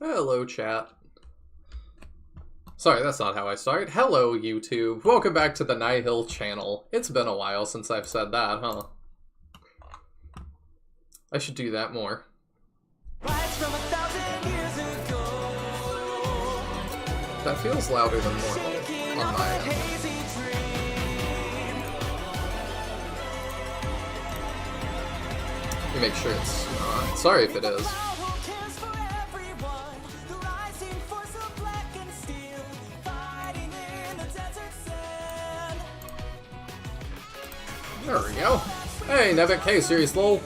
Hello, chat. Sorry, that's not how I start. Hello, YouTube. Welcome back to the Nihil channel. It's been a while since I've said that, huh? I should do that more. That feels louder than normal on my end. Let me make sure it's not. Sorry if it is. There we go. Hey, Nevic, hey, serious lol.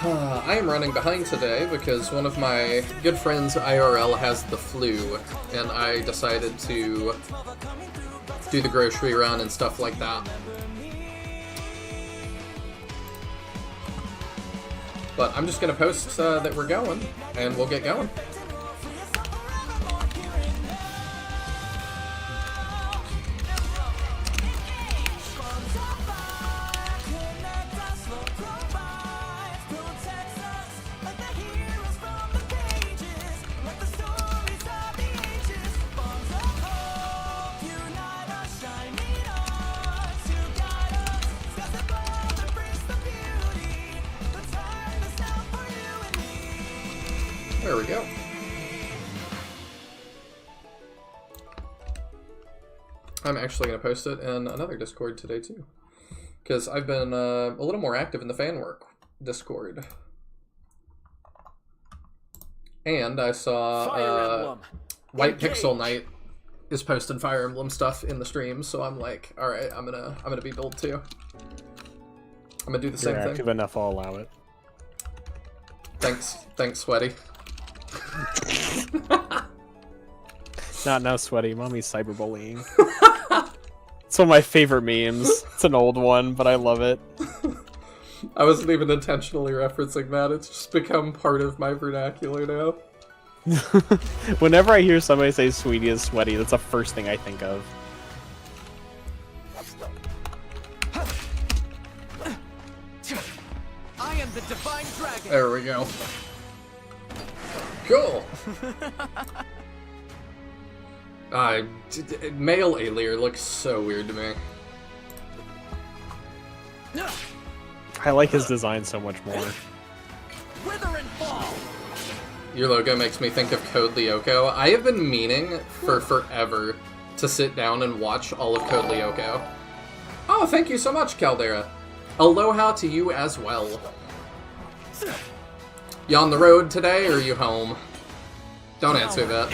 I am running behind today because one of my good friends IRL has the flu, and I decided to do the grocery run and stuff like that. But I'm just gonna post that we're going, and we'll get going. There we go. I'm actually going to post it in another Discord today too, because I've been a little more active in the fan work Discord. And I saw White Pixel Knight is posting Fire Emblem stuff in the stream, so I'm like, all right, I'm gonna be build too. I'm gonna do the same thing. Active enough, I'll allow it. Thanks, Sweaty. Not now, Sweaty. Mommy's cyberbullying. It's one of my favorite memes. It's an old one, but I love it. I wasn't even intentionally referencing that. It's just become part of my vernacular now. Whenever I hear somebody say Sweetie is sweaty, that's the first thing I think of. I am the divine dragon. There we go. Cool. Male Alier looks so weird to me. I like his design so much more. Wither and fall. Your logo makes me think of Code Lyoko. I have been meaning for forever to sit down and watch all of Code Lyoko. Oh, thank you so much, Caldera. Aloha to you as well. You on the road today, or are you home? Don't answer that.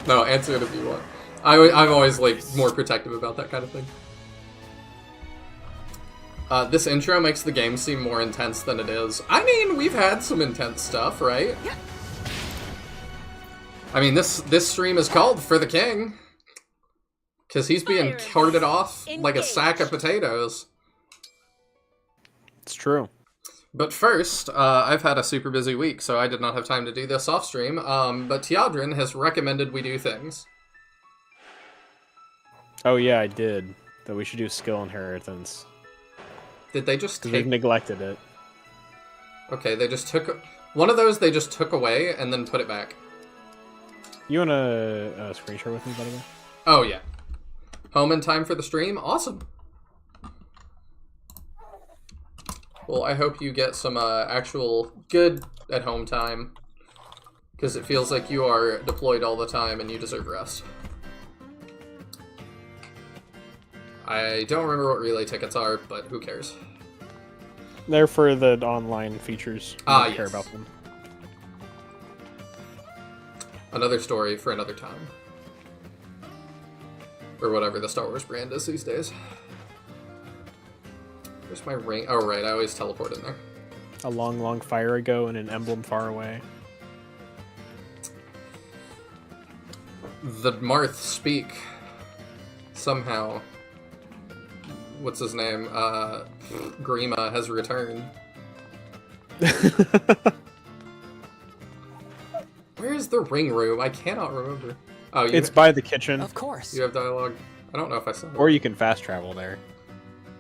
No, answer it if you want. I'm always, like, more protective about that kind of thing. This intro makes the game seem more intense than it is. I mean, we've had some intense stuff, right? I mean, this stream is called For the King. Because he's being carted off like a sack of potatoes. It's true. But first, I've had a super busy week, so I did not have time to do this off-stream, but Teodrin has recommended we do things. Oh yeah, I did. That we should do skill inheritance. Did they just take... We've neglected it. Okay, they just took... One of those they just took away and then put it back. You want to screen share with me, by the way? Oh, yeah. Home in time for the stream? Awesome. Well, I hope you get some actual good at-home time, because it feels like you are deployed all the time and you deserve rest. I don't remember what relay tickets are, but who cares? They're for the online features. I don't care about them. Another story for another time. Or whatever the Star Wars brand is these days. Where's my ring? Oh, right, I always teleport in there. A long, long fire ago in an emblem far away. The Marth speak. Somehow. What's his name? Grima has returned. Where is the ring room? I cannot remember. Oh, it's by the kitchen. Of course. You have dialogue. I don't know if I saw it. Or you can fast travel there.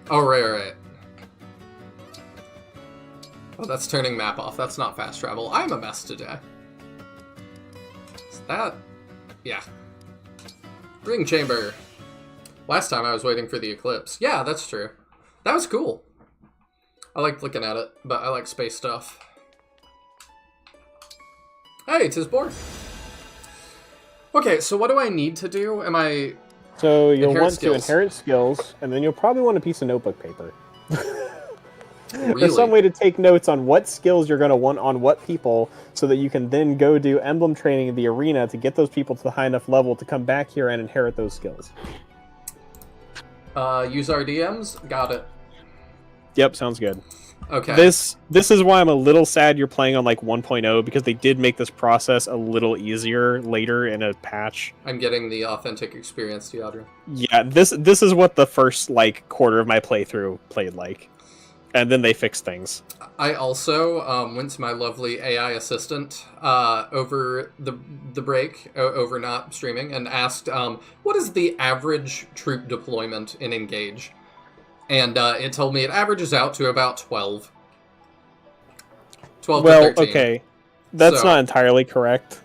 Oh, right. Oh, that's turning map off. That's not fast travel. I'm a mess today. Is that... Yeah. Ring chamber. Last time I was waiting for the eclipse. Yeah, that's true. That was cool. I liked looking at it, but I like space stuff. Hey, 'tis Borg. Okay, so what do I need to do? Am I... So you'll Inherit want skills. to inherit skills, and then you'll probably want a piece of notebook paper. Really? There's some way to take notes on what skills you're going to want on what people, so that you can then go do emblem training in the arena to get those people to the high enough level to come back here and inherit those skills. Use our DMs? Got it. Yep, sounds good. Okay. This is why I'm a little sad you're playing on like 1.0, because they did make this process a little easier later in a patch. I'm getting the authentic experience, Deodra. Yeah, this is what the first like quarter of my playthrough played like. And then they fixed things. I also went to my lovely AI assistant over the break, over not streaming, and asked, what is the average troop deployment in Engage? And it told me it averages out to about 12. 12 to 13. Okay. That's So- not entirely correct.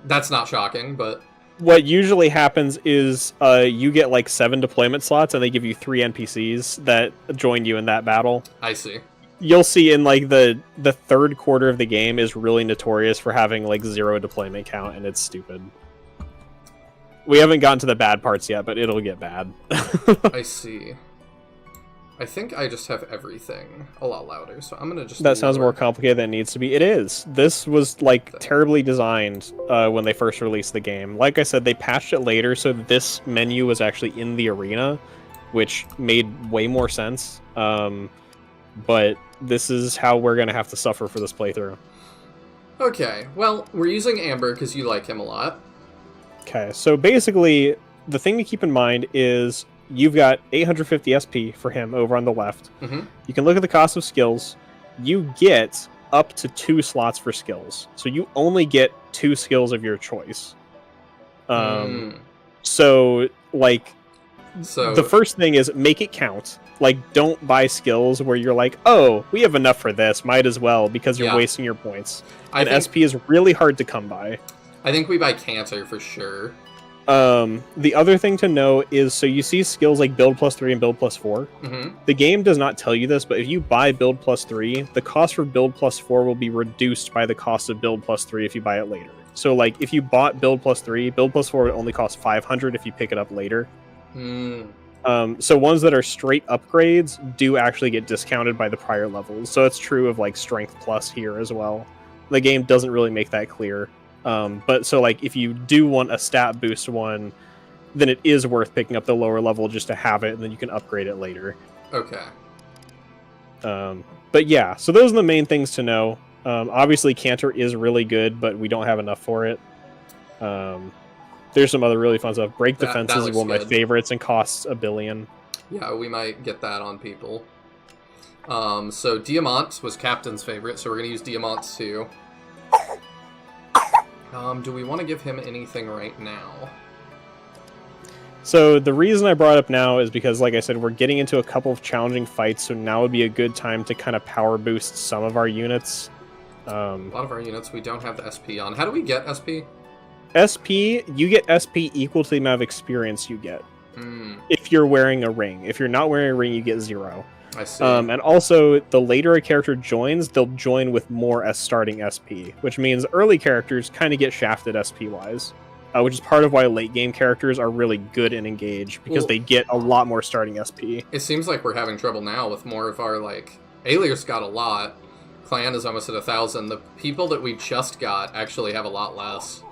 That's not shocking, but What usually happens is you get like 7 deployment slots, and they give you 3 NPCs that join you in that battle. I see. You'll see in like the third quarter of the game is really notorious for having like 0 deployment count, and it's stupid. We haven't gotten to the bad parts yet, but it'll get bad. I see. I think I just have everything a lot louder, so I'm gonna just... That sounds more complicated than it needs to be. It is. This was like terribly designed when they first released the game. Like I said, they patched it later, so this menu was actually in the arena, which made way more sense. But this is how we're gonna have to suffer for this playthrough. Okay, well, we're using Amber because you like him a lot. Okay, so basically, the thing to keep in mind is you've got 850 SP for him over on the left. Mm-hmm. You can look at the cost of skills. You get up to 2 slots for skills. So you only get 2 skills of your choice. So, like, So the first thing is make it count. Like, don't buy skills where you're like, oh, we have enough for this, might as well, because you're Yeah. wasting your points. I And think, SP is really hard to come by. I think we buy Cancer for sure. The other thing to know is, so you see skills like build +3 and build +4. Mm-hmm. The game does not tell you this, but if you buy build +3, the cost for build +4 will be reduced by the cost of build +3 if you buy it later. So, like, if you bought build +3, build +4 would only cost 500 if you pick it up later. So ones that are straight upgrades do actually get discounted by the prior levels. So it's true of like Strength Plus here as well. The game doesn't really make that clear. But so like if you do want a stat boost one, then it is worth picking up the lower level just to have it, and then you can upgrade it later. Okay. But yeah, so those are the main things to know. Obviously Cantor is really good, but we don't have enough for it. There's some other really fun stuff. Break That Defenses is looks one of my good. favorites and costs $1 billion. Yeah, we might get that on people. So Diamant was Captain's favorite, so we're gonna use Diamant too. Do we want to give him anything right now? So the reason I brought it up now is because, like I said, we're getting into a couple of challenging fights, so now would be a good time to kind of power boost some of our units. A lot of our units we don't have the SP on. How do we get SP? SP, you get SP equal to the amount of experience you get. If you're wearing a ring. If you're not wearing a ring, you get 0. I see. And also, the later a character joins, they'll join with more as starting SP, which means early characters kind of get shafted SP-wise, which is part of why late-game characters are really good in Engage, because they get a lot more starting SP. It seems like we're having trouble now with more of our, like... Alias got a lot. Clan is almost at 1,000. The people that we just got actually have a lot less.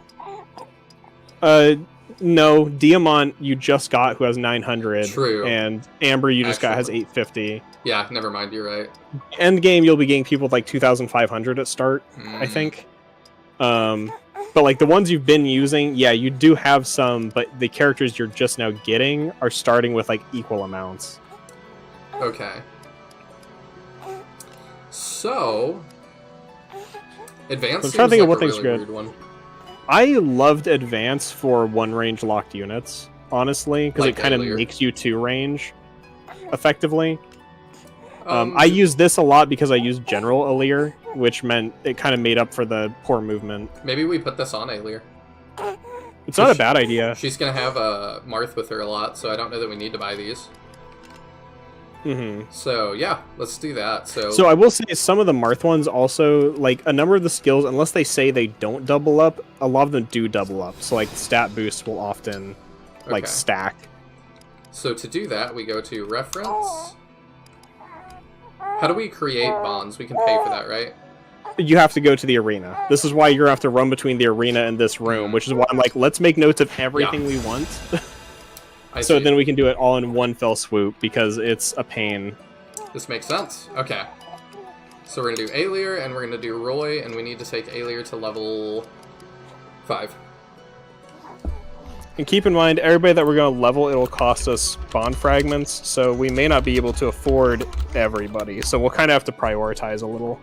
No, Diamant you just got, who has 900. True. And Amber you just got has Actually. 850. Yeah, never mind, you're right. End game, you'll be getting people with like 2,500 at start, I think. But like the ones you've been using, yeah, you do have some, but the characters you're just now getting are starting with like equal amounts. Okay. So... Advanced I'm seems trying to think of like what a thing's really good. weird one. I loved Advance for 1-range locked units, honestly, because Like it kind of earlier. makes you 2-range, effectively. I used this a lot because I used General Alir, which meant it kind of made up for the poor movement. Maybe we put this on Alir. It's not a bad idea. She's going to have Marth with her a lot, so I don't know that we need to buy these. So, yeah, let's do that. So I will say some of the Marth ones also, like, a number of the skills, unless they say they don't double up, a lot of them do double up. So, like, stat boosts will often, like, stack. So to do that, we go to Reference. How do we create bonds? We can pay for that, right? You have to go to the arena. This is why you're going to have to run between the arena and this room, which is why I'm like, let's make notes of everything we want. So then we can do it all in one fell swoop, because it's a pain. This makes sense. Okay. So we're going to do Alir, and we're going to do Roy, and we need to take Alir to level 5. And keep in mind, everybody that we're going to level, it'll cost us bond fragments, so we may not be able to afford everybody. So we'll kind of have to prioritize a little.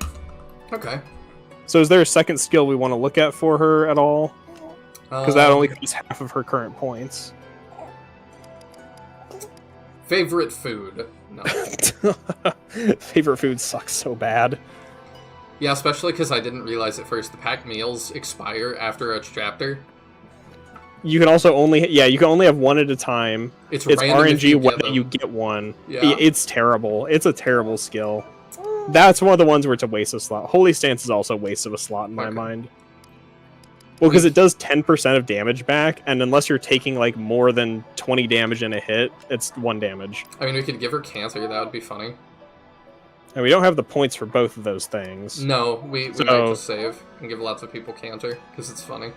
Okay. So is there a second skill we want to look at for her at all? Because that only costs half of her current points. Favorite food. No. Favorite food sucks so bad. Yeah, especially because I didn't realize at first the pack meals expire after a chapter. You can also only you can only have one at a time. It's RNG whether you get one. Yeah. It's terrible. It's a terrible skill. That's one of the ones where it's a waste of slot. Holy Stance is also a waste of a slot in my mind. Well, because it does 10% of damage back, and unless you're taking like more than 20 damage in a hit, it's 1 damage. I mean, we could give her Cancer. That would be funny. And we don't have the points for both of those things. No, we might just save and give lots of people Cancer because it's funny.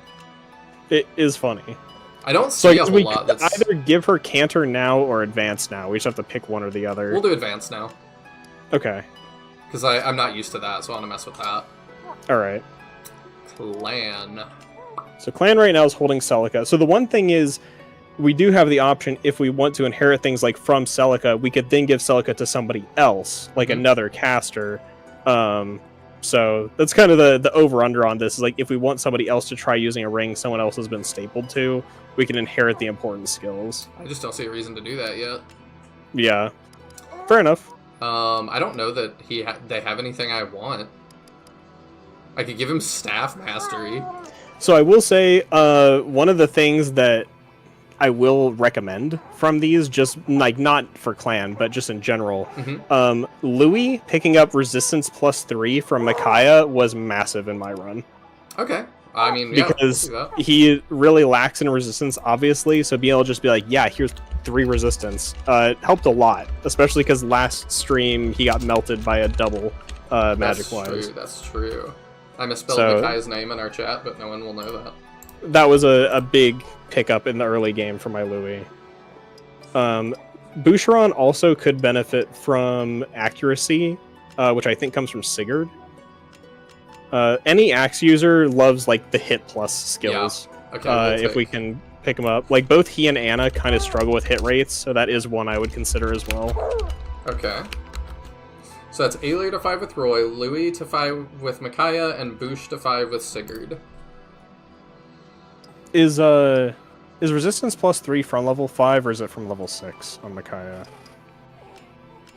It is funny. I don't see a whole we lot. Could either give her Canter now or Advance now. We just have to pick one or the other. We'll do Advance now. Okay. Because I'm not used to that, so I want to mess with that. Alright. Clan. So Clan right now is holding Celica. So the one thing is, we do have the option, if we want to inherit things like from Celica, we could then give Celica to somebody else, like another caster. So that's kind of the over-under on this, is like, if we want somebody else to try using a ring someone else has been stapled to, we can inherit the important skills. I just don't see a reason to do that yet. Yeah. Fair enough. I don't know that they have anything I want. I could give him Staff Mastery. So I will say, one of the things that I will recommend from these, just like not for Clan, but just in general, Louis picking up Resistance +3 from Micaiah was massive in my run. Okay. I mean, because he really lacks in resistance, obviously, so being able to just be like, yeah, here's 3 resistance, helped a lot, especially because last stream he got melted by a double magic-wise. That's true. I misspelled Micaiah's name in our chat, but no one will know that. That was a big pickup in the early game for my Louis. Boucheron also could benefit from accuracy, which I think comes from Sigurd. Any axe user loves like the hit plus skills. Yeah. Okay, if we can pick them up, like both he and Anna kind of struggle with hit rates, so that is one I would consider as well. Okay. So that's Alir to 5 with Roy, Louis to 5 with Micaiah, and Bouche to 5 with Sigurd. Is resistance +3 from level 5, or is it from level 6 on Micaiah?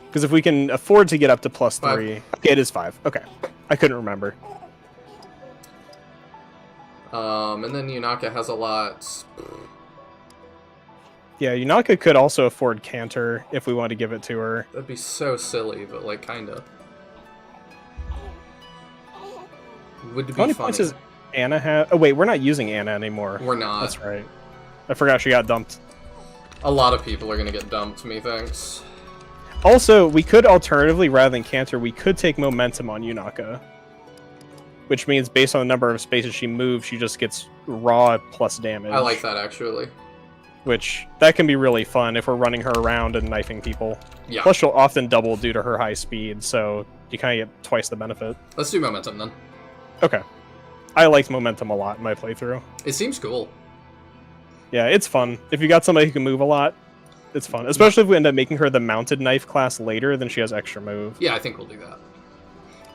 Because if we can afford to get up to +3, okay, it is 5. Okay, I couldn't remember. And then Yunaka has a lot. Yeah, Yunaka could also afford Canter if we wanted to give it to her. That'd be so silly, but like kinda. Would be How many funny. points does Anna have? Oh wait, we're not using Anna anymore. We're not. That's right. I forgot she got dumped. A lot of people are gonna get dumped, methinks. Also, we could alternatively, rather than Canter, we could take Momentum on Yunaka. Which means based on the number of spaces she moves, she just gets raw plus damage. I like that, actually. Which, that can be really fun if we're running her around and knifing people. Yeah. Plus, she'll often double due to her high speed, so you kind of get twice the benefit. Let's do Momentum, then. Okay. I liked Momentum a lot in my playthrough. It seems cool. Yeah, it's fun. If you got somebody who can move a lot, it's fun. Especially if we end up making her the mounted knife class later, then she has extra move. Yeah, I think we'll do that.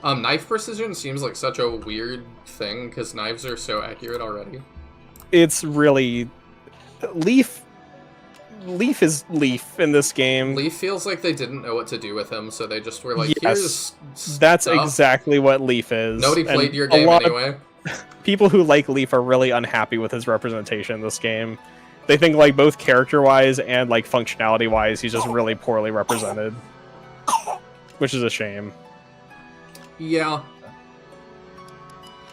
Knife precision seems like such a weird thing, because knives are so accurate already. It's really... Leaf Leaf is Leaf in this game. Leaf feels like they didn't know what to do with him, so they just were like, Yes, here's that's stuff. exactly what Leaf is. Nobody And played your a game lot of anyway. people who like Leaf are really unhappy with his representation in this game. They think like both character-wise and like functionality-wise, he's just really poorly represented, which is a shame. Yeah.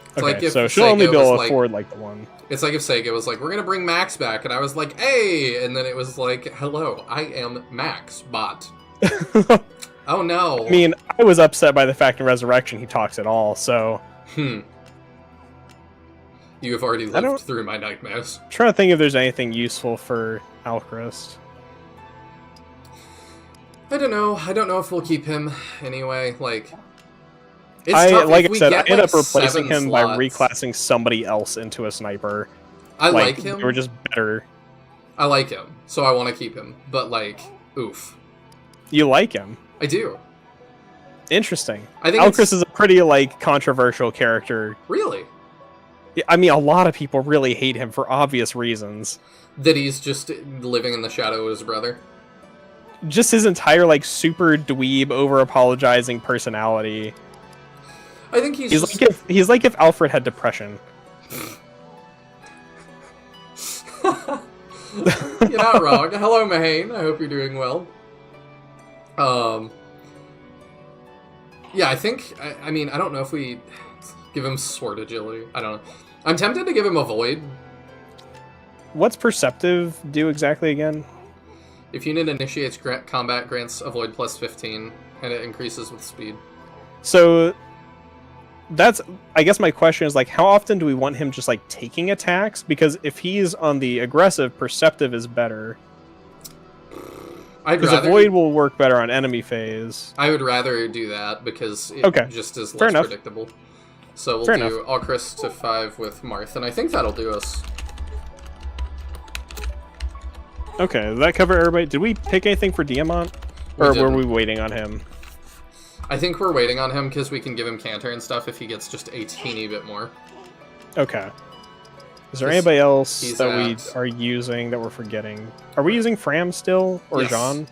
It's Okay, like if so she'll only Sega be able was to afford like the one. It's like if Sega was like, we're gonna bring Max back, and I was like, hey! And then it was like, hello, I am Max, bot. Oh no. I mean, I was upset by the fact in Resurrection he talks at all, so... You have already lived through my nightmares. I'm trying to think if there's anything useful for Alchrist. I don't know. I don't know if we'll keep him anyway. Like, it's I tough. like If I we said, get, I ended like, up replacing 7 him by slots, reclassing somebody else into a sniper. I like him. They were just better. I like him, so I want to keep him. But like, oof. You like him? I do. Interesting. I think Alchrist is a pretty like controversial character. Really? I mean, a lot of people really hate him for obvious reasons. That he's just living in the shadow of his brother. Just his entire like super dweeb, over apologizing personality. I think he's he's like if Alfred had depression. You're not wrong. Hello, Mahane. I hope you're doing well. Yeah, I think... I mean, I don't know if we give him sword agility. I don't know. I'm tempted to give him a void. What's Perceptive do exactly again? If unit initiates combat, grants a void plus 15, and it increases with speed. So... that's... I guess my question is, like, how often do we want him just, like, taking attacks? Because if he's on the aggressive, Perceptive is better. Because a void will work better on enemy phase. I would rather do that because it just is Fair less enough. predictable. So we'll Fair do enough. Alchrist to 5 with Marth, and I think that'll do us. Okay, did that cover everybody? Did we pick anything for Diamant? Or were we waiting on him? I think we're waiting on him because we can give him Canter and stuff if he gets just a teeny bit more. Okay. Is there anybody else he's that we are using that we're forgetting? Are we using Fram still? Or Yes. Jean?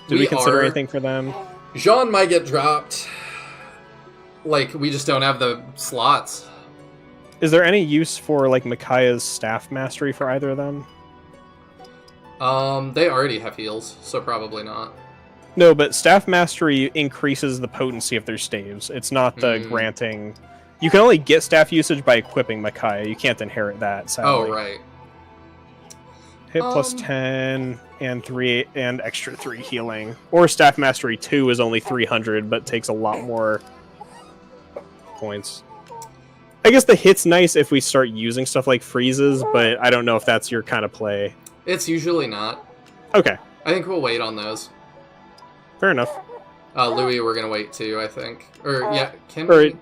Did we consider are. anything for them? Jean might get dropped. Like, we just don't have the slots. Is there any use for, like, Micaiah's staff mastery for either of them? They already have heals, so probably not. No, but staff mastery increases the potency of their staves. It's not the granting... You can only get staff usage by equipping Micaiah. You can't inherit that, sadly. Oh, right. Hit plus 10 and 3 and extra 3 healing. Or staff mastery 2 is only 300, but takes a lot more points. I guess the hit's nice if we start using stuff like freezes, but I don't know if that's your kind of play. It's usually not. Okay. I think we'll wait on those. Fair enough. Louis, we're gonna wait too, I think. Or, yeah, can we?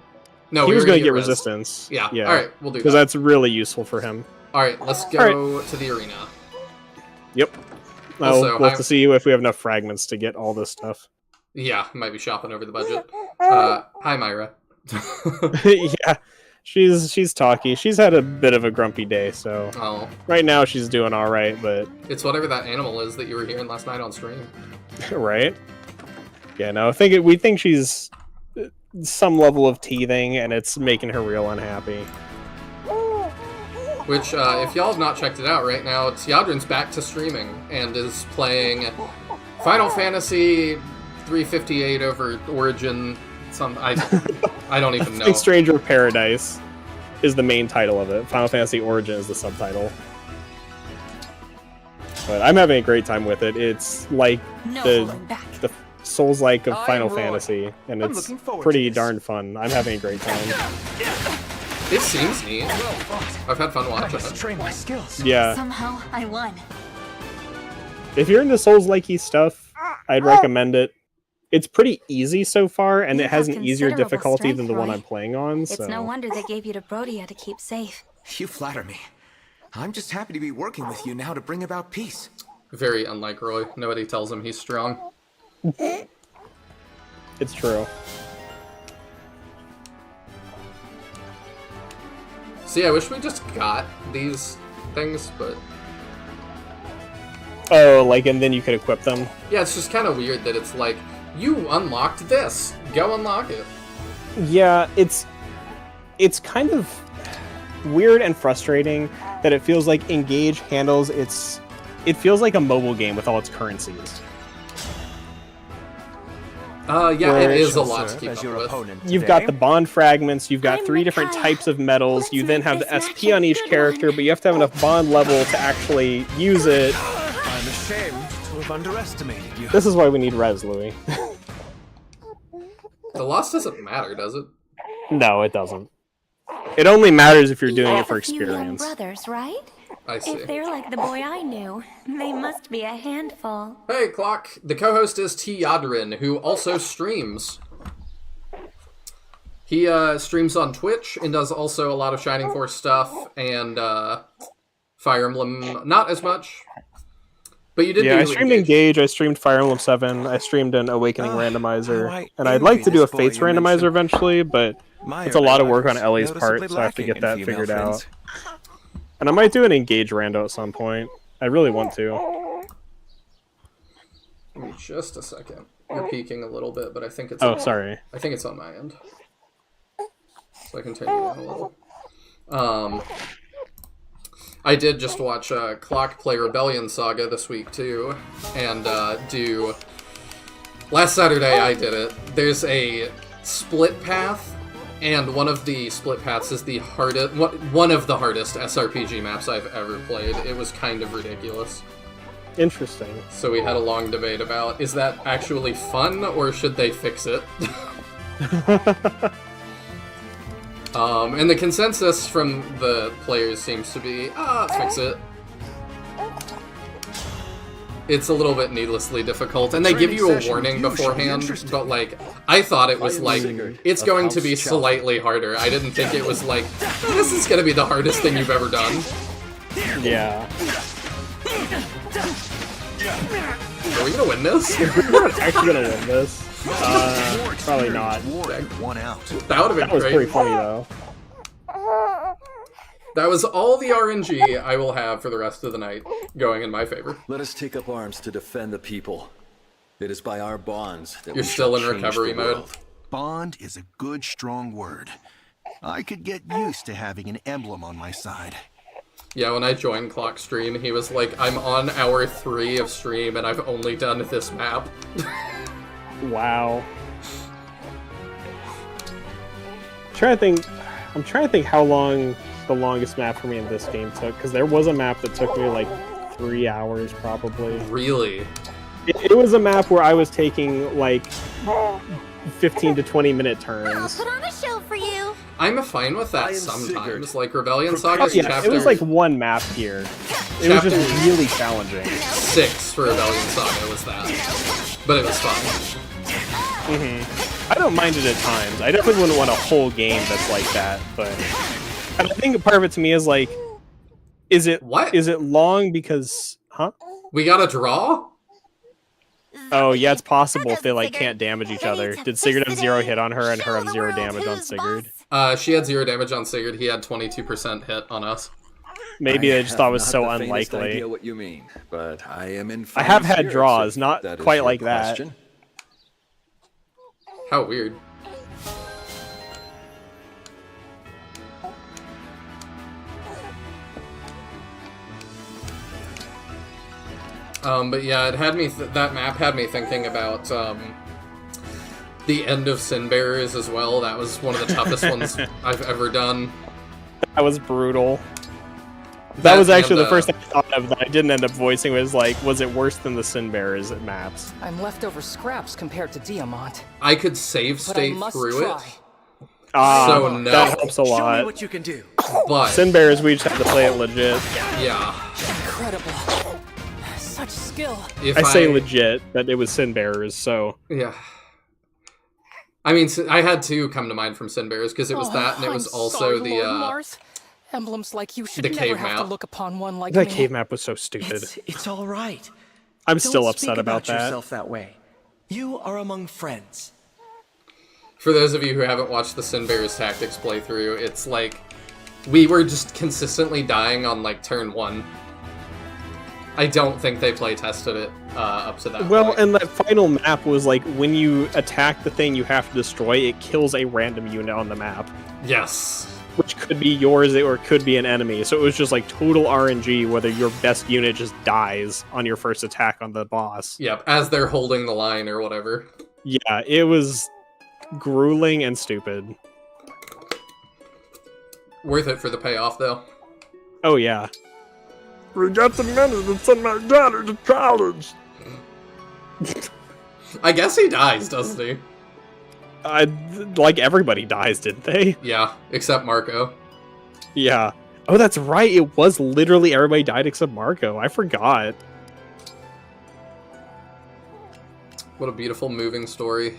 No, he was going to get resistance. Yeah. Alright, we'll do that. Because that's really useful for him. Alright, let's go to the arena. Yep. Also, we'll have to see if we have enough fragments to get all this stuff. Yeah, might be shopping over the budget. Hi, Myra. Yeah, she's talky. She's had a bit of a grumpy day, so right now she's doing all right. But it's whatever that animal is that you were hearing last night on stream. Right? Yeah, no. We think she's some level of teething, and it's making her real unhappy. Which, if y'all have not checked it out right now, Yadrin's back to streaming and is playing Final Fantasy 358 over Origin. I don't even know. I think Stranger of Paradise is the main title of it. Final Fantasy Origin is the subtitle. But I'm having a great time with it. It's like the Souls-like of Final Fantasy, and it's pretty darn fun. I'm having a great time. It seems neat. I've had fun watching it. Train my skills. Yeah. Somehow I won. If you're into Souls-like-y stuff, I'd recommend it. It's pretty easy so far, and it has an easier difficulty than the one I'm playing on. So. It's no wonder they gave you to Brody to keep safe. You flatter me. I'm just happy to be working with you now to bring about peace. Very unlike Roy. Nobody tells him he's strong. It's true. See, I wish we just got these things, but... Oh, like, and then you could equip them. Yeah, it's just kind of weird that it's like, you unlocked this, go unlock it. Yeah, it's kind of weird and frustrating that it feels like Engage handles it feels like a mobile game with all its currencies. Yeah, Where it is a Shall lot to serve keep as up your with. opponent You've today. got the bond fragments, you've got I'm 3 different Nihil. types of metals, Let's you then make have the this SP match on a each good character, one. but you have to have enough bond level to actually use it. I'm ashamed to have underestimated you. This is why we need Res, Louis. The loss doesn't matter, does it? No, it doesn't. It only matters if you're You doing have it for a few young experience. brothers, right? I see. If they're like the boy I knew, they must be a handful. Hey, Clock. The co-host is T. Yadrin, who also streams. He streams on Twitch and does also a lot of Shining Force stuff and Fire Emblem, not as much. But you did Yeah, do I streamed Engage, I streamed Fire Emblem 7, I streamed an Awakening how randomizer, I and I'd like envy to do a this boy Fates you randomizer mentioned. eventually, but My it's a lot of work on lives Ellie's noticeably part, so I have to lacking get that in figured female out. friends. And I might do an Engage rando at some point. I really want to. Give me just a second. You're peeking a little bit, but I think it's Oh, sorry. I think it's on my end. So I can turn you down a little. I did just watch Clock play Rebellion Saga this week too, and do. Last Saturday I did it. There's a split path, and one of the split paths is the hardest, one of the hardest SRPG maps I've ever played. It was kind of ridiculous. Interesting. So we had a long debate about, is that actually fun, or should they fix it? And the consensus from the players seems to be, fix it. It's a little bit needlessly difficult, and they give you a warning beforehand, but like, I thought it was like, it's going to be slightly harder. I didn't think it was like, this is going to be the hardest thing you've ever done. Yeah. Are we going to win this? We're not actually gonna win this. Probably not. One out. That would have That been was great. pretty funny though. That was all the RNG I will have for the rest of the night, going in my favor. Let us take up arms to defend the people. It is by our bonds that You're we still shall in change recovery the mode? world. Bond is a good, strong word. I could get used to having an emblem on my side. Yeah, when I joined Clock Stream, he was like, I'm on hour 3 of stream, and I've only done this map. Wow. I'm trying to think how long the longest map for me in this game took, because there was a map that took me like 3 hours probably. Really? It was a map where I was taking like 15 to 20 minute turns. Put on a show for you. I'm fine with I that am sometimes. Sigurd. Like, Rebellion Oh, Saga's yeah, chapter it was like one map here. It was just Chapter- really challenging. 6 for Rebellion Saga was that. But it was fun. I don't mind it at times. I definitely wouldn't want a whole game that's like that, but and I think part of it to me is like, is it What? Is it long because We got a draw? Oh yeah, it's possible if they like Sigurd. can't damage each I need other. to Did Sigurd fix have the 0 day. hit on her and her Show have the 0 world damage on who's Sigurd? boss. She had 0 damage on Sigurd. He had 22% hit on us. Maybe I they just thought it was have so not the faintest unlikely. idea what you mean, but I am in. I have fine had spirits, draws, if not that is quite your like that. question. How weird. But yeah, it had me. That map had me thinking about the end of Sin Bearers as well. That was one of the toughest ones I've ever done. That was brutal. That was actually and, the first thing I thought of that I didn't end up voicing was it worse than the Sin Bearers maps? I'm leftover scraps compared to Diamant, I could save but I state must through try. it, Ah, so no. that helps a Show me lot. what you can do. but Sin Bearers, we just have to play it legit. yeah, Incredible. Such skill. if I say legit, but it was Sin Bearers, so Yeah. I mean, I had 2 come to mind from Sin Bearers because it was Oh, that, and it was I'm also sorry, the Lord Mars. Emblems like you should the never cave have to map. look upon one like that me. cave map was so stupid. It's all right. I'm still Don't upset speak about that. yourself that way. You are among friends. For those of you who haven't watched the Sin Bearers Tactics playthrough, it's like we were just consistently dying on like turn 1. I don't think they play tested it up to that Well, point. and that final map was like, when you attack the thing you have to destroy, it kills a random unit on the map. Yes. Which could be yours or it could be an enemy. So it was just like total RNG whether your best unit just dies on your first attack on the boss. Yep, as they're holding the line or whatever. Yeah, it was grueling and stupid. Worth it for the payoff, though. Oh, yeah. We got the money to send my daughter to college. I guess he dies, doesn't he? Like everybody dies, didn't they? Yeah, except Marco. Yeah. Oh, that's right. It was literally everybody died except Marco. I forgot. What a beautiful moving story.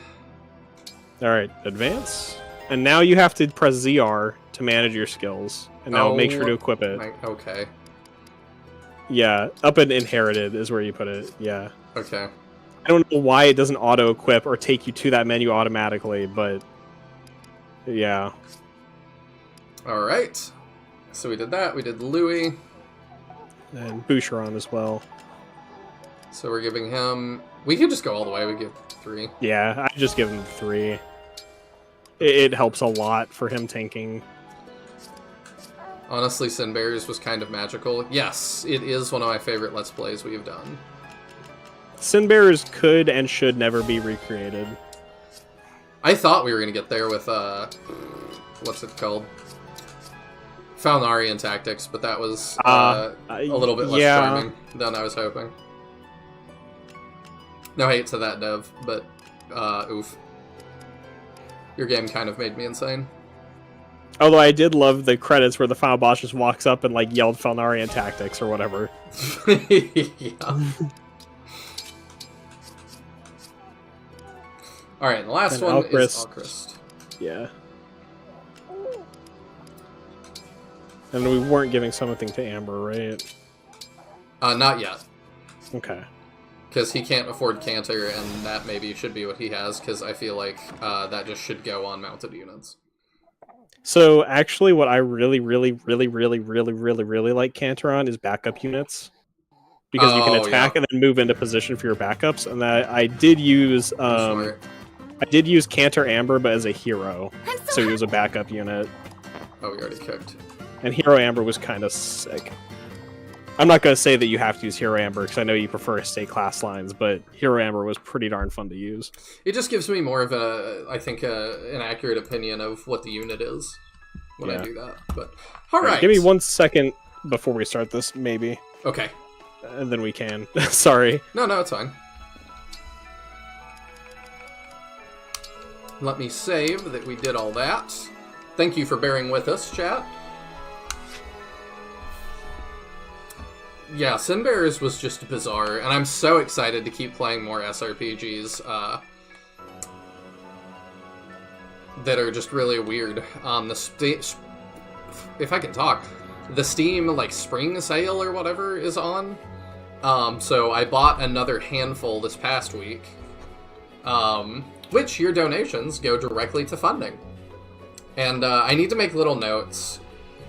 Alright, advance. And now you have to press ZR to manage your skills. And now make sure to equip it. Okay. Yeah, up and inherited is where you put it. Yeah. Okay. I don't know why it doesn't auto-equip or take you to that menu automatically, but... yeah. Alright. So we did that. We did Louis. And Boucheron as well. So we're giving him... We could just go all the way. We give 3. Yeah, I just give him 3. It helps a lot for him tanking. Honestly, Sinbears was kind of magical. Yes, it is one of my favorite Let's Plays we have done. Sinbearers could and should never be recreated. I thought we were going to get there with, what's it called? Falnarian Tactics, but that was a little bit less charming than I was hoping. No hate to that dev, but, oof. Your game kind of made me insane. Although I did love the credits where the final boss just walks up and like yelled Falnarian Tactics or whatever. Yeah. Alright, the last one is Alchrist. Yeah. And we weren't giving something to Amber, right? Not yet. Okay. Because he can't afford Cantor, and that maybe should be what he has, because I feel like that just should go on mounted units. So actually what I really like Cantor on is backup units. Because you can attack and then move into position for your backups. And that I did use Cantor Amber, but as a hero. So he was a backup unit. Oh, we already cooked. And Hero Amber was kind of sick. I'm not going to say that you have to use Hero Amber, because I know you prefer state class lines, but Hero Amber was pretty darn fun to use. It just gives me more of I think, an accurate opinion of what the unit is when I do that. But alright. Give me 1 second before we start this, maybe. Okay. And then we can. Sorry. No, it's fine. Let me save that we did all that. Thank you for bearing with us, chat. Yeah, Sinbearers was just bizarre, and I'm so excited to keep playing more SRPGs that are just really weird. If I can talk, the Steam like spring sale or whatever is on. So I bought another handful this past week, which your donations go directly to funding. And I need to make little notes.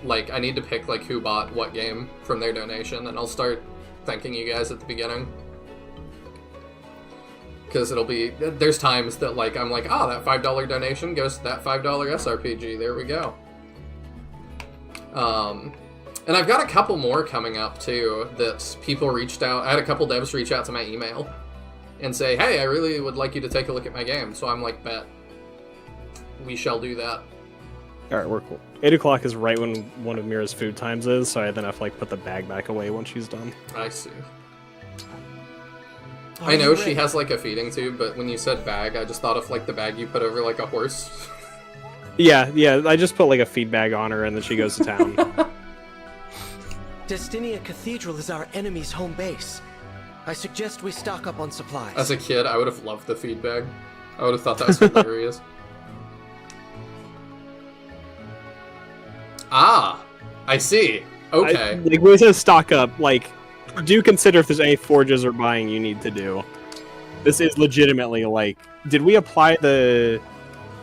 Like, I need to pick, like, who bought what game from their donation, and I'll start thanking you guys at the beginning. Because it'll be... There's times that, like, I'm like, that $5 donation goes to that $5 SRPG. There we go. And I've got a couple more coming up, too, that people reached out... I had a couple devs reach out to my email and say, hey, I really would like you to take a look at my game. So I'm like, bet. We shall do that. Alright, we're cool. 8 o'clock is right when one of Mira's food times is, so I then have to like put the bag back away when she's done. I see. I know she has like a feeding tube, but when you said bag, I just thought of like the bag you put over like a horse. Yeah, I just put like a feed bag on her and then she goes to town. Destinia Cathedral is our enemy's home base. I suggest we stock up on supplies. As a kid, I would have loved the feed bag. I would have thought that was hilarious. I see. Okay. Like, when it says stock up, like, do consider if there's any forges or buying you need to do. This is legitimately, like, did we apply the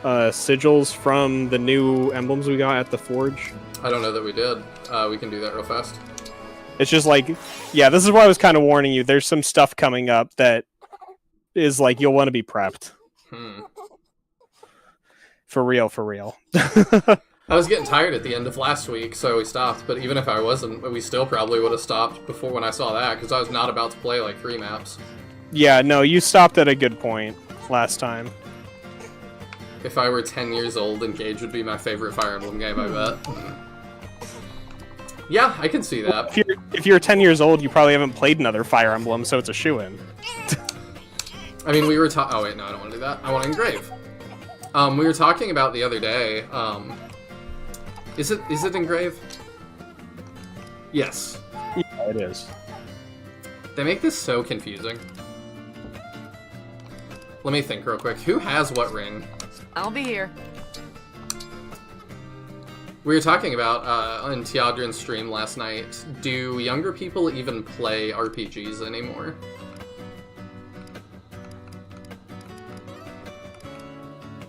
sigils from the new emblems we got at the forge? I don't know that we did. We can do that real fast. It's just like, yeah, this is why I was kind of warning you. There's some stuff coming up that is like, you'll want to be prepped. For real, for real. I was getting tired at the end of last week, so we stopped, but even if I wasn't, we still probably would have stopped before when I saw that, because I was not about to play like 3 maps. Yeah, no, you stopped at a good point last time. If I were 10 years old, Engage would be my favorite Fire Emblem game, I bet. Yeah, I can see that. If you're 10 years old, you probably haven't played another Fire Emblem, so it's a shoo-in. I mean, we were oh wait, no, I don't want to do that. I want to Engrave. We were talking about the other day, is it Engrave? Yes. Yeah, it is. They make this so confusing. Let me think real quick. Who has what ring? I'll be here. We were talking about, on Teodrin's stream last night, do younger people even play RPGs anymore?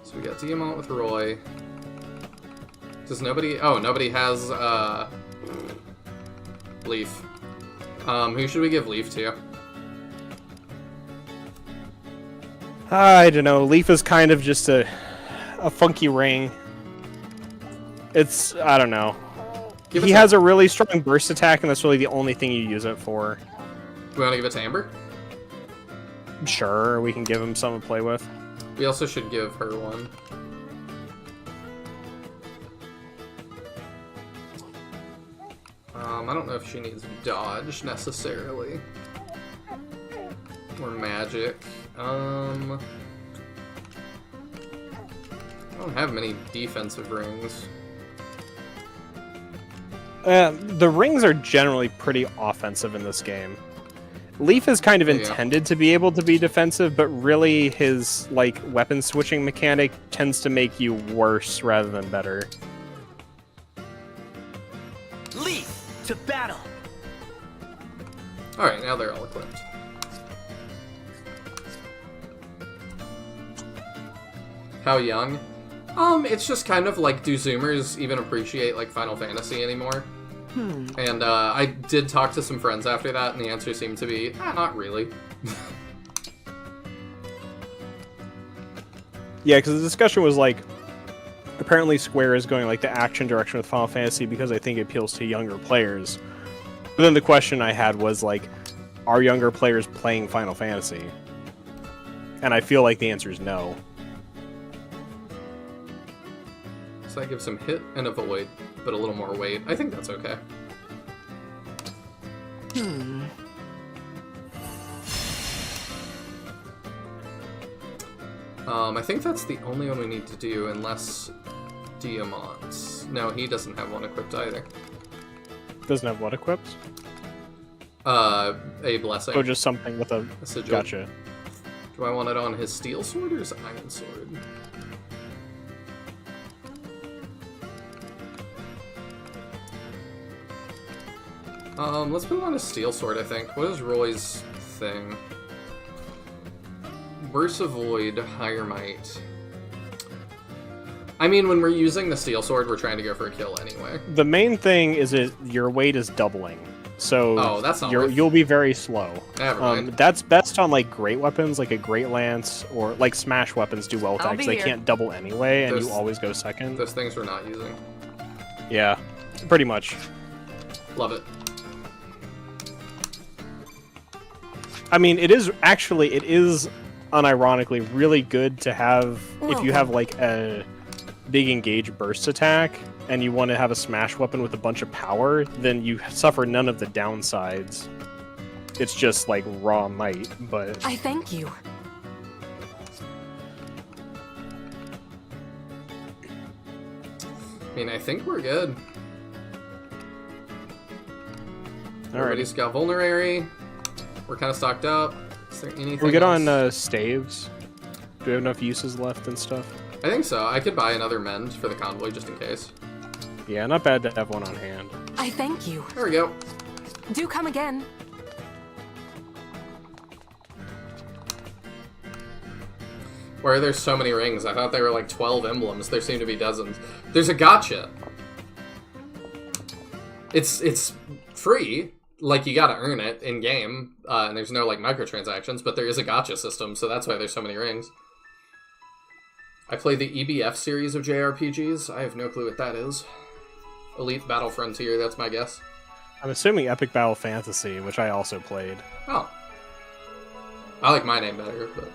So we got Diamant with Roy. Does nobody... Oh, nobody has, Leaf. Who should we give Leaf to? I don't know. Leaf is kind of just a funky ring. It's... I don't know. He has a really strong burst attack, and that's really the only thing you use it for. We want to give it to Amber? Sure, we can give him something to play with. We also should give her one. I don't know if she needs dodge, necessarily. Or magic. I don't have many defensive rings. The rings are generally pretty offensive in this game. Leaf is kind of intended to be able to be defensive, but really his like weapon switching mechanic tends to make you worse rather than better. Leaf to battle. All right, now they're all equipped. How young? It's just kind of like, do Zoomers even appreciate like Final Fantasy anymore? And I did talk to some friends after that, and the answer seemed to be, not really. Yeah, because the discussion was like, apparently Square is going like the action direction with Final Fantasy because I think it appeals to younger players. But then the question I had was like, are younger players playing Final Fantasy? And I feel like the answer is no. So that gives him hit and avoid, but a little more weight. I think that's okay. I think that's the only one we need to do, unless Diamant. No, he doesn't have one equipped either. Doesn't have what equipped? A blessing. Oh, just something with a sigil. Gotcha. Do I want it on his steel sword or his iron sword? Let's put it on a steel sword, I think. What is Roy's thing? Burst of Void, Higher Might. I mean, when we're using the steel sword, we're trying to go for a kill anyway. The main thing is your weight is doubling. So that's not you'll be very slow. Never mind. That's best on like great weapons, like a great lance, or like smash weapons do well with that because they can't double anyway, and you always go second. Those things we're not using. Yeah, pretty much. Love it. I mean, it is unironically really good to have if you have like a big engage burst attack and you want to have a smash weapon with a bunch of power, then you suffer none of the downsides. It's just like raw might, but I thank you. I mean, I think we're good. Everybody's got vulnerary. We're kind of stocked up. Is there anything we get else? on staves? Do we have enough uses left and stuff? I think so. I could buy another mend for the convoy just in case. Yeah, not bad to have one on hand. I thank you. There we go. Do come again. Why are there so many rings? I thought there were like 12 emblems. There seem to be dozens. There's a gotcha. It's free, like, you gotta earn it in-game, and there's no, like, microtransactions, but there is a gacha system, so that's why there's so many rings. I play the EBF series of JRPGs. I have no clue what that is. Elite Battle Frontier, that's my guess. I'm assuming Epic Battle Fantasy, which I also played. Oh. I like my name better, but...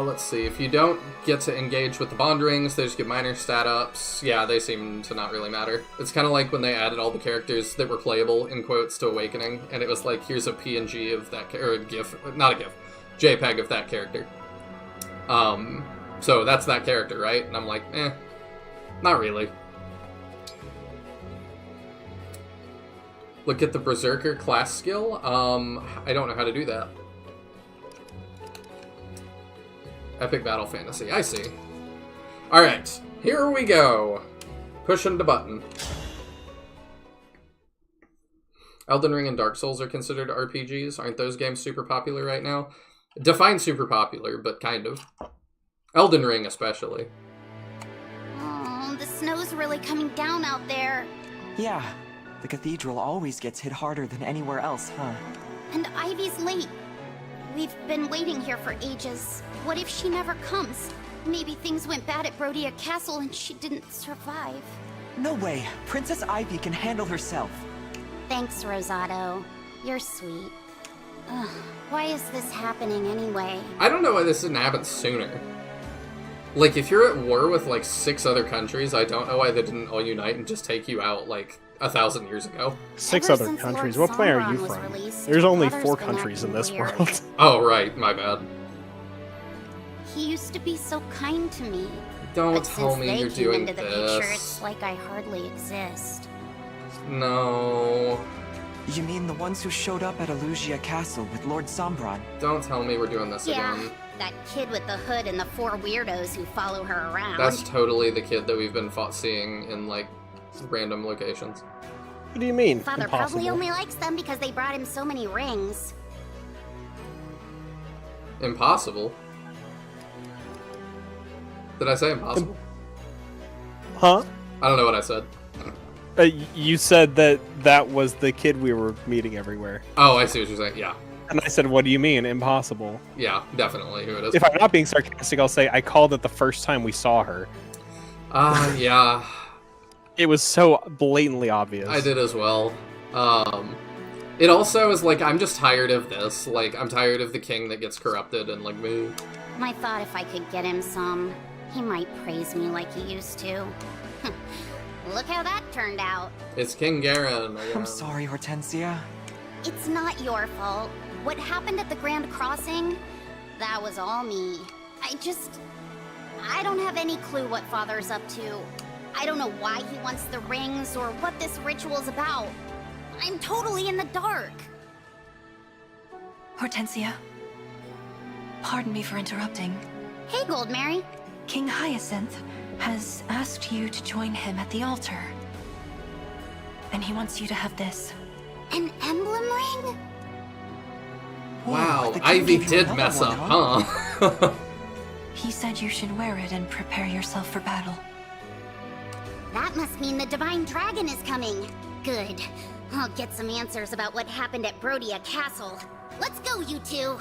let's see. If you don't get to engage with the bond rings, they just get minor stat ups. Yeah, they seem to not really matter. It's kind of like when they added all the characters that were playable, in quotes, to Awakening, and it was like, here's a PNG of that, or a GIF, not a GIF, JPEG of that character. So that's that character, right? And I'm like, not really. Look at the Berserker class skill. I don't know how to do that. Epic Battle Fantasy, I see. Alright, here we go. Pushing the button. Elden Ring and Dark Souls are considered RPGs. Aren't those games super popular right now? Define super popular, but kind of. Elden Ring especially. Oh, the snow's really coming down out there. Yeah, the cathedral always gets hit harder than anywhere else, huh? And Ivy's late. We've been waiting here for ages. What if she never comes? Maybe things went bad at Brody Castle and she didn't survive. No way! Princess Ivy can handle herself. Thanks, Rosado. You're sweet. Ugh, why is this happening anyway? I don't know why this didn't happen sooner. Like, if you're at war with, like, 6 other countries, I don't know why they didn't all unite and just take you out, like, 1,000 years ago. 6 other countries? What planet are you from? There's only 4 countries in this world. Oh, right. My bad. He used to be so kind to me. Don't tell me you're doing into the this. picture, it's like I hardly exist. No. You mean the ones who showed up at Elugia Castle with Lord Sombron? Don't tell me we're doing this again. That kid with the hood and the 4 weirdos who follow her around. That's totally the kid that we've been seeing in, like, random locations. What do you mean? Father Impossible. probably only likes them because they brought him so many rings. Impossible? Did I say impossible? Huh? I don't know what I said. You said that was the kid we were meeting everywhere. Oh, I see what you're saying. Yeah. And I said, what do you mean, impossible? Yeah, definitely who it is. If I'm not being sarcastic, I'll say I called it the first time we saw her. Yeah. It was so blatantly obvious. I did as well. It also is like, I'm just tired of this. Like, I'm tired of the king that gets corrupted and, like, me. I thought if I could get him some, he might praise me like he used to. Look how that turned out. It's King Garen. I'm sorry, Hortensia. It's not your fault. What happened at the Grand Crossing, that was all me. I don't have any clue what Father's up to. I don't know why he wants the rings or what this ritual's about. I'm totally in the dark. Hortensia, pardon me for interrupting. Hey, Goldmary. King Hyacinth has asked you to join him at the altar. And he wants you to have this. An emblem ring? Wow, Ivy did mess up, huh? He said you should wear it and prepare yourself for battle. That must mean the Divine Dragon is coming. Good. I'll get some answers about what happened at Brody Castle. Let's go, you two!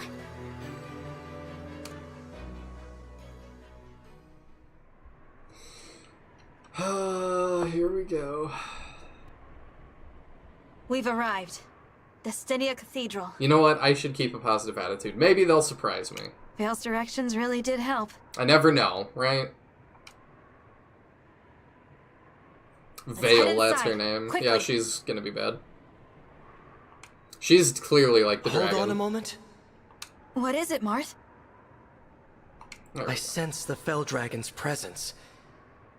Here we go. We've arrived. Destinia Cathedral. You know what? I should keep a positive attitude. Maybe they'll surprise me. Vale's directions really did help. I never know, right? Vale, that's her name. Quickly. Yeah, she's gonna be bad. She's clearly like the dragon. Hold on a moment. What is it, Marth? I sense the Fell Dragon's presence.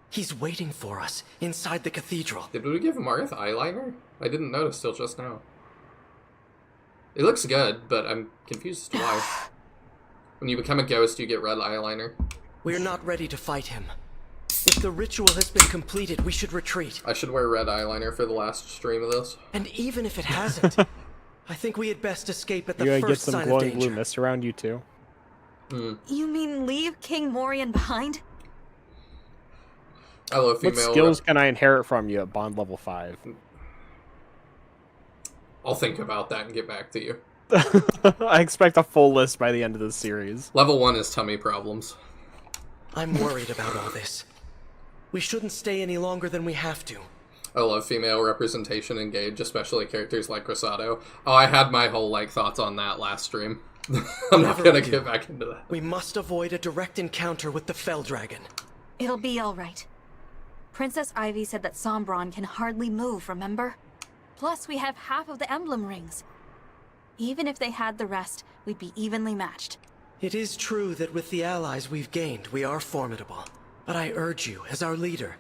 He's waiting for us inside the cathedral. Did we give Marth eyeliner? I didn't notice till just now. It looks good, but I'm confused as to why. When you become a ghost, you get red eyeliner. We're not ready to fight him. If the ritual has been completed, we should retreat. I should wear red eyeliner for the last stream of this. And even if it hasn't, I think we had best escape at the You first gotta get some sign of glowing danger. blue mist around you too. You mean leave King Morian behind? Hello, female. What skills can I inherit from you at bond level 5? I'll think about that and get back to you. I expect a full list by the end of this series. Level 1 is tummy problems. I'm worried about all this. We shouldn't stay any longer than we have to. I love female representation in Gage, especially characters like Rosado. Oh, I had my whole, thoughts on that last stream. I'm not gonna get back into that. We must avoid a direct encounter with the Fell Dragon. It'll be all right. Princess Ivy said that Sombron can hardly move, remember? Plus, we have half of the emblem rings. Even if they had the rest, we'd be evenly matched. It is true that with the allies we've gained, we are formidable. But I urge you, as our leader,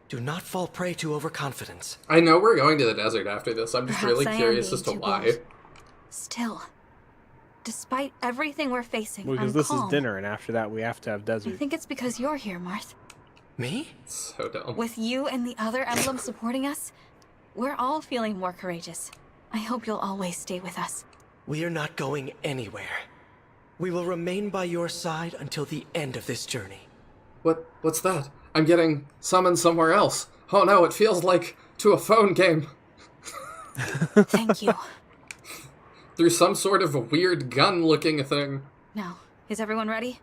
do not fall prey to overconfidence. I know we're going to the desert after this. I'm just Perhaps really I am curious being as to too why. bold. Still, despite everything we're facing, Because I'm this calm. is dinner, and after that we have to have I desert. think it's because you're here, Marth. Me? So dumb. With you and the other emblems supporting us, we're all feeling more courageous. I hope you'll always stay with us. We are not going anywhere. We will remain by your side until the end of this journey. What's that? I'm getting summoned somewhere else. Oh no, it feels like to a phone game. Thank you. Through some sort of a weird gun-looking thing. Now, is everyone ready?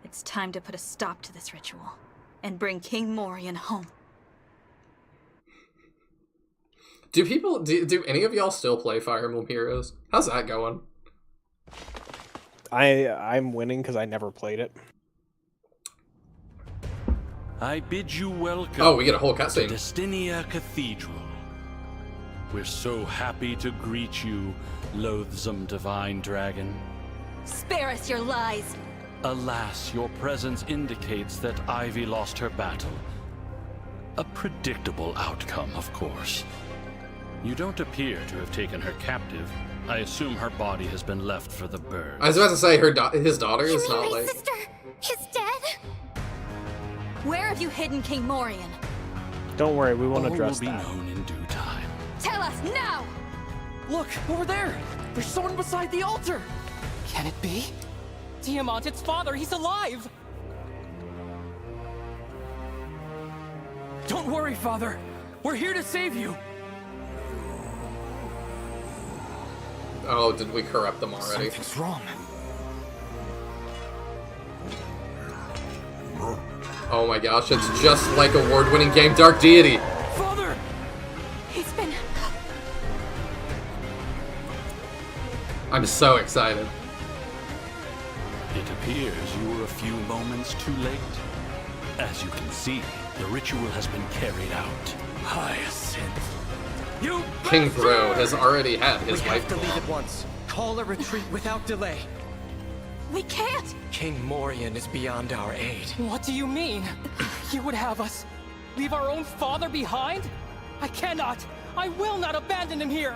It's time to put a stop to this ritual and bring King Morian home. Do any of y'all still play Fire Emblem Heroes? How's that going? I'm winning because I never played it. I bid you welcome. Oh, we get a whole to cutscene. Destinia Cathedral. We're so happy to greet you, loathsome divine dragon. Spare us your lies! Alas, your presence indicates that Ivy lost her battle. A predictable outcome, of course. You don't appear to have taken her captive. I assume her body has been left for the birds. I was about to say his daughter is You mean not my like. sister is dead? Where have you hidden King Morian? Don't worry, we won't All address will be that. known in due time. Tell us now! Look, over there! There's someone beside the altar! Can it be? Tiamat, its father, he's alive! Don't worry, father. We're here to save you. Oh, did we corrupt them already? Something's wrong. Oh my gosh, it's just like award-winning game Dark Deity. Father! He's been... I'm so excited. It appears you were a few moments too late. As you can see, the ritual has been carried out. Hyacinth. You King Bro has already had his We wife have to leave killed. at once. Call a retreat without delay. We can't! King Morian is beyond our aid. What do you mean? You would have us leave our own father behind? I cannot! I will not abandon him here!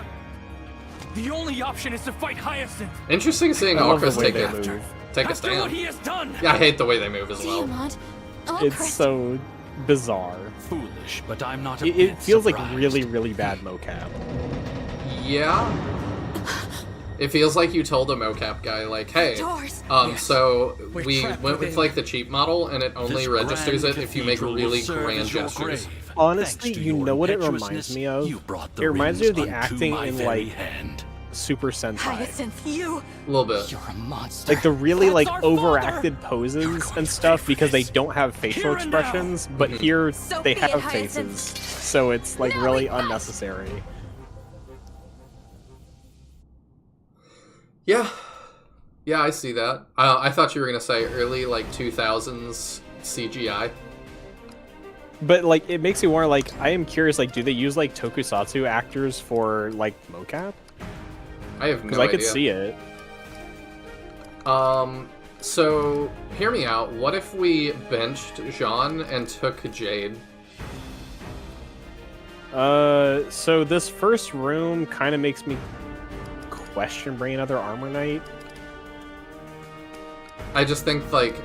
The only option is to fight Hyacinth! Interesting seeing I love the Alcris way take they a move. take a After what stand. he has done! Yeah, I hate the way they move as well. Tiamat, It's so bizarre. Foolish, but I'm not a It bit feels like surprised. really, really bad mocap. Yeah. It feels like you told a mocap guy, like, hey, Doors. Yes. so We're we trapped went with, within. like, the cheap model, and it only This registers grand it if you make cathedral will really serve grand as your gestures. grave. Honestly, Thanks to you your know what it impetuousness, reminds me of? You brought the It reminds me of the rings unto acting my in, very like, hand. Super Sentai. Hyacinth, you... A little bit. You're a monster. Like the really That's like our overacted father! poses and stuff because they don't have facial Here and now. expressions, but here So they be it, have Hyacinth. faces. So it's like Now really we must. unnecessary. Yeah. Yeah, I see that. I thought you were going to say early, like, 2000s CGI. But like it makes me wonder, like, I am curious, like, do they use like tokusatsu actors for like mocap? I have no Because idea. I could see it. So, hear me out. What if we benched Jean and took Jade? So this first room kind of makes me question bringing another Armor Knight. I just think, like...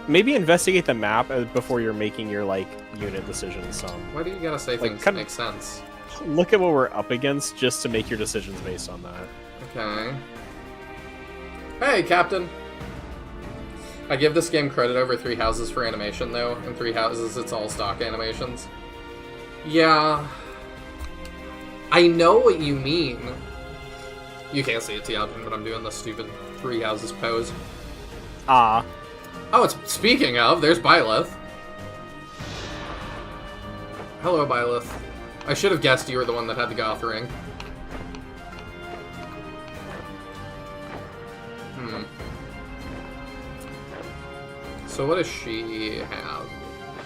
Maybe investigate the map before you're making your, like, unit decisions some. Why do you gotta say Like, things that kind make sense? Look at what we're up against just to make your decisions based on that. Okay. Hey, Captain! I give this game credit over Three Houses for animation, though. In Three Houses, it's all stock animations. Yeah... I know what you mean. You can't see it, Tianjin, but I'm doing the stupid three houses pose. Ah. Oh, it's speaking of, there's Byleth. Hello, Byleth. I should have guessed you were the one that had the goth ring. So what does she have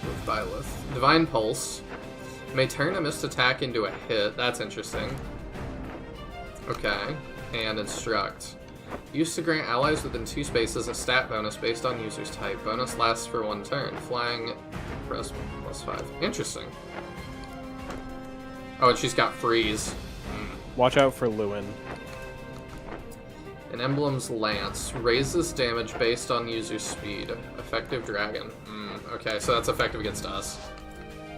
with Byleth? Divine Pulse. May turn a missed attack into a hit. That's interesting. Okay. And Instruct. Used to grant allies within 2 spaces a stat bonus based on user's type. Bonus lasts for 1 turn. Flying press +5. Interesting. Oh, and she's got Freeze. Watch out for Lewin. An Emblem's Lance. Raises damage based on user's speed. Effective Dragon. Okay, so that's effective against us.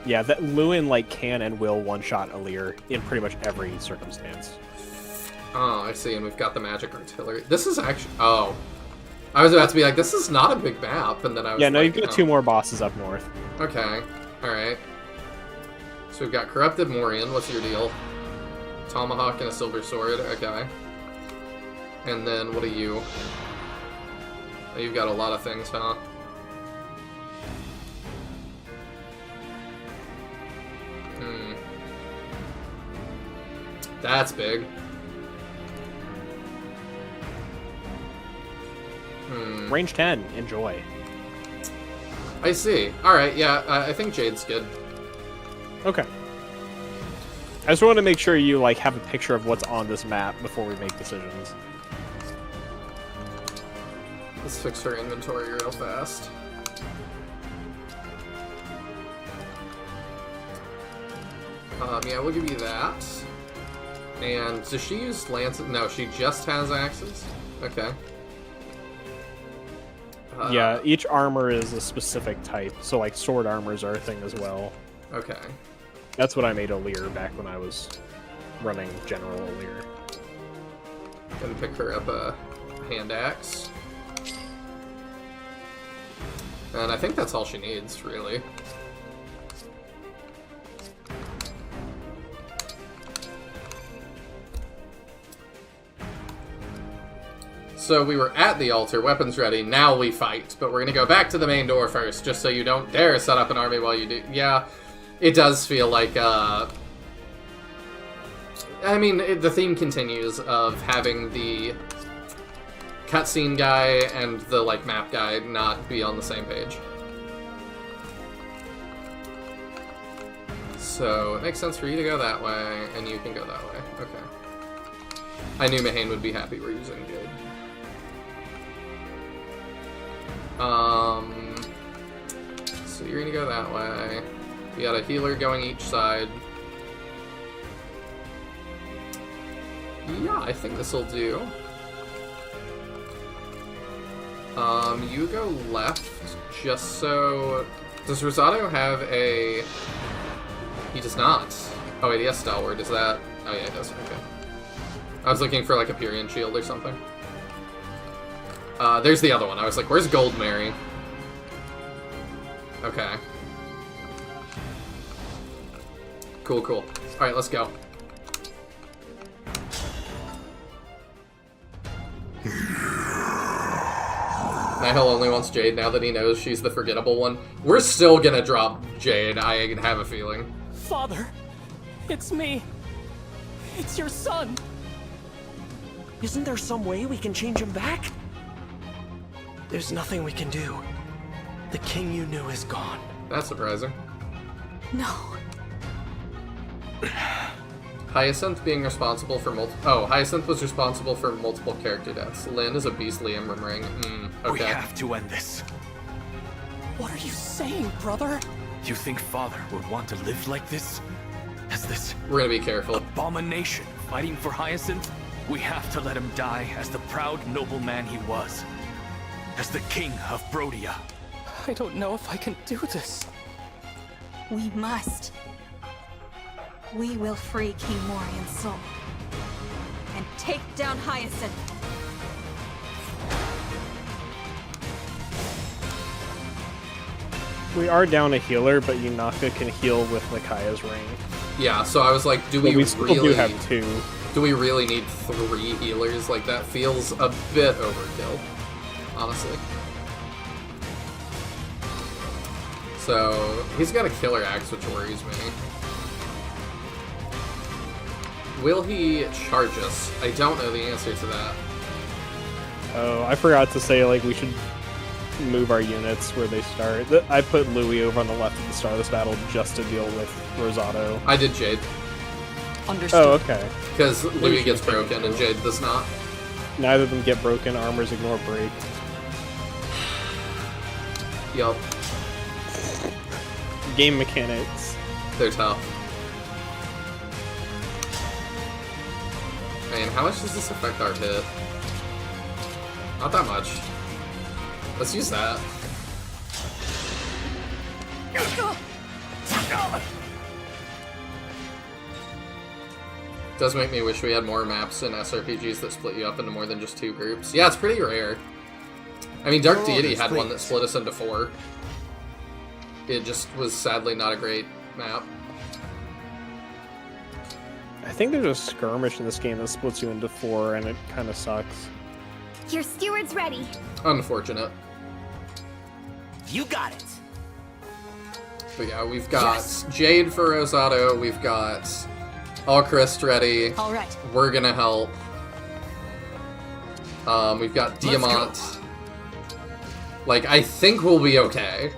Yeah, that Lewin like can and will one-shot Alir in pretty much every circumstance. Oh, I see, and we've got the Magic Artillery. This is actually... Oh. I was about to be like, this is not a big map, and then I was Yeah, no, like, you've got 2 more bosses up north. Okay, alright. So we've got Corrupted Morian. What's your deal? Tomahawk and a Silver Sword. Okay. And then, what are you? Oh, you've got a lot of things, huh? That's big. Range 10. Enjoy. I see. Alright, yeah, I think Jade's good. Okay. I just wanted to make sure you like have a picture of what's on this map before we make decisions. Let's fix her inventory real fast. Yeah, we'll give you that. And does she use lances? No, she just has axes? Okay. Yeah, each armor is a specific type, so like sword armors are a thing as well. Okay. That's what I made Alir back when I was running General Alir. Gonna pick her up a hand axe. And I think that's all she needs, really. So we were at the altar, weapons ready, now we fight. But we're gonna go back to the main door first, just so you don't dare set up an army while you do. Yeah, it does feel like, I mean, the theme continues of having the cutscene guy and the, like, map guy not be on the same page. So, it makes sense for you to go that way, and you can go that way. Okay. I knew Mahane would be happy we're using good. So you're gonna go that way. We got a healer going each side. Yeah, I think this'll do. You go left, just so... Does Rosado have a... He does not. Oh wait, he has Stalwart, is that... Oh yeah, he does, okay. I was looking for like a Pyrian shield or something. There's the other one. I was like, where's Gold Mary? Okay. Cool, cool. Alright, let's go. Nihil only wants Jade now that he knows she's the forgettable one. We're still gonna drop Jade, I have a feeling. Father, it's me. It's your son. Isn't there some way we can change him back? There's nothing we can do. The king you knew is gone. That's surprising. No. Hyacinth being responsible for Hyacinth was responsible for multiple character deaths. Lynn is a beastly Emblem ring. Okay. We have to end this. What are you saying, brother? You think Father would want to live like this? As this... We're gonna be careful. Abomination fighting for Hyacinth? We have to let him die as the proud nobleman he was. As the king of Brodia. I don't know if I can do this. We must. We will free King Morian's soul. And take down Hyacinth. We are down a healer, but Yunaka can heal with Mikaya's ring. Yeah, so I was like, do But we we still really do have 2. Do we really need 3 healers? Like, that feels a bit overkill, honestly. So, he's got a killer axe, which worries me. Will he charge us? I don't know the answer to that. Oh, I forgot to say, like, we should move our units where they start. I put Louis over on the left at the start of this battle just to deal with Rosado. I did Jade. Understood. Oh, okay. Because Louis gets broken and Jade does not. Neither of them get broken. Armors ignore break. Yup. Game mechanics. They're tough. Man, how much does this affect our hit? Not that much. Let's use that. Does make me wish we had more maps in SRPGs that split you up into more than just 2 groups. Yeah, it's pretty rare. I mean, Dark Deity had one that split us into 4. It just was sadly not a great map. I think there's a skirmish in this game that splits you into 4, and it kind of sucks. Your steward's ready. Unfortunate. You got it. But yeah, we've got Jade for Rosado, we've got Alchrist ready. All right. We're gonna help. We've got Diamant. Like, I think we'll be okay.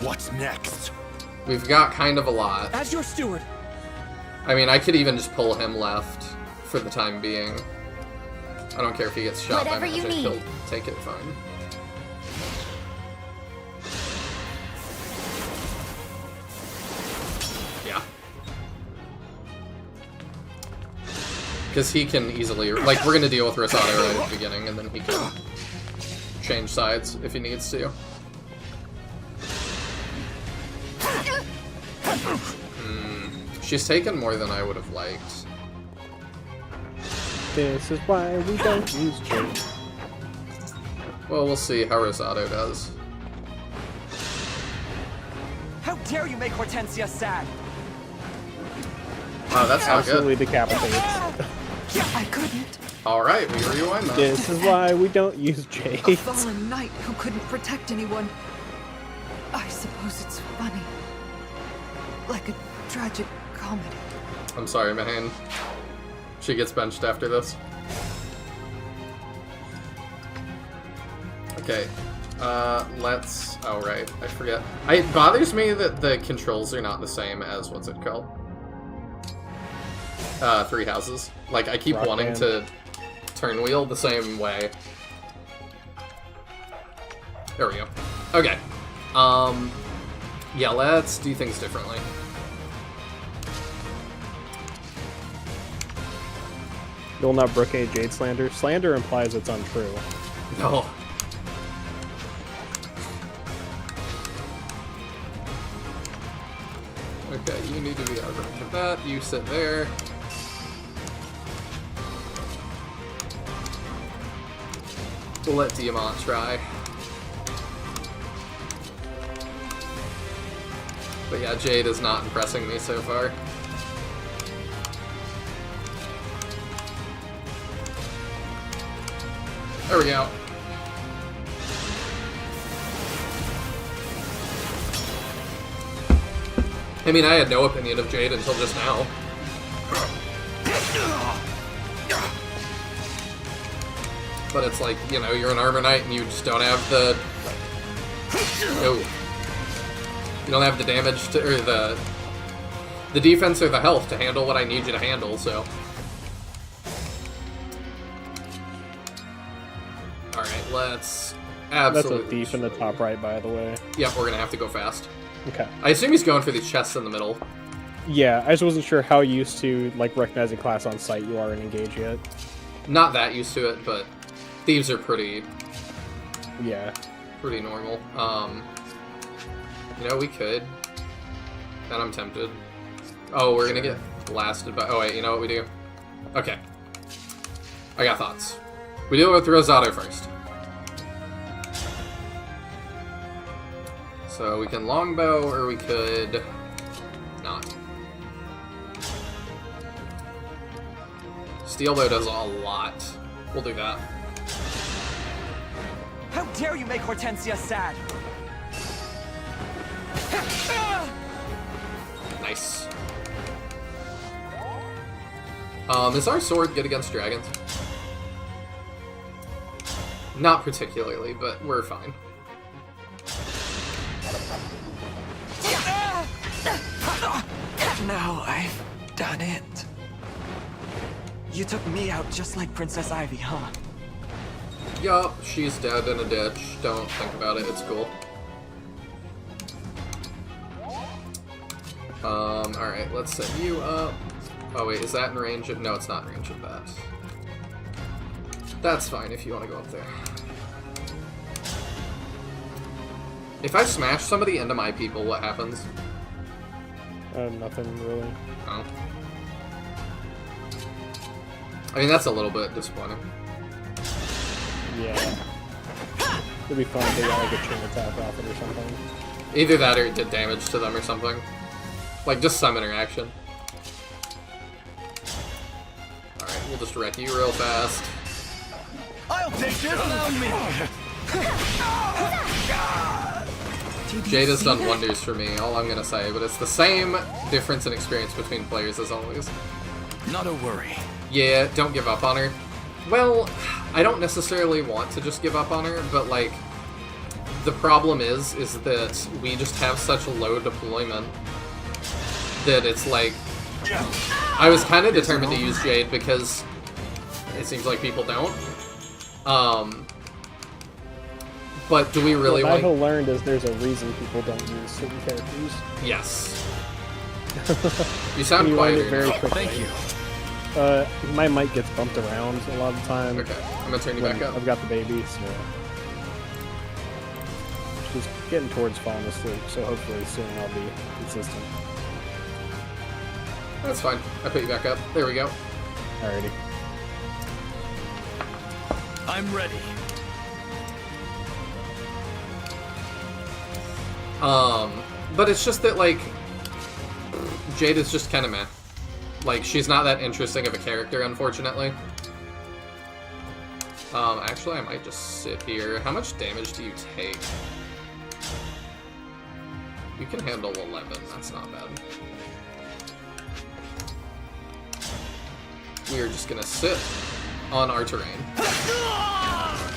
What's next? We've got kind of a lot. As your steward. I mean, I could even just pull him left for the time being. I don't care if he gets shot by Whatever you magic, need. he'll take it fine. Yeah. Because he can easily, like, we're gonna deal with Rosado right at the beginning, and then he can change sides if he needs to. She's taken more than I would have liked. This is why we don't use Jade. Well, we'll see how Rosado does. How dare you make Hortensia sad? Wow, that's not Absolutely good. decapitates. I couldn't. Alright, we rewind that. This is why we don't use Jade. A fallen knight who couldn't protect anyone. I suppose it's funny. Like a tragic comedy. I'm sorry, Mahan. She gets benched after this. Okay. Let's... Oh, right. I forget. It bothers me that the controls are not the same as... What's it called? 3 Houses. Like, I keep wanting to turn wheel the same way. There we go. Okay. Yeah, let's do things differently. You'll not brook a Jade slander. Slander implies it's untrue. No. Okay, you need to be out of that. You sit there. We'll let Diamant try. But yeah, Jade is not impressing me so far. There we go. I mean, I had no opinion of Jade until just now. But it's like, you know, you're an armor knight and you just don't have the... Oh. You don't have the damage to, or the defense or the health to handle what I need you to handle, so... Alright, let's absolutely... That's a thief in the top right, by the way. Yep, we're gonna have to go fast. Okay. I assume he's going for these chests in the middle. Yeah, I just wasn't sure how used to, like, recognizing class on sight you are in Engage yet. Not that used to it, but thieves are pretty... Yeah. Pretty normal. You know, we could. And I'm tempted. Oh, we're gonna get blasted by... Oh, wait, you know what we do? Okay. I got thoughts. We deal with Rosado first. So we can longbow, or we could not. Steelbow does a lot. We'll do that. How dare you make Hortensia sad? Nice. Is our sword good against dragons? Not particularly, but we're fine. Now I've done it. You took me out just like Princess Ivy, huh? Yup, she's dead in a ditch. Don't think about it, it's cool. Alright, let's set you up. Oh wait, is that in range of... No, it's not in range of that. That's fine if you want to go up there. If I smash somebody into my people, what happens? Nothing really. Oh. I mean, that's a little bit disappointing. Yeah. It'd be fun if they got like a chain attack off it or something. Either that or it did damage to them or something. Like, just some interaction. Alright, we'll just wreck you real fast. I'll take this! Allow me! Jade has done wonders for me, all I'm gonna say, but it's the same difference in experience between players as always. Not a worry. Yeah, don't give up on her. Well, I don't necessarily want to just give up on her, but like, the problem is that we just have such a low deployment that it's like, I was kind of determined to use Jade because it seems like people don't. But do we really what want... I've learned is there's a reason people don't use certain characters. Yes. You sound you quieter. learn it very quickly. Thank you. My mic gets bumped around a lot of the time. Okay, I'm gonna turn you back up. I've got the baby, so she's getting towards falling asleep. So hopefully soon I'll be consistent. That's fine. I put you back up. There we go. Alrighty. I'm ready. But it's just that, like, Jade is just kind of meh. Like, she's not that interesting of a character, unfortunately. Actually, I might just sit here. How much damage do you take? You can handle 11. That's not bad. We are just gonna sit on our terrain.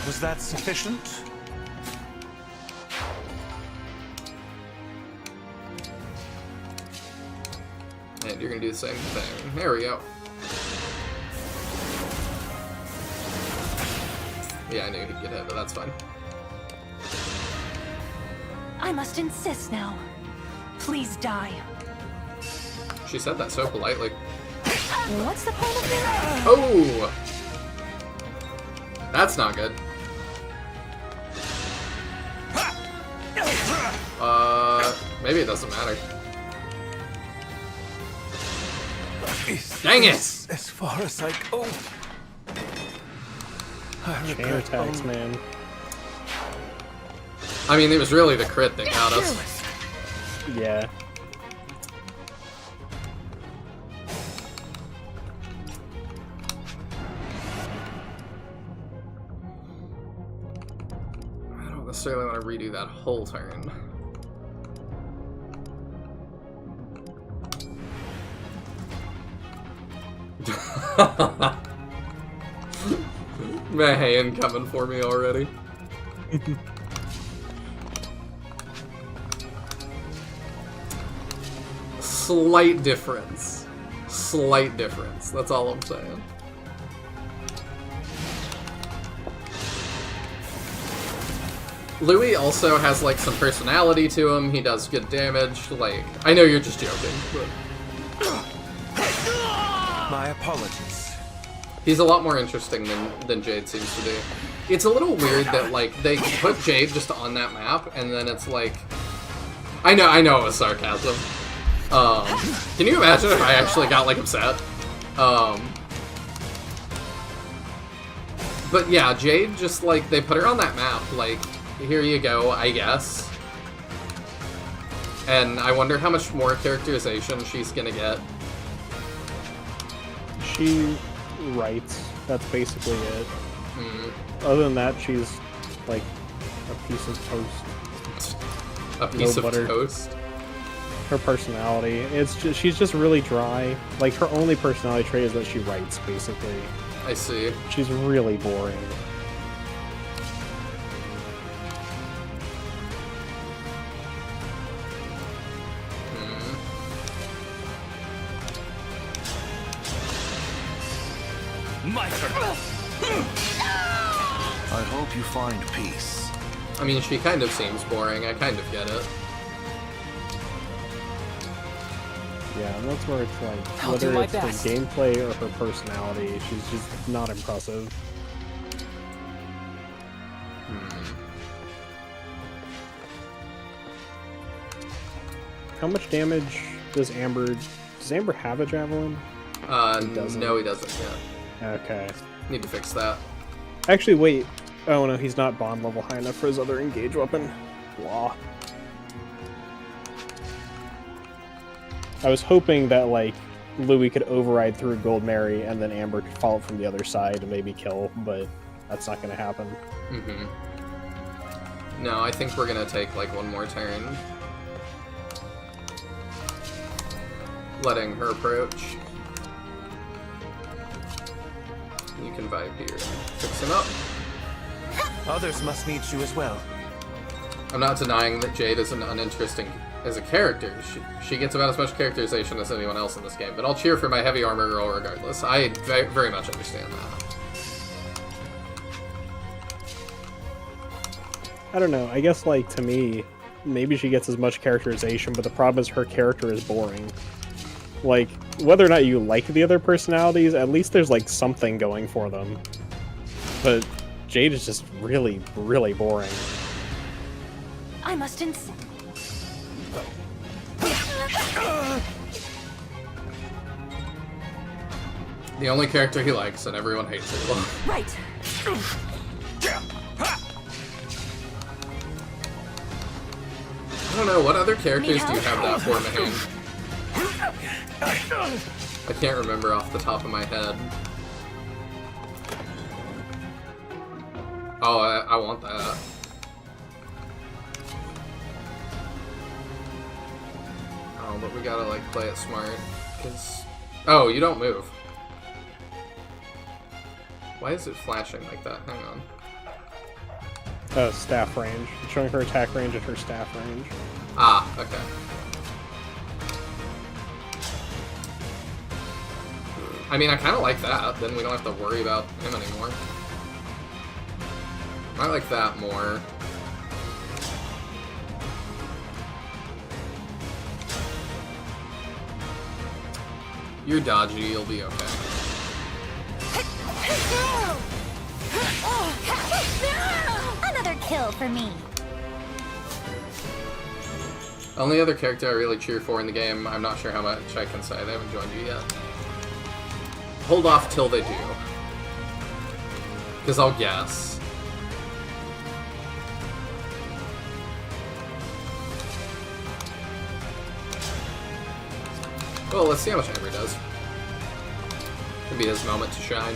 Was that sufficient? And you're gonna do the same thing. There we go. Yeah, I knew he'd get hit, but that's fine. I must insist now. Please die. She said that so politely. What's the point of this? Oh! That's not good. Maybe it doesn't matter. Dang it! As far as I go. Chain attacks, man. I mean, it was really the crit that got us. Yeah. I don't necessarily want to redo that whole turn. Man, coming for me already. Slight difference. Slight difference. That's all I'm saying. Louis also has, like, some personality to him. He does good damage. Like, I know you're just joking, but... My apologies. He's a lot more interesting than Jade seems to be. It's a little weird that, like, they put Jade just on that map, and then it's like... I know it was sarcasm. Can you imagine if I actually got, like, upset? But yeah, Jade just, like, they put her on that map, like, here you go, I guess. And I wonder how much more characterization she's gonna get. She writes. That's basically it. Hmm. Other than that, she's like a piece of toast. A piece No of butter. toast? Her personality, she's just really dry. Like, her only personality trait is that she writes, basically. I see. She's really boring. My turn. I hope you find peace. I mean, she kind of seems boring. I kind of get it. Yeah, and that's where it's like, I'll do whether my it's best. her gameplay or her personality, she's just not impressive. How much damage does Amber... Does Amber have a javelin? No, he doesn't yet. Okay. Need to fix that. Actually, wait. Oh no, he's not bond level high enough for his other engage weapon. Blah. I was hoping that, like, Louis could override through Gold Mary and then Amber could follow from the other side and maybe kill, but that's not going to happen. Mm-hmm. No, I think we're gonna take, like, one more turn. Letting her approach. You can vibe here and fix him up. Others must need you as well. I'm not denying that Jade is an uninteresting as a character. She gets about as much characterization as anyone else in this game, but I'll cheer for my heavy armor girl regardless. I very much understand that. I don't know. I guess, like, to me, maybe she gets as much characterization, but the problem is her character is boring. Like, whether or not you like the other personalities, at least there's, like, something going for them. But Jade is just really, really boring. I must insist. The only character he likes, and everyone hates it. Right. I don't know, what other characters do you have that for, Nihil? I can't remember off the top of my head. Oh, I want that. Oh, but we gotta, like, play it smart. 'Cause... Oh, you don't move. Why is it flashing like that? Hang on. Staff range. It's showing her attack range and her staff range. Ah, okay. I mean, I kind of like that. Then we don't have to worry about him anymore. I like that more. You're dodgy, you'll be okay. Another kill for me. Only other character I really cheer for in the game, I'm not sure how much I can say. They haven't joined you yet. Hold off till they do. Because I'll guess. Well, let's see how much Amber does. Could be his moment to shine.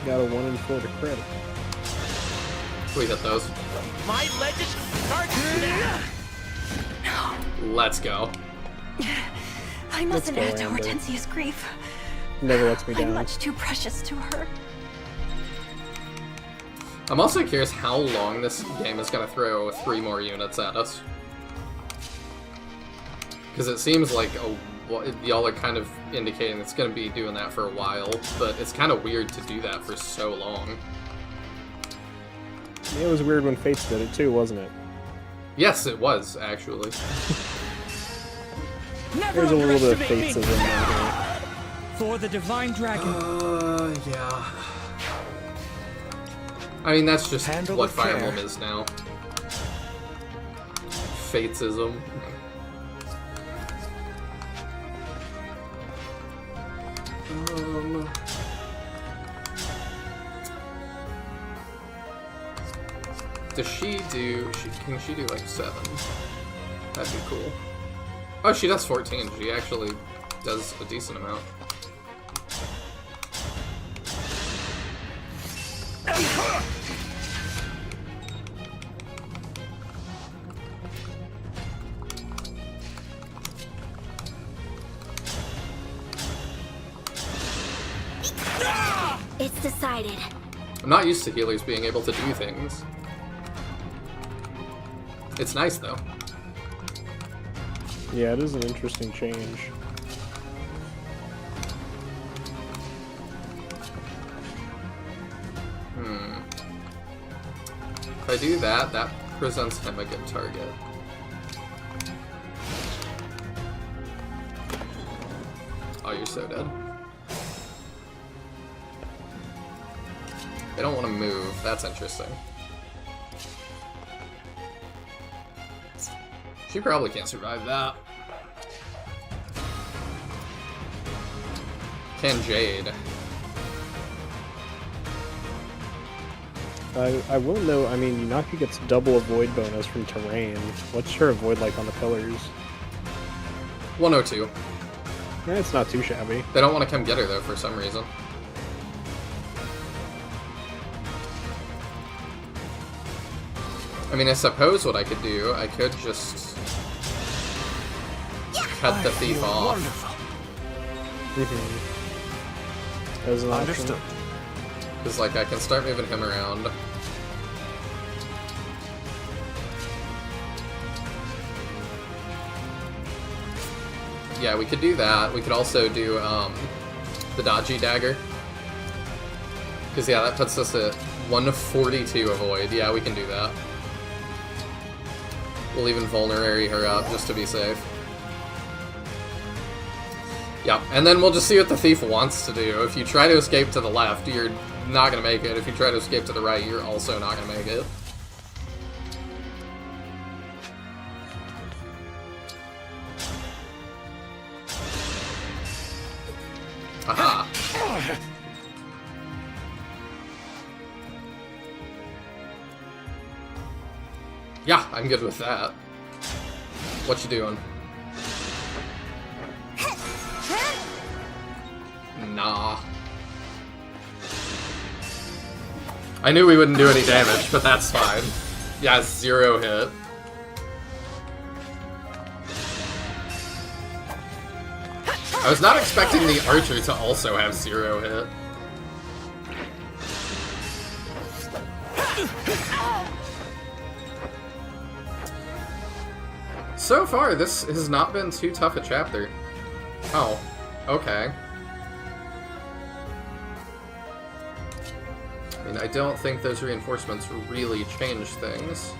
Got a 1 in 4 to crit. We hit those. My legend starts now. Let's go. I mustn't go, add to Amber. Hortensia's grief. Never lets me I'm down. much too precious to her. I'm also curious how long this game is going to throw 3 more units at us. Because it seems like y'all are kind of indicating it's going to be doing that for a while, but it's kind of weird to do that for so long. Yeah, it was weird when Fates did it too, wasn't it? Yes, it was, actually. There's a little bit of Fatesism in here. For the Divine Dragon. Yeah. I mean, that's just Handle what with Fire care. Emblem is now. Fatesism. Does she do... Can she do, like, 7? That'd be cool. Oh, she does 14. She actually does a decent amount. It's decided. I'm not used to healers being able to do things. It's nice, though. Yeah, it is an interesting change. If I do that, that presents him a good target. Oh, you're so dead. They don't want to move. That's interesting. She probably can't survive that. Can Jade? I will know, I mean, Yunaka gets double avoid bonus from terrain. What's her avoid like on the pillars? 102. Yeah, it's not too shabby. They don't want to come get her, though, for some reason. I mean, I suppose what I could do, I could just cut the thief off. As an Understood. Because, like, I can start moving him around. Yeah, we could do that. We could also do, the dodgy dagger. Because, yeah, that puts us at 142 avoid. Yeah, we can do that. We'll even vulnerary her up just to be safe. Yeah, and then we'll just see what the thief wants to do. If you try to escape to the left, you're not going to make it. If you try to escape to the right, you're also not going to make it. Aha! Yeah, I'm good with that. What you doing? Nah. I knew we wouldn't do any damage, but that's fine. Yeah, 0 hit. I was not expecting the archer to also have 0 hit. So far, this has not been too tough a chapter. Oh, okay. I mean, I don't think those reinforcements really change things.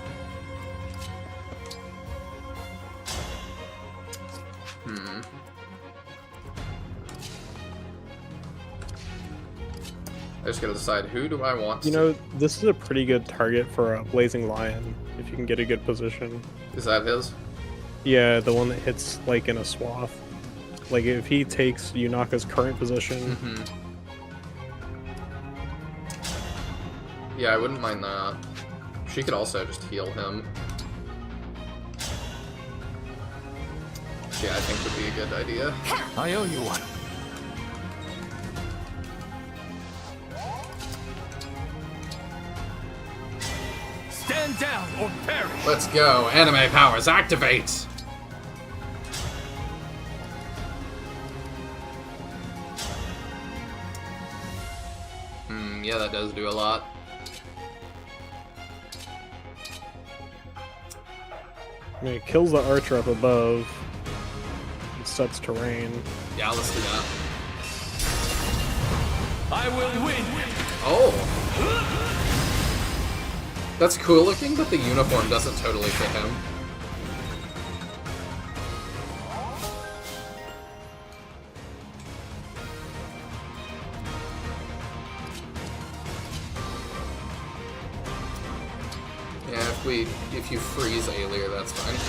I just gotta decide, who do I want to... You know, this is a pretty good target for a Blazing Lion, if you can get a good position. Is that his? Yeah, the one that hits, like, in a swath. Like, if he takes Yunaka's current position... Yeah, I wouldn't mind that. She could also just heal him. Yeah, I think would be a good idea. I owe you one. Stand down or perish! Let's go. Anime powers, activate! Yeah, that does do a lot. I mean, it kills the archer up above. It sets terrain. Yeah, let's do that. I will win! Oh! That's cool looking, but the uniform doesn't totally fit him. Yeah, if you freeze Alir, that's fine.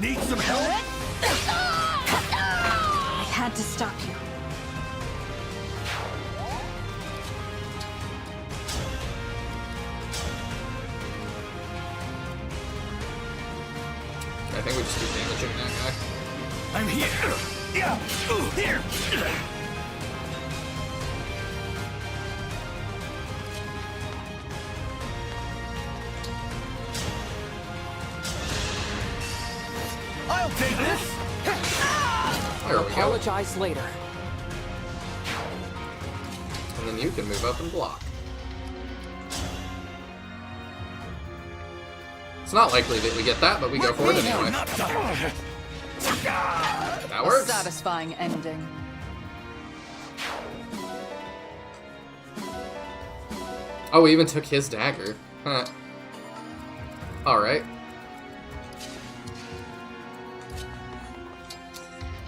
Need some help? I had to stop you. just keep damaging that guy. I'm here. Yeah. Here. I'll take this. There we go. Apologize later. And then you can move up and block. It's not likely that we get that, but we go for it anyway. That works. A satisfying ending. Oh, we even took his dagger. Huh. Alright.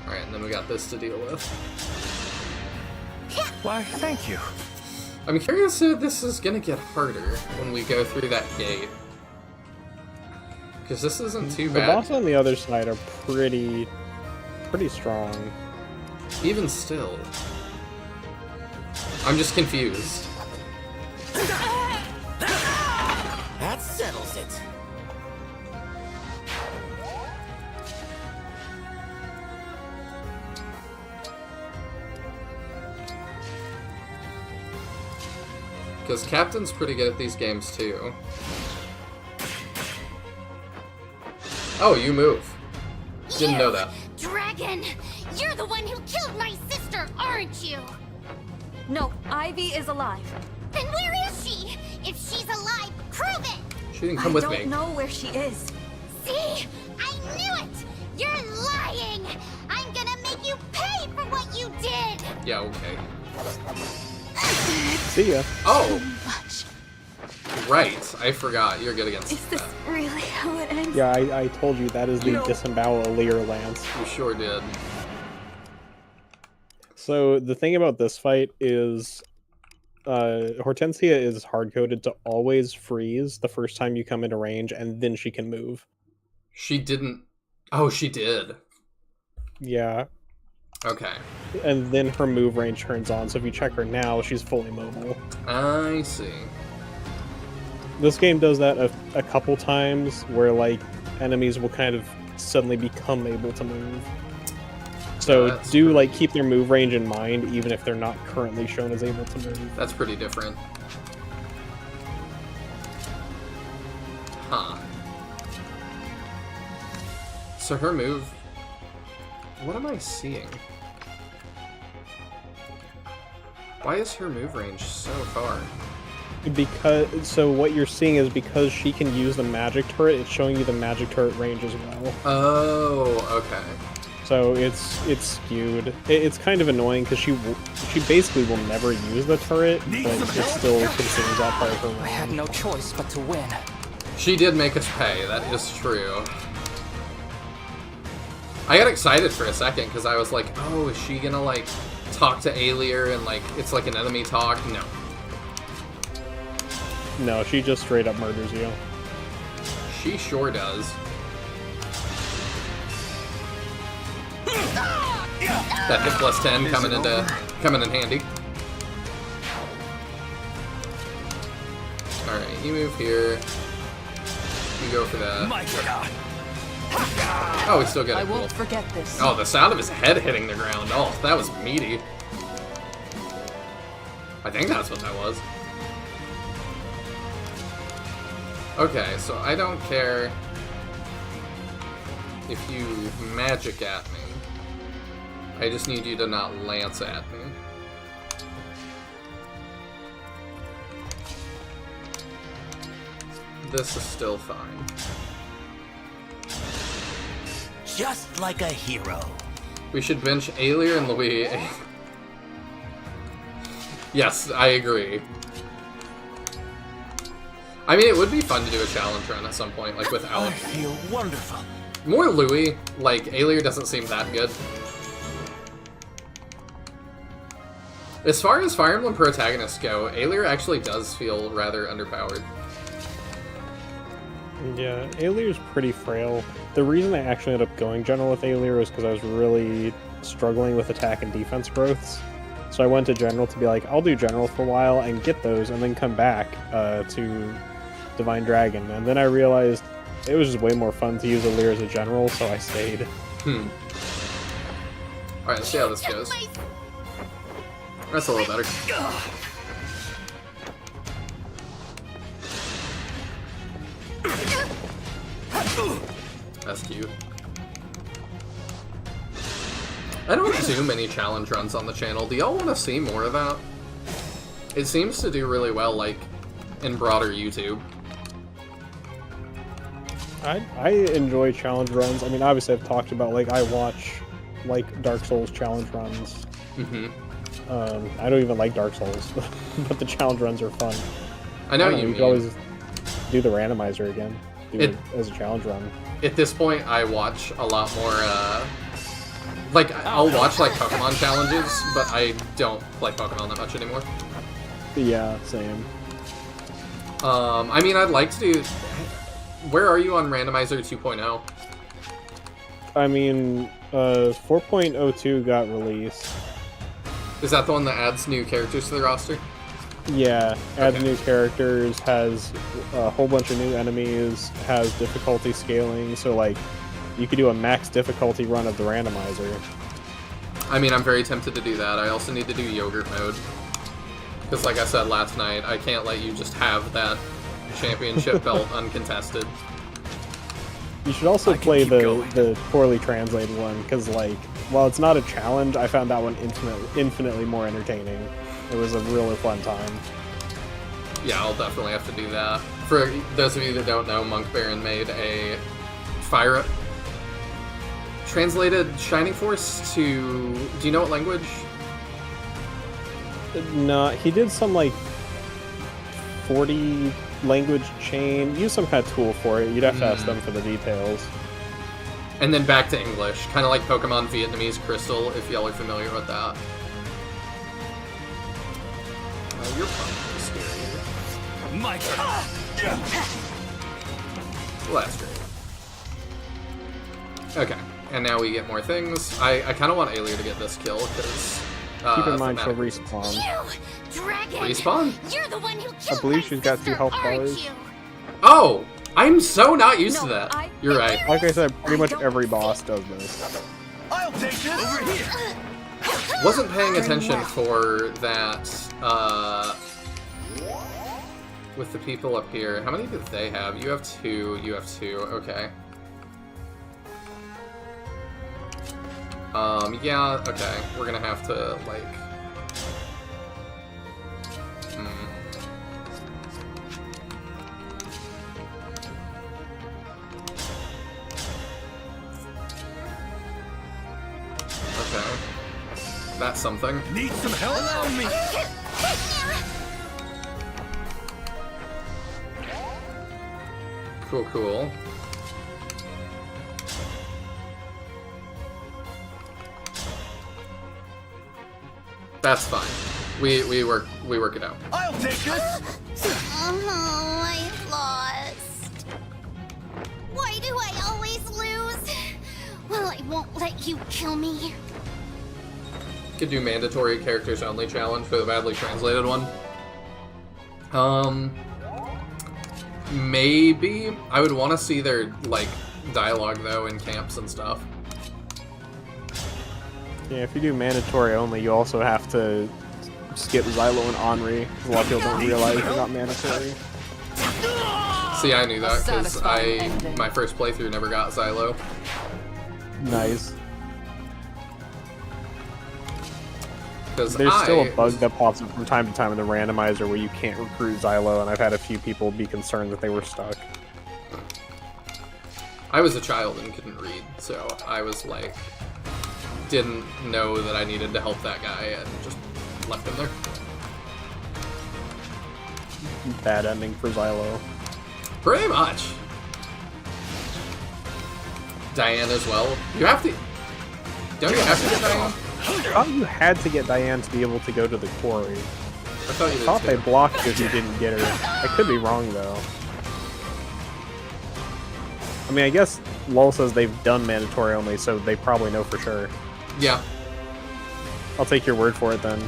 Alright, and then we got this to deal with. Why, thank you. I'm curious if this is gonna get harder when we go through that gate. Because this isn't too The bad. boss on the other side are pretty strong. Even still. I'm just confused. That settles it. Because Captain's pretty good at these games too. Oh, you move. Didn't know that. Dragon! You're the one who killed my sister, aren't you? No, Ivy is alive. Then where is she? If she's alive, prove it! She didn't come with me. I don't know where she is. See? I knew it! You're lying! I'm gonna make you pay for what you did! Yeah, okay. See ya. Oh! Right, I forgot. You're good against Is this that. really how it ends? Yeah, I told you that is the disembowel Lear Lance. You sure did. So the thing about this fight is Hortensia is hard-coded to always freeze the first time you come into range, and then she can move. She didn't... Oh, she did. Yeah. Okay. And then her move range turns on, so if you check her now, she's fully mobile. I see. This game does that a couple times, where like enemies will kind of suddenly become able to move. So do like keep their move range in mind, even if they're not currently shown as able to move. That's pretty different. Huh. So her move... What am I seeing? Why is her move range so far? So what you're seeing is because she can use the magic turret, it's showing you the magic turret range as well. Oh, okay. So it's skewed. It's kind of annoying because she basically will never use the turret, but it still considers that part of her range. I had no choice but to win. She did make us pay, that is true. I got excited for a second because I was like, oh, is she gonna like talk to Aelier and like it's like an enemy talk? No. No, she just straight up murders you. She sure does. That hit plus 10 coming in handy. Alright, you move here. You go for that. Oh, we still get it. I won't forget this. Oh, the sound of his head hitting the ground. Oh, that was meaty. I think that's what that was. Okay, so I don't care if you magic at me. I just need you to not lance at me. This is still fine. Just like a hero. We should bench Aelier and Louis. Yes, I agree. I mean, it would be fun to do a challenge run at some point, like without... I feel wonderful. More Louis. Like, Aelier doesn't seem that good. As far as Fire Emblem protagonists go, Aelier actually does feel rather underpowered. Yeah, Aelier's pretty frail. The reason I actually ended up going general with Aelier is because I was really struggling with attack and defense growths. So I went to general to be like, I'll do general for a while and get those, and then come back to Divine Dragon. And then I realized it was just way more fun to use Alir as a general, so I stayed. Alright, let's see how this goes. That's a little better. That's cute. I don't do many challenge runs on the channel. Do y'all want to see more of that? It seems to do really well, like, in broader YouTube. I enjoy challenge runs. I mean, obviously I've talked about, like, I watch, like, Dark Souls challenge runs. I don't even like Dark Souls, but the challenge runs are fun. I know you could always do the randomizer again. Do it as a challenge run. At this point, I watch a lot more, like, I'll watch, like, Pokemon challenges, but I don't play Pokemon that much anymore. Yeah, same. I mean, I'd like to do... Where are you on Randomizer 2.0? I mean, 4.02 got released. Is that the one that adds new characters to the roster? Yeah, adds new characters, has a whole bunch of new enemies, has difficulty scaling, so, like, you could do a max difficulty run of the randomizer. I mean, I'm very tempted to do that. I also need to do yogurt mode. Because like I said last night, I can't let you just have that championship belt uncontested. You should also play the poorly translated one, because, like, while it's not a challenge, I found that one infinitely more entertaining. It was a really fun time. Yeah, I'll definitely have to do that. For those of you that don't know, Monk Baron made a fire... Translated Shining Force to... Do you know what language? No, he did some, like, 40 language chain. Use some kind of tool for it. You'd have to ask them for the details. And then back to English. Kind of like Pokemon Vietnamese Crystal, if y'all are familiar with that. Oh, you're probably scary. My turn. Well, that's great. Okay, and now we get more things. I kind of want Alir to get this kill, because... Keep in mind she'll respawn. Respawn? You're the one who I believe she's got 2 health bars. Oh! I'm so not used to that. You're right. Like I said, pretty much every boss does this. I'll take this over here. Wasn't paying attention for that, with the people up here. How many do they have? You have 2, you have 2, okay. Yeah, okay. We're gonna have to, like... Okay. That's something. Need some help? Allow me! Cool, cool. That's fine. We work it out. I'll take this. Oh, I've lost. Why do I always lose? Well, I won't let you kill me. Could do mandatory characters only challenge for the badly translated one. Maybe I would want to see their like dialogue though in camps and stuff. Yeah, if you do mandatory only, you also have to skip Xylo and Henri. A lot of people don't realize they're not mandatory. See, I knew that because my first playthrough never got Xylo. Nice. There's still a bug that pops up from time to time in the randomizer where you can't recruit Xylo, and I've had a few people be concerned that they were stuck. I was a child and couldn't read, so I was like, didn't know that I needed to help that guy and just left him there. Bad ending for Xylo. Pretty much. Diane as well. You have to... Don't you have to get Diane? I thought you had to get Diane to be able to go to the quarry. I thought they blocked if you didn't get her. I could be wrong, though. I mean, I guess Lol says they've done mandatory only, so they probably know for sure. Yeah. I'll take your word for it, then.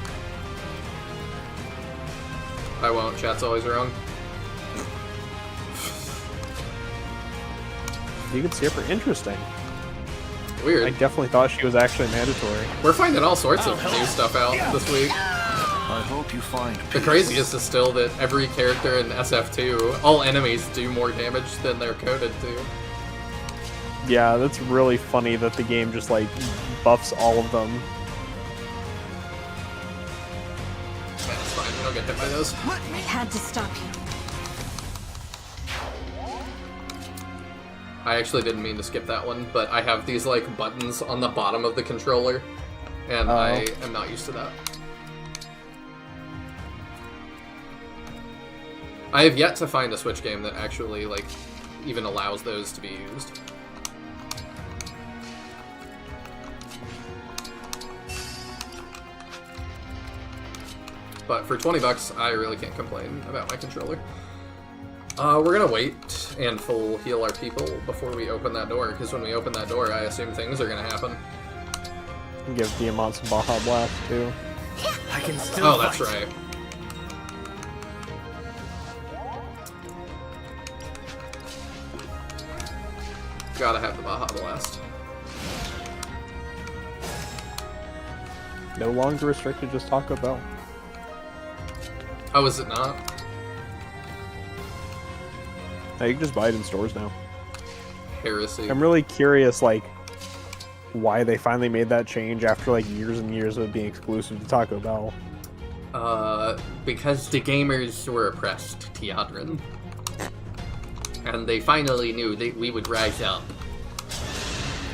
I won't. Chat's always wrong. You can see her for interesting. Weird. I definitely thought she was actually mandatory. We're finding all sorts of new stuff out this week. I hope you find The craziest is still that every character in SF2, all enemies do more damage than they're coded to. Yeah, that's really funny that the game just, like, buffs all of them. That's fine, we don't get hit by those. I had to stop you. I actually didn't mean to skip that one, but I have these, like, buttons on the bottom of the controller, and I am not used to that. I have yet to find a Switch game that actually, like, even allows those to be used. But for 20 bucks, I really can't complain about my controller. We're gonna wait and full heal our people before we open that door, because when we open that door, I assume things are gonna happen. And give Diamant some Baja Blast, too. I can still Oh, that's right. Gotta have the Baja Blast. No longer restricted, just Taco Bell. Oh, is it not? Now you can just buy it in stores now. Heresy. I'm really curious, like, why they finally made that change after, like, years and years of being exclusive to Taco Bell. Because the gamers were oppressed, Teodrin. And they finally knew that we would rise up.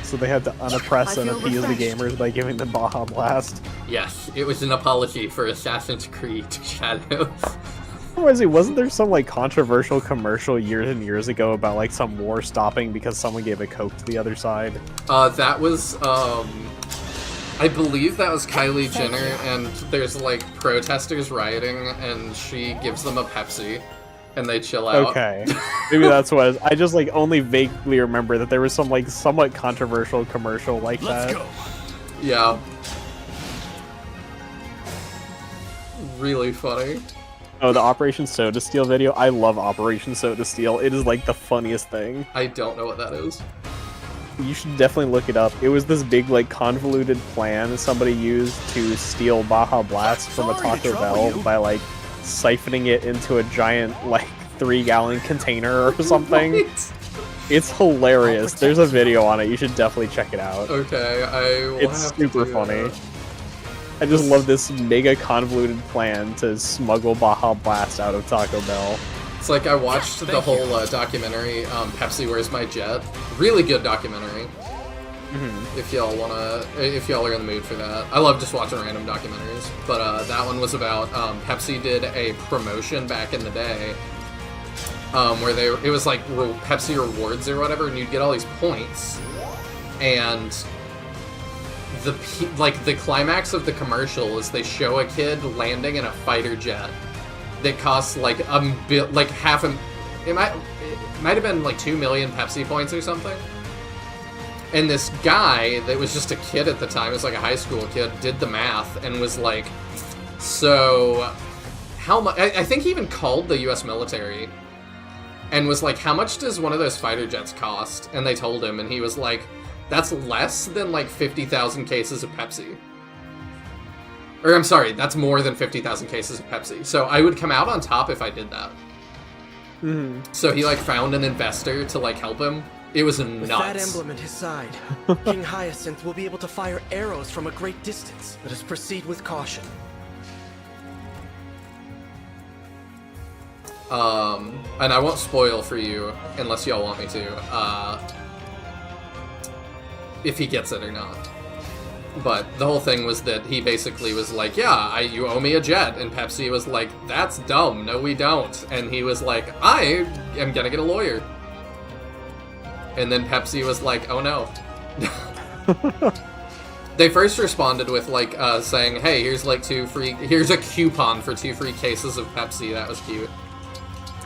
So they had to unoppress and appease the gamers by giving them Baja Blast. Yes, it was an apology for Assassin's Creed Shadows. Otherwise, wasn't there some, like, controversial commercial years and years ago about, like, some war stopping because someone gave a Coke to the other side? That was, I believe that was Kylie Jenner, and there's, like, protesters rioting, and she gives them a Pepsi, and they chill out. Okay. Maybe that's what it is. I just, like, only vaguely remember that there was some, like, somewhat controversial commercial like that. Let's go! Yeah. Really funny. Oh, the Operation Soda Steel video? I love Operation Soda Steel. It is, like, the funniest thing. I don't know what that is. You should definitely look it up. It was this big, like, convoluted plan somebody used to steal Baja Blast from a Taco Bell by, like, siphoning it into a giant, like, 3-gallon container or something. What? It's hilarious. There's a video on it. You should definitely check it out. Okay, I will It's have super to do funny. that. I just love this mega convoluted plan to smuggle Baja Blast out of Taco Bell. It's like I watched the whole documentary, Pepsi Where's My Jet? Really good documentary. If y'all are in the mood for that. I love just watching random documentaries. But that one was about, Pepsi did a promotion back in the day, where it was like Pepsi Rewards or whatever, and you'd get all these points. And the climax of the commercial is they show a kid landing in a fighter jet that costs like half a, it might have been like 2 million Pepsi points or something. And this guy that was just a kid at the time, it was like a high school kid, did the math and was like, so how much? I think he even called the U.S. military and was like, how much does one of those fighter jets cost? And they told him, and he was like, that's less than, like, 50,000 cases of Pepsi. Or, I'm sorry, that's more than 50,000 cases of Pepsi. So I would come out on top if I did that. So he, like, found an investor to, like, help him. It was nuts. With that emblem at his side, King Hyacinth will be able to fire arrows from a great distance. Let us proceed with caution. And I won't spoil for you, unless y'all want me to, if he gets it or not. But the whole thing was that he basically was like, yeah, you owe me a jet. And Pepsi was like, that's dumb. No, we don't. And he was like, I am gonna get a lawyer. And then Pepsi was like, oh no. They first responded with, like, saying, hey, here's, like, here's a coupon for 2 free cases of Pepsi. That was cute.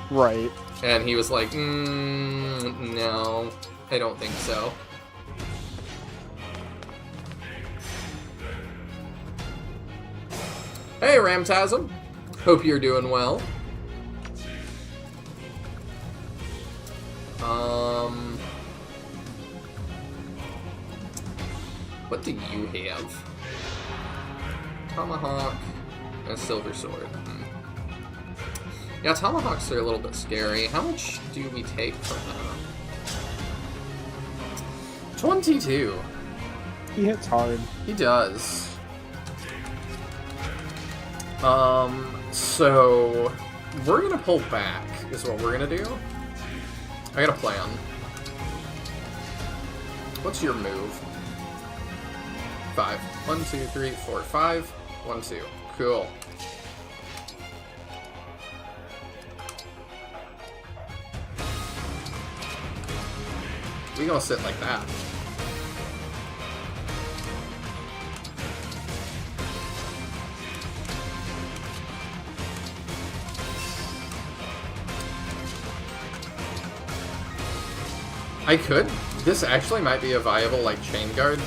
Right. And he was like, no, I don't think so. Hey, Ramtasm. Hope you're doing well. What do you have? Tomahawk and a silver sword. Yeah, tomahawks are a little bit scary. How much do we take from that? 22. He hits hard. He does. So we're gonna pull back is what we're gonna do. I got a plan. What's your move? 5. 1, 2, 3, 4, 5. 1, 2. Cool. We gonna sit like that. I could. This actually might be a viable, like, chain guard.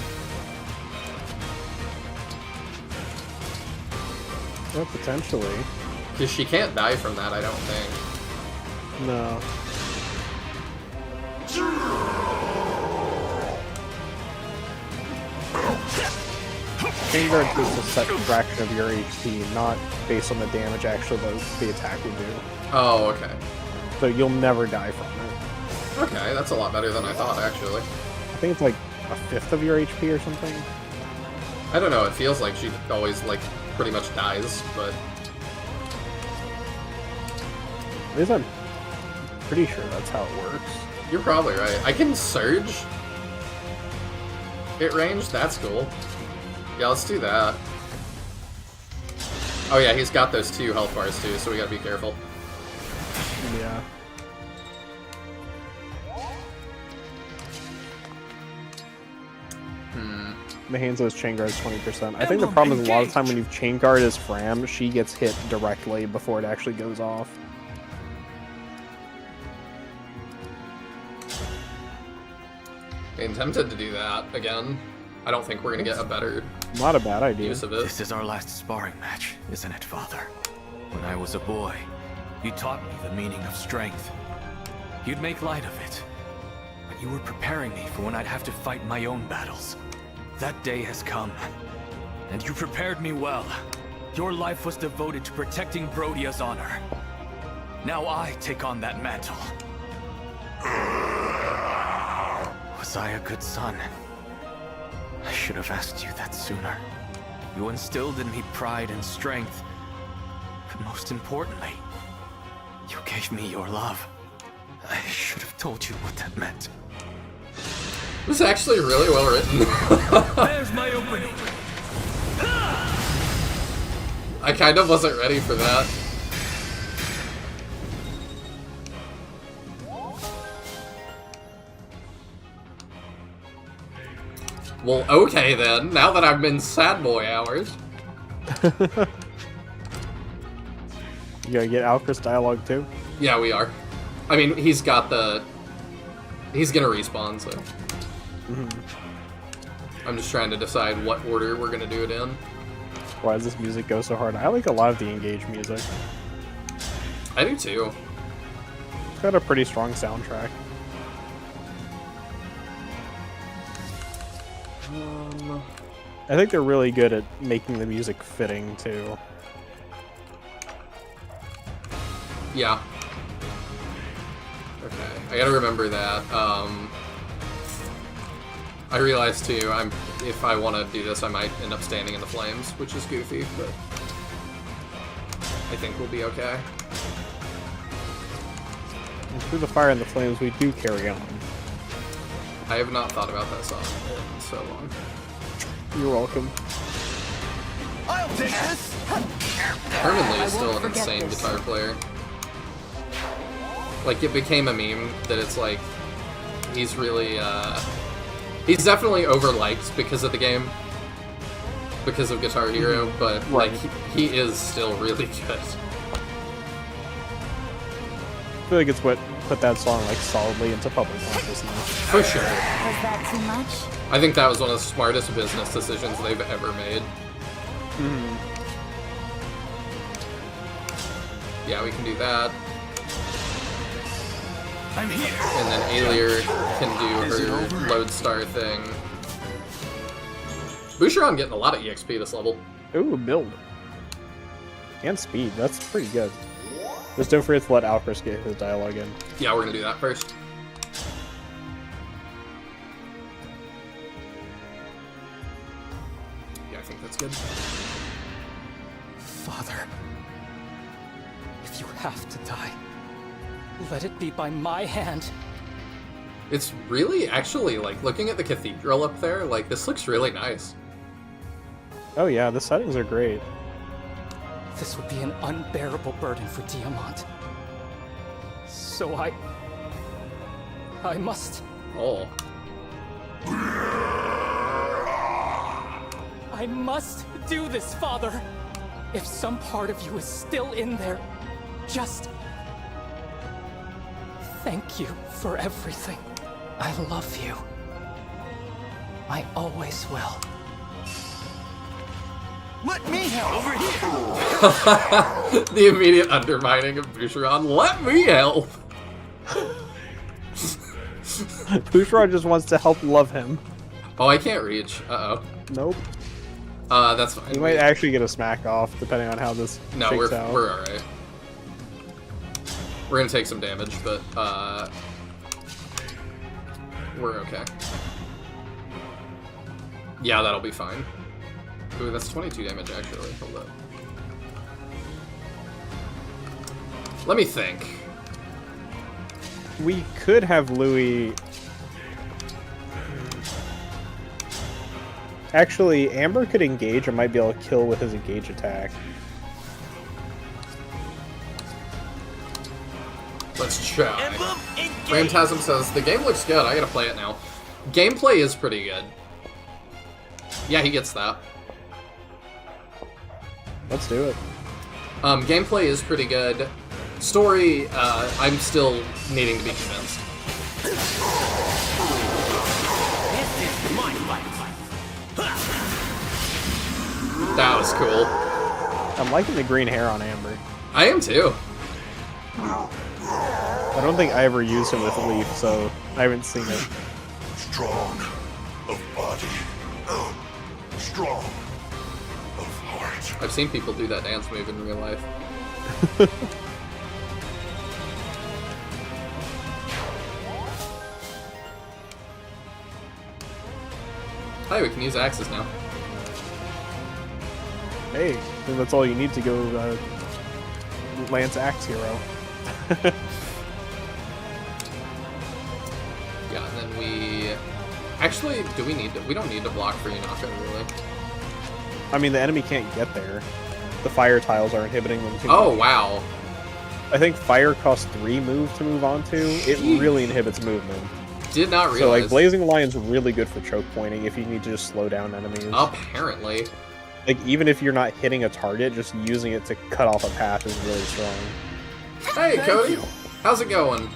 Well, potentially. Because she can't die from that, I don't think. No. Chain guard takes a set fraction of your HP, not based on the damage actually the attack would do. Oh, okay. So you'll never die from it. Okay, that's a lot better than I thought, actually. I think it's like a fifth of your HP or something. I don't know, it feels like she always, like, pretty much dies, but... At least I'm pretty sure that's how it works. You're probably right. I can surge at range? That's cool. Yeah, let's do that. Oh yeah, he's got those 2 health bars too, so we gotta be careful. Yeah. Mahanzo's chain guard is 20%. I think the problem is a lot of the time when you chain guard as Fram, she gets hit directly before it actually goes off. I'm tempted to do that again. I don't think we're gonna get a better Not a bad idea. use of it. This is our last sparring match, isn't it, Father? When I was a boy, you taught me the meaning of strength. You'd make light of it. But you were preparing me for when I'd have to fight my own battles. That day has come, and you prepared me well. Your life was devoted to protecting Brodia's honor. Now I take on that mantle. Was I a good son? I should have asked you that sooner. You instilled in me pride and strength. But most importantly, you gave me your love. I should have told you what that meant. This is actually really well written. There's my opening. I kind of wasn't ready for that. Well, okay then, now that I'm in sad boy hours. You gotta get Alcris dialogue too? Yeah, we are. I mean, he's got the... He's gonna respawn, so... I'm just trying to decide what order we're gonna do it in. Why does this music go so hard? I like a lot of the Engage music. I do too. It's got a pretty strong soundtrack. I think they're really good at making the music fitting too. Yeah. Okay, I gotta remember that. I realized too, if I want to do this, I might end up standing in the flames, which is goofy, but I think we'll be okay. And through the fire and the flames, we do carry on. I have not thought about that song in so long. You're welcome. I'll take this. Herman Lee is still an insane guitar player. Like, it became a meme that it's like, he's really, he's definitely overliked because of the game, because of Guitar Hero, but like he is still really good. I feel like it's what put that song like solidly into public consciousness. For sure. Was that too much? I think that was one of the smartest business decisions they've ever made. Yeah, we can do that. I'm here. And then Alier can do her Lodestar thing. Boucheron getting a lot of EXP this level. Ooh, build. And speed. That's pretty good. Just don't forget to let Alchris get his dialogue in. Yeah, we're gonna do that first. Yeah, I think that's good. Father, if you have to die, let it be by my hand. It's really, actually, like, looking at the cathedral up there, like, this looks really nice. Oh yeah, the settings are great. This would be an unbearable burden for Diamant. So I must... Oh. I must do this, Father! If some part of you is still in there, just... thank you for everything. I love you. I always will. Let me help! Over here! The immediate undermining of Boucheron. Let me help! Boucheron just wants to help love him. Oh, I can't reach. Uh-oh. Nope. That's fine. You might actually get a smack off, depending on how this No, shakes out. we're alright. We're gonna take some damage, but, we're okay. Yeah, that'll be fine. Ooh, that's 22 damage, actually. Hold up. Let me think. We could have Louis... Actually, Amber could engage and might be able to kill with his engage attack. Let's try. Phantasm says, the game looks good, I gotta play it now. Gameplay is pretty good. Yeah, he gets that. Let's do it. Gameplay is pretty good. Story, I'm still needing to be convinced. That was cool. I'm liking the green hair on Amber. I am too. I don't think I ever used him with Leaf, so I haven't seen it. Strong of body. Strong of heart. I've seen people do that dance move in real life. Hi, we can use axes now. Hey, I think that's all you need to go Lance Axe Hero. Yeah, and then we... Actually, do we need to... We don't need to block for Yunaka, really. I mean, the enemy can't get there. The fire tiles are inhibiting them too. Oh, wow. I think fire costs 3 move to move onto. It really inhibits movement. Did not realize. So, like, Blazing Lion's really good for choke pointing if you need to just slow down enemies. Apparently. Like, even if you're not hitting a target, just using it to cut off a path is really strong. Hey, Cody! How's it going?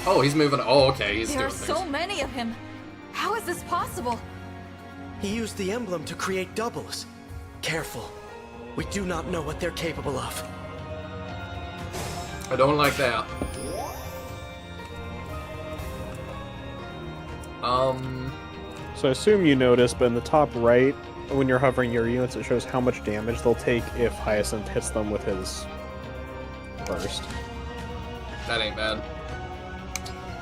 Oh, he's moving. Oh, okay, he's There doing are things. so many of him. How is this possible? He used the emblem to create doubles. Careful. We do not know what they're capable of. I don't like that. So I assume you noticed, but in the top right, when you're hovering your units, it shows how much damage they'll take if Hyacinth hits them with his burst. That ain't bad.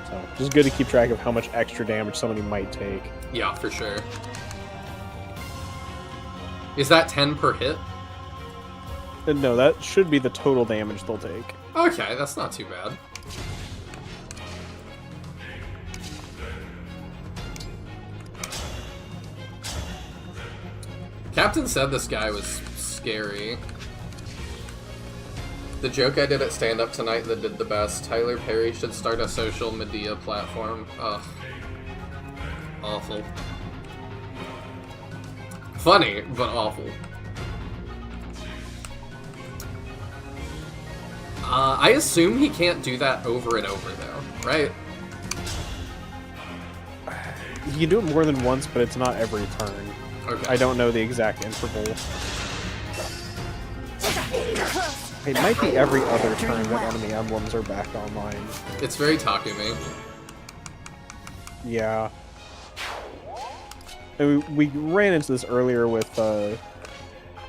So, just good to keep track of how much extra damage somebody might take. Yeah, for sure. Is that 10 per hit? No, that should be the total damage they'll take. Okay, that's not too bad. Captain said this guy was scary. The joke I did at stand-up tonight that did the best. Tyler Perry should start a social media platform. Ugh. Awful. Funny, but awful. I assume he can't do that over and over, though, right? You can do it more than once, but it's not every turn. Okay. I don't know the exact interval. It might be every other turn that enemy emblems are back online. It's very Takumi. Yeah. And we ran into this earlier with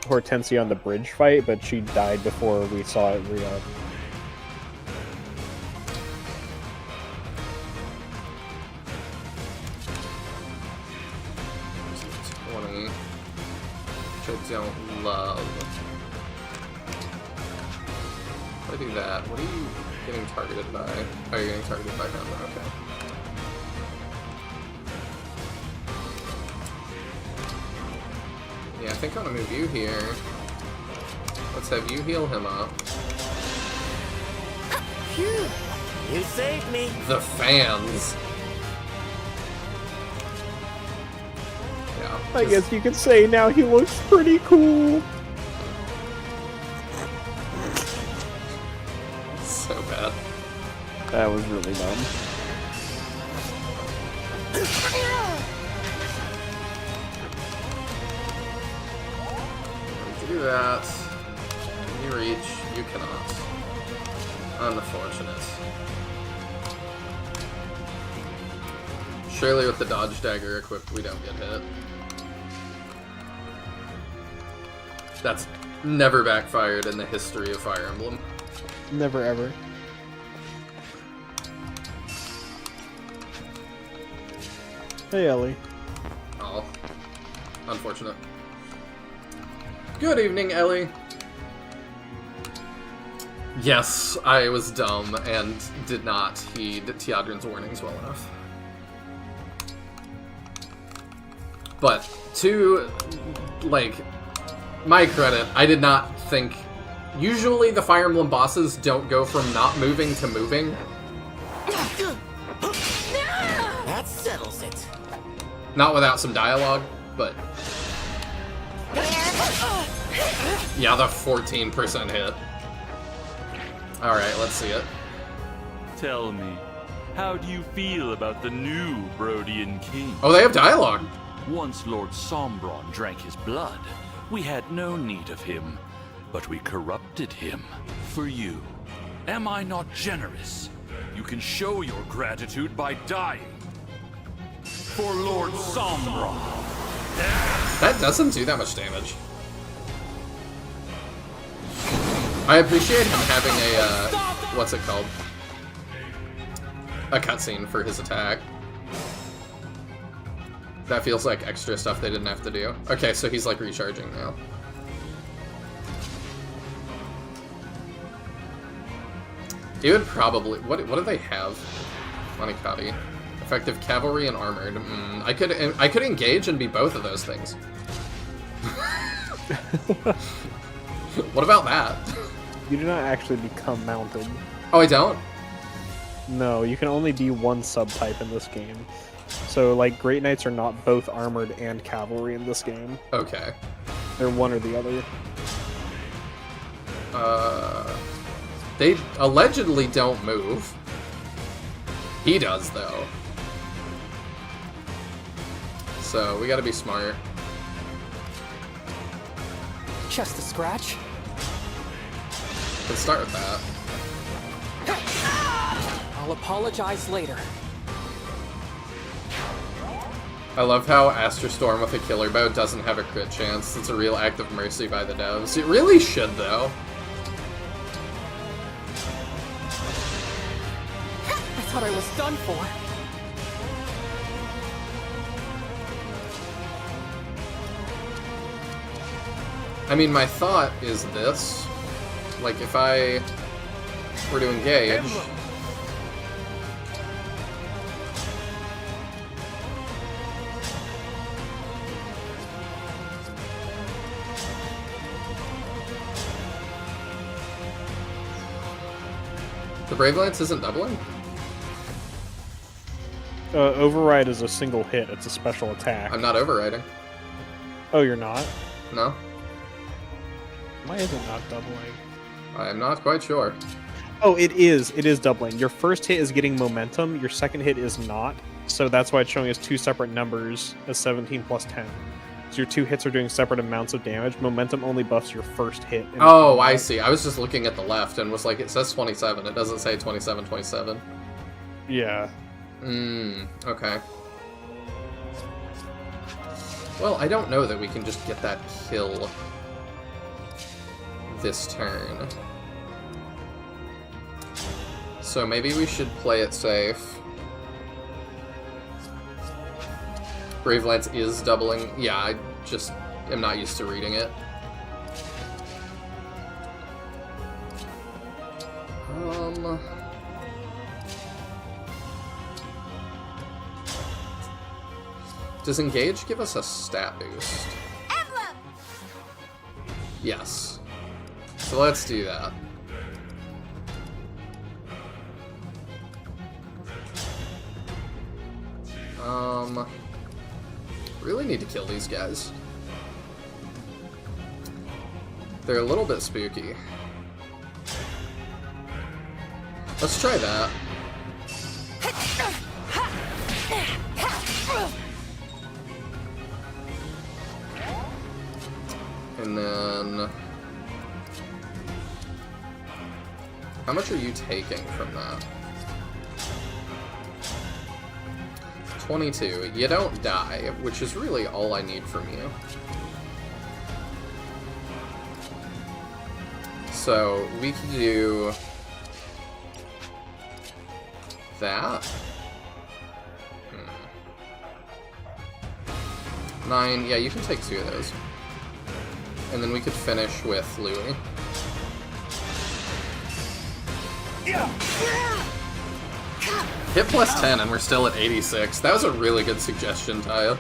Hortensia on the bridge fight, but she died before we saw it re-up. Which I don't love. If I do that, what are you getting targeted by? Oh, you're getting targeted by him, okay. Yeah, I think I want to move you here. Let's have you heal him up. Phew! You saved me! The fans! Yeah. I guess you could say now he looks pretty cool. So bad. That was really dumb. Do that. Can you reach? You cannot. Unfortunate. Surely with the dodge dagger equipped, we don't get hit. That's never backfired in the history of Fire Emblem. Never ever. Hey, Ellie. Oh. Unfortunate. Good evening, Ellie. Yes, I was dumb and did not heed Teodrin's warnings well enough. But, to, like, my credit, I did not think... Usually the Fire Emblem bosses don't go from not moving to moving. That settles it. Not without some dialogue, but... Yeah, the 14% hit. Alright, let's see it. Tell me, how do you feel about the new Brodian king? Oh, they have dialogue. Once Lord Sombron drank his blood, we had no need of him, but we corrupted him for you. Am I not generous? You can show your gratitude by dying. For Lord Sombron. That doesn't do that much damage. I appreciate him having a, what's it called? A cutscene for his attack. That feels like extra stuff they didn't have to do. Okay, so he's like recharging now. It would probably, what do they have? Monikati. Effective cavalry and armored. I could engage and be both of those things. What about that? You do not actually become mounted. Oh, I don't? No, you can only be one subtype in this game. So, like, Great Knights are not both armored and cavalry in this game. Okay. They're one or the other. They allegedly don't move. He does, though. So, we gotta be smart. Just a scratch? Let's start with that. I'll apologize later. I love how Astra Storm with a killer bow doesn't have a crit chance. It's a real act of mercy by the devs. It really should, though. I thought I was done for. I mean, my thought is this. Like, if I were to engage... The Brave Lance isn't doubling? Override is a single hit. It's a special attack. I'm not overriding. Oh, you're not? No. Why is it not doubling? I'm not quite sure. Oh, it is. It is doubling. Your first hit is getting momentum. Your second hit is not. So that's why it's showing us two separate numbers as 17 plus 10. So your 2 hits are doing separate amounts of damage. Momentum only buffs your first hit. Oh, I see. I was just looking at the left and was like, it says 27. It doesn't say 27, 27. Yeah. Okay. Well, I don't know that we can just get that kill this turn. So maybe we should play it safe. Brave Lance is doubling. Yeah, I just am not used to reading it. Does Engage give us a stat boost? Emblem! Yes. So let's do that. Really need to kill these guys. They're a little bit spooky. Let's try that. And then... how much are you taking from that? 22. You don't die, which is really all I need from you. So, we could do... that. 9. Yeah, you can take 2 of those. And then we could finish with Louis. Hit plus 10 and we're still at 86. That was a really good suggestion, Taya.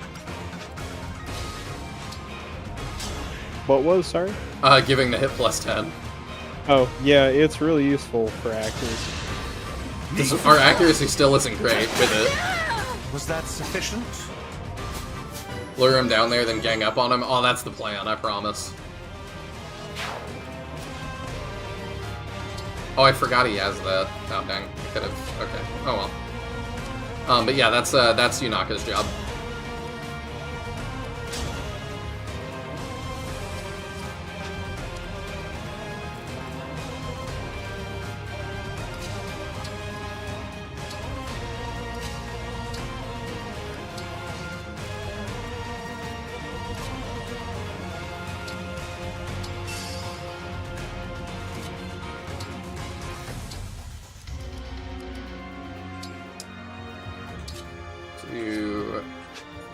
What was, sorry? Giving the hit plus 10. Oh, yeah, it's really useful for accuracy. Because our accuracy still isn't great with it. Was that sufficient? Lure him down there, then gang up on him. Oh, that's the plan, I promise. Oh, I forgot he has that. Oh, dang. Could have. Okay. Oh, well. But yeah, that's Yunaka's job.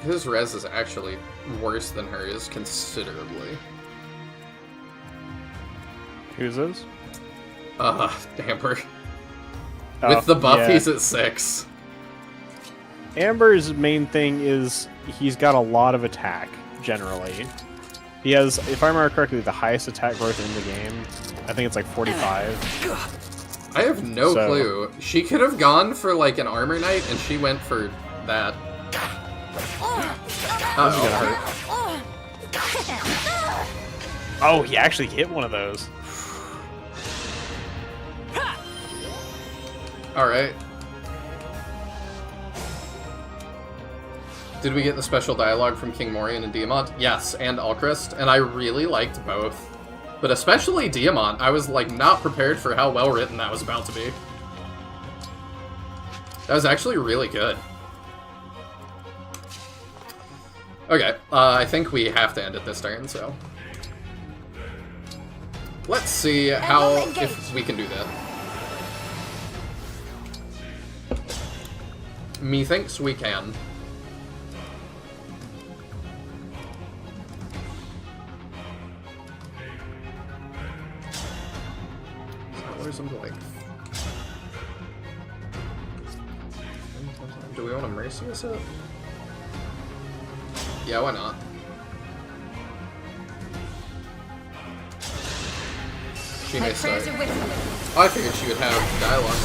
His res is actually worse than hers considerably. Who's this? Amber. Oh, with the buff, yeah. he's at 6. Amber's main thing is he's got a lot of attack, generally. He has, if I remember correctly, the highest attack growth in the game. I think it's like 45. I have no clue. She could have gone for like an armor knight, and she went for that. This is gonna hurt. Oh, he actually hit one of those. Alright. Did we get the special dialogue from King Morian and Diamant? Yes, and Alchrist, and I really liked both. But especially Diamant, I was like not prepared for how well written that was about to be. That was actually really good. Okay, I think we have to end it this turn, so... let's see how, if we can do that. Methinks we can. Where's some like? Do we want to Mercius it? Yeah, why not? She may start. Oh, I figured she would have dialogue.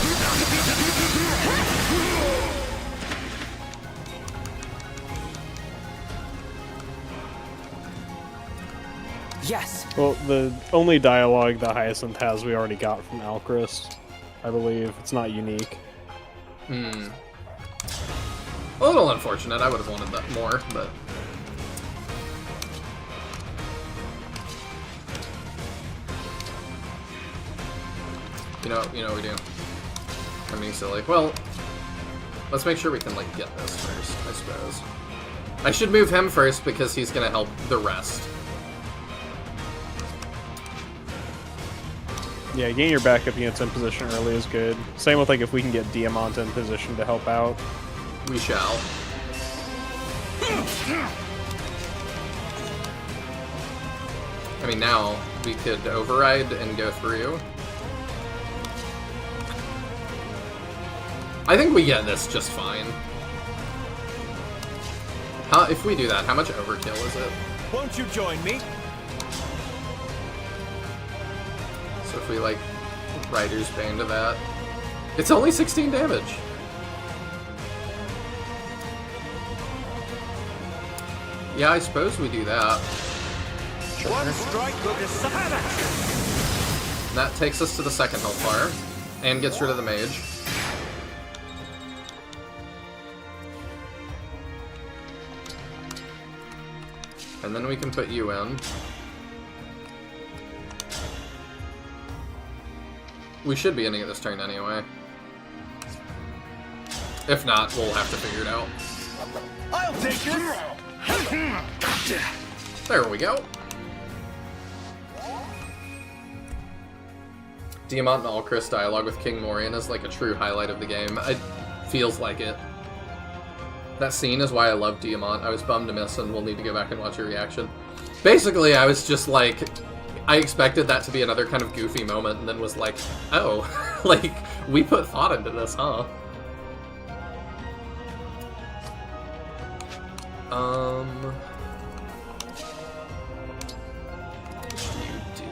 Yes. Well, the only dialogue that Hyacinth has we already got from Alchrist, I believe. It's not unique. A little unfortunate. I would have wanted that more, but... You know what we do. I'm being silly. Well, let's make sure we can, like, get this first, I suppose. I should move him first because he's gonna help the rest. Yeah, getting your backup units in position early is good. Same with, like, if we can get Diamant in position to help out. We shall. I mean, now we could override and go through. I think we get this just fine. If we do that, how much overkill is it? Won't you join me? So if we, like, Rider's Bane to that... It's only 16 damage! Yeah, I suppose we do that. Sure. One strike will decide it. And that takes us to the second health bar. And gets rid of the mage. And then we can put you in. We should be ending it this turn anyway. If not, we'll have to figure it out. I'll take this. There we go. Diamant and Alchris dialogue with King Morian is like a true highlight of the game. It feels like it. That scene is why I love Diamant. I was bummed to miss, and we'll need to go back and watch your reaction. Basically, I was just like... I expected that to be another kind of goofy moment, and then was like, oh, like, we put thought into this, huh? What do you do?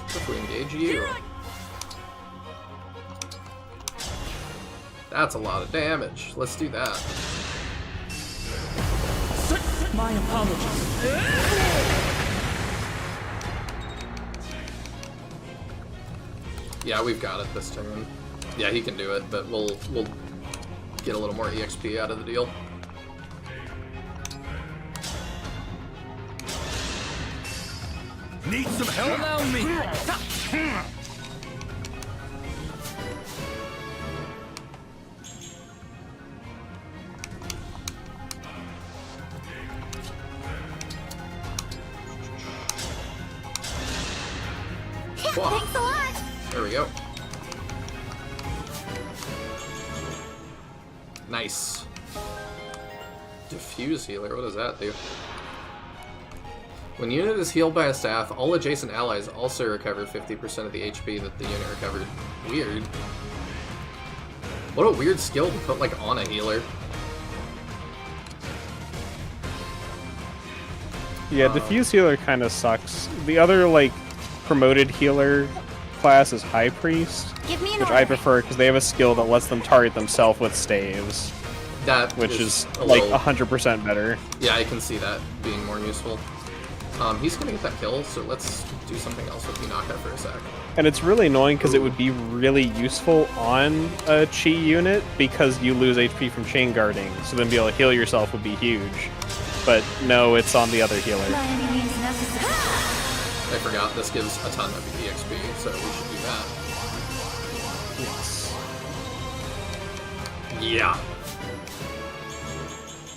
If we engage you. That's a lot of damage. Let's do that. My apologies. Yeah, we've got it this turn. Yeah, he can do it, but we'll get a little more EXP out of the deal. Need some help? Allow me. Thanks a lot. There we go. Nice. Diffuse healer, what does that do? When unit is healed by a staff, all adjacent allies also recover 50% of the HP that the unit recovered. Weird. What a weird skill to put, like, on a healer. Yeah, diffuse healer kind of sucks. The other, like, promoted healer class is High Priest, which I prefer because they have a skill that lets them target themselves with staves. Which is like 100% better. Yeah, I can see that being more useful. He's gonna get that kill, so let's do something else with Hinaka for a sec. And it's really annoying because it would be really useful on a chi unit because you lose HP from chain guarding, so then be able to heal yourself would be huge. But no, it's on the other healer. I forgot, this gives a ton of EXP, so we should do that. Yes. Yeah.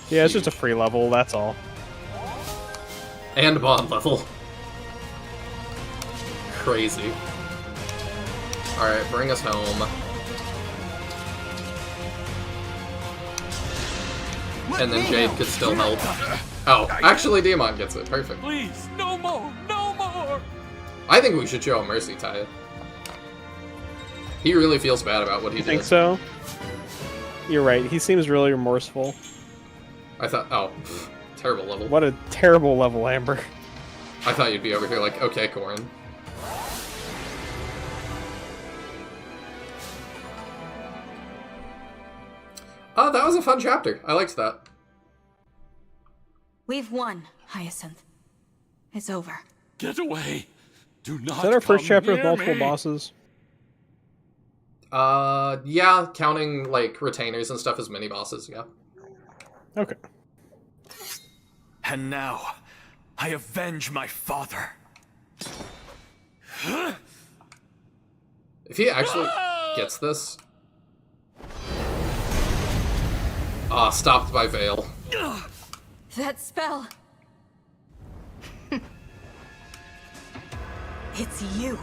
Yeah, it's just a free level, that's all. And bond level. Crazy. Alright, bring us home. And then Jade could still help. Oh, actually Diamant gets it. Perfect. Please, no more, no more! I think we should show him mercy, Taya. He really feels bad about what he did. You think so? You're right, he seems really remorseful. I thought, oh, terrible level. What a terrible level, Amber. I thought you'd be over here like, okay, Corin. Oh, that was a fun chapter. I liked that. We've won, Hyacinth. It's over. Get away. Do not. Is that our first come chapter with near multiple me. bosses? Yeah, counting, like, retainers and stuff as mini-bosses, yeah. Okay. And now, I avenge my father. If he actually gets this... Ah, stopped by Vale. That spell. It's you.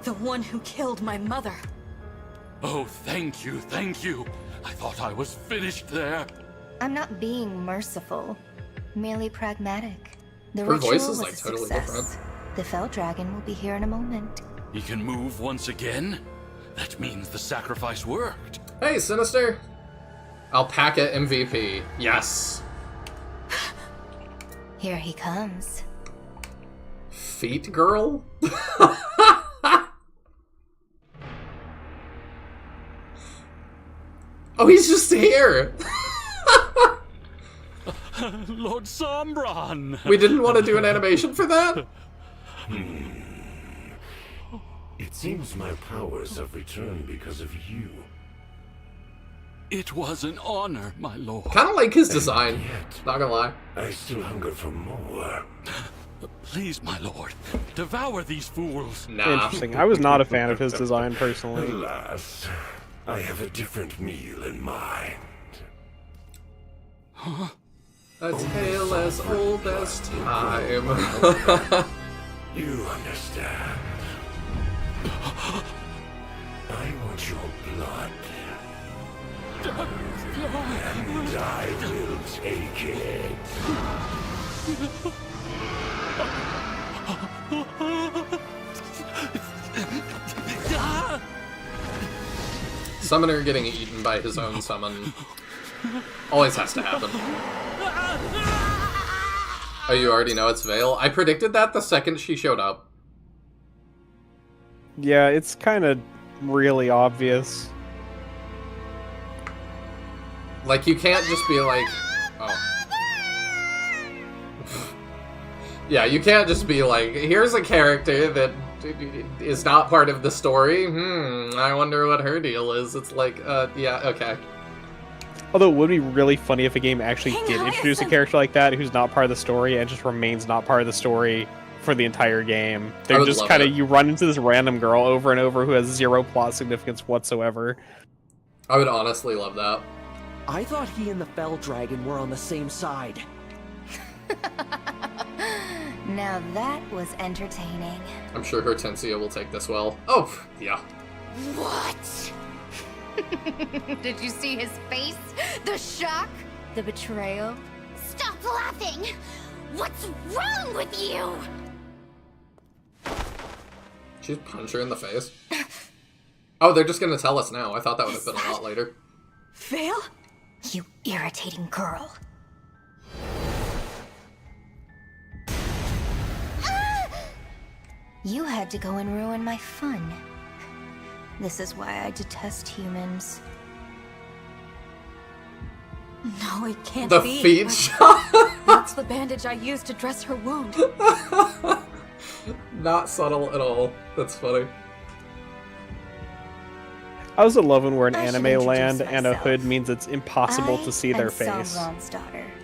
The one who killed my mother. Oh, thank you, thank you. I thought I was finished there. I'm not being merciful, merely pragmatic. The Her ritual voice is was like a totally success. different. The Fell Dragon will be here in a moment. He can move once again? That means the sacrifice worked. Hey, Sinister! Alpaca MVP. Yes. Here he comes. Feet girl? Oh, he's just here! Lord Sombron! We didn't want to do an animation for that? It seems my powers have returned because of you. It was an honor, my lord. Kinda like his design, not gonna lie. I still hunger for more. Please, my lord, devour these fools. Interesting. I was not a fan of his design, personally. Alas, I have a different meal in mind. Huh? A tale as old as time. You understand. I want your blood. And I will take it. Summoner getting eaten by his own summon. Always has to happen. Oh, you already know it's Vale? I predicted that the second she showed up. Yeah, it's kind of really obvious. Like, you can't just be like... Oh. Yeah, you can't just be like, here's a character that is not part of the story. I wonder what her deal is. It's like, yeah, okay. Although it would be really funny if a game actually did introduce a character like that who's not part of the story and just remains not part of the story for the entire game. They're just kind of, you run into this random girl over and over who has zero plot significance whatsoever. I would honestly love that. I thought he and the Fell Dragon were on the same side. Now that was entertaining. I'm sure Hortensia will take this well. Oh, yeah. What? Did you see his face? The shock? The betrayal? Stop laughing! What's wrong with you? She'd punch her in the face. Oh, they're just gonna tell us now. I thought that would have been a lot later. Vale? You irritating girl. You had to go and ruin my fun. This is why I detest humans. No, it can't The be. feet shot. That's the bandage I used to dress her wound. Not subtle at all. That's funny. I also love when we're in anime land and a hood means it's impossible to see their face.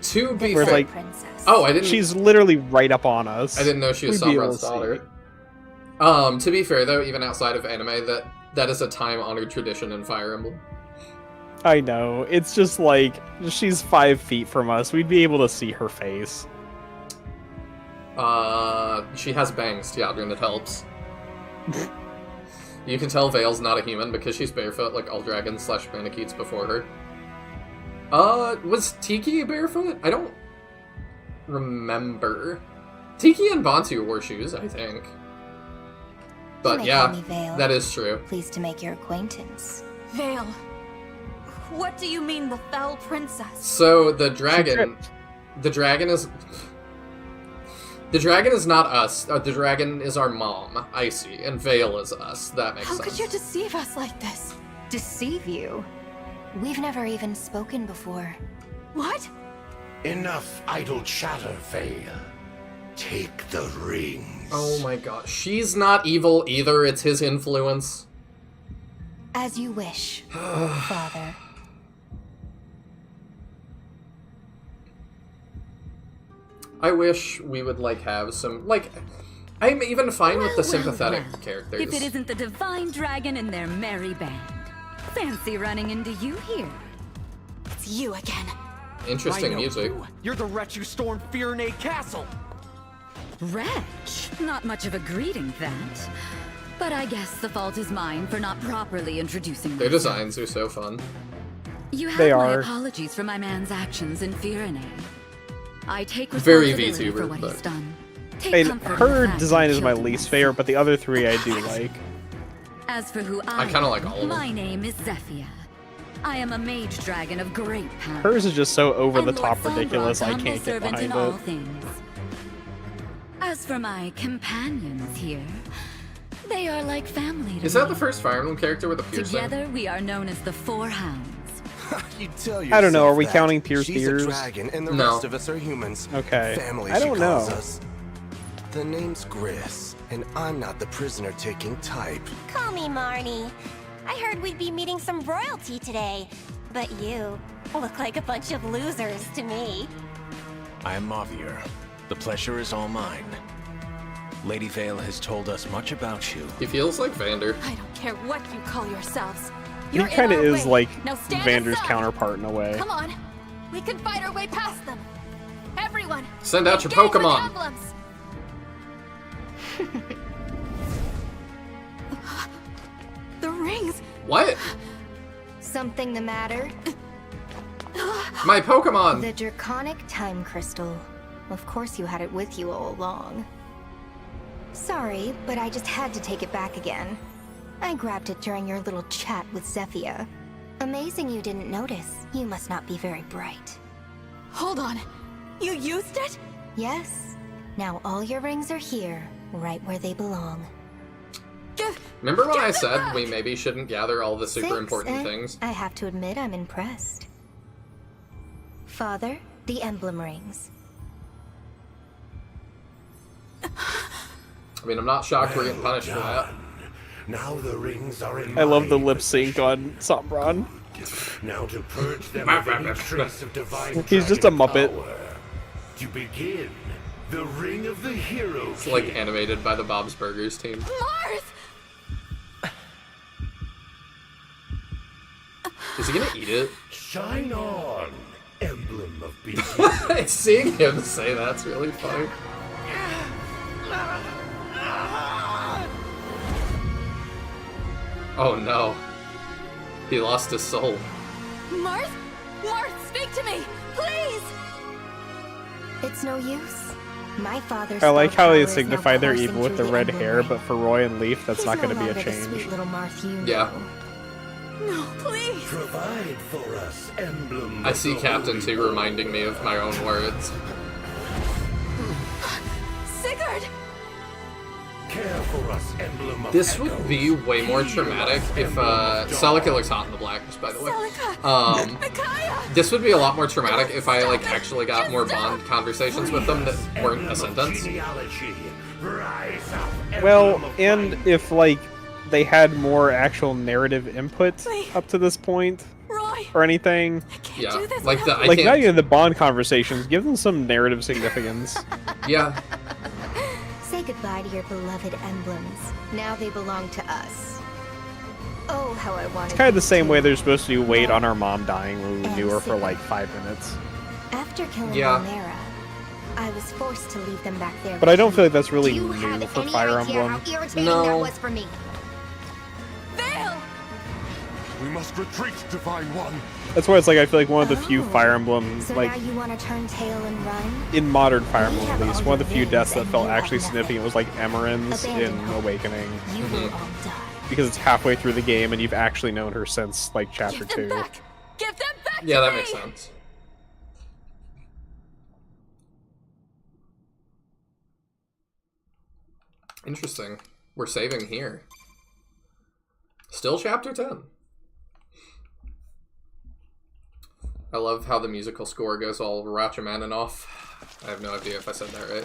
To be Where it's fair, like, oh, I didn't. she's literally right up on us. I didn't know she was We'd be able Sombron's to see. daughter. To be fair though, even outside of anime, that is a time-honored tradition in Fire Emblem. I know. It's just like, she's 5 feet from us. We'd be able to see her face. She has bangs, Teodrin, it helps. You can tell Vale's not a human because she's barefoot like all dragons / Bandicoot's before her. Was Tiki barefoot? I don't remember. Tiki and Bantu wore shoes, I think. But yeah, that is true. Pleased to make your acquaintance. Vale, what do you mean the Fell Princess? So the dragon is not us. The dragon is our mom, Icy, and Vale is us. That makes sense. How could you deceive us like this? Deceive you? We've never even spoken before. What? Enough idle chatter, Vale. Take the rings. Oh my god. She's not evil either, it's his influence. As you wish, Father. I wish we would, like, have some, like... I'm even fine with the Well, sympathetic well. characters. If it isn't the Divine Dragon and their merry band. Fancy running into you here. It's you again. Interesting I know music. You're the wretch who stormed Firenade Castle. Wretch? Not much of a greeting, that. But I guess the fault is mine for not properly introducing Their myself. designs are so fun. You have They my are. apologies for my man's actions in Firenade. I take Very responsibility for VTuber, what but- he's done. Take And comfort in her the fact design I is my killed him least favorite, but the other three I do like. As for who I kinda like all of them. My name is Zephia. I am a mage dragon of great power. Hers is just so over the And Lord top ridiculous, I Sombron's can't humble get servant behind in all it. things. As for my companions here, they are like family to Is that me. the first Fire Emblem character with a piercing? Together we are known as the Four Hounds. You tell I don't know, yourself are we that. counting pierced She's ears? a dragon, and the No. rest of us are humans. Okay. Family, I she don't calls know. us. The name's Gris, and I'm not the prisoner-taking type. Call me Marnie. I heard we'd be meeting some royalty today, but you look like a bunch of losers to me. I am Mavier. The pleasure is all mine. Lady Vale has told us much about you. He feels like Vander. I don't care what you call yourselves. He You're in kind of our is way. like Now stand Vander's aside. counterpart in a way. Come on. We can fight our way past them. Everyone. Send out your engage with Pokemon. emblems. The rings. What? Something the matter? My Pokemon! The Draconic Time Crystal. Of course you had it with you all along. Sorry, but I just had to take it back again. I grabbed it during your little chat with Zephia. Amazing you didn't notice. You must not be very bright. Hold on. You used it? Yes. Now all your rings are here, right where they belong. Remember when I said we maybe shouldn't gather all the super Thanks, important eh? things? I have to admit I'm impressed. Father, the emblem rings. I mean, I'm not shocked we're getting punished for that. Now the rings are in I love the my lip sync on Sombron. Now to purge them of any trace of divine He's just a dragon Muppet. power. To begin, the ring of the hero. It's like animated by the Bob's Burgers team. Marth! Is he gonna eat it? Shine on, emblem of being. Seeing him say that's really funny. Oh no. He lost his soul. Marth? Marth, speak to me! Please! It's no use. My father's I like how they spell power is signify now their coursing evil with the through red emblem hair, ring. but for Roy and Leaf, that's He's not no going to be a longer the change. sweet little Marth you Yeah. know. No, please! Provide for us, emblem. I of see the Captain Holy 2 reminding me of my own words. Sigurd! Care for us, emblem of This would be way more traumatic if, Celica looks hot in the blackness, by the way. This would be a lot more traumatic if I, like, actually got more Bond conversations with them that weren't a sentence. genealogy. Rise up, Well, and if, like, they had more actual narrative input up to this point, or anything. Yeah, like the, I Like, not can't, even the Bond conversations, give them some narrative significance. yeah. Say goodbye to your beloved emblems. Now they belong to us. Oh, how I wanted It's kind of the to same way too. they're supposed to wait on our mom dying when we knew her for like 5 minutes. After killing Yeah. Romera, I was forced to leave them back there. But I don't feel like that's really Do you new have for any Fire idea Emblem. how irritating No. that was for me? Vale! We must retreat, Divine One. That's why it's like I feel like one of the few Fire Emblem, So like now you want to turn tail and run? in modern Fire Emblem at least, one of the few deaths that felt actually significant was like Emeren's in Awakening. You will all die. Because it's halfway through the game and you've actually known her since like chapter 2. Give them back Yeah, to that me! makes sense. Interesting. We're saving here. Still chapter 10. I love how the musical score goes all Rachmaninoff. I have no idea if I said that right.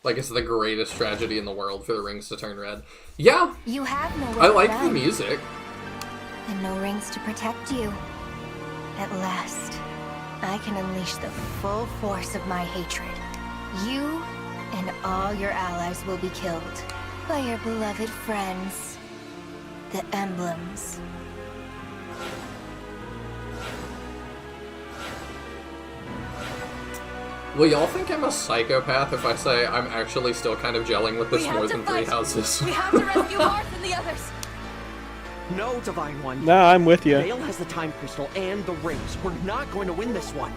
Like it's the greatest tragedy in the world for the rings to turn red. Yeah, You have no way I like the around. music. And no rings to protect you. At last, I can unleash the full force of my hatred. You and all your allies will be killed by your beloved friends, the Emblems. Will y'all think I'm a psychopath if I say I'm actually still kind of gelling with this more than 3 houses? We have to rescue Marth and the others. No, Divine One. No, I'm with you. Vale has the time crystal and the rings. We're not going to win this one.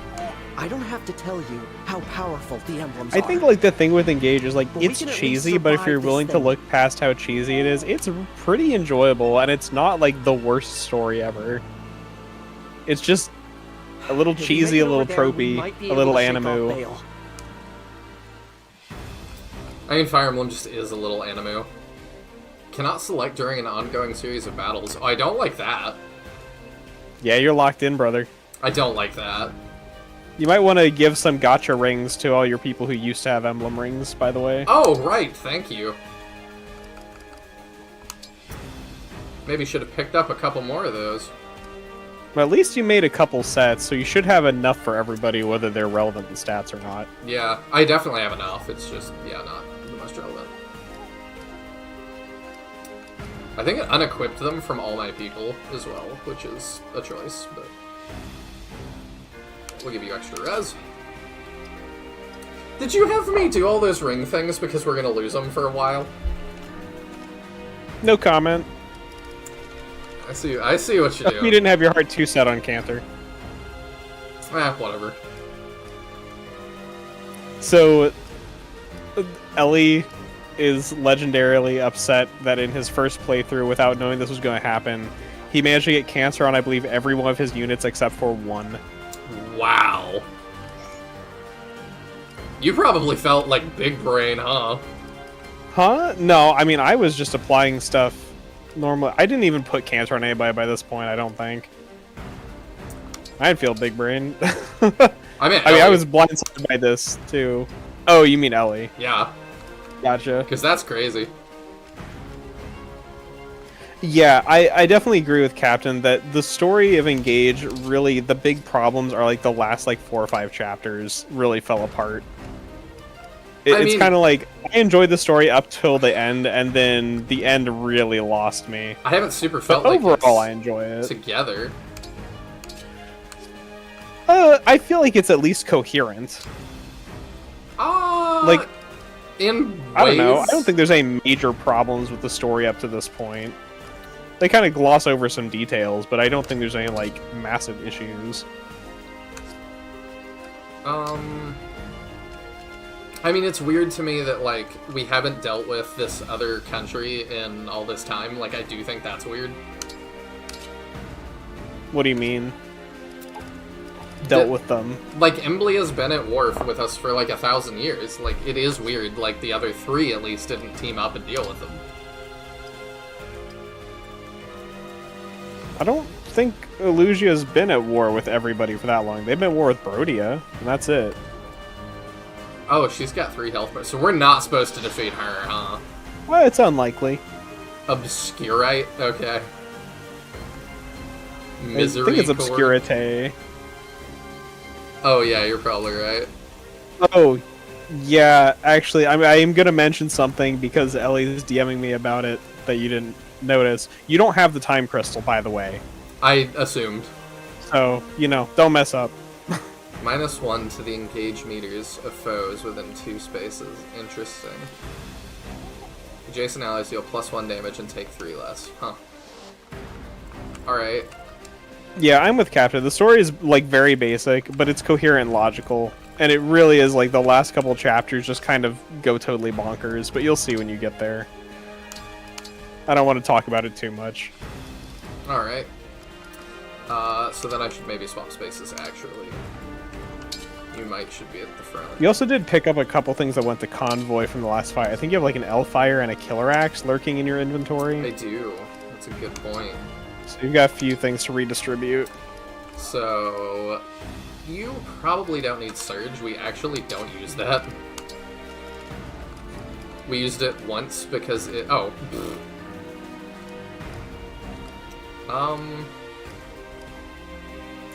I don't have to tell you how powerful the emblems are. I think like the thing with Engage is like But we it's can at least cheesy, but if you're survive this willing to thing. look past how cheesy it is, it's pretty enjoyable, and it's not like the worst story ever. It's just a little If we cheesy, make a it little over there, we tropey, might be a little able to shake off animu. Vale. I mean, Fire Emblem just is a little animu. Cannot select during an ongoing series of battles. Oh, I don't like that. Yeah, you're locked in, brother. I don't like that. You might want to give some gacha rings to all your people who used to have emblem rings, by the way. Oh, right, thank you. Maybe should have picked up a couple more of those. Well, at least you made a couple sets, so you should have enough for everybody, whether they're relevant in stats or not. Yeah, I definitely have enough. It's just, yeah, not the most relevant. I think it unequipped them from all my people as well, which is a choice, but we'll give you extra res. Did you have me do all those ring things because we're gonna lose them for a while? No comment. I see what you do. You didn't have your heart 2 set on Cantor. Whatever. So, Ellie is legendarily upset that in his first playthrough, without knowing this was going to happen, he managed to get cancer on, I believe, every one of his units except for 1. Wow. You probably felt like big brain, huh? Huh? No, I mean, I was just applying stuff normally. I didn't even put cancer on anybody by this point, I don't think. I'd feel big brain. I mean, I was blindsided by this, too. Oh, you mean Ellie. Yeah. Gotcha. Because that's crazy. Yeah, I definitely agree with Captain that the story of Engage, really, the big problems are like the last like 4 or 5 chapters really fell apart. It's kind of like, I enjoyed the story up till the end, and then the end really lost me. I haven't super felt but like overall, I enjoy it. Together. I feel like it's at least coherent. Like, in ways... I don't know. I don't think there's any major problems with the story up to this point. They kind of gloss over some details, but I don't think there's any, like, massive issues. I mean, it's weird to me that, like, we haven't dealt with this other country in all this time. Like, I do think that's weird. What do you mean? Dealt with them? Like, Emblea's been at war with us for, like, 1,000 years. Like, it is weird. Like, the other 3, at least, didn't team up and deal with them. I don't think Elusia's been at war with everybody for that long. They've been at war with Brodia, and that's it. Oh, she's got 3 health points, so we're not supposed to defeat her, huh? Well, it's unlikely. Obscurite? Okay. Misery. I think it's Obscurite. Oh, yeah, you're probably right. Oh, yeah, actually, I am going to mention something because Ellie's DMing me about it that you didn't notice. You don't have the time crystal, by the way. I assumed. So, you know, don't mess up. -1 to the engage meters of foes within 2 spaces. Interesting. Adjacent allies deal +1 damage and take 3 less. Huh. Alright. Yeah, I'm with Captain. The story is, like, very basic, but it's coherent and logical. And it really is, like, the last couple chapters just kind of go totally bonkers, but you'll see when you get there. I don't want to talk about it too much. Alright. So then I should maybe swap spaces, actually. You should be at the front. You also did pick up a couple things that went to Convoy from the last fight. I think you have, like, an L-Fire and a Killer Axe lurking in your inventory. I do. That's a good point. So you've got a few things to redistribute. So, you probably don't need Surge. We actually don't use that. We used it once because it... Oh.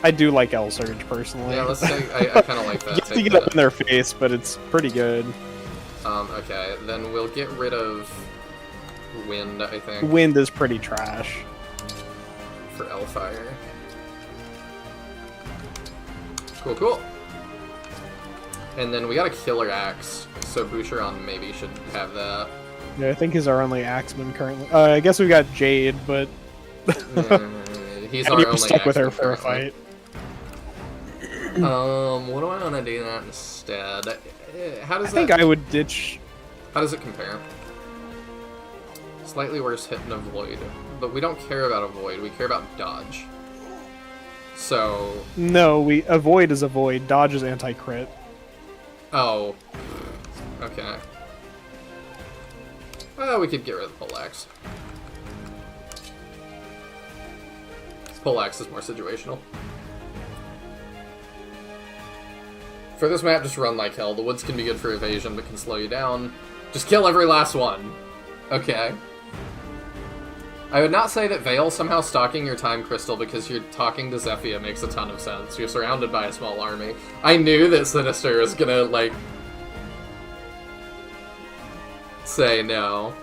I do like L Surge personally. Yeah, let's say I kind of like that. You have to get up in their face, but it's pretty good. Okay, then we'll get rid of Wind, I think. Wind is pretty trash. For L-Fire. Cool, cool. And then we got a Killer Axe, so Boucheron maybe should have that. Yeah, I think he's our only Axeman currently. I guess we got Jade, but... He's our only stuck with her Axeman for a currently. fight. What do I want to do that instead? How does I think I would ditch... How does it compare? Slightly worse hit and avoid. But we don't care about avoid, we care about dodge. So... No, avoid is avoid, dodge is anti-crit. Oh. Okay. We could get rid of the Poleaxe. Poleaxe is more situational. For this map, just run like hell. The woods can be good for evasion, but can slow you down. Just kill every last one. Okay. I would not say that Vale somehow stalking your time crystal because you're talking to Zephyia makes a ton of sense. You're surrounded by a small army. I knew that Sinister was gonna, like... say no.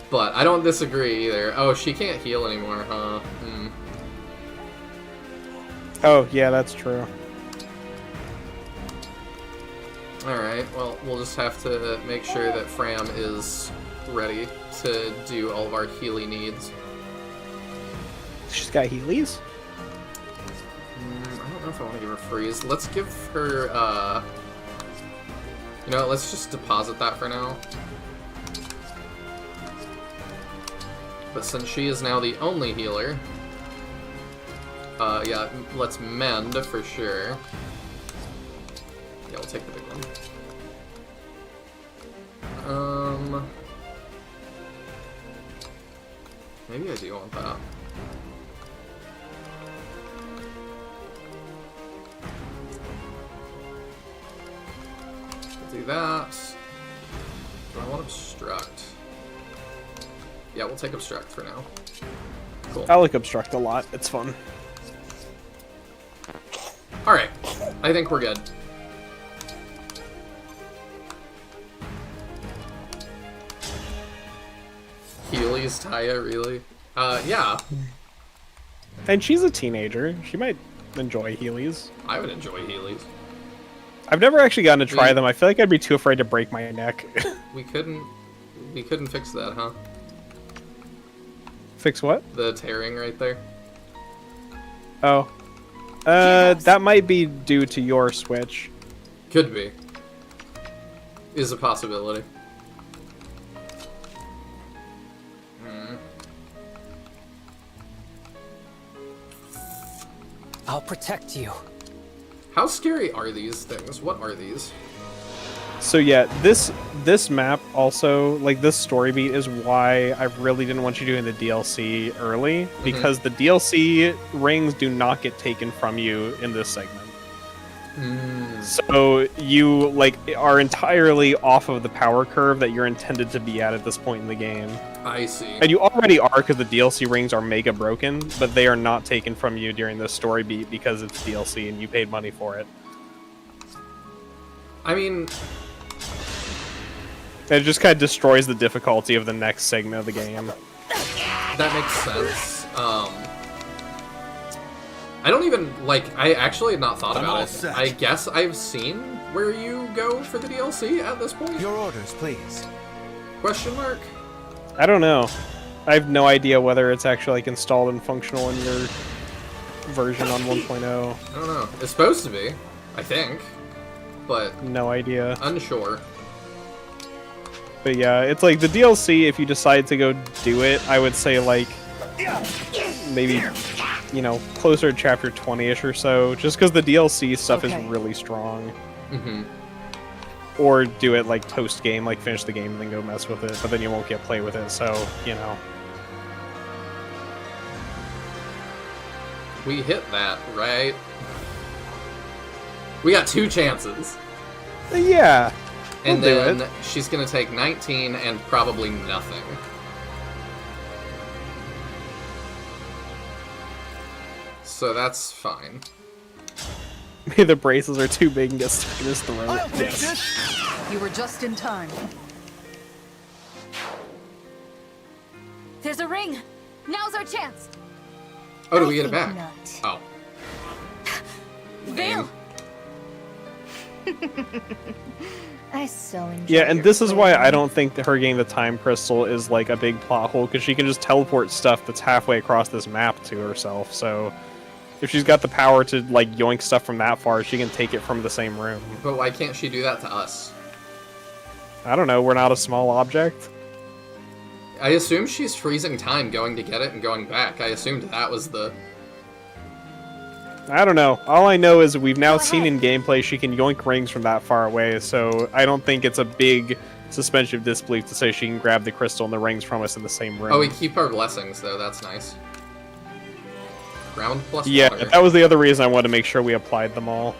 But I don't disagree either. Oh, she can't heal anymore, huh? Hmm. Oh, yeah, that's true. Alright, well, we'll just have to make sure that Fram is ready to do all of our Healy needs. She's got Heelys? I don't know if I want to give her freeze. Let's give her, you know, let's just deposit that for now. But since she is now the only healer, yeah, let's mend for sure. Yeah, we'll take the big one. Maybe I do want that. We'll do that. Do I want obstruct? Yeah, we'll take obstruct for now. Cool. I like obstruct a lot. It's fun. Alright. I think we're good. Healy's Taya, really? Yeah. And she's a teenager. She might enjoy Heelys. I would enjoy Heelys. I've never actually gotten to try them. I feel like I'd be too afraid to break my neck. We couldn't fix that, huh? Fix what? The tearing right there. Oh. That might be due to your switch. Could be. Is a possibility. I'll protect you. How scary are these things? What are these? So yeah, this map also, like this story beat is why I really didn't want you doing the DLC early, because the DLC rings do not get taken from you in this segment. So you like are entirely off of the power curve that you're intended to be at this point in the game. I see. And you already are, because the DLC rings are mega broken, but they are not taken from you during the story beat because it's DLC and you paid money for it. I mean... It just kind of destroys the difficulty of the next segment of the game. That makes sense. I don't even, like, I actually had not thought about it. I guess I've seen where you go for the DLC at this point? Your orders, please. Question mark? I don't know. I have no idea whether it's actually like installed and functional in your version on 1.0. I don't know. It's supposed to be, I think. But... no idea. Unsure. But yeah, it's like the DLC, if you decide to go do it, I would say like maybe, you know, closer to chapter 20-ish or so, just because the DLC stuff is really strong. Or do it like post-game, like finish the game and then go mess with it, but then you won't get play with it, so, you know. We hit that, right? We got 2 chances. Yeah. And then she's gonna take 19 and probably nothing. so that's fine. Maybe the braces are too big and get stuck in his throat. I'll take Yes. this. You were just in time. There's a ring. Now's our chance. Oh, do we get it back? Not. Oh. Veil. I so enjoy Yeah, and your this is why playing. I don't think that her getting the time crystal is like a big plot hole, because she can just teleport stuff that's halfway across this map to herself. So if she's got the power to like yoink stuff from that far, she can take it from the same room. But why can't she do that to us? I don't know, we're not a small object. I assume she's freezing time going to get it and going back. I assumed that was the... I don't know. All I know is we've now seen in gameplay she can yoink rings from that far away, so I don't think it's a big suspension of disbelief to say she can grab the crystal and the rings from us in the same room. Oh, we keep our blessings, though. That's nice. Ground plus Yeah, water. that was the other reason I wanted to make sure we applied them all.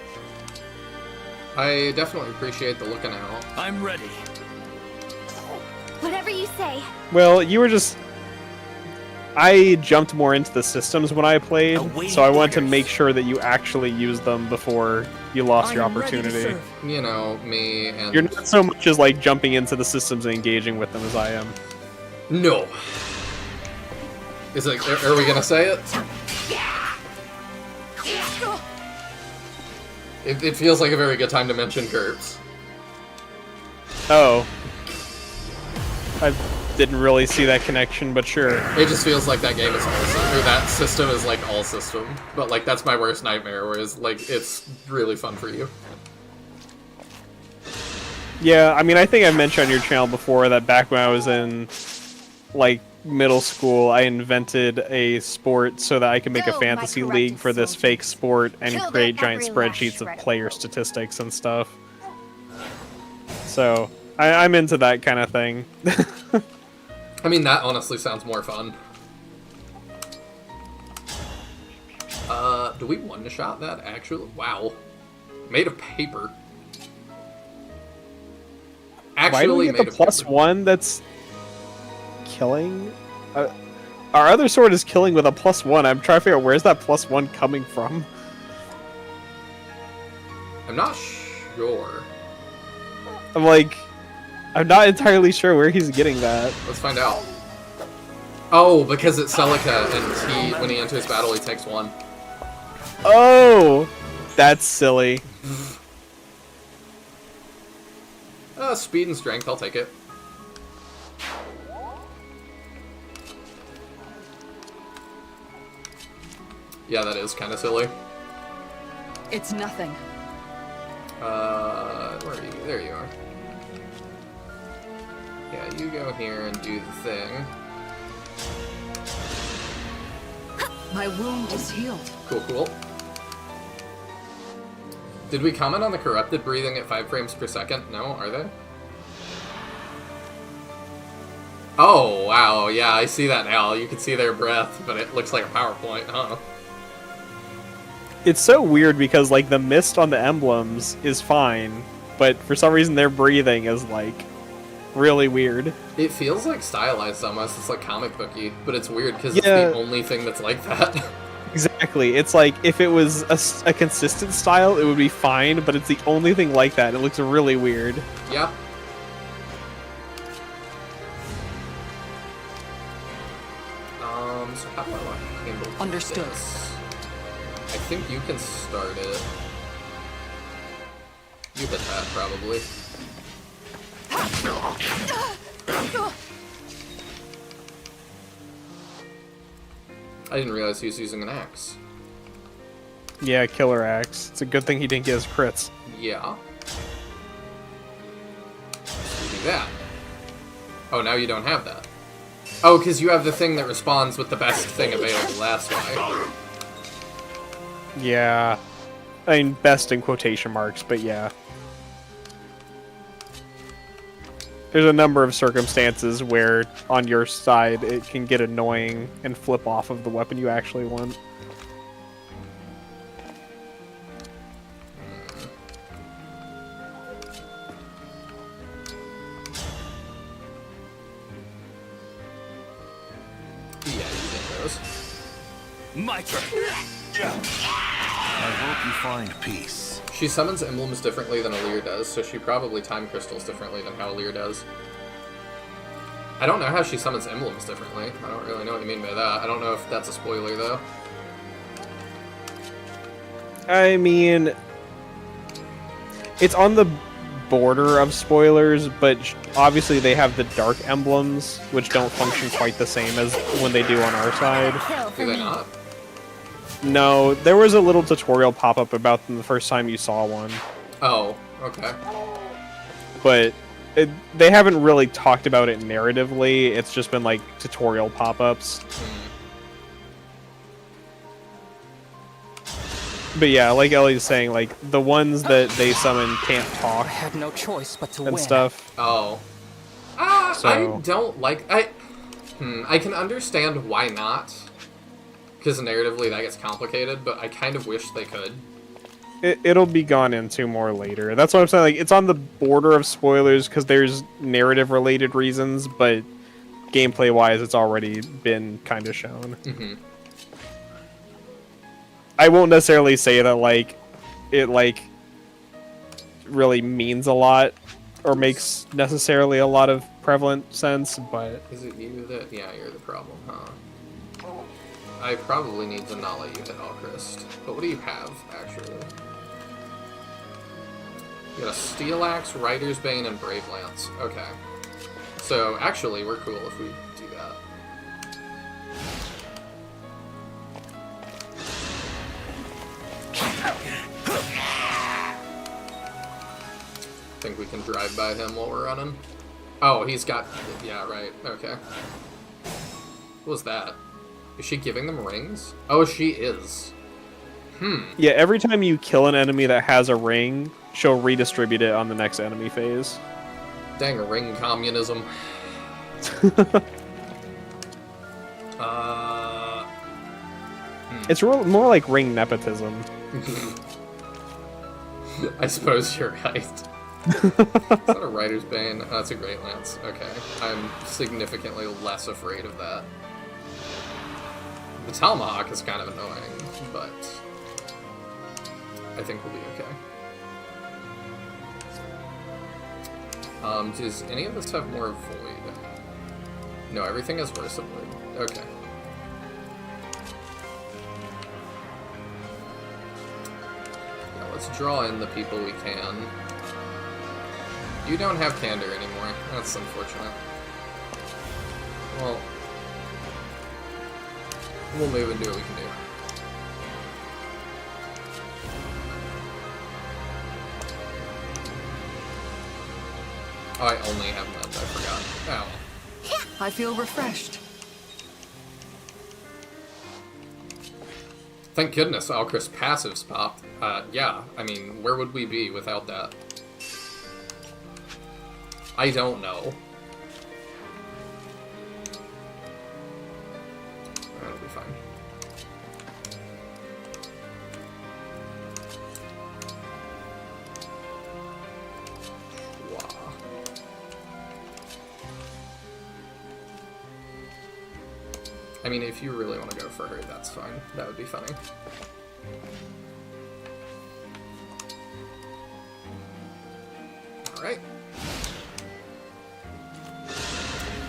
I definitely appreciate the looking out. I'm ready. Whatever you say. Well, you were just... I jumped more into the systems when I played, so I wanted to make sure that you actually used them before you lost your opportunity. You know, me and... You're not so much as like jumping into the systems and engaging with them as I am. No. Is it... Are we gonna say it? It feels like a very good time to mention GURPS. Oh. I didn't really see that connection, but sure. It just feels like that game is all system, or that system is like all system. But like that's my worst nightmare, whereas like it's really fun for you. Yeah, I mean, I think I mentioned on your channel before that back when I was in like middle school, I invented a sport so that I could make a fantasy league for this fake sport and create giant spreadsheets of player statistics and stuff. So, I'm into that kind of thing. I mean, that honestly sounds more fun. Do we one-shot that, actually? Wow. Made of paper. Actually, Why do we get the +1 that's killing? Our other sword is killing with a +1. I'm trying to figure out where's that +1 coming from. I'm not sure. I'm not entirely sure where he's getting that. Let's find out. Oh, because it's Celica, and when he enters battle, he takes 1. Oh! That's silly. Speed and strength, I'll take it. Yeah, that is kind of silly. It's nothing. Where are you? There you are. Yeah, you go here and do the thing. My wound is healed. Cool, cool. Did we comment on the corrupted breathing at 5 frames per second? No, are they? Oh, wow, yeah, I see that now. You can see their breath, but it looks like a PowerPoint, huh? It's so weird because, like, the mist on the emblems is fine, but for some reason their breathing is, like, really weird. It feels like stylized almost. It's like comic booky, but it's weird because it's the only thing that's like that. Exactly. It's like, if it was a consistent style, it would be fine, but it's the only thing like that. It looks really weird. Yeah. So how do I want to handle Understood. this? I think you can start it. You hit that, probably. I didn't realize he was using an axe. Yeah, killer axe. It's a good thing he didn't get his crits. Yeah. So do that. Oh, now you don't have that. Oh, because you have the thing that responds with the best thing available, that's why. Yeah. I mean, best in quotation marks, but yeah. There's a number of circumstances where, on your side, it can get annoying and flip off of the weapon you actually want. Yeah, you get those. My turn. I hope you find peace. She summons emblems differently than Alear does, so she probably time crystals differently than how Alear does. I don't know how she summons emblems differently. I don't really know what you mean by that. I don't know if that's a spoiler, though. I mean, it's on the border of spoilers, but obviously they have the dark emblems, which don't function quite the same as when they do on our side. Do they not? No, there was a little tutorial pop-up about them the first time you saw one. Oh, okay. But they haven't really talked about it narratively, it's just been like tutorial pop-ups. But yeah, like Ellie's saying, like, the ones that they summon can't talk. I had no choice but to and win. stuff. Oh. So- I don't like... I can understand why not. Because narratively that gets complicated, but I kind of wish they could. It'll be gone into more later. That's what I'm saying. Like, it's on the border of spoilers because there's narrative-related reasons, but gameplay-wise, it's already been kind of shown. Mm-hmm. I won't necessarily say that, like, it, like, really means a lot or makes necessarily a lot of prevalent sense, but... Is it you that... Yeah, you're the problem, huh? I probably need to not let you hit Alchrist. But what do you have, actually? You got a Steel Axe, Rider's Bane, and Brave Lance. Okay. So, actually, we're cool if we do that. Think we can drive by him while we're running? Oh, he's got... Yeah, right. Okay. What was that? Is she giving them rings? Oh, she is. Yeah, every time you kill an enemy that has a ring, she'll redistribute it on the next enemy phase. Dang, ring communism. It's more like ring nepotism. I suppose you're right. Is that a Rider's Bane? Oh, that's a Great Lance. Okay. I'm significantly less afraid of that. The Tomahawk is kind of annoying, but I think we'll be okay. Does any of us have more Void? No, everything has worse than Void. Okay. Yeah, let's draw in the people we can. You don't have Candor anymore. That's unfortunate. Well, we'll move and do what we can do. Oh, I only have none. I forgot. Oh. I feel refreshed. Thank goodness Alchrist passives popped. Yeah, I mean, where would we be without that? I don't know. That'll be fine. Wow. I mean, if you really want to go for her, that's fine. That would be funny. Alright.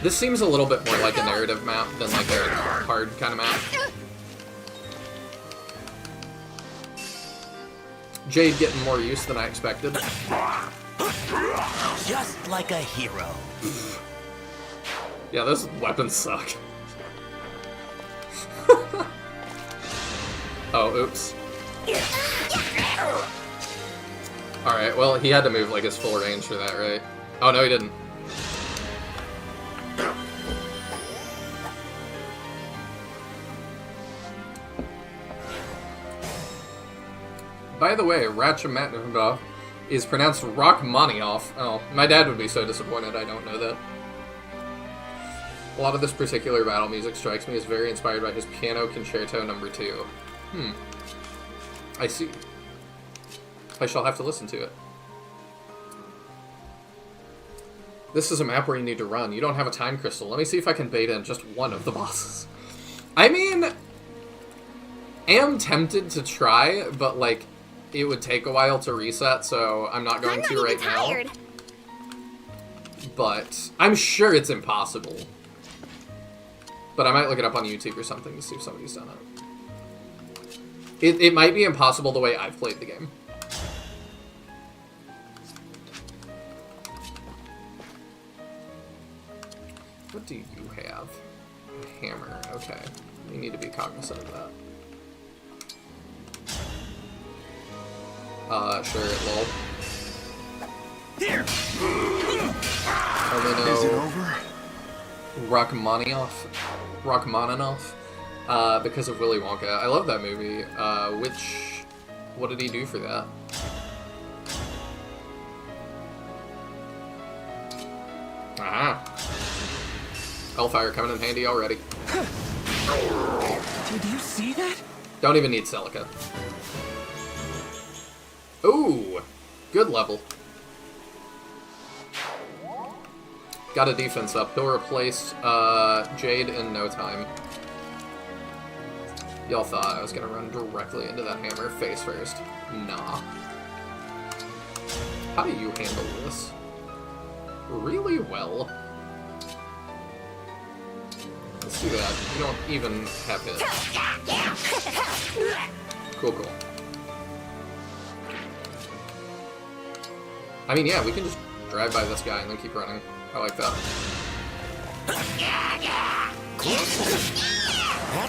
This seems a little bit more like a narrative map than like a hard kind of map. Jade getting more use than I expected. Just like a hero. Yeah, those weapons suck. Oh, oops. Alright, well, he had to move like his full range for that, right? Oh, no, he didn't. By the way, Rachmaninov is pronounced Rachmaninoff. Oh, my dad would be so disappointed I don't know that. A lot of this particular battle music strikes me as very inspired by his Piano Concerto No. 2. I see. I shall have to listen to it. This is a map where you need to run. You don't have a time crystal. Let me see if I can bait in just one of the bosses. I mean... am tempted to try, but, like, it would take a while to reset, so I'm not going to right now. But I'm sure it's impossible. But I might look it up on YouTube or something to see if somebody's done it. It might be impossible the way I've played the game. What do you have? A hammer. Okay. You need to be cognizant of that. Sure, lol. Here. Is it over? Rachmaninoff, because of Willy Wonka. I love that movie. What did he do for that? Hellfire coming in handy already. Did you see that? Don't even need Celica. Ooh, good level. Got a defense up. He'll replace Jade in no time. Y'all thought I was gonna run directly into that hammer face first. Nah. How do you handle this? Really well. Let's do that. You don't even have hit. Cool. I mean, yeah, we can just drive by this guy and then keep running. I like that.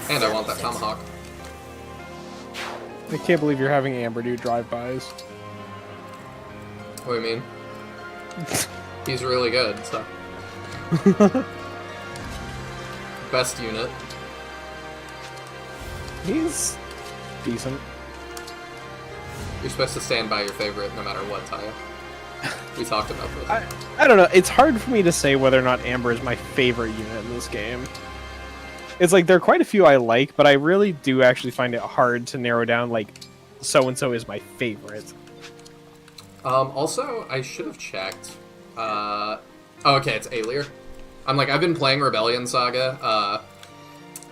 And I want that tomahawk. I can't believe you're having Amber do drive-bys. What do you mean? He's really good, so. Best unit. He's decent. You're supposed to stand by your favorite no matter what, Taya. We talked about this. I don't know. It's hard for me to say whether or not Amber is my favorite unit in this game. It's like there are quite a few I like, but I really do actually find it hard to narrow down, like, so-and-so is my favorite. Also, I should have checked. Oh, okay, it's Alir. I'm like, I've been playing Rebellion Saga,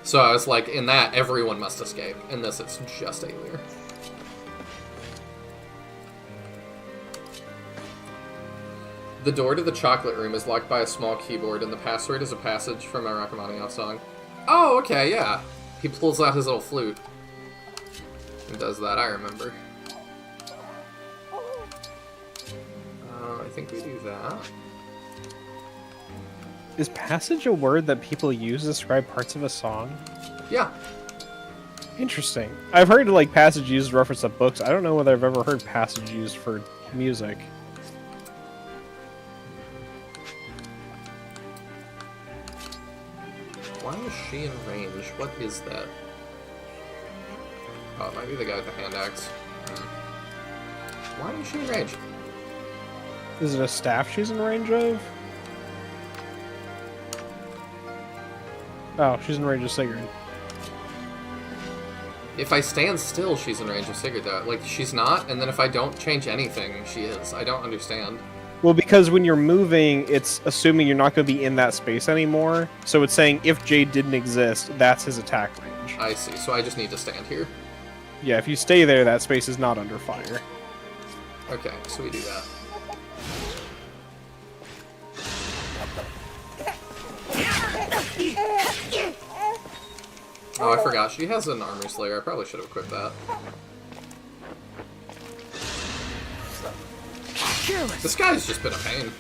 so I was like, in that, everyone must escape. In this, it's just Alir. The door to the chocolate room is locked by a small keyboard, and the password is a passage from a Rachmaninoff song. Oh, okay, yeah. He pulls out his little flute. And does that, I remember. I think we do that. Is passage a word that people use to describe parts of a song? Yeah. Interesting. I've heard, like, passage used to reference to books. I don't know whether I've ever heard passage used for music. Why is she in range? What is that? Oh, it might be the guy with the hand axe. Why is she in range? Is it a staff she's in range of? Oh, she's in range of Sigurd. If I stand still, she's in range of Sigurd, though. Like, she's not, and then if I don't change anything, she is. I don't understand. Well, because when you're moving, it's assuming you're not going to be in that space anymore. So it's saying if Jade didn't exist, that's his attack range. I see. So I just need to stand here. Yeah, if you stay there, that space is not under fire. Okay, so we do that. Oh, I forgot. She has an armor slayer. I probably should have equipped that. This guy's just been a pain.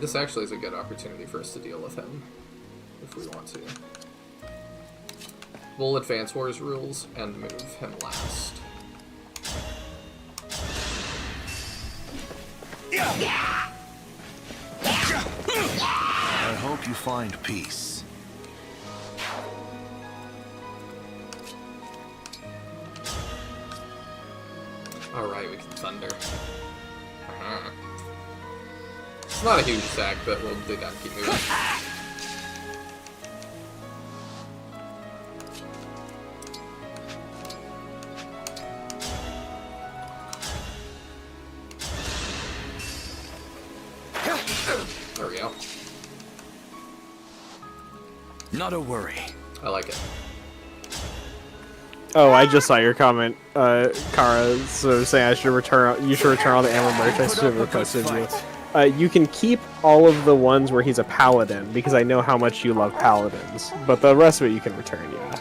This actually is a good opportunity for us to deal with him, if we want to. We'll advance Wars rules and move him last. I hope you find peace. Alright, we can thunder. It's not a huge stack, but we'll do that and keep moving. Not a worry. I like it. Oh, I just saw your comment, Kara. So saying you should return all the ammo merch I should have requested you. You can keep all of the ones where he's a paladin because I know how much you love paladins. But the rest of it you can return, yeah.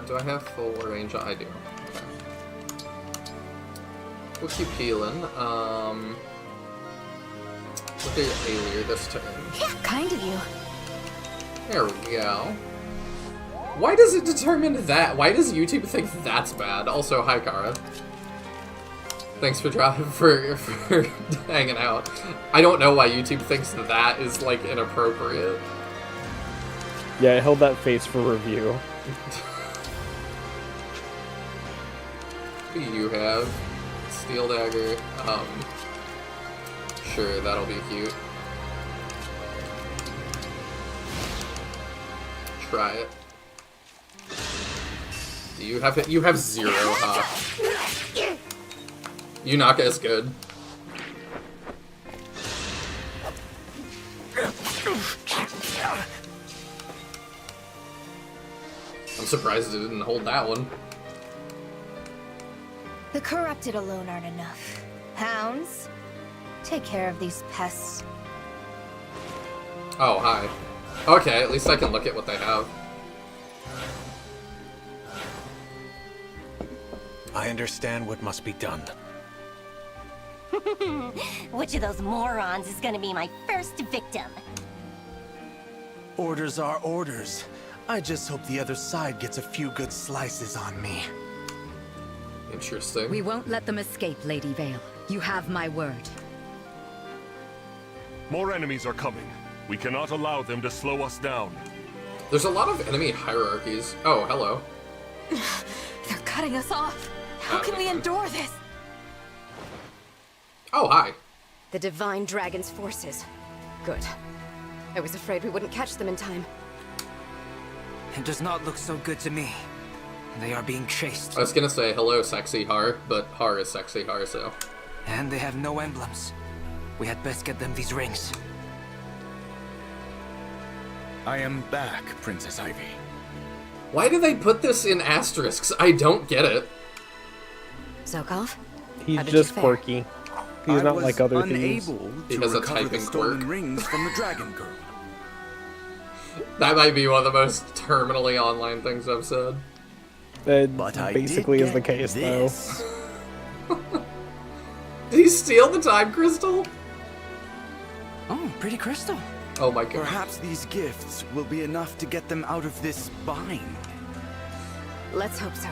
Do I have full range? I do. Okay. We'll keep healing. Look at Alier this turn. Yeah, kind of you. There we go. Why does it determine that? Why does YouTube think that's bad? Also, hi Kara. Thanks for for hanging out. I don't know why YouTube thinks that is like inappropriate. Yeah, I held that face for review. What do you have? Steel dagger. Sure, that'll be cute. Try it. Do you have it? You have 0, huh? Yunaka is good. I'm surprised it didn't hold that one. The corrupted alone aren't enough. Hounds, take care of these pests. Oh, hi. Okay, at least I can look at what they have. I understand what must be done. Which of those morons is gonna be my first victim? Orders are orders. I just hope the other side gets a few good slices on me. Interesting. We won't let them escape, Lady Vale. You have my word. More enemies are coming. We cannot allow them to slow us down. There's a lot of enemy hierarchies. Oh, hello. They're cutting us off. How can we endure this? Oh, hi. The Divine Dragon's forces. Good. I was afraid we wouldn't catch them in time. It does not look so good to me. They are being chased. I was gonna say hello, sexy Har, but Har is sexy Har, so. And they have no emblems. We had best get them these rings. I am back, Princess Ivy. Why do they put this in asterisks? I don't get it. Zokov? He's just quirky. He's not like other thieves. He has a typing quirk. Rings from the Dragon Girl. That might be one of the most terminally online things I've said. That basically is the case, though. Did he steal the time crystal? Oh, pretty crystal. Oh my god. Perhaps these gifts will be enough to get them out of this bind. Let's hope so.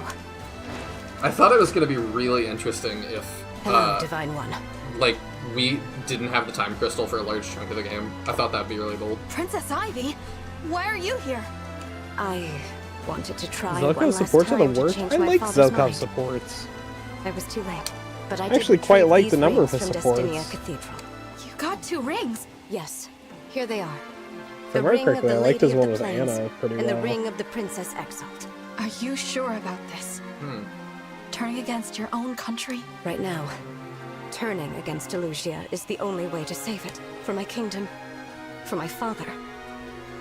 I thought it was going to be really interesting if, Hello, Divine One. like, we didn't have the time crystal for a large chunk of the game. I thought that'd be really bold. Princess Ivy? Why are you here? I wanted to try one Zelkov last supports are time the to worst. change I my like father's Zelkov mind. supports. I was too late, but I I did actually quite retrieve like these the number of rings his from supports. Destinia Cathedral. You got 2 rings. Yes, here they are. If I The remember ring of correctly, the I liked Lady his of one the with Plains Anna pretty and well. the ring of the Princess Exalt. Are you sure about this? Turning against your own country? Right now, turning against Elusia is the only way to save it. For my kingdom, for my father.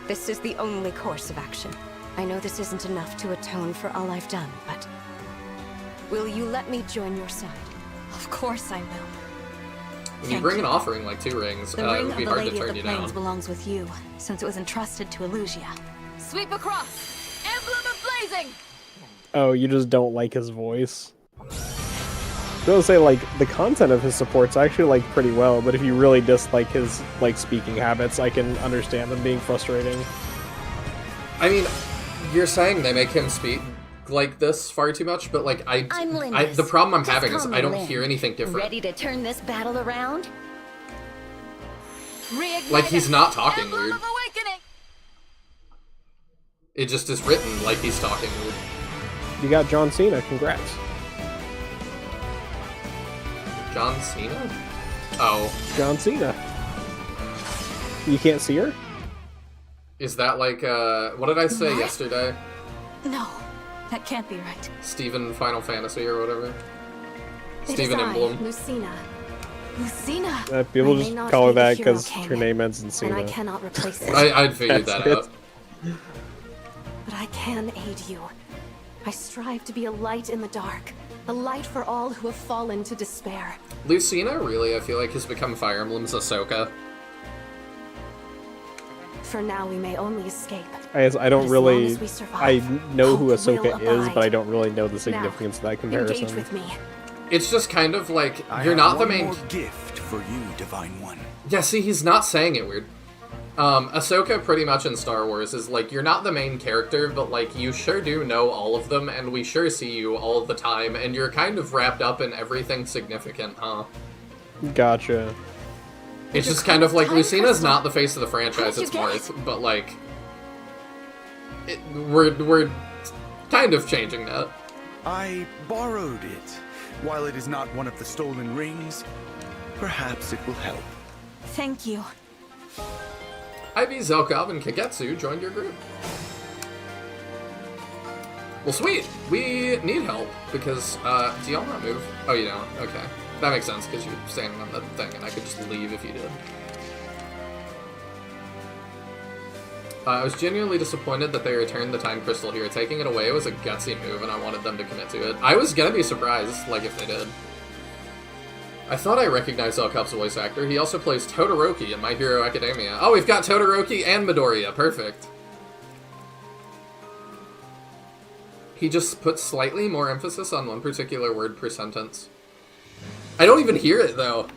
This is the only course of action. I know this isn't enough to atone for all I've done, but will you let me join your side? Of course I will. When you bring an offering like 2 rings, The it ring would of be the hard to Lady of turn the you Plains down. belongs with you, since it was entrusted to Elusia. Sweep across! Emblem of Blazing! Oh, you just don't like his voice. I was say, like, the content of his supports I actually like pretty well, but if you really dislike his, like, speaking habits, I can understand them being frustrating. I mean, you're saying they make him speak like this far too much, but, like, the problem I'm having is I don't hear anything different. Ready to turn this battle around? Like, he's not talking weird. It just is written like he's talking weird. You got John Cena, congrats. John Cena? Oh. John Cena. You can't see her? Is that like, what did I say What? yesterday? No, that can't be right. Steven Final Fantasy or whatever? Steven Emblem. Lucina. Lucina. People I may just not call her be the that hero because king, her name ends in Cena. and I cannot replace it. I'd figured that out. But I can aid you. I strive to be a light in the dark, a light for all who have fallen to despair. Lucina really, I feel like, has become Fire Emblem's Ahsoka. For now, we may only escape. I don't really. As we survive, I know who hope Ahsoka will is, abide. but I don't really know the significance of that comparison. Engage with me. It's just kind of like, I you're have not the one main... more gift for you, Divine One. Yeah, see, he's not saying it weird. Ahsoka pretty much in Star Wars is like, you're not the main character, but like, you sure do know all of them, and we sure see you all of the time, and you're kind of wrapped up in everything significant, huh? Gotcha. It's just kind of like, Lucina's not the face of the franchise, it's Marth, but like... we're kind of changing that. I borrowed it. While it is not one of the stolen rings, perhaps it will help. Thank you. Ivy, Zelkov, and Kagetsu joined your group. Well, sweet! We need help, because, do y'all not move? Oh, you don't? Okay. That makes sense, because you're standing on the thing, and I could just leave if you did. I was genuinely disappointed that they returned the time crystal here. Taking it away was a gutsy move, and I wanted them to commit to it. I was gonna be surprised, like, if they did. I thought I recognized Zelkov's voice actor. He also plays Todoroki in My Hero Academia. Oh, we've got Todoroki and Midoriya. Perfect. He just puts slightly more emphasis on one particular word per sentence. I don't even hear it, though.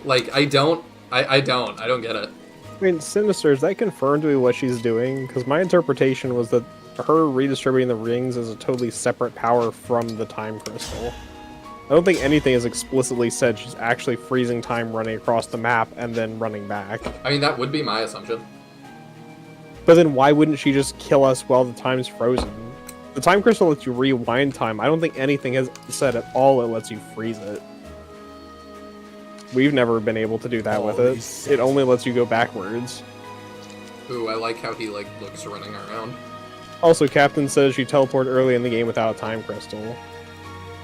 Like, I don't get it. I mean, Sinister, is that confirmed to be what she's doing? Because my interpretation was that her redistributing the rings is a totally separate power from the time crystal. I don't think anything is explicitly said she's actually freezing time running across the map and then running back. I mean, that would be my assumption. But then why wouldn't she just kill us while the time's frozen? The time crystal lets you rewind time. I don't think anything has said at all it lets you freeze it. We've never been able to do that with it. It only lets you go backwards. Ooh, I like how he, like, looks running around. Also, Captain says she teleported early in the game without a time crystal.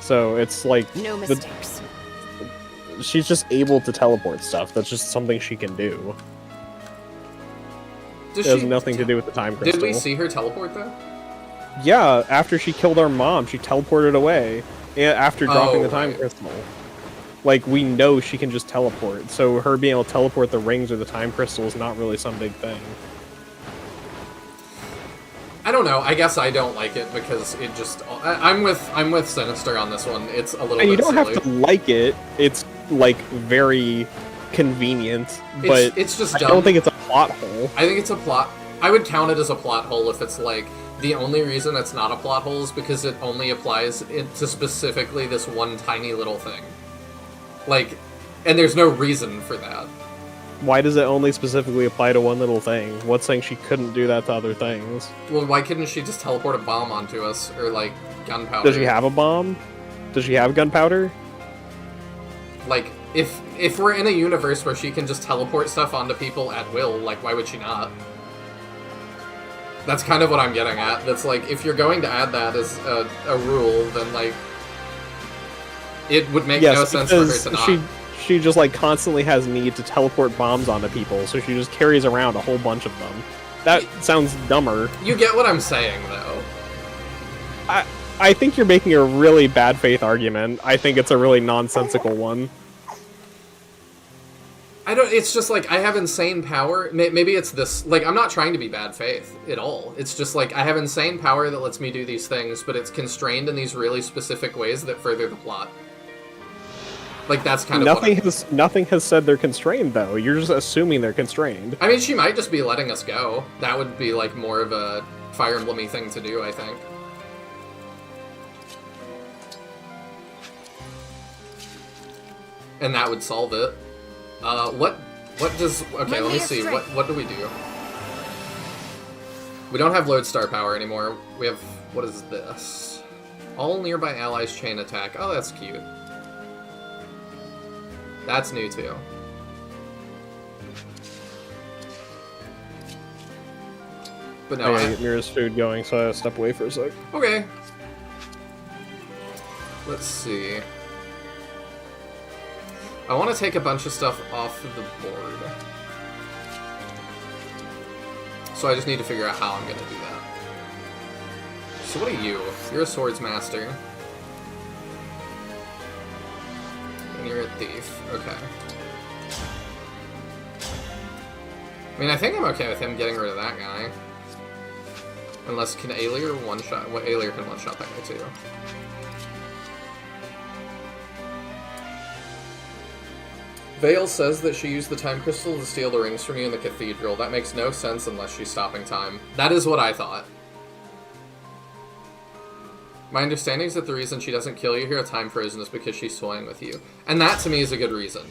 So it's like... No mistakes. She's just able to teleport stuff. That's just something she can do. It has nothing to do with the time crystal. Did we see her teleport, though? Yeah, after she killed our mom, she teleported away. After dropping the time crystal. Like, we know she can just teleport, so her being able to teleport the rings or the time crystal is not really some big thing. I don't know. I guess I don't like it because it just... I'm with Sinister on this one. It's a little bit And you don't silly. have to like it. It's, like, very convenient, but it's just I dumb. don't think it's a plot hole. I think it's a plot... I would count it as a plot hole if it's, like... The only reason it's not a plot hole is because it only applies to specifically this one tiny little thing. Like, and there's no reason for that. Why does it only specifically apply to one little thing? What's saying she couldn't do that to other things? Well, why couldn't she just teleport a bomb onto us? Or, like, gunpowder? Does she have a bomb? Does she have gunpowder? Like, if we're in a universe where she can just teleport stuff onto people at will, like, why would she not? That's kind of what I'm getting at. That's like, if you're going to add that as a rule, then, like, it would make no sense for her to not. She just, like, constantly has need to teleport bombs onto people, so she just carries around a whole bunch of them. That sounds dumber. You get what I'm saying, though. I think you're making a really bad faith argument. I think it's a really nonsensical one. It's just like, I have insane power. Maybe it's this, like, I'm not trying to be bad faith at all. It's just like, I have insane power that lets me do these things, but it's constrained in these really specific ways that further the plot. Like, that's kind of Nothing has said they're constrained, though. You're just assuming they're constrained. I mean, she might just be letting us go. That would be, like, more of a Fire Emblem-y thing to do, I think. And that would solve it. What does... Okay, let me see. What do we do? We don't have Lodestar power anymore. We have... What is this? All nearby allies chain attack. Oh, that's cute. That's new, too. But no, I gotta get Mira's food going, so I gotta step away for a sec. Okay. Let's see. I want to take a bunch of stuff off of the board. So I just need to figure out how I'm going to do that. So what are you? You're a swords master. And you're a thief. Okay. I mean, I think I'm okay with him getting rid of that guy. Unless, can Aelier one-shot? Well, Aelier can one-shot that guy too. Vale says that she used the time crystal to steal the rings from you in the cathedral. That makes no sense unless she's stopping time. That is what I thought. My understanding is that the reason she doesn't kill you here at time frozen is because she's toying with you. And that, to me, is a good reason.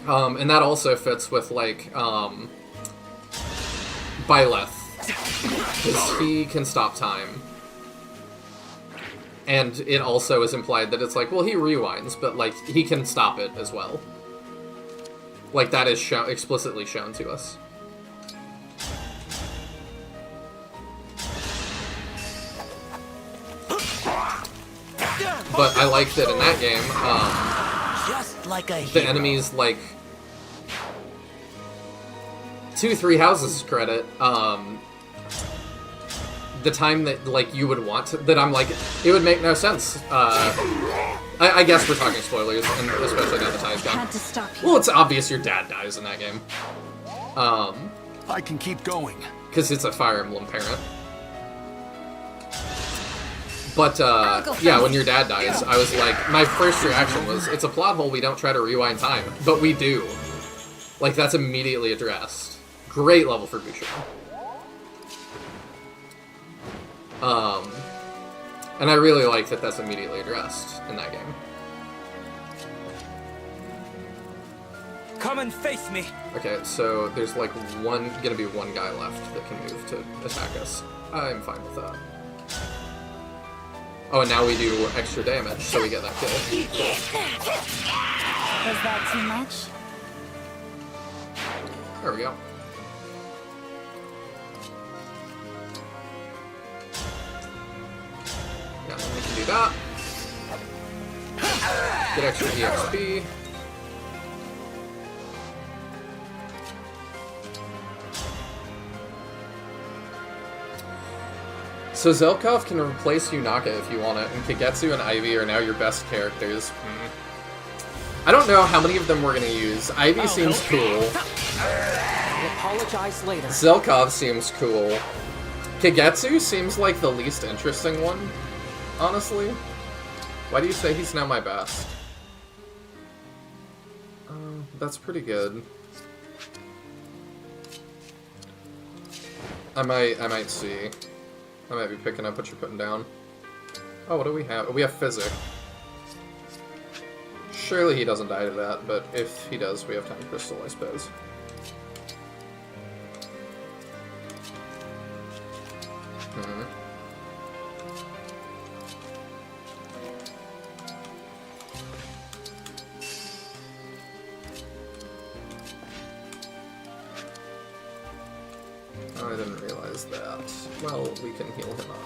And that also fits with, like, Byleth. Because he can stop time. And it also is implied that it's like, well, he rewinds, but, like, he can stop it as well. Like, that is explicitly shown to us. But I like that in that game, just like a the enemies, like, 2-3 houses credit, the time that, like, you would want to, that I'm like, it would make no sense. I guess we're talking spoilers, and especially now the time's gone. Well, it's obvious your dad dies in that game. I can keep going. Because it's a Fire Emblem parent. But, yeah, when your dad dies, I was like, my first reaction was, it's a plot hole, we don't try to rewind time. But we do. Like, that's immediately addressed. Great level for Boucher. And I really like that that's immediately addressed in that game. Come and face me. Okay, so there's like gonna be one guy left that can move to attack us. I'm fine with that. Oh, and now we do extra damage, so we get that kill. Was that too much? There we go. Yeah, then we can do that. Get extra EXP. So Zelkov can replace Yunaka if you want it, and Kagetsu and Ivy are now your best characters. I don't know how many of them we're gonna use. Ivy seems cool. I'll apologize later. Zelkov seems cool. Kagetsu seems like the least interesting one, honestly. Why do you say he's now my best? That's pretty good. I might see. I might be picking up what you're putting down. Oh, what do we have? We have Physic. Surely he doesn't die to that, but if he does, we have Time Crystal, I suppose. Oh, I didn't realize that. Well, we can heal him up.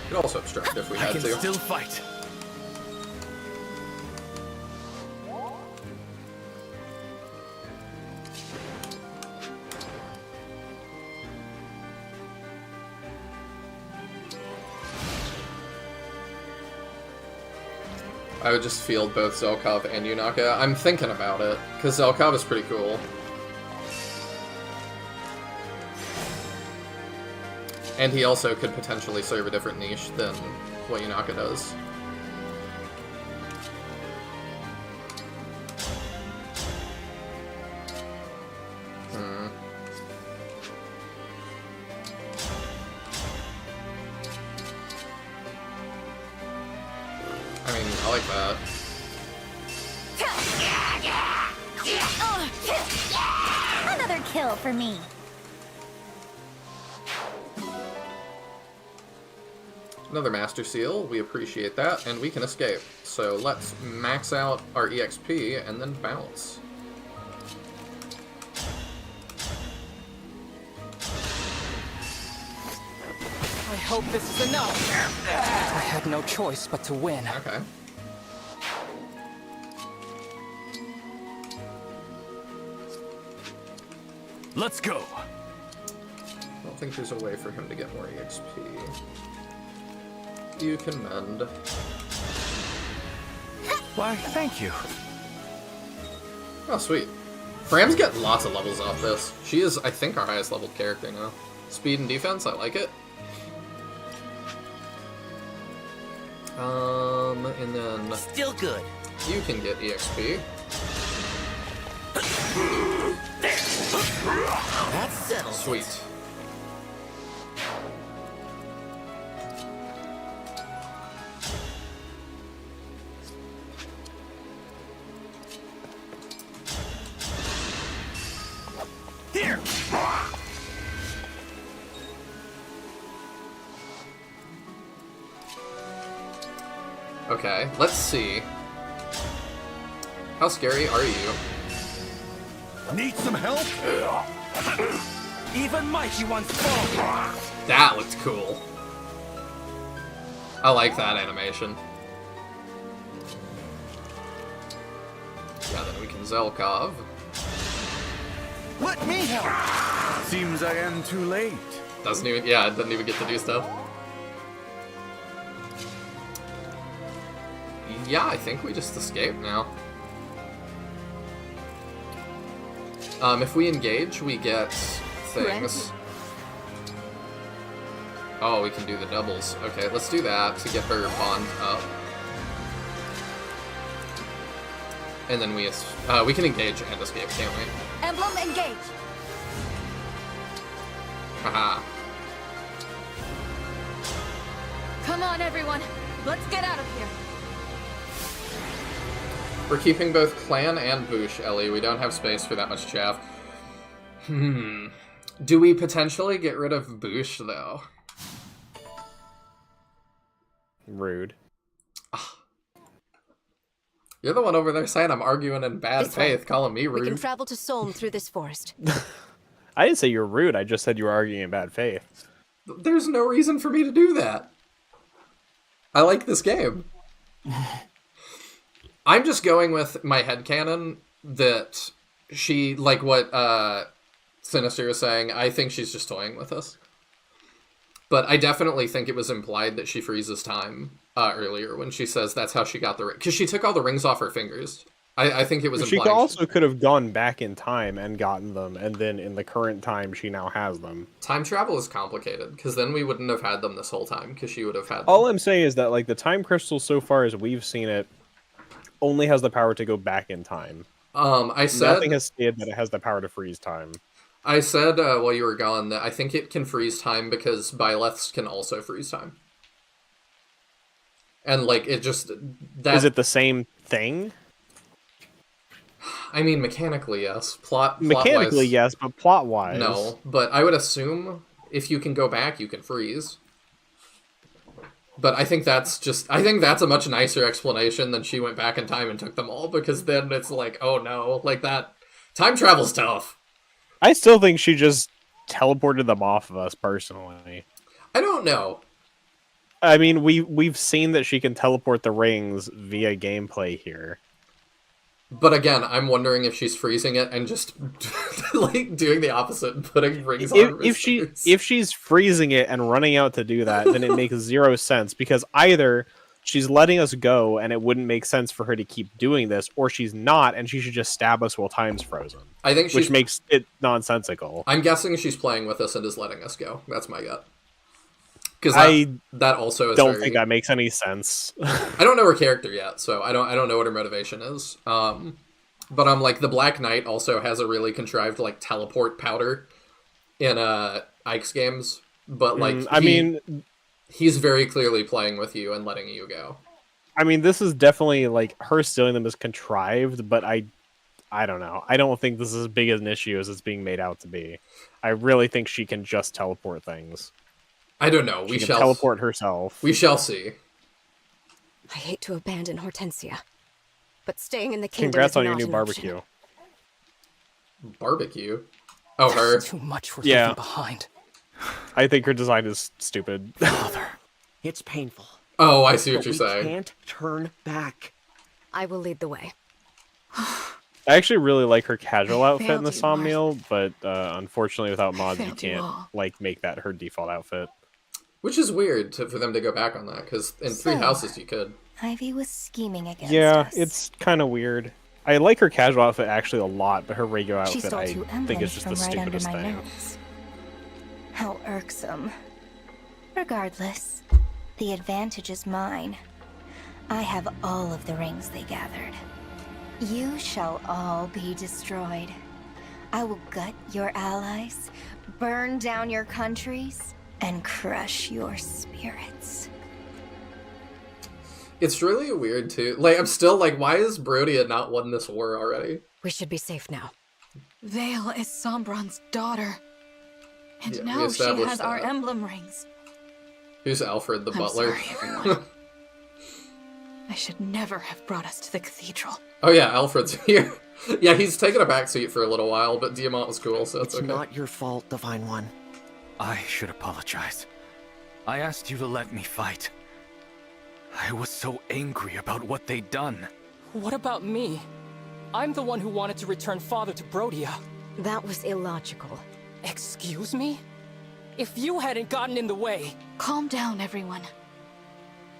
Could also obstruct if we had to. I can still fight. I would just field both Zelkov and Yunaka. I'm thinking about it, because Zelkov is pretty cool. And he also could potentially serve a different niche than what Yunaka does. I mean, I like that. Another kill for me. Another Master Seal, we appreciate that, and we can escape. So let's max out our EXP and then bounce. hope this is enough. I had no choice but to win. Okay. Let's go. I don't think there's a way for him to get more EXP. You can mend. Why, thank you. Oh, sweet. Fram's getting lots of levels off this. She is, I think, our highest leveled character now. Speed and defense, I like it. And then... Still good. You can get EXP. That's settled. Sweet. Here. Okay, let's see. How scary are you? Need some help? Even mighty ones fall. That looked cool. I like that animation. Yeah, then we can Zelkov. Let me help! Seems I am too late. Doesn't even, yeah, it doesn't even get to do stuff. Yeah, I think we just escape now. If we engage, we get things. Oh, we can do the doubles. Okay, let's do that to get her bond up. And then we can engage and escape, can't we? Emblem, engage! Haha. Come on, everyone. Let's get out of here. We're keeping both Clan and Boosh, Ellie. We don't have space for that much chaff. Do we potentially get rid of Boosh, though? Rude. You're the one over there saying I'm arguing in bad faith, calling me rude. We can travel to Solm through this forest. I didn't say you're rude, I just said you were arguing in bad faith. There's no reason for me to do that. I like this game. I'm just going with my headcanon that she, like what Sinister is saying, I think she's just toying with us. But I definitely think it was implied that she freezes time earlier when she says that's how she got the ring. Because she took all the rings off her fingers. I think it was implied. She also could have gone back in time and gotten them, and then in the current time she now has them. Time travel is complicated, because then we wouldn't have had them this whole time, because she would have had them. All I'm saying is that like the time crystal, so far as we've seen it, only has the power to go back in time. I said... Nothing has stated that it has the power to freeze time. I said while you were gone that I think it can freeze time because Byleths can also freeze time. And, like, it just... Is it the same thing? I mean, mechanically, yes. Mechanically, yes, but plot-wise... No, but I would assume if you can go back, you can freeze. But I think that's just... I think that's a much nicer explanation than she went back in time and took them all, because then it's like, oh no, like that... Time travel's tough. I still think she just teleported them off of us, personally. I don't know. I mean, we've seen that she can teleport the rings via gameplay here. But again, I'm wondering if she's freezing it and just like doing the opposite and putting rings on if she's freezing it and running out to do that, then it makes zero sense, because either she's letting us go and it wouldn't make sense for her to keep doing this, or she's not and she should just stab us while time's frozen. I think which makes it nonsensical. I'm guessing she's playing with us and is letting us go. That's my gut. Because that also is don't think that makes any sense. I don't know her character yet, so I don't know what her motivation is. But I'm like, the Black Knight also has a really contrived like teleport powder in Ike's games, but like he's very clearly playing with you and letting you go. I mean, this is definitely like her stealing them is contrived, but I don't know. I don't think this is as big an issue as it's being made out to be. I really think she can just teleport things. I don't know. She can teleport herself. We shall see. I hate to abandon Hortensia, but staying in the kingdom Congrats is on your not new an barbecue. option. Barbecue? Oh, her. Too much we're leaving behind. I think her design is stupid. Father, it's painful. Oh, I see what but you're saying. We can't turn back. I will lead the way. I actually really like her casual outfit in the failed you, Somniel, but unfortunately without mods you failed you can't all. like make that her default outfit. Which is weird for them to go back on that, because in Three So, Houses you could. Ivy was scheming against Yeah, us. it's kind of weird. I like her casual outfit actually a lot, but her regular She outfit stole I 2 think emblems is just the from right under stupidest my thing. nose. How irksome. Regardless, the advantage is mine. I have all of the rings they gathered. You shall all be destroyed. I will gut your allies, burn down your countries, and crush your spirits. It's really weird too. Like, I'm still like, why is Brody had not won this war already? We should be safe now. Vale is Sombron's daughter. And Yeah, we now she established has our that. emblem rings. Who's Alfred the I'm butler? sorry, everyone. I should never have brought us to the cathedral. Oh yeah, Alfred's here. Yeah, he's taken a backseat for a little while, but Diamant was cool, so it's okay. Not your fault, Divine One. I should apologize. I asked you to let me fight. I was so angry about what they'd done. What about me? I'm the one who wanted to return Father to Brodia. That was illogical. Excuse me? If you hadn't gotten in the way... Calm down, everyone.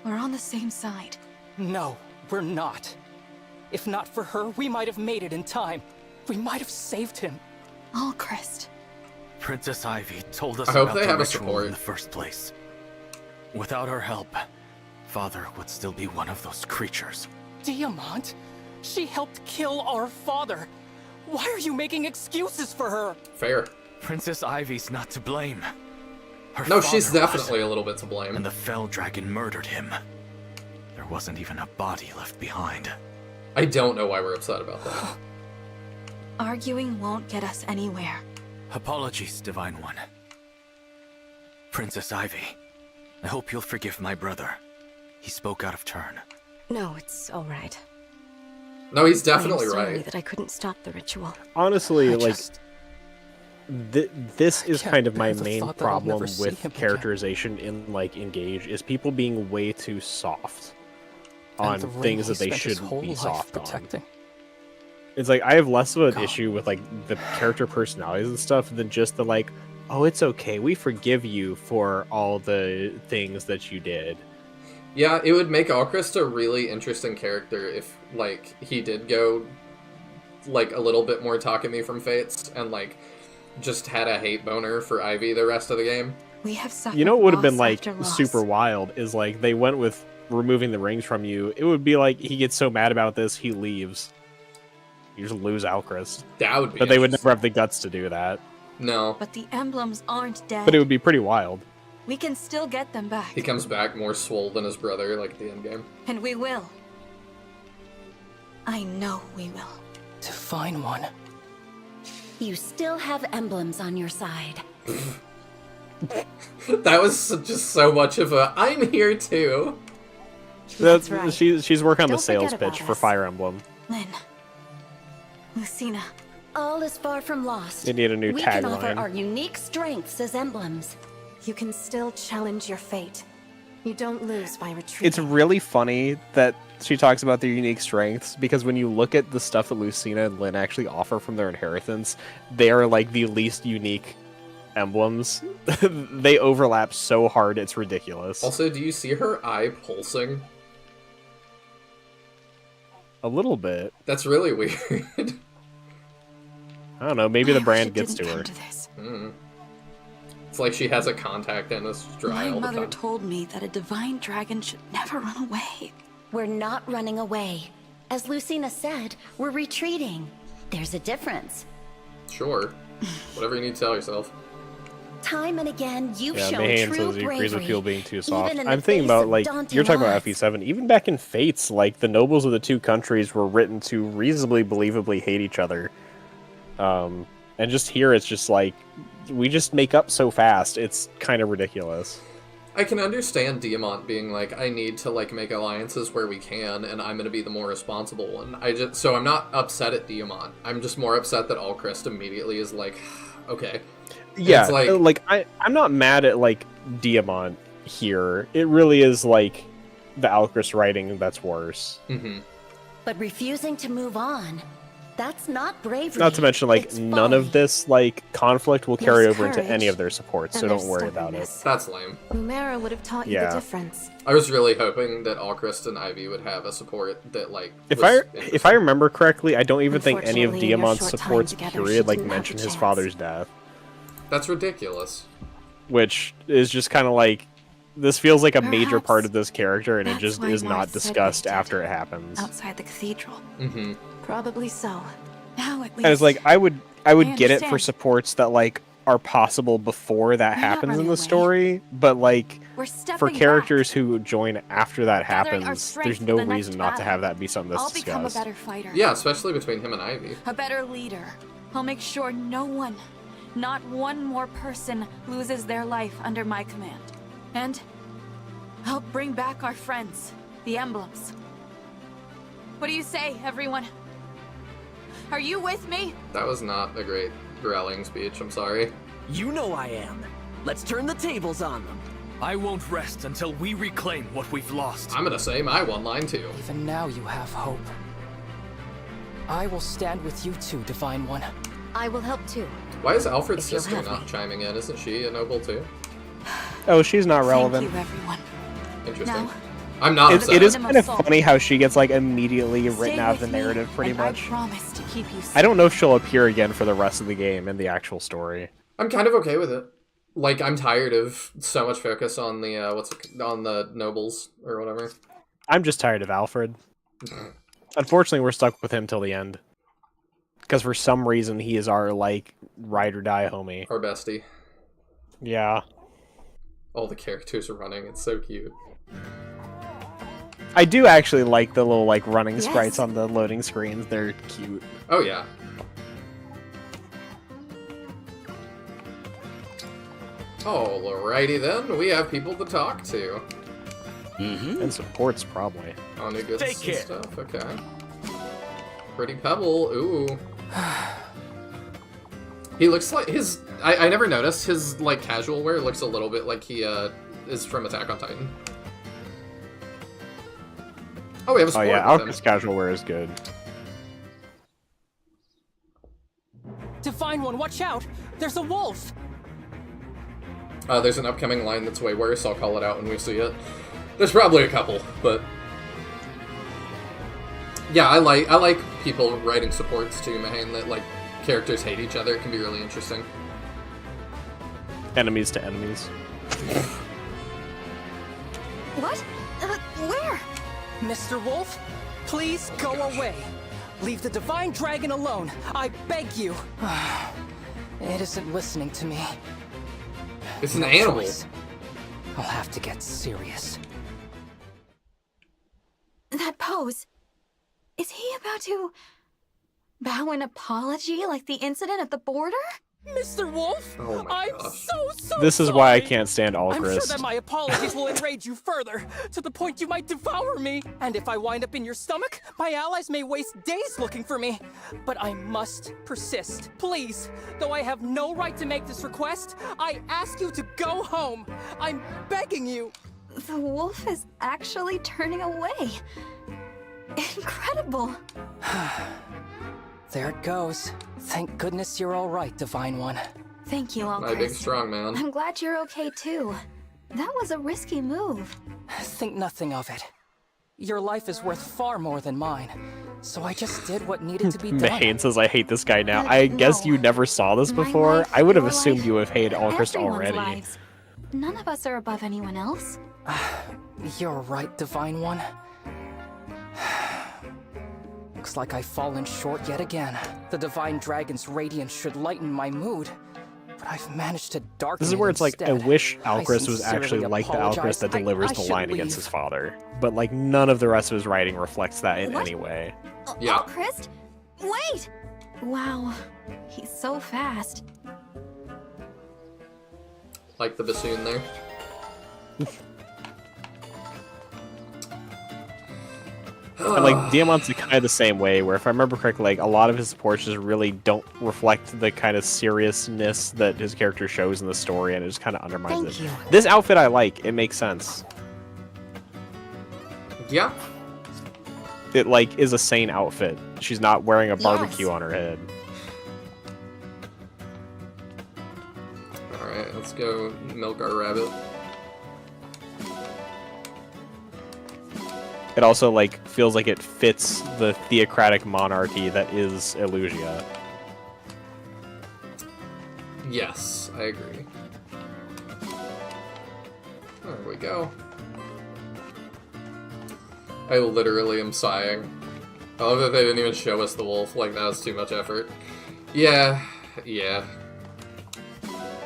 We're on the same side. No, we're not. If not for her, we might have made it in time. We might have saved him. Allchrist. Princess Ivy told us I hope about they the have a ritual support. in the first place. Without her help, Father would still be one of those creatures. Diamant? She helped kill our father. Why are you making excuses for her? Fair. Princess Ivy's not to blame. Her No, she's father definitely was, a little bit to blame. and the Fell Dragon murdered him. There wasn't even a body left behind. I don't know why we're upset about that. Arguing won't get us anywhere. Apologies, Divine One. Princess Ivy, I hope you'll forgive my brother. He spoke out of turn. No, it's all right. No, he's definitely I'm sorry right. that I couldn't stop the ritual. Honestly, I like just- this is can't kind of my bear the main thought that I'll problem never see with him again. characterization in like Engage is people being way too soft on And the ring things he that they spent his shouldn't whole be life soft protecting. on. It's like I have less of an issue with like the character personalities and stuff than just the like, oh, it's okay, we forgive you for all the things that you did. Yeah, it would make Allchrist a really interesting character if, like, he did go, like, a little bit more Takumi from Fates and, like, just had a hate boner for Ivy the rest of the game. We have suffered You know what would have been loss like after loss. super wild is like they went with removing the rings from you. It would be like he gets so mad about this he leaves. You just lose Alchrist. That would be But they would interesting. never have the guts to do that. No. But the emblems aren't dead. But it would be pretty wild. We can still get them back. He comes back more swole than his brother, like, at the end game. And we will. I know we will. Divine One. You still have emblems on your side. That was just so much of a, I'm here too. That's right. She's working on the Don't sales forget pitch about for us. Fire Emblem. Lynn. Lucina. All is far from lost. They need a new We can offer tagline. our unique strengths as emblems. You can still challenge your fate. You don't lose by retreating. It's really funny that she talks about their unique strengths because when you look at the stuff that Lucina and Lynn actually offer from their inheritance, they are like the least unique emblems. They overlap so hard, it's ridiculous. Also, do you see her eye pulsing? A little bit. That's really weird. I don't know, maybe the I brand wish it gets to didn't her. come this. It's like she has a contact and is dry My all the mother time. told me that a divine dragon should never run away. We're not running away. As Lucina said, we're retreating. There's a difference. Sure. Whatever you need to tell yourself. Time and again, you've Yeah, shown Mayhem true says he agrees with bravery. people being too soft. Even in the I'm thinking face about, of like, daunting you're talking about odds. FE7. Even back in Fates, like, the nobles of the two countries were written to reasonably believably hate each other. And just here, it's just like, we just make up so fast. It's kind of ridiculous. I can understand Diamant being like, I need to, like, make alliances where we can, and I'm gonna be the more responsible one. So I'm not upset at Diamant. I'm just more upset that Allchrist immediately is like, okay. Yeah, It's like I'm not mad at like Diamant here. It really is like the Alcris writing that's worse. But refusing to move on, that's not bravery. Not to mention, like, It's none folly. of this like conflict will carry There's over into any courage, of their supports, so and don't there's worry about it. That's lame. Lumera would have taught you Yeah. the difference. I was really hoping that Alchrist and Ivy would have a support that like. If was I remember correctly, I don't even think any of Unfortunately, in your Diamant's short time supports together, period she like didn't have mention the his chance. father's death, That's ridiculous. which is just kind of like this feels like a major Perhaps part of this character, and it that's just why is Marth not said discussed what he did after it happens. outside the cathedral. Probably so. Now at least. And it's like I would I get it for understand. supports that like are possible before that We're not happens in running the away. story, but like We're for stepping characters who join after that Gathering our happens, strength there's for no the next reason not to battle. have that be something that's I'll become a discussed. better fighter. Yeah, especially between him and Ivy. A better leader. I'll make sure no one, not one more person, loses their life under my command. And I'll bring back our friends, the Emblems. What do you say, everyone? Are you with me? That was not a great rallying speech. I'm sorry. You know I am. Let's turn the tables on them. I won't rest until we reclaim what we've lost. I'm gonna say my one line too. Even now you have hope. I will stand with you too, Divine One. I will help too. Why is Alfred's If you'll sister have not me. chiming in? Isn't she a noble too? Oh, she's not relevant. Thank you, everyone. Interesting. Now, I'm not It upset. is kind of funny how she gets like immediately stay written out of the with me, narrative, pretty and much. I promise to keep you safe. I don't know if she'll appear again for the rest of the game in the actual story. I'm kind of okay with it. Like, I'm tired of so much focus on the on the nobles or whatever. I'm just tired of Alfred. Unfortunately, we're stuck with him till the end. Because for some reason, he is our, like, ride or die homie. Our bestie. Yeah. All the characters are running. It's so cute. I do actually like the little, like, running Yes. sprites on the loading screens. They're cute. Oh, yeah. Alrighty then, we have people to talk to. And supports, probably. On new goods Take and care. stuff, okay. Pretty Pebble, ooh. He looks like his... I never noticed his, like, casual wear looks a little bit like he, is from Attack on Titan. Oh, we have a Oh sport yeah, with him. Alchemist casual wear is good. Divine One, watch out! There's a wolf! There's an upcoming line that's way worse. I'll call it out when we see it. There's probably a couple, but yeah, I like people writing supports too, Mahane, that like characters hate each other. It can be really interesting. Enemies to enemies. What? Where? Mr. Wolf, please go away. Leave the Divine Dragon alone. I beg you. It isn't listening to me. It's an No animal. choice. I'll have to get serious. That pose. Is he about to bow an apology like the incident at the border? Mr. Wolf, Oh my I'm gosh. so This is sorry. why I can't stand I'm sure Alchrist. that my apologies will enrage you further, to the point you might devour me. And if I wind up in your stomach, my allies may waste days looking for me. But I must persist. Please, though I have no right to make this request, I ask you to go home. I'm begging you. The wolf is actually turning away. Incredible. There it goes. Thank goodness you're all right, Divine One. Thank you, My big Alchrist. strong man. I'm glad you're okay too. That was a risky move. Think nothing of it. Your life is worth far more than mine, so I just did what needed to be done. Mahane says I hate this guy now. I guess you never saw this My before. life, I would have your assumed life, you would have hated Alchrist everyone's already. lives. None of us are above anyone else. You're right, Divine One. Looks like I've fallen short yet again. The Divine Dragon's radiance should lighten my mood, but I've managed to darken This is it where it's like, I instead. wish Alchrist was actually sincerely like the apologize. Alchrist that I delivers the should line against leave. his father. But like, none of the rest of his writing reflects that in What? any way. Yeah. Alchrist? Wait! Wow, he's so fast. Like the bassoon there. And like, Diamant's kind of the same way, where if I remember correctly, like a lot of his supports just really don't reflect the kind of seriousness that his character shows in the story, and it just kind of undermines it. This outfit I like. It makes sense. Yeah. It like is a sane outfit. She's not wearing a barbecue on her head. Alright, let's go milk our rabbit. It also like feels like it fits the theocratic monarchy that is Illusia. Yes, I agree. There we go. I literally am sighing. I love that they didn't even show us the wolf, like that was too much effort. Yeah.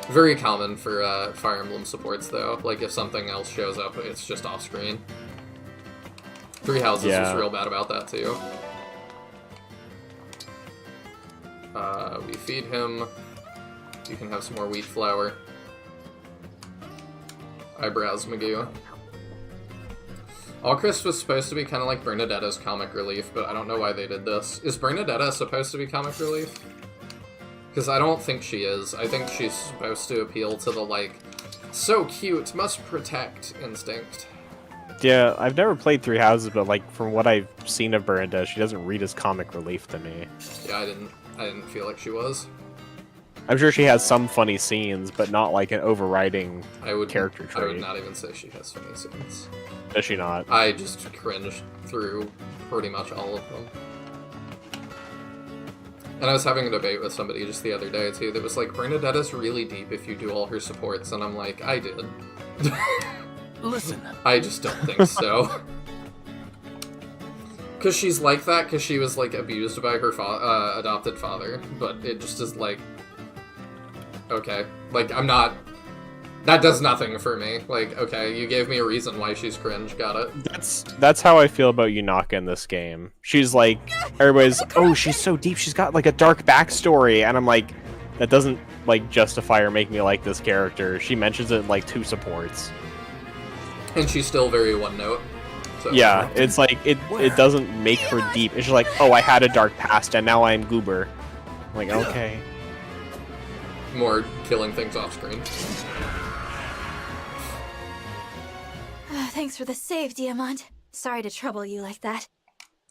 Very common for Fire Emblem supports though, like if something else shows up, it's just off screen. Three Houses was real bad about that too. We feed him. You can have some more wheat flour. Eyebrows, Magoo. Allchrist was supposed to be kind of like Bernadetta's comic relief, but I don't know why they did this. Is Bernadetta supposed to be comic relief? Because I don't think she is. I think she's supposed to appeal to the, like, so cute, must protect instinct. Yeah, I've never played Three Houses, but like from what I've seen of Bernadette, she doesn't read as comic relief to me. Yeah, I didn't feel like she was. I'm sure she has some funny scenes, but not like an overriding character trait. I would not even say she has funny scenes. Does she not? I just cringed through pretty much all of them. And I was having a debate with somebody just the other day, too, that was like, Bernadetta's really deep if you do all her supports, and I'm like, I did. Listen. I just don't think so. Because she's like that because she was, like, abused by her adopted father, but it just is like, okay. Like, I'm not... That does nothing for me. Like, okay, you gave me a reason why she's cringe, got it. That's how I feel about Yunaka in this game. She's like, everybody's, oh, she's so deep, she's got like a dark backstory, and I'm like, that doesn't like justify or make me like this character. She mentions it in like 2 supports. And she's still very one note. So. Yeah, it's like, it doesn't make her deep. It's just like, oh, I had a dark past and now I'm goober. I'm like, okay. More killing things off screen. Thanks for the save, Diamant. Sorry to trouble you like that.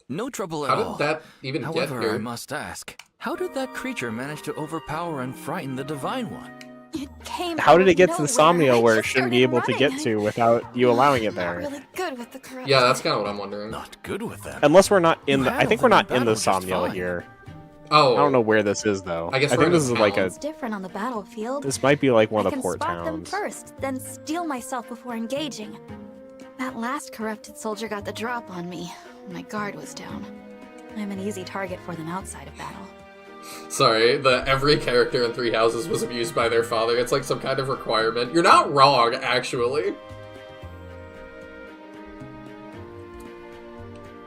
No trouble at all. How did that even get here? However, I must ask, how did that creature manage to overpower and frighten the Divine One? It came How did it get to the nowhere. Somniel where it shouldn't be able to get to without you allowing it there? Really good with the corruption. Yeah, that's kind of what I'm wondering. Not good with that. Unless we're not in the... I think we're not in the Somniel here. Oh. I don't know where this is, though. I think this is like a... It's different on the battlefield. This might be like one I of the port can spot them towns. first, then steal myself before engaging. That last corrupted soldier got the drop on me. My guard was down. I'm an easy target for them outside of battle. Sorry, every character in Three Houses was abused by their father. It's like some kind of requirement. You're not wrong, actually.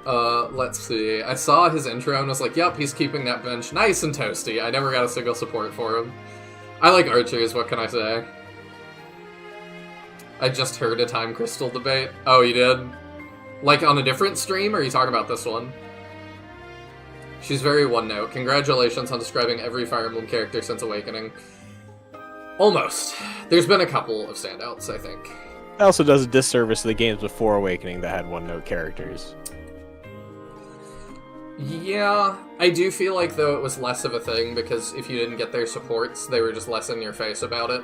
Let's see. I saw his intro and was like, yep, he's keeping that bench nice and toasty. I never got a single support for him. I like archers, what can I say? I just heard a Time Crystal debate. Oh, you did? Like on a different stream, or are you talking about this one? She's very one note. Congratulations on describing every Fire Emblem character since Awakening. Almost. There's been a couple of standouts, I think. It also does a disservice to the games before Awakening that had one-note characters. Yeah, I do feel like, though, it was less of a thing, because if you didn't get their supports, they were just less in your face about it.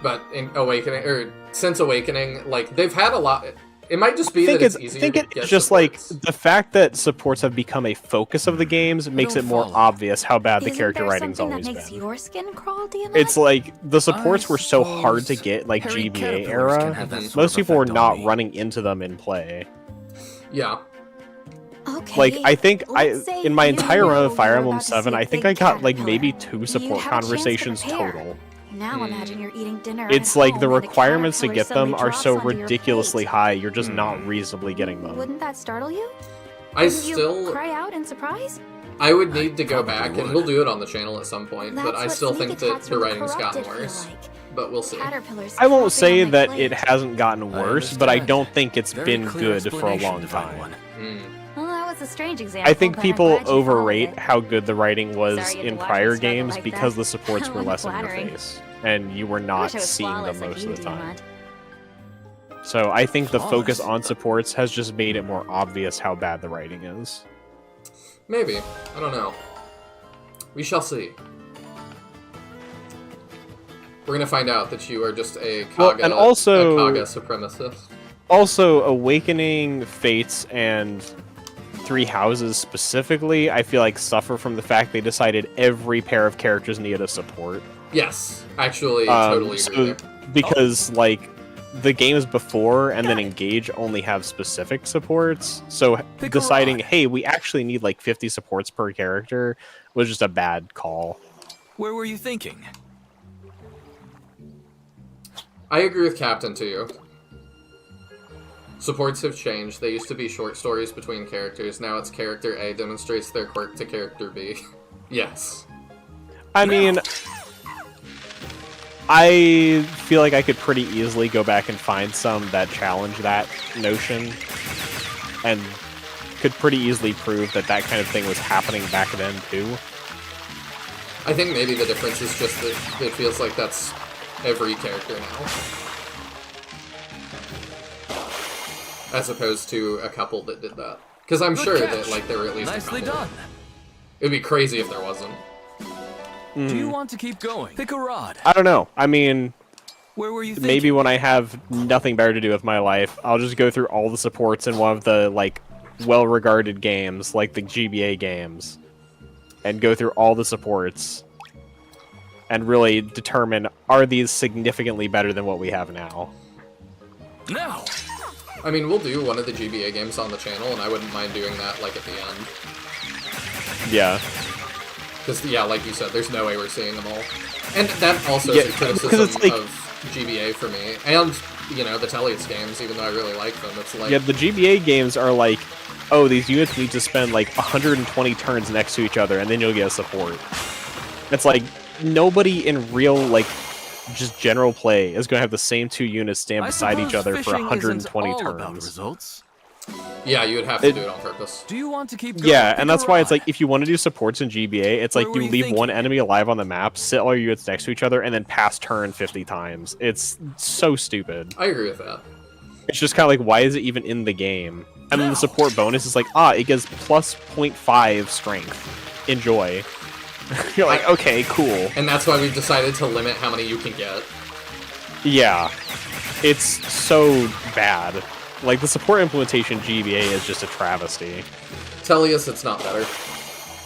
But in Awakening, or since Awakening, like, they've had a lot... It might just be that it's easier to get it's just supports. like, the fact that supports have become a focus of the games makes it more obvious how bad the character writing's always that makes been. your skin crawl, Diamant? It's like, the supports were so hard to get, like GBA era, most people were not running into them in play. Yeah. Okay, Like, I think in my you entire knew run of we Fire were Emblem about to 7, see a I think big I got like caterpillar. maybe 2 support had a chance to conversations prepare. total. Now imagine you're eating dinner It's at like the home and a requirements to caterpillar get them suddenly are drops so onto your ridiculously high, you're just not reasonably getting them. Wouldn't that startle you? I Wouldn't still... you cry out in surprise? I would need to go back, and we'll do it on the channel at some point, but That's I what still think that sneak the attacks writing's from the gotten corrupted worse. feel like. But we'll see. Caterpillars I won't flopping say on my that plate. it hasn't gotten worse, but I don't think it's Very been clear good for a explanation, long Divine time. One. Mm. Well, that That's a strange example. I think but I'm people glad you followed overrate it. how good the writing was Sorry you had to in watch prior me struggle games like because that. the supports were less in your Flattering. face, and you were I not wish I was seeing them flawless like most you of the do, time. Matt. So I think the focus Flawless? on supports has just made it more obvious how bad the writing is. Maybe. I don't know. We shall see. We're gonna find out that you are just a Kaga, Well, and also- a Kaga supremacist. Also, Awakening, Fates, and Three Houses specifically, I feel like suffer from the fact they decided every pair of characters needed a support. Yes, actually, totally agree there. Because, like, the games before and then Engage only have specific supports, so deciding, hey, we actually need like 50 supports per character was just a bad call. Where were you thinking? I agree with Captain too. Supports have changed. They used to be short stories between characters. Now it's character A demonstrates their quirk to character B. Yes. I mean, I feel like I could pretty easily go back and find some that challenge that notion, and could pretty easily prove that that kind of thing was happening back then too. I think maybe the difference is just that it feels like that's every character now. As opposed to a couple that did that. Because I'm sure that like there were at least Nicely a couple. done. It'd be crazy if there wasn't. Do you want to keep going? Pick a rod. I don't know. I mean, Where were you thinking? maybe when I have nothing better to do with my life, I'll just go through all the supports in one of the like well-regarded games, like the GBA games, and go through all the supports and really determine, are these significantly better than what we have now? No. I mean, we'll do one of the GBA games on the channel, and I wouldn't mind doing that like at the end. Yeah. Because, yeah, like you said, there's no way we're seeing them all. And that also Yeah, is a because criticism it's like- of GBA for me. And, you know, the Tellius games, even though I really like them. It's like... Yeah, the GBA games are like, oh, these units need to spend like 120 turns next to each other, and then you'll get a support. It's like, nobody in real, like, just general play is going to have the same two units stand beside each other for 120 turns. Results. Yeah, you would have to do it on purpose. Do you want to keep going? Yeah, Pick and a that's why rod. it's like, if you want to do supports in GBA, it's like Where were you you leave thinking? one enemy alive on the map, sit all your units next to each other, and then pass turn 50 times. It's so stupid. I agree with that. It's just kind of like, why is it even in the game? And then the support bonus is like, it gives plus 0.5 strength. Enjoy. You're like, okay, cool. And that's why we've decided to limit how many you can get. Yeah. It's so bad. Like, the support implementation GBA is just a travesty. Tellius, it's not better.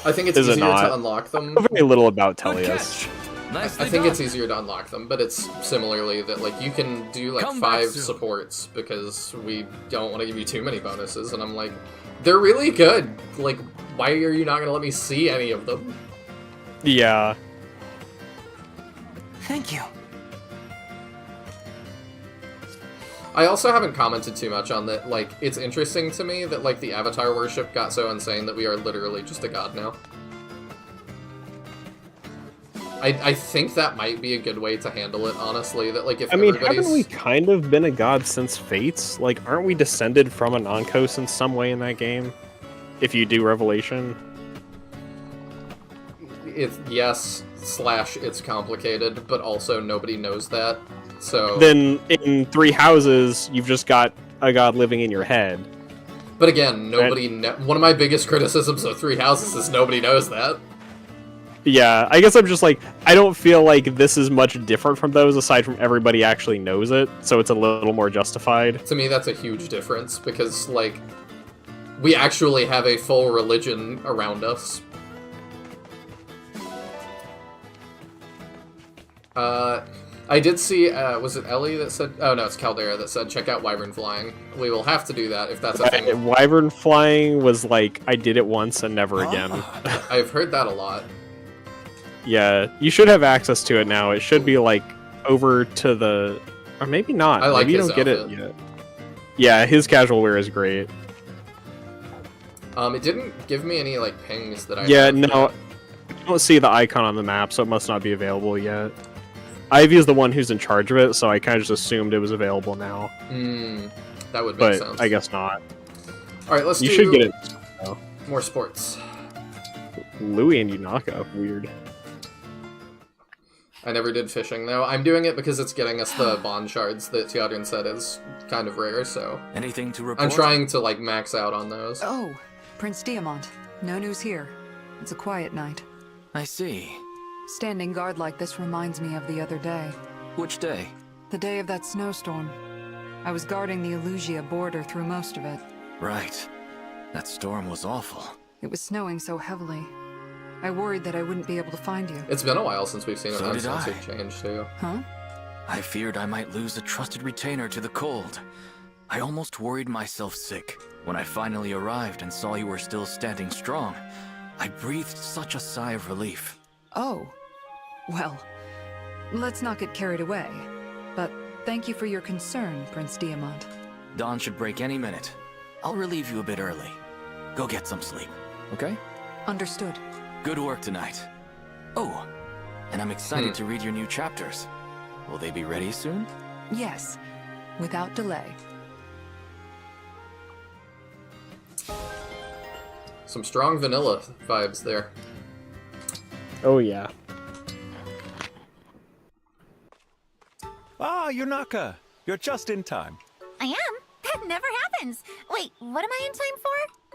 I think it's Is it easier not? to unlock them. I know very little about Tellius. I think it's easier to unlock them, but it's similarly that, like, you can do, like, Come back 5 soon. supports because we don't want to give you too many bonuses, and I'm like, they're really good. Like, why are you not going to let me see any of them? Yeah. Thank you. I also haven't commented too much on that. Like, it's interesting to me that, like, the avatar worship got so insane that we are literally just a god now. I think that might be a good way to handle it, honestly. That, like, if I mean, everybody's... haven't we kind of been a god since Fates? Like, aren't we descended from a non-Kos in some way in that game? If you do Revelation? Yes, / it's complicated, but also nobody knows that, so... Then, in Three Houses, you've just got a god living in your head. But again, nobody... One of my biggest criticisms of Three Houses is nobody knows that. Yeah, I guess I'm just like, I don't feel like this is much different from those, aside from everybody actually knows it, so it's a little more justified. To me, that's a huge difference, because, like, we actually have a full religion around us. I did see, was it Ellie that said, oh no, it's Caldera that said, check out Wyvern Flying. We will have to do that if that's a thing. Wyvern Flying was like, I did it once and never again. I've heard that a lot. Yeah, you should have access to it now. It should be like over to the, or maybe not. I like maybe you his don't get it outfit. yet. Yeah, his casual wear is great. It didn't give me any, like, pings that I... Yeah, no, I don't see the icon on the map, so it must not be available yet. Ivy is the one who's in charge of it, so I kind of just assumed it was available now. That would make sense. But I guess not. Alright, let's You do... should get it. though. More sports. Louis and Yunaka, weird. I never did fishing, though. I'm doing it because it's getting us the bond shards that Teodrin said is kind of rare, so... Anything to report? I'm trying to, like, max out on those. Oh, Prince Diamant. No news here. It's a quiet night. I see. Standing guard like this reminds me of the other day. Which day? The day of that snowstorm. I was guarding the Elusia border through most of it. Right. That storm was awful. It was snowing so heavily. I worried that I wouldn't be able to find you. It's been a while since we've seen an So did Uncensored I. change, too. Huh? I feared I might lose a trusted retainer to the cold. I almost worried myself sick. When I finally arrived and saw you were still standing strong, I breathed such a sigh of relief. Oh. Well, let's not get carried away. But thank you for your concern, Prince Diamant. Dawn should break any minute. I'll relieve you a bit early. Go get some sleep, okay? Understood. Good work tonight. Oh, and I'm excited to read your new chapters. Will they be ready soon? Yes, without delay. Some strong vanilla vibes there. Oh, yeah. Ah, Yunaka. You're just in time. I am? That never happens. Wait, what am I in time for?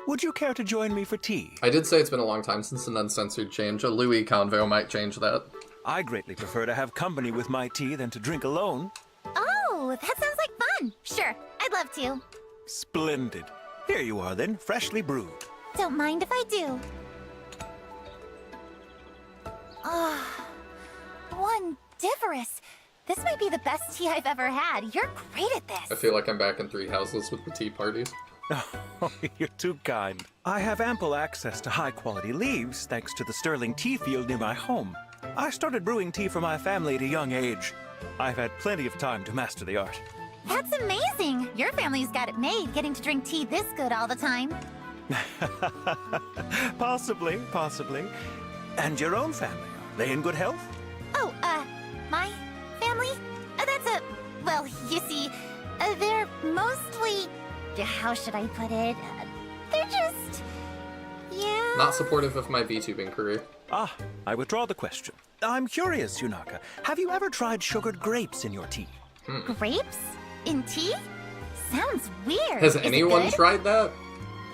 Would you care to join me for tea? I did say it's been a long time since an Uncensored change. A Louis convo might change that. I greatly prefer to have company with my tea than to drink alone. Oh, that sounds like fun. Sure, I'd love to. Splendid. Here you are then, freshly brewed. Don't mind if I do. Ah, wondiferous. This might be the best tea I've ever had. You're great at this. I feel like I'm back in Three Houses with the tea parties. Oh, you're too kind. I have ample access to high-quality leaves thanks to the sterling tea field near my home. I started brewing tea for my family at a young age. I've had plenty of time to master the art. That's amazing. Your family's got it made, getting to drink tea this good all the time. Possibly, possibly. And your own family, are they in good health? Oh, my family? Well, you see, they're mostly... How should I put it? They're just... Yeah... Not supportive of my VTubing career. Ah, I withdraw the question. I'm curious, Yunaka. Have you ever tried sugared grapes in your tea? Grapes? In tea? Sounds weird. Has Is it anyone good? tried that?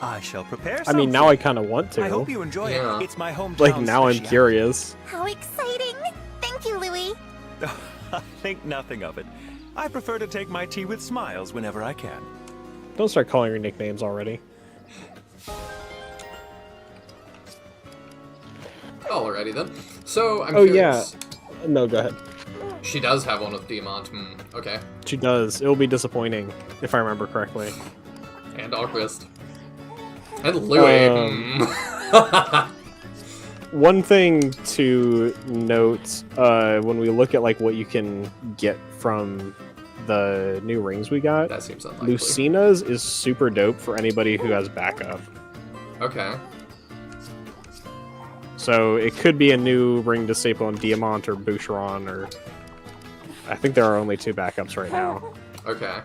I shall prepare I some. mean, now I kind of want to. I hope you enjoy it. It's my hometown Like, now I'm specialty. curious. How exciting! Thank you, Louis. Think nothing of it. I prefer to take my tea with smiles whenever I can. Don't start calling her nicknames already. Alrighty then. So, I'm Oh, curious. yeah. No, go ahead. She does have one with Diamant. Okay. She does. It'll be disappointing, if I remember correctly. And Alquist. And Louis. One thing to note, when we look at like what you can get from the new rings we got, that seems unlikely. Lucina's is super dope for anybody who has backup. Okay. So it could be a new ring to staple on Diamant or Boucheron, or I think there are only 2 backups right now. Okay.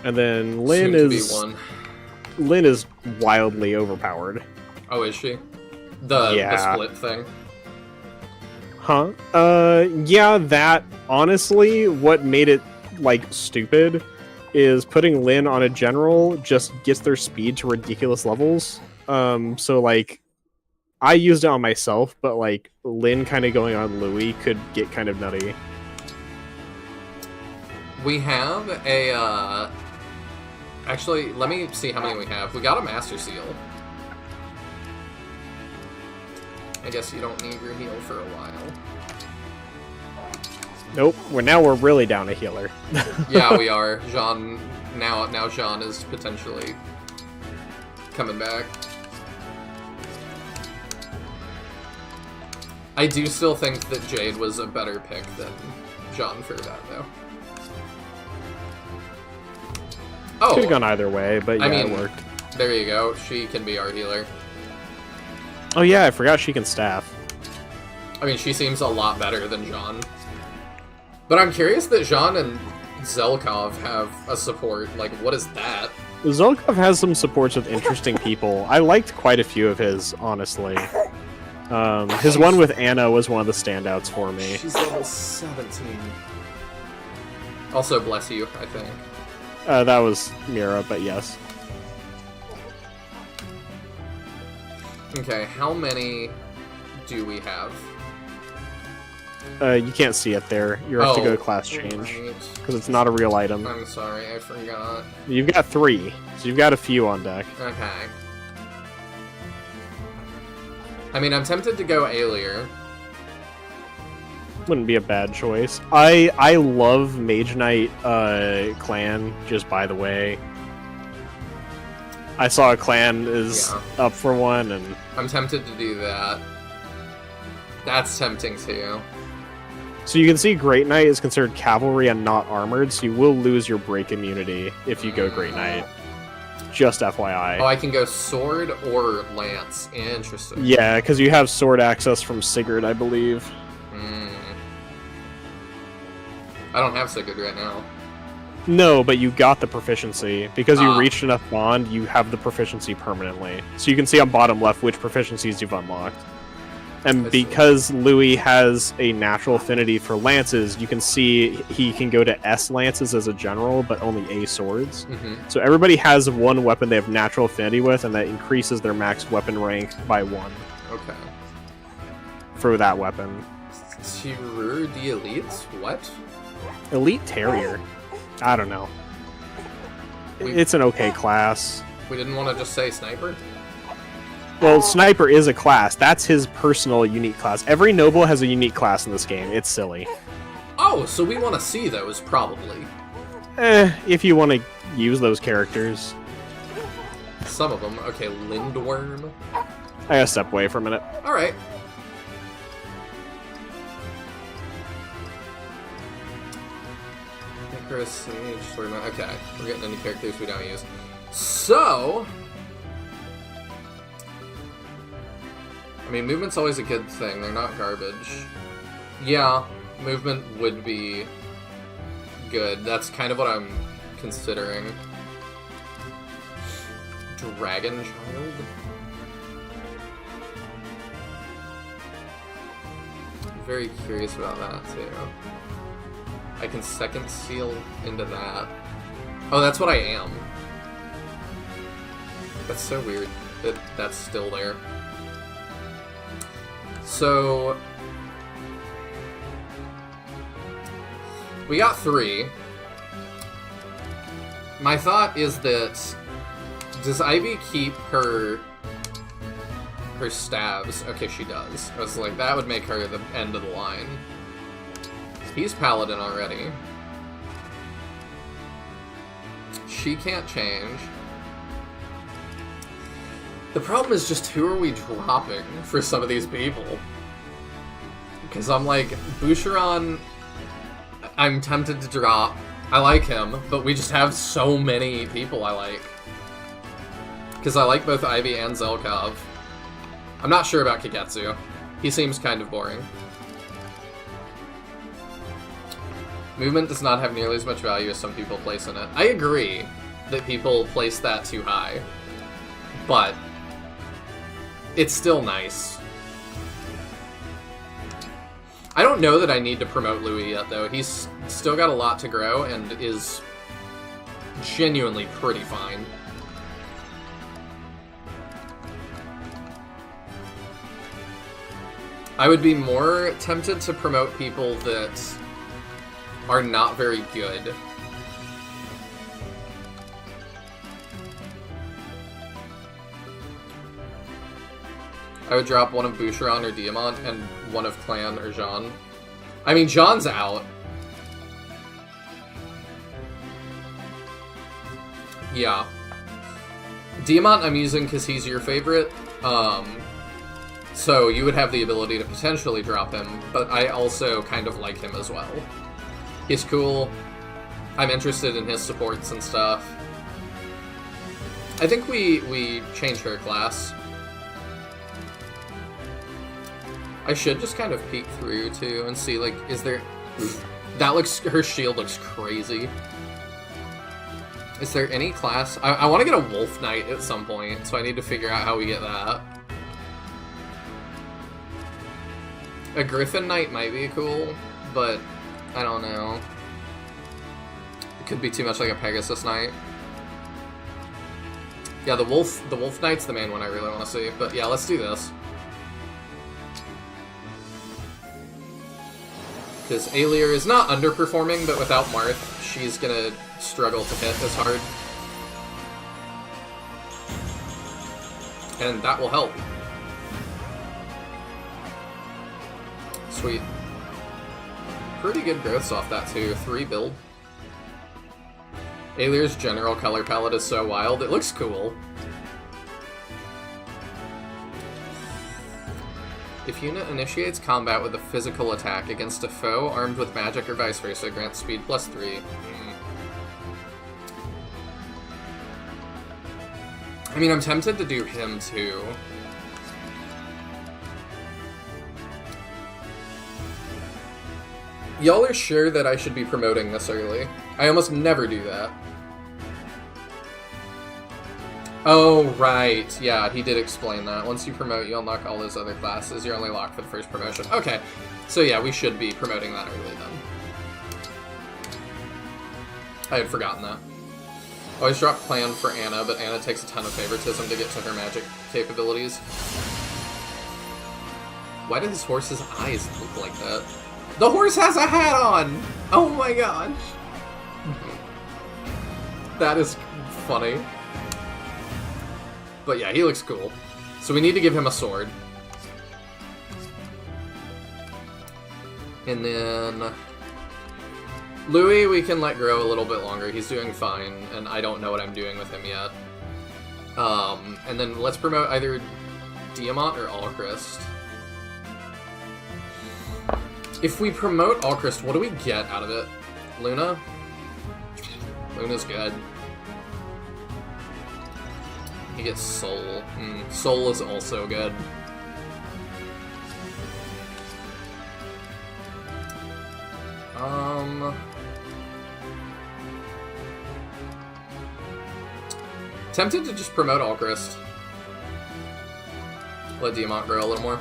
And then Lynn Soon to is be one. Lynn is wildly overpowered. Oh, is she? The Yeah. split thing? Huh? Yeah, that, honestly, what made it, like, stupid is putting Lynn on a general just gets their speed to ridiculous levels. So, like, I used it on myself, but, like, Lynn kind of going on Louis could get kind of nutty. We have a, Actually, let me see how many we have. We got a Master Seal. I guess you don't need your heal for a while. Nope. Now we're really down a healer. Yeah, we are. Jean... Now Jean is potentially coming back. I do still think that Jade was a better pick than Jean for that, though. Oh! Could have gone either way, but yeah, I mean, it worked. There you go. She can be our healer. Oh yeah, I forgot she can staff. I mean, she seems a lot better than Jean. But I'm curious that Jean and Zelkov have a support. Like, what is that? Zolkov has some supports with interesting people. I liked quite a few of his, honestly. His one with Anna was one of the standouts for me. She's level 17. Also, bless you, I think. That was Mira, but yes. Okay, how many do we have? You can't see it there. You have to go to class change. Because it's not a real item. I'm sorry, I forgot. You've got 3, so you've got a few on deck. Okay. I mean, I'm tempted to go Alier. Wouldn't be a bad choice. I love Mage Knight clan, just by the way. I saw a clan is up for one, and I'm tempted to do that. That's tempting too. So you can see Great Knight is considered cavalry and not armored, so you will lose your break immunity if you go Great Knight. Just FYI. Oh, I can go sword or lance. Interesting. Yeah, because you have sword access from Sigurd, I believe. I don't have Sigurd right now. No, but you got the proficiency. Because you reached enough bond, you have the proficiency permanently. So you can see on bottom left which proficiencies you've unlocked. And because Louis has a natural affinity for lances, you can see he can go to S lances as a general, but only A swords. So everybody has one weapon they have natural affinity with, and that increases their max weapon rank by 1. Okay. For that weapon. Tirur the Elites? What? Elite Terrier. I don't know. It's an okay class. We didn't want to just say Sniper? Well, Sniper is a class. That's his personal unique class. Every noble has a unique class in this game. It's silly. Oh, so we want to see those, probably. If you want to use those characters. Some of them. Okay, Lindworm. I gotta step away for a minute. Alright. Sage, Swordman. Okay, we're getting into characters we don't use. So, I mean, movement's always a good thing. They're not garbage. Yeah, movement would be good. That's kind of what I'm considering. Dragon Child? I'm very curious about that, too. I can second seal into that. Oh, that's what I am. That's so weird that that's still there. So, we got 3. My thought is that, does Ivy keep her stabs? Okay, she does. I was like, that would make her the end of the line. He's Paladin already. She can't change. The problem is just who are we dropping for some of these people? Because I'm like, Boucheron, I'm tempted to drop. I like him, but we just have so many people I like. Because I like both Ivy and Zelkov. I'm not sure about Kagetsu. He seems kind of boring. Movement does not have nearly as much value as some people place in it. I agree that people place that too high, but it's still nice. I don't know that I need to promote Louis yet, though. He's still got a lot to grow and is genuinely pretty fine. I would be more tempted to promote people that are not very good. I would drop one of Boucheron or Diamant and one of Clan or Jean. I mean, Jean's out. Yeah. Diamant I'm using because he's your favorite. So you would have the ability to potentially drop him, but I also kind of like him as well. He's cool. I'm interested in his supports and stuff. I think we changed her class. I should just kind of peek through too and see, like, is there... That looks... Her shield looks crazy. Is there any class? I want to get a Wolf Knight at some point, so I need to figure out how we get that. A Griffin Knight might be cool, but I don't know. It could be too much like a Pegasus Knight. Yeah, the Wolf Knight's the main one I really want to see, but yeah, let's do this. Because Aelier is not underperforming, but without Marth, she's gonna struggle to hit as hard. And that will help. Sweet. Pretty good growths off that too. 3 build. Aelier's general color palette is so wild, it looks cool. If unit initiates combat with a physical attack against a foe armed with magic or vice versa, grants speed +3. I mean, I'm tempted to do him too. Y'all are sure that I should be promoting this early? I almost never do that. Oh, right. Yeah, he did explain that. Once you promote, you unlock all those other classes. You're only locked for the first promotion. Okay. So yeah, we should be promoting that early then. I had forgotten that. Always drop plan for Anna, but Anna takes a ton of favoritism to get to her magic capabilities. Why do his horse's eyes look like that? The horse has a hat on! Oh my gosh! That is funny. But yeah, he looks cool. So we need to give him a sword. And then... Louis we can let grow a little bit longer. He's doing fine, and I don't know what I'm doing with him yet. And then let's promote either Diamant or Alchrist. If we promote Alchrist, what do we get out of it? Luna? Luna's good. He gets Soul. Soul is also good. Tempted to just promote Alchrist. Let Diamant grow a little more.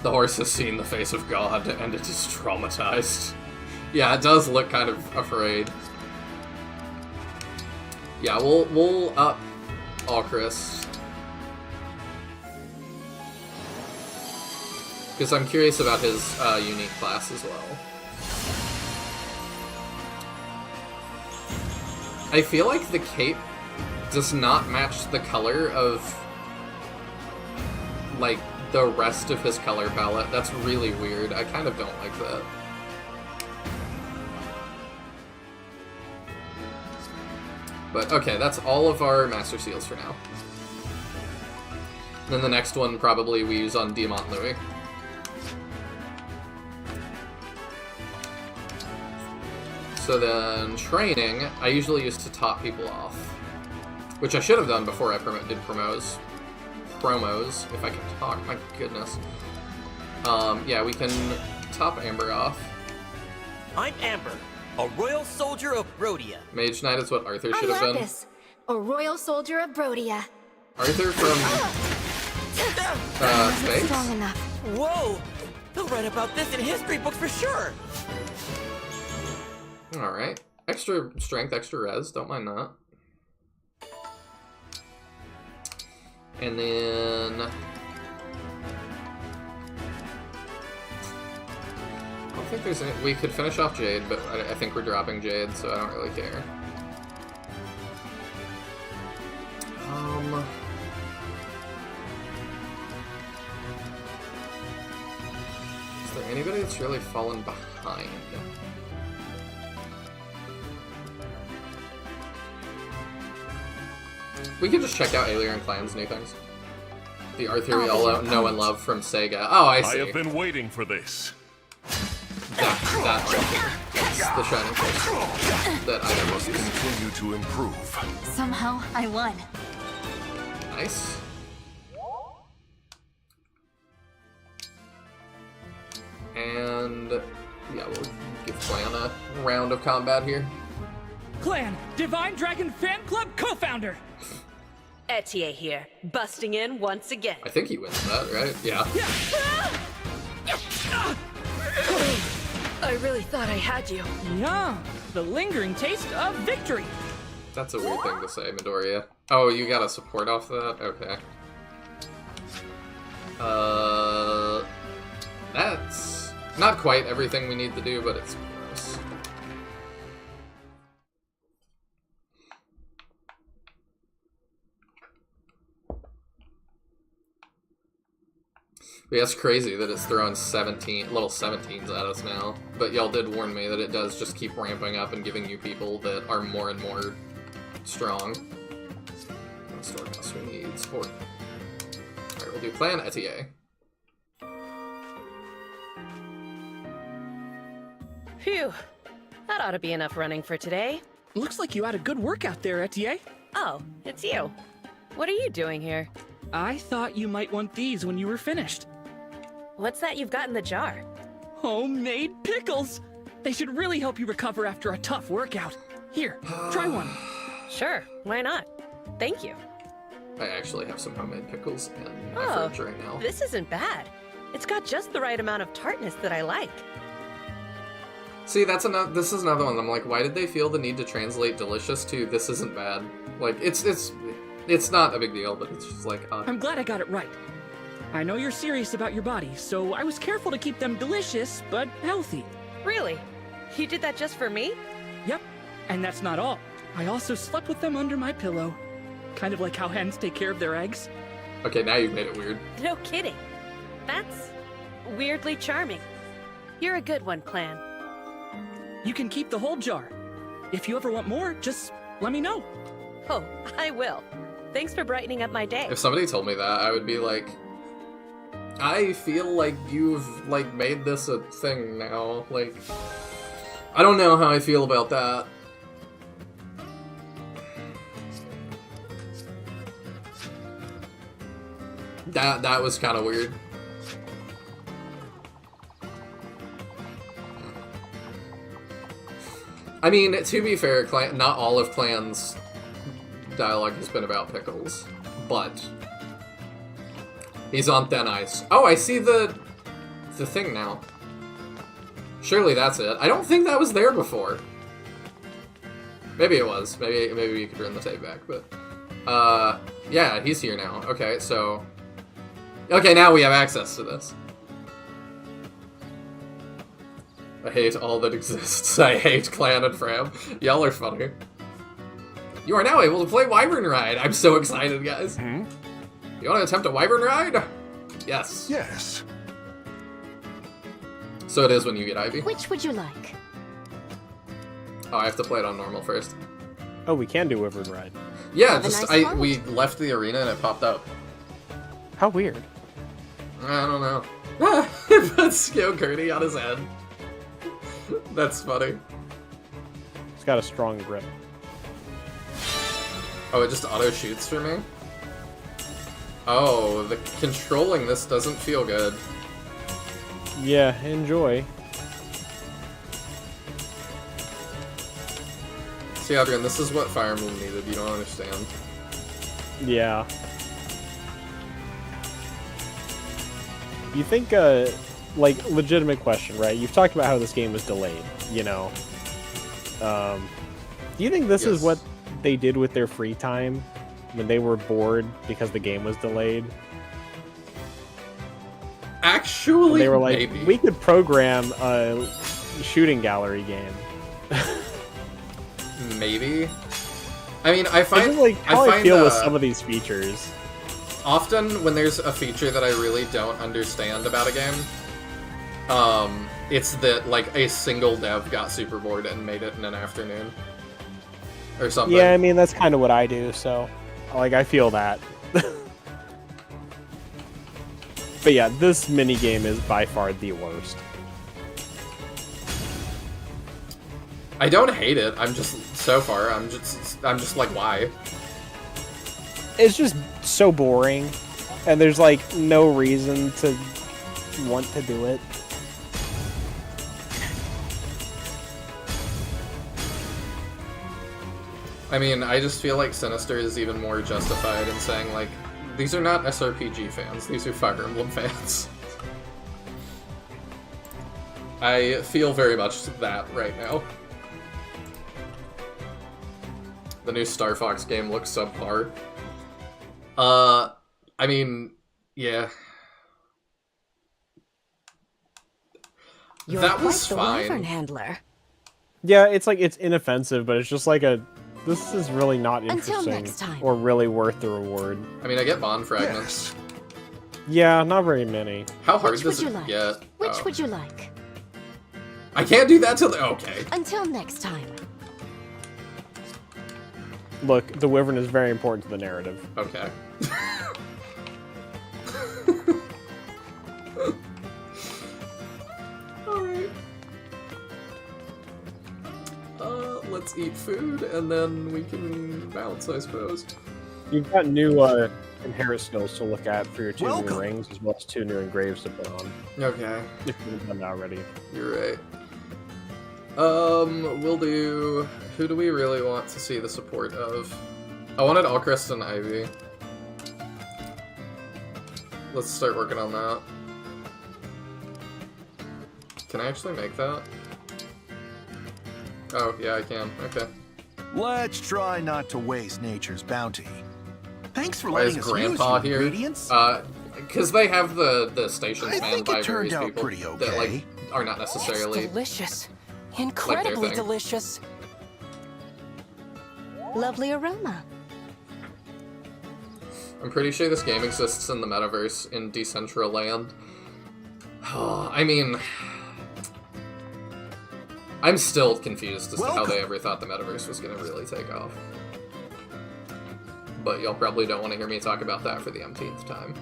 The horse has seen the face of God, and it is traumatized. Yeah, it does look kind of afraid. Yeah, we'll up Alchrist. Because I'm curious about his unique class as well. I feel like the cape does not match the color of, like, the rest of his color palette. That's really weird. I kind of don't like that. But okay, that's all of our Master Seals for now. And then the next one probably we use on Diamant Louis. So then, training, I usually used to top people off. Which I should have done before I did promos. Promos, if I can talk, my goodness. Yeah, we can top Amber off. I'm Amber, a royal soldier of Brodia. Mage Knight is what Arthur should have been. Lapis, a royal soldier of Brodia. Arthur from... Space? Strong enough. Whoa! They'll write about this in history books for sure! Alright. Extra strength, extra res, don't mind that. And then... I don't think there's any... We could finish off Jade, but I think we're dropping Jade, so I don't really care. Is there anybody that's really fallen behind? We could just check out Aelier and Clan's new things. The Arthur we all know and love from Sega. Oh, I see. I have been waiting for this. That That's the Shining Force that I must continue to improve. Somehow, I won. Nice. And yeah, we'll give Clan a round of combat here. Clan, Divine Dragon Fan Club co-founder. Etier here, busting in once again. I think he wins that, right? Yeah. I really thought I had you. Yeah, the lingering taste of victory. That's a weird thing to say, Midoriya. Oh, you got a support off that? Okay. That's not quite everything we need to do, but it's close. Yeah, it's crazy that it's throwing little 17s at us now. But y'all did warn me that it does just keep ramping up and giving you people that are more and more strong. Storehouse, we need support. Alright, we'll do Clan Etier. Phew. That ought to be enough running for today. Looks like you had a good workout there, Etier. Oh, it's you. What are you doing here? I thought you might want these when you were finished. What's that you've got in the jar? Homemade pickles! They should really help you recover after a tough workout. Here, try one. Sure, why not? Thank you. I actually have some homemade pickles in my fridge right now. This isn't bad. It's got just the right amount of tartness that I like. See, this is another one. I'm like, why did they feel the need to translate delicious to this isn't bad? Like, it's not a big deal, but it's just like, I'm glad I got it right. I know you're serious about your body, so I was careful to keep them delicious, but healthy. Really? You did that just for me? Yep, and that's not all. I also slept with them under my pillow. Kind of like how hens take care of their eggs. Okay, now you've made it weird. No kidding. That's weirdly charming. You're a good one, Clan. You can keep the whole jar. If you ever want more, just let me know. Oh, I will. Thanks for brightening up my day. If somebody told me that, I would be like, I feel like you've, like, made this a thing now. Like, I don't know how I feel about that. That was kind of weird. I mean, to be fair, not all of Clan's dialogue has been about pickles, but he's on thin ice. Oh, I see the thing now. Surely that's it. I don't think that was there before. Maybe it was. Maybe you could run the tape back, but yeah, he's here now. Okay, so okay, now we have access to this. I hate all that exists. I hate Clan and Fram. Y'all are funny. You are now able to play Wyvern Ride. I'm so excited, guys. You want to attempt a Wyvern Ride? Yes. Yes. So it is when you get Ivy. Which would you like? Oh, I have to play it on normal first. Oh, we can do Wyvern Ride. Yeah, we left the arena and it popped up. How weird. I don't know. It put Skill Curdy on his head. That's funny. It's got a strong grip. Oh, it just auto-shoots for me? Oh, the controlling this doesn't feel good. Yeah, enjoy. See, Adrian, this is what Fire Emblem needed, you don't understand. Yeah. You think, like, legitimate question, right? You've talked about how this game was delayed, you know. Do you think this is what they did with their free time when they were bored because the game was delayed? Actually, and they were like, maybe. We could program a shooting gallery game. Maybe. I mean, I find just like how I feel with some of these features. Often, when there's a feature that I really don't understand about a game, it's that like a single dev got super bored and made it in an afternoon, or something. Yeah, I mean that's kind of what I do. So, like, I feel that. But yeah, this minigame is by far the worst. I don't hate it. I'm just so far. I'm just like, why? It's just so boring, and there's like no reason to want to do it. I mean, I just feel like Sinister is even more justified in saying, like, these are not SRPG fans, these are Fire Emblem fans. I feel very much that right now. The new Star Fox game looks subpar. I mean, yeah. You're That was quite the wyvern fine. handler. Yeah, it's like, it's inoffensive, but it's just like a, this is really not Until interesting next time. or really worth the reward. I mean, I get bond fragments. Yeah, not very many. How hard Which does would it you like? get? Which Oh. would you like? I can't do that till okay. Until next time. Look, the wyvern is very important to the narrative. Okay. Alright. Let's eat food, and then we can bounce, I suppose. You've got new inherit skills to look at for your 2 new rings, as well as 2 new engraves to put on. Okay. If you've done that already. You're right. We'll do... Who do we really want to see the support of? I wanted Alcrest and Ivy. Let's start working on that. Can I actually make that? Oh, yeah, I can. Okay. Let's try not to waste nature's bounty. Thanks for Why is letting us use Grandpa your here? ingredients. Because they have the stations I manned think by it turned various out people pretty that, like, are not necessarily... It's delicious. their Incredibly thing. delicious. Lovely aroma. I'm pretty sure this game exists in the metaverse in Decentraland. Oh, I mean... I'm still confused as to how they ever thought the metaverse was going to really take off. But y'all probably don't want to hear me talk about that for the umpteenth time.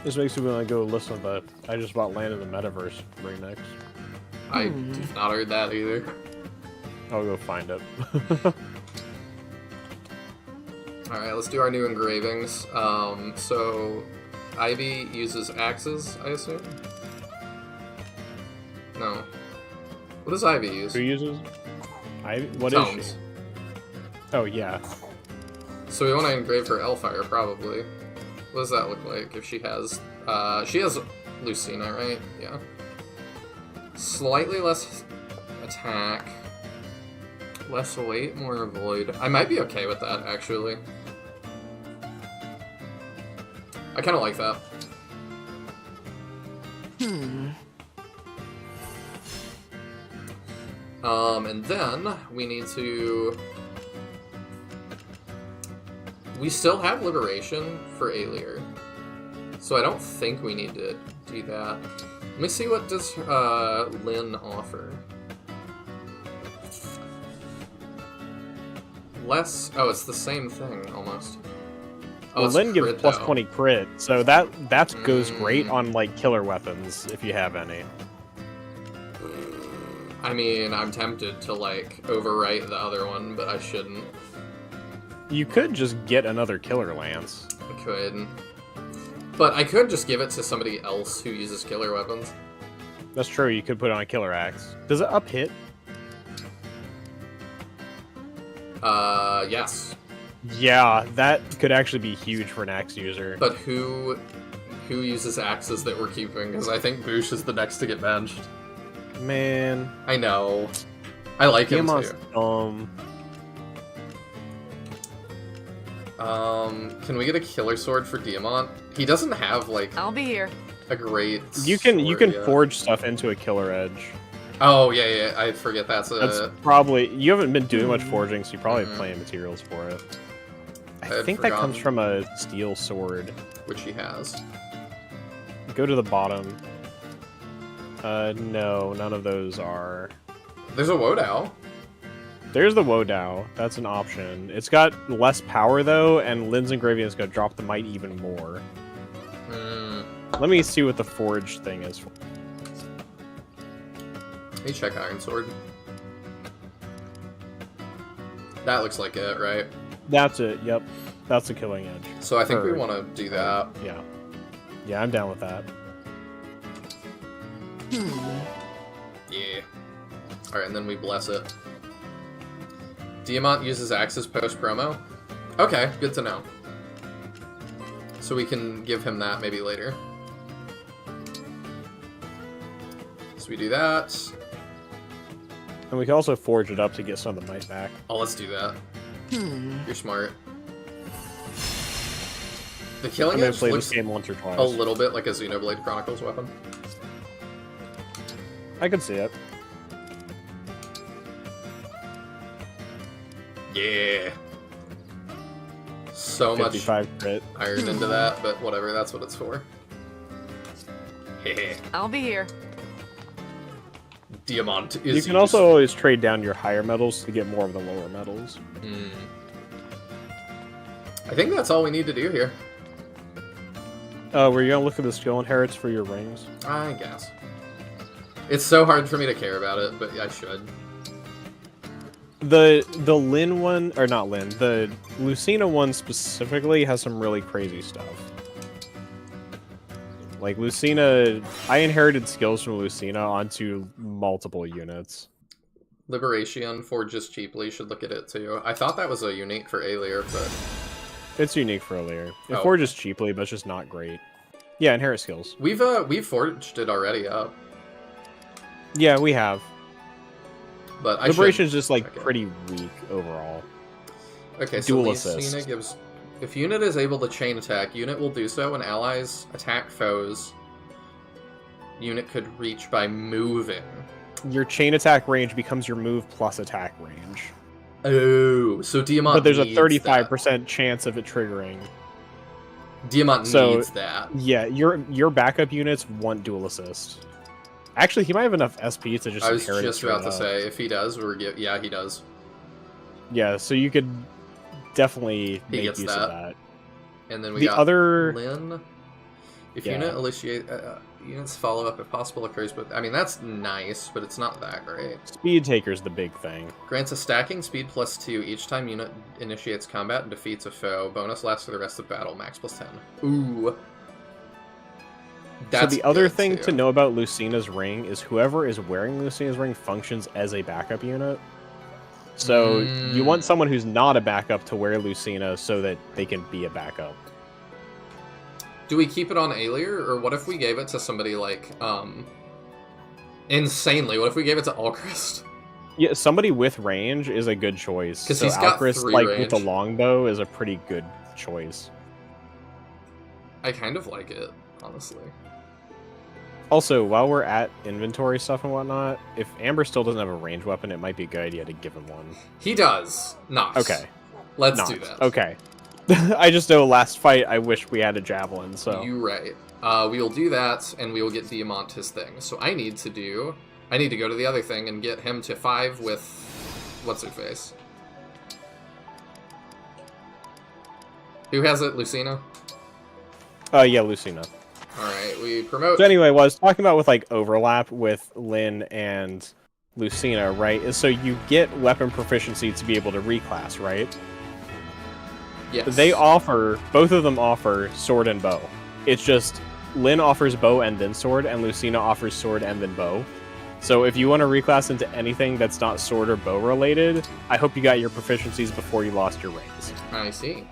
This makes me want to go listen to the I Just Bought Land in the Metaverse remix. I've not heard that either. I'll go find it. Alright, let's do our new engravings. So, Ivy uses axes, I assume? No. What does Ivy use? Who uses? Ivy? What is Tones. she? Oh, yeah. So we want to engrave her Elfire, probably. What does that look like if she has... she has Lucina, right? Yeah. Slightly less attack. Less weight, more avoid. I might be okay with that, actually. I kind of like that. And then we need to... We still have Liberation for Aelier. So I don't think we need to do that. Let me see what does Lyn offer. Less... Oh, it's the same thing, almost. Oh, Well, it's Lyn gives crit, plus though. 20 crit, so that goes great on like killer weapons if you have any. I mean, I'm tempted to, like, overwrite the other one, but I shouldn't. You could just get another killer lance. I could. But I could just give it to somebody else who uses killer weapons. That's true, you could put on a killer axe. Does it up hit? Yes. Yeah, that could actually be huge for an axe user. But who uses axes that we're keeping? Because I think Boosh is the next to get benched. Man. I know. I like him Tiamat's too. Can we get a killer sword for Diamant? He doesn't have, like... I'll be here. A great You can sword yet. forge stuff into a killer edge. Oh, yeah, I forget that's That's probably... You haven't been doing much forging, so you probably have plenty of materials for it. I had think that comes forgotten. from a steel sword. Which he has. Go to the bottom. No, none of those are. There's a Wodao. There's the Wodao. That's an option. It's got less power, though, and Lyn's Engraving is going to drop the might even more. Let me see what the forge thing is. Let me check Iron Sword. That looks like it, right? That's it, yep. That's the killing edge. So I think we Or- want to do that. Yeah. Yeah, I'm down with that. Yeah. Alright, and then we bless it. Diamant uses axes post-promo? Okay, good to know. So we can give him that maybe later. So we do that. And we can also forge it up to get some of the might back. Oh, let's do that. You're smart. The Killing Edge play looks this game once or twice. a little bit like a Xenoblade Chronicles weapon. I could see it. Yeah. So much 55 crit. iron into that, but whatever, that's what it's for. I'll be here. Diamant is You can also always trade down your higher metals to get more of the lower metals. I think that's all we need to do here. Were you gonna look at the skill inherits for your rings? I guess. It's so hard for me to care about it, but I should. The Lyn one, or not Lyn, the Lucina one specifically has some really crazy stuff. Like Lucina, I inherited skills from Lucina onto multiple units. Liberation forges cheaply, should look at it too. I thought that was a unique for Alier, but... It's unique for Alier. It Oh. forges cheaply, but it's just not great. Yeah, inherit skills. We've forged it already up. Yeah, we have. But I Liberation should... is just like pretty weak overall. Okay, so Dual Lucina assist. gives... If unit is able to chain attack, unit will do so when allies attack foes. Unit could reach by moving. Your chain attack range becomes your move plus attack range. Oh, so Diamant But there's a needs 35% chance of it triggering. Diamant So, needs that. Yeah, your backup units want dual assist. Actually, he might have enough SP to just I was inherit it just about to straight up. say, if he does, yeah, he does. Yeah, so you could definitely He make gets use that. of that. And then we The got other- Lyn. If Yeah. unit initiate units follow up if possible occurs, but I mean that's nice, but it's not that great. Speed Taker's the big thing. Grants a stacking speed +2 each time unit initiates combat and defeats a foe. Bonus lasts for the rest of battle. Max +10. Ooh. So the other good, thing too. to know about Lucina's ring is whoever is wearing Lucina's ring functions as a backup unit. So you want someone who's not a backup to wear Lucina so that they can be a backup. Do we keep it on Alier, or what if we gave it to somebody like, insanely, what if we gave it to Alchrist? Yeah, somebody with range is a good choice. 'Cause so he's got Alchrist, 3 like range. with the longbow, is a pretty good choice. I kind of like it, honestly. Also, while we're at inventory stuff and whatnot, if Amber still doesn't have a range weapon, it might be a good idea to give him one. He does. Nox. Okay. Let's Nox. do that. Okay. I just know last fight I wish we had a javelin, so... You right. We will do that, and we will get Diamant his thing. So I need to go to the other thing and get him to 5 with... What's-her-face? Who has it? Lucina? Yeah, Lucina. Alright, we promote... So anyway, what I was talking about with, like, overlap with Lyn and Lucina, right, is so you get weapon proficiency to be able to reclass, right? Yes. They offer, both of them offer sword and bow. It's just, Lyn offers bow and then sword, and Lucina offers sword and then bow. So if you want to reclass into anything that's not sword or bow related, I hope you got your proficiencies before you lost your rings. I see.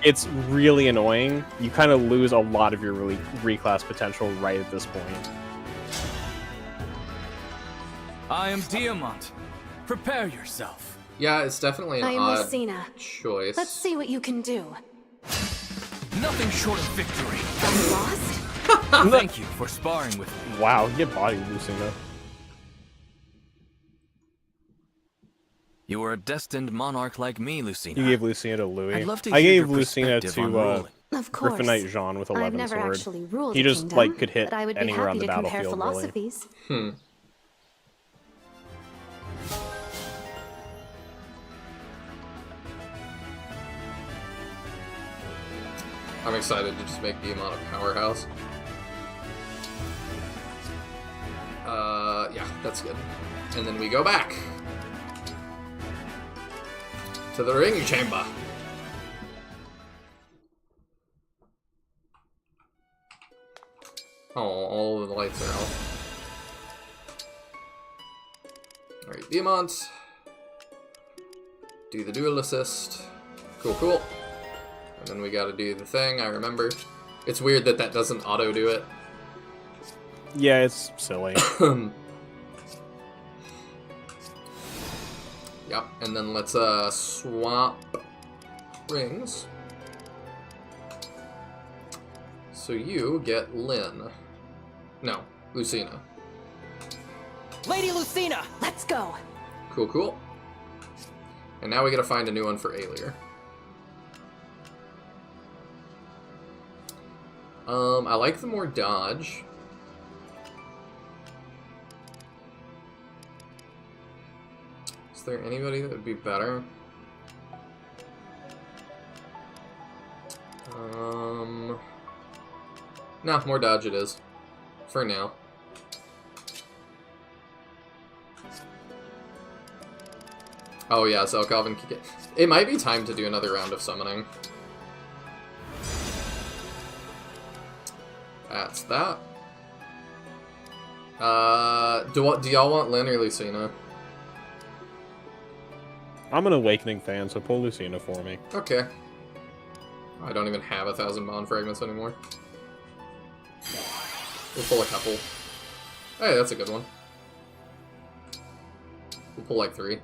It's really annoying. You kind of lose a lot of your reclass potential right at this point. I am Diamant. Prepare yourself. Yeah, it's definitely an I am odd Lucina. choice. Let's see what you can do. Nothing short of victory. Lost? Thank you for sparring with me. Wow, get bodied, Lucina. You are a destined monarch like me, Lucina. You gave Lucina to Louis. I'd love to I hear gave your Lucina perspective to on ruling. Of course. Griffinite Jean with 11 I've never sword. actually ruled He a just kingdom, like could hit but I would be anywhere on happy the to compare battlefield. Really. philosophies. I'm excited to just make Diamant a powerhouse. Yeah, that's good. And then we go back to the ring chamber. Oh, all the lights are off. Alright, Beamont. Do the dual assist. Cool, cool. And then we gotta do the thing, I remember. It's weird that that doesn't auto-do it. Yeah, it's silly. Yep, and then let's swap rings. So you get Lynn. No, Lucina. Lady Lucina, let's go. Cool, cool. And now we gotta find a new one for Aelier. I like the more dodge. Is there anybody that would be better? No, more dodge it is. For now. Oh yeah, so Calvin can get... It might be time to do another round of summoning. That's that. Do y'all want Lynn or Lucina? I'm an Awakening fan, so pull Lucina for me. Okay. I don't even have 1,000 bond fragments anymore. We'll pull a couple. Hey, that's a good one. We'll pull like 3.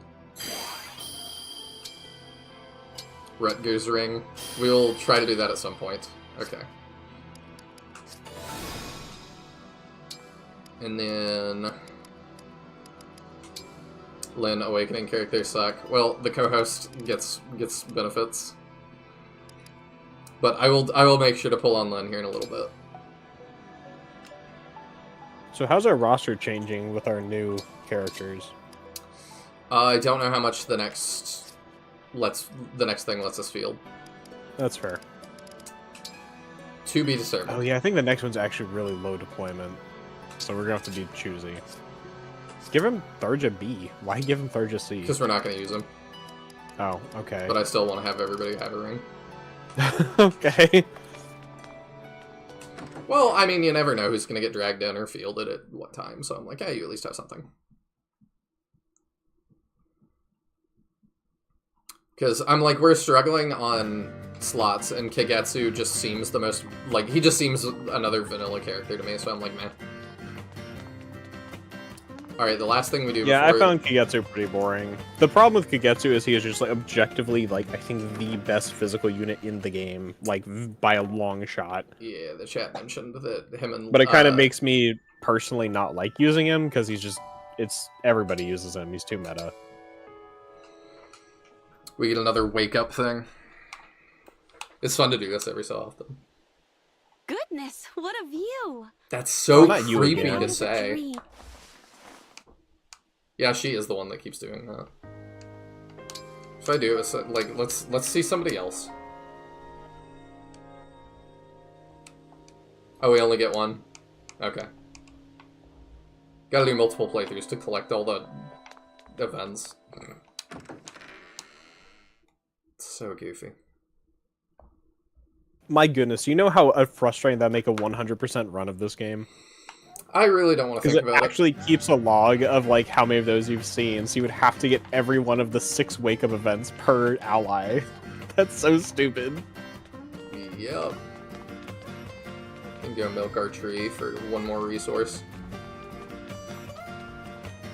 Rutger's Ring. We'll try to do that at some point. Okay. And then... Lynn, Awakening characters suck. Well, the co-host gets benefits. But I will make sure to pull on Lynn here in a little bit. So how's our roster changing with our new characters? I don't know how much the next thing lets us field. That's fair. To be determined. Oh yeah, I think the next one's actually really low deployment. So we're gonna have to be choosy. Give him Tharja B. Why give him Tharja C? Because we're not gonna use him. Oh, okay. But I still want to have everybody have a ring. Okay. Well, I mean, you never know who's gonna get dragged in or fielded at what time, so I'm like, yeah, you at least have something. Because I'm like, we're struggling on slots, and Kagetsu just seems the most, like, he just seems another vanilla character to me, so I'm like, meh. Alright, the last thing we do before... Yeah, I found Kagetsu pretty boring. The problem with Kagetsu is he is just, like, objectively, like, I think the best physical unit in the game, like, by a long shot. Yeah, the chat mentioned that him and... But it kind of makes me personally not like using him, because he's just... Everybody uses him, he's too meta. We get another wake-up thing. It's fun to do this every so often. Goodness, what a view! That's so not you creepy again. to say. Yeah, she is the one that keeps doing that. If I do, it's like, let's see somebody else. Oh, we only get one? Okay. Gotta do multiple playthroughs to collect all the events. So goofy. My goodness, you know how frustrating that make a 100% run of this game? I really don't want to think about it. Because it actually keeps a log of like how many of those you've seen, so you would have to get every one of the 6 wake-up events per ally. That's so stupid. Yep. Can go milk our tree for one more resource.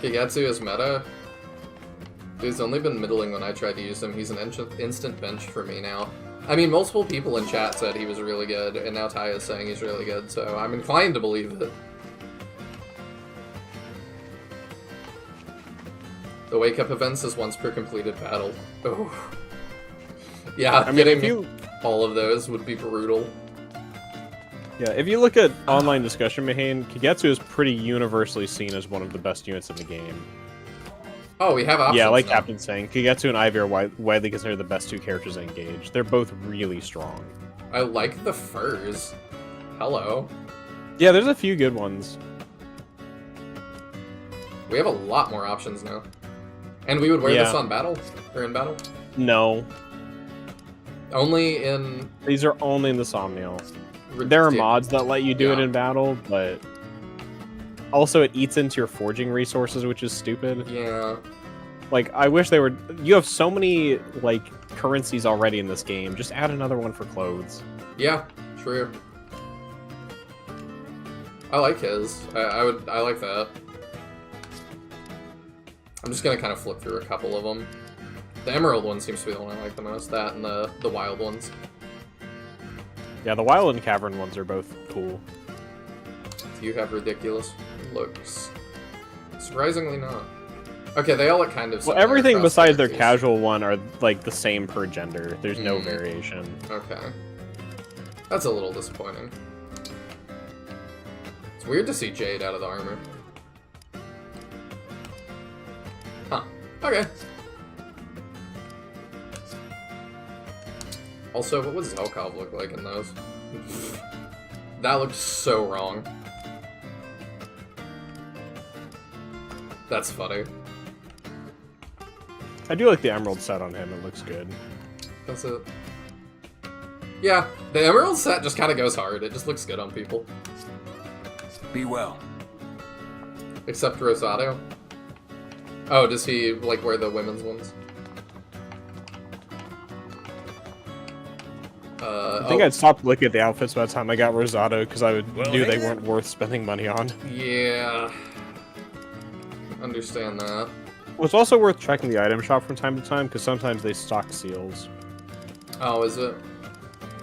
Kagetsu is meta. Dude's only been middling when I tried to use him. He's an instant bench for me now. I mean, multiple people in chat said he was really good, and now Ty is saying he's really good, so I'm inclined to believe it. The wake-up events is once per completed battle. Oh. Yeah, I mean, getting all of those would be brutal. Yeah, if you look at online discussion, Mahane, Kagetsu is pretty universally seen as one of the best units in the game. Oh, we have options. Yeah, like now. Captain's saying, Kagetsu and Ivy are widely considered the best 2 characters in Engage. They're both really strong. I like the furs. Hello. Yeah, there's a few good ones. We have a lot more options now. And we would wear this on battle? Or in battle? No. Only in... These are only in the Somniel. There are mods that let you do it in battle, but... Also, it eats into your forging resources, which is stupid. Yeah. Like, I wish they were... You have so many, like, currencies already in this game. Just add another one for clothes. Yeah, true. I like his. I like that. I'm just gonna kind of flip through a couple of them. The emerald one seems to be the one I like the most. That and the wild ones. Yeah, the wild and cavern ones are both cool. Do you have ridiculous looks? Surprisingly not. Okay, they all look kind of Well, similar everything across besides their characters. casual one are, like, the same per gender. There's no variation. Okay. That's a little disappointing. It's weird to see Jade out of the armor. Huh. Okay. Also, what would Zelkov look like in those? That looks so wrong. That's funny. I do like the emerald set on him. It looks good. That's it. Yeah, the emerald set just kind of goes hard. It just looks good on people. Be well. Except Rosado. Oh, does he, like, wear the women's ones? I think I'd stopped looking at the outfits by the time I got Rosado, because I knew they weren't worth spending money on. Yeah. Understand that. Well, it's also worth checking the item shop from time to time, because sometimes they stock seals. Oh, is it?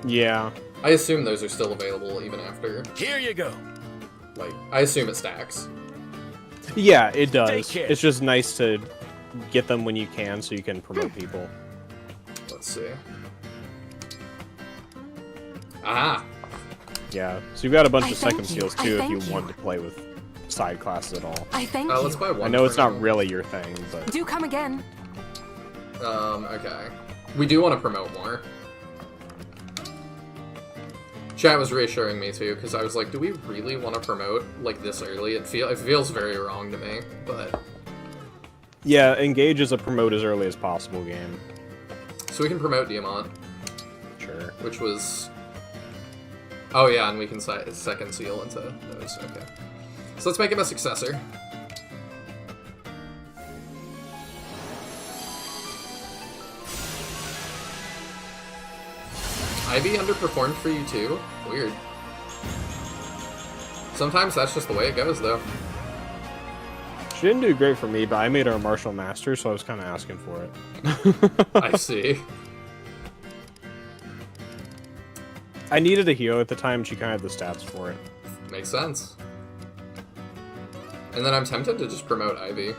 Yeah. I assume those are still available even after. Here you go. Like, I assume it stacks. Yeah, it does. Take care. It's just nice to get them when you can, so you can promote people. Let's see. Aha! Yeah, so you've got a bunch I of thank second you. seals I too if thank you you. want to play with side classes at all. I thank Let's you. buy one. I know it's for not now. really your thing, but Do come again. Okay. We do want to promote more. Chat was reassuring me too, because I was like, do we really want to promote like this early? It feels very wrong to me, but... yeah, Engage is a promote as early as possible game. So we can promote Diamant. Sure. Which was... Oh yeah, and we can second seal into those, okay. So let's make him a successor. Ivy underperformed for you too? Weird. Sometimes that's just the way it goes, though. She didn't do great for me, but I made her a martial master, so I was kind of asking for it. I see. I needed a hero at the time, and she kind of had the stats for it. Makes sense. And then I'm tempted to just promote Ivy.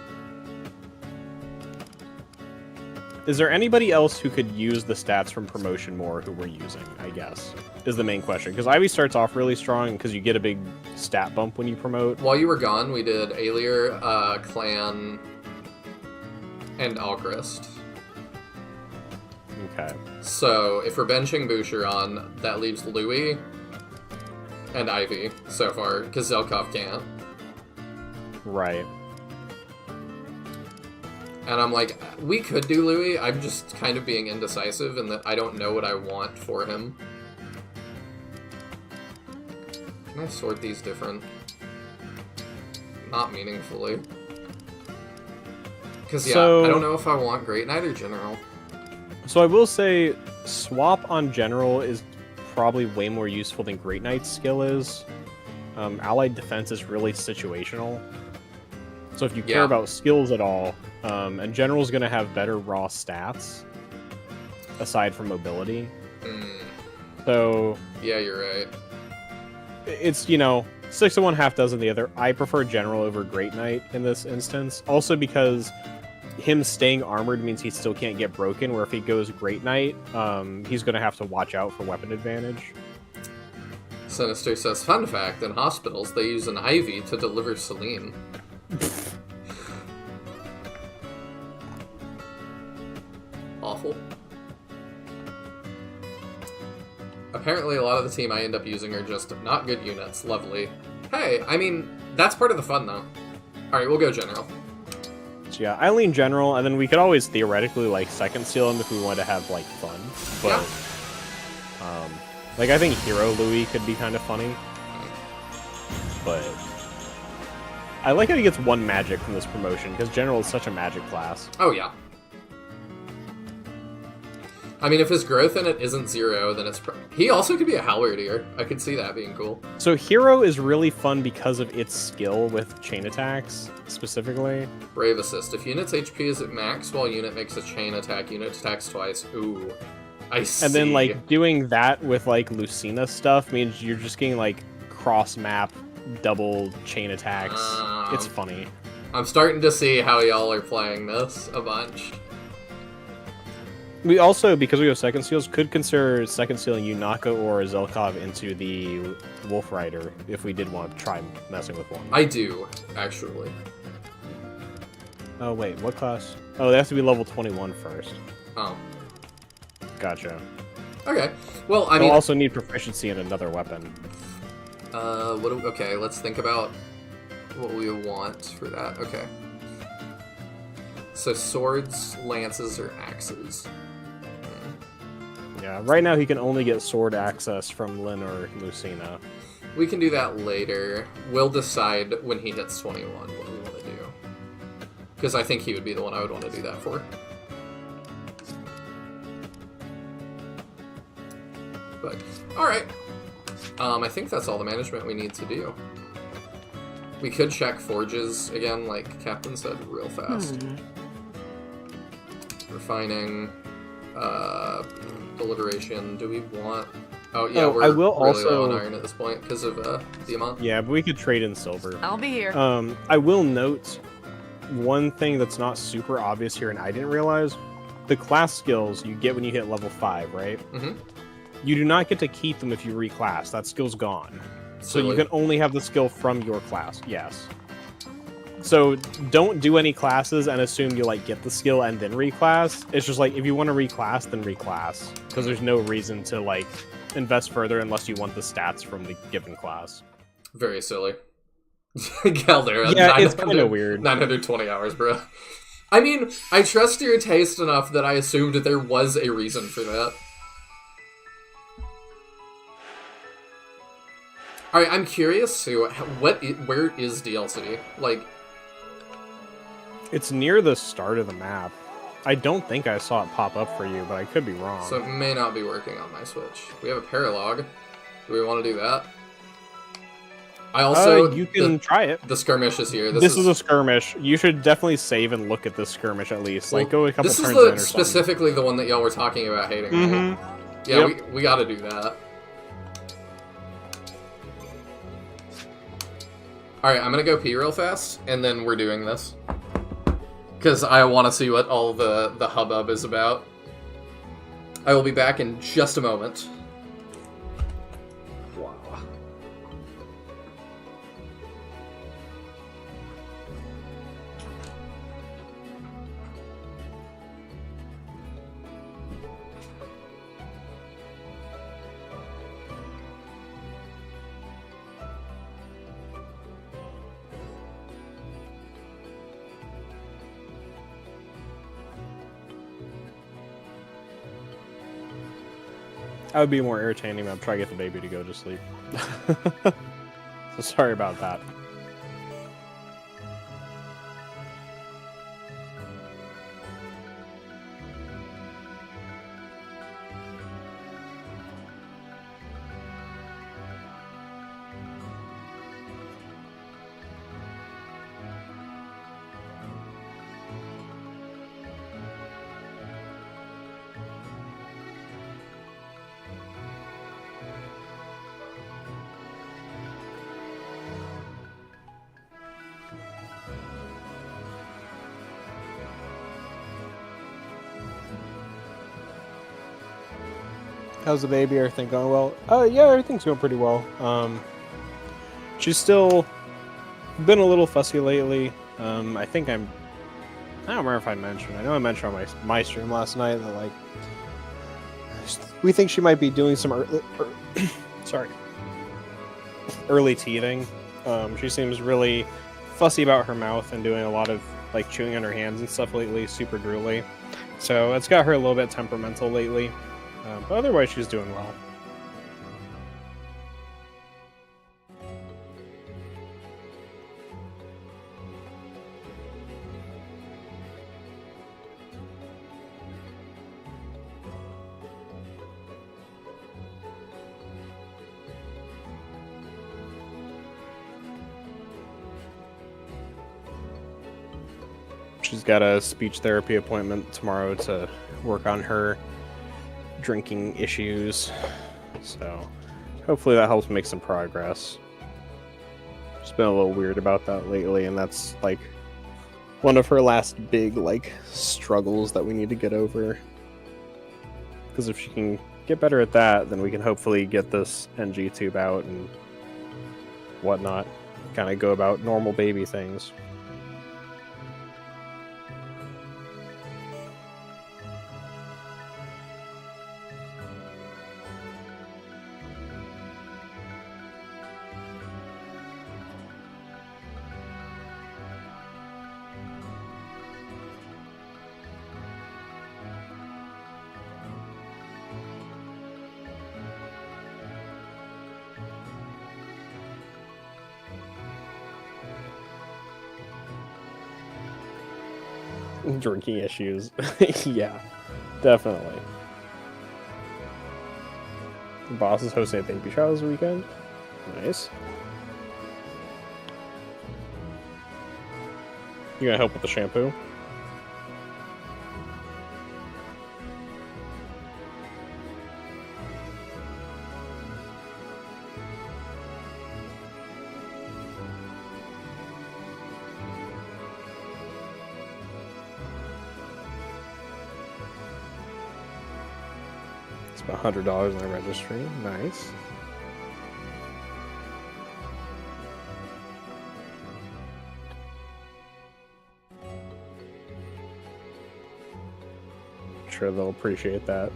Is there anybody else who could use the stats from promotion more who we're using, I guess, is the main question. Because Ivy starts off really strong because you get a big stat bump when you promote. While you were gone, we did Aelier, Clan, and Algrist. Okay. So, if we're benching Boucheron, that leaves Louis and Ivy so far, because Zelkov can't. Right. And I'm like, we could do Louis, I'm just kind of being indecisive in that I don't know what I want for him. Can I sort these different? Not meaningfully. Because, yeah, So- I don't know if I want Great Knight or General. So I will say, swap on general is probably way more useful than Great Knight's skill is. Allied defense is really situational. So if you care Yeah. about skills at all, and general's going to have better raw stats, aside from mobility. So Yeah, you're right. it's, you know, 6 of one, half dozen the other. I prefer general over Great Knight in this instance. Also because him staying armored means he still can't get broken, where if he goes Great Knight, he's going to have to watch out for weapon advantage. Sinister says, fun fact, in hospitals they use an ivy to deliver saline. Awful. Apparently a lot of the team I end up using are just not good units. Lovely. Hey, I mean, that's part of the fun though. Alright, we'll go general. So yeah, I lean general, and then we could always theoretically like second seal him if we wanted to have like fun. But like I think Hero Louis could be kind of funny. But I like how he gets 1 magic from this promotion, because General is such a magic class. Oh, yeah. I mean, if his growth in it isn't 0, then it's... He also could be a halberdier. I could see that being cool. So Hero is really fun because of its skill with chain attacks, specifically. Brave Assist. If unit's HP is at max while unit makes a chain attack, unit attacks twice. Ooh. I see. And then, like, doing that with, like, Lucina stuff means you're just getting, like, cross-map, double chain attacks. It's funny. I'm starting to see how y'all are playing this a bunch. We also, because we have second seals, could consider second sealing Yunaka or Zelkov into the Wolf Rider if we did want to try messing with one. I do, actually. Oh, wait, what class? Oh, they have to be level 21 first. Oh. Gotcha. Okay. Well, I They'll mean... also need proficiency in another weapon. Okay, let's think about what we want for that. Okay. So swords, lances, or axes. Yeah, right now he can only get sword access from Lyn or Lucina. We can do that later. We'll decide when he hits 21 what we want to do. Because I think he would be the one I would want to do that for. But, alright. I think that's all the management we need to do. We could check forges again, like Captain said, real fast. Refining, deliberation. Do we want... Oh, yeah, we're I will really also... low on iron at this point because of the amount. Yeah, but we could trade in silver. I'll be here. I will note one thing that's not super obvious here, and I didn't realize. The class skills you get when you hit level 5, right? Mm-hmm. You do not get to keep them if you reclass. That skill's gone. So Really? you can only have the skill from your class. Yes. So don't do any classes and assume you like get the skill and then reclass. It's just like if you want to reclass, then reclass, because there's no reason to like invest further unless you want the stats from the given class. Very silly. Caldera. Yeah, it's kind of weird. 920 hours, bro. I mean, I trust your taste enough that I assumed that there was a reason for that. Alright, I'm curious too, where is DLC? Like... It's near the start of the map. I don't think I saw it pop up for you, but I could be wrong. So it may not be working on my Switch. We have a paralog. Do we want to do that? I also... you can try it. The skirmish is here. This is a skirmish. You should definitely save and look at this skirmish at least. Like, go a couple turns in or This something. is specifically the one that y'all were talking about hating, right? Yeah, we gotta do that. Alright, I'm gonna go pee real fast, and then we're doing this. Because I want to see what all the hubbub is about. I will be back in just a moment. Wow. That would be more entertaining if I'm trying to get the baby to go to sleep. So sorry about that. How's the baby? Everything going well? Yeah, everything's going pretty well. She's still been a little fussy lately. I don't remember if I mentioned. I know I mentioned on my stream last night that like we think she might be doing some early teething. She seems really fussy about her mouth and doing a lot of like chewing on her hands and stuff lately. Super drooly. So it's got her a little bit temperamental lately. But otherwise, she's doing well. She's got a speech therapy appointment tomorrow to work on her drinking issues. So hopefully that helps make some progress. She's been a little weird about that lately, and that's like one of her last big like struggles that we need to get over. Because if she can get better at that, then we can hopefully get this NG tube out and whatnot. Kind of go about normal baby things. Drinking issues. Yeah, definitely. The boss is hosting a baby shower this weekend. Nice. You gonna help with the shampoo? $100 in the registry. Nice. I'm sure they'll appreciate that.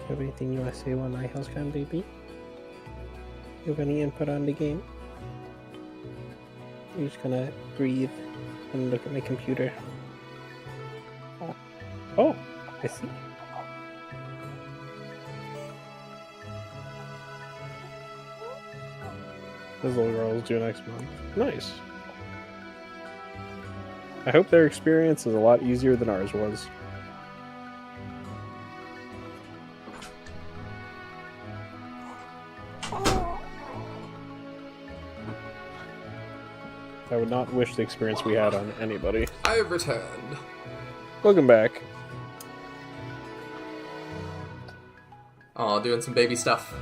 Have anything you want to say while Nihil's gone, baby? You have any input on the game? You're just gonna breathe and look at my computer. Oh, I see. Those little girls due next month. Nice. I hope their experience is a lot easier than ours was. I would not wish the experience we had on anybody. I have returned. Welcome back. Oh, doing some baby stuff.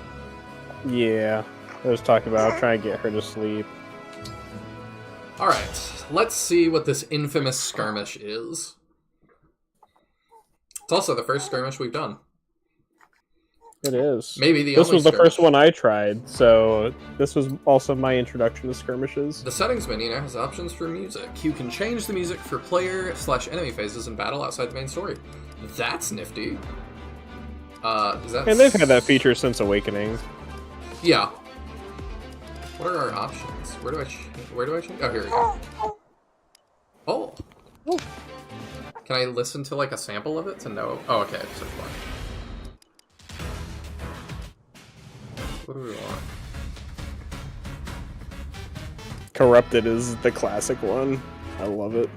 Yeah, I was talking about trying to get her to sleep. Alright, let's see what this infamous skirmish is. It's also the first skirmish we've done. It is. Maybe the This only was the skirmish. first one I tried, so this was also my introduction to skirmishes. The settings menu now has options for music. You can change the music for player/enemy phases in battle outside the main story. That's nifty. Is that... And they've had that feature since Awakening. Yeah. What are our options? Where do I change? Oh, here we go. Oh. Can I listen to like a sample of it to know? Oh, okay. Search bar. What do we want? Corrupted is the classic one. I love it.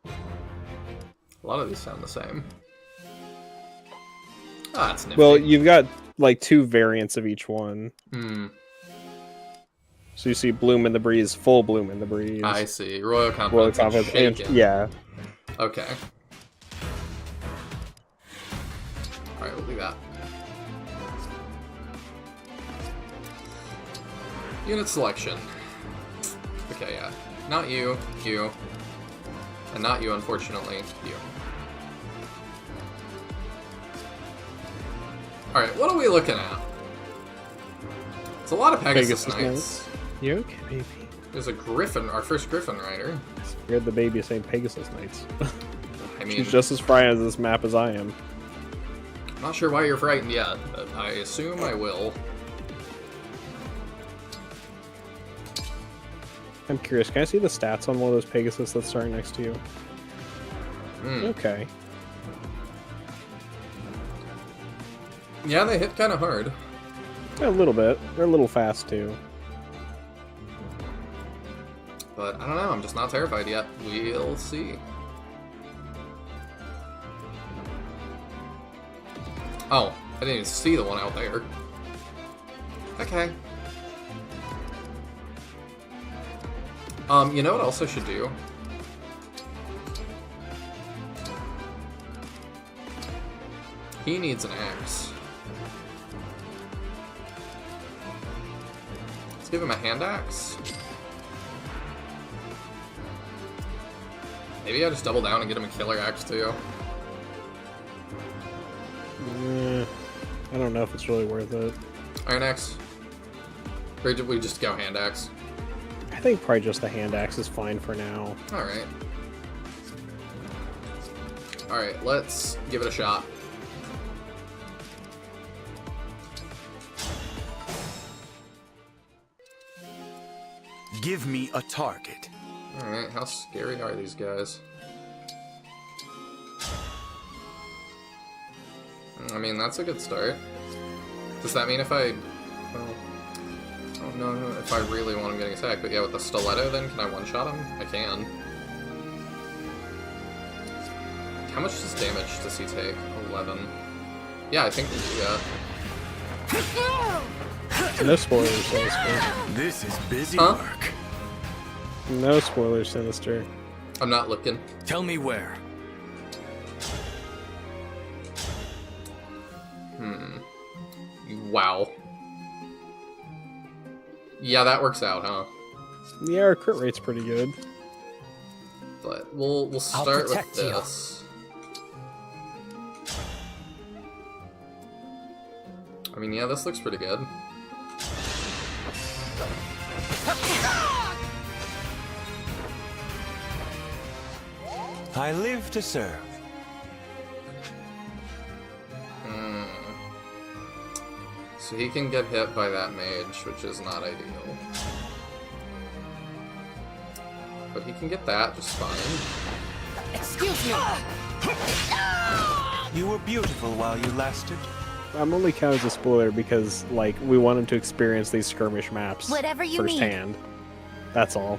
A lot of these sound the same. Ah, that's nifty. Well, you've got like two variants of each one. Hmm. So you see Bloom in the Breeze, full Bloom in the Breeze. I see. Royal Confidence, and Shaken. yeah. Okay. Alright, we'll do that. Unit selection. Okay, yeah. Not you, you. And not you, unfortunately, you. Alright, what are we looking at? It's a lot of Pegasus Knights. You okay, baby? There's a Griffin, our first Griffin rider. Scared the baby saying Pegasus Knights. I mean, she's just as frightened of this map as I am. I'm not sure why you're frightened yet, but I assume I will. I'm curious, can I see the stats on one of those Pegasus that's starting next to you? Okay. Yeah, they hit kind of hard. A little bit. They're a little fast, too. But I don't know, I'm just not terrified yet. We'll see. Oh, I didn't even see the one out there. Okay. You know what else I should do? He needs an axe. Let's give him a hand axe. Maybe I just double down and get him a killer axe too. I don't know if it's really worth it. Iron axe? Or did we just go hand axe? I think probably just the hand axe is fine for now. Alright. Alright, let's give it a shot. Give me a target. Alright, how scary are these guys? I mean, that's a good start. Does that mean if I... Well, oh no, if I really want him getting attacked, but yeah, with the stiletto then, can I one-shot him? I can. How much damage does he take? 11. Yeah, I think we do that. No spoilers, Sinister. This is busy work. No spoilers, Sinister. I'm not looking. Tell me where. Wow. Yeah, that works out, huh? Yeah, our crit rate's pretty good. But we'll start with this. I mean, yeah, this looks pretty good. I live to serve. So he can get hit by that mage, which is not ideal. But he can get that just fine. Excuse me! You were beautiful while you lasted. I'm only counting as a spoiler because, like, we want him to experience these skirmish maps Whatever you firsthand. That's all.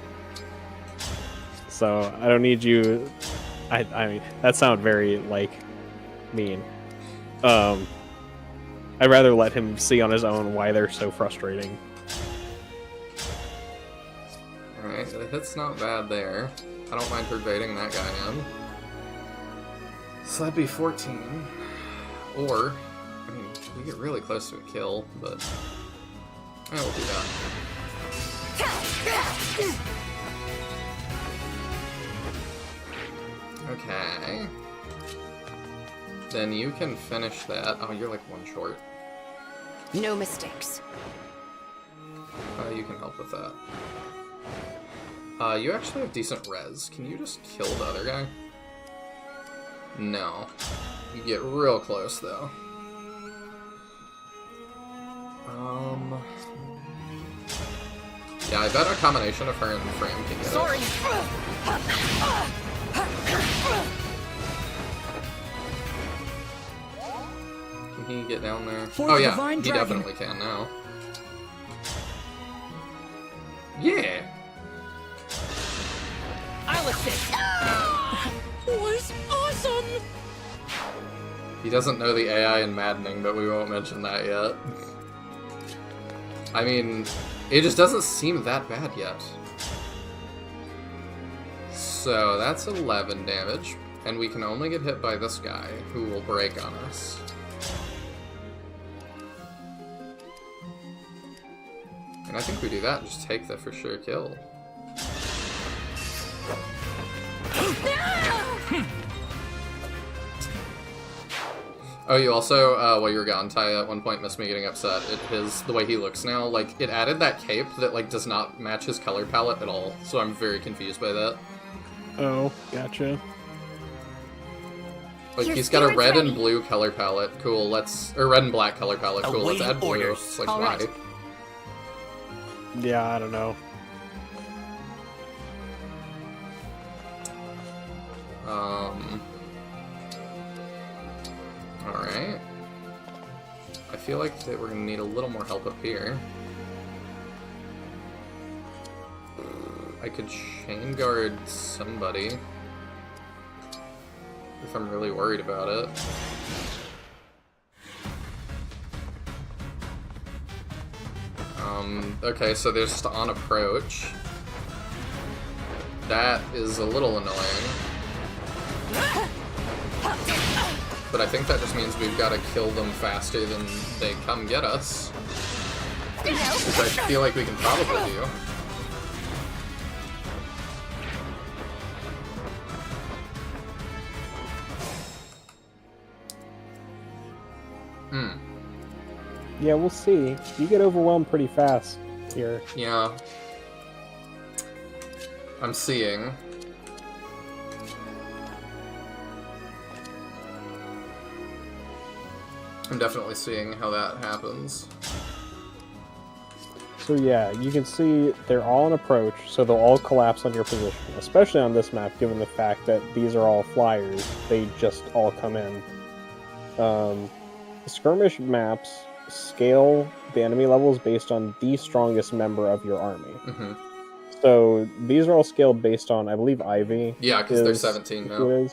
So, I don't need you... I mean, that sounded very, like, mean. I'd rather let him see on his own why they're so frustrating. Alright, the hit's not bad there. I don't mind pervading that guy in. So that'd be 14. Or, I mean, we get really close to a kill, but... yeah, we'll do that. Okay. Then you can finish that. Oh, you're like one short. No mistakes. You can help with that. You actually have decent res. Can you just kill the other guy? No. You get real close, though. Yeah, I bet a combination of her and Frame can get Sorry! Can he get down there? For oh the yeah, divine he dragon. definitely can now. Yeah! I'll assist! Was awesome! He doesn't know the AI in Maddening, but we won't mention that yet. I mean, it just doesn't seem that bad yet. So that's 11 damage, and we can only get hit by this guy, who will break on us. And I think we do that and just take the for sure kill. Oh, you also, while you were gone, Ty at one point missed me getting upset. The way he looks now, like, it added that cape that, like, does not match his color palette at all. So I'm very confused by that. Oh, gotcha. Like, he's got a red and blue color palette. Cool, or red and black color palette. Cool, let's add blue. It's like, why? Yeah, I don't know. Alright. I feel like that we're gonna need a little more help up here. I could chain guard somebody if I'm really worried about it. Okay, so there's just on approach. That is a little annoying. But I think that just means we've got to kill them faster than they come get us. Which I feel like we can probably do. Yeah, we'll see. You get overwhelmed pretty fast here. Yeah. I'm seeing. I'm definitely seeing how that happens. So yeah, you can see they're all in approach, so they'll all collapse on your position, especially on this map, given the fact that these are all flyers. They just all come in. The skirmish maps scale the enemy levels based on the strongest member of your army. Mm-hmm. So these are all scaled based on, I believe, Ivy. Yeah, because they're 17 now.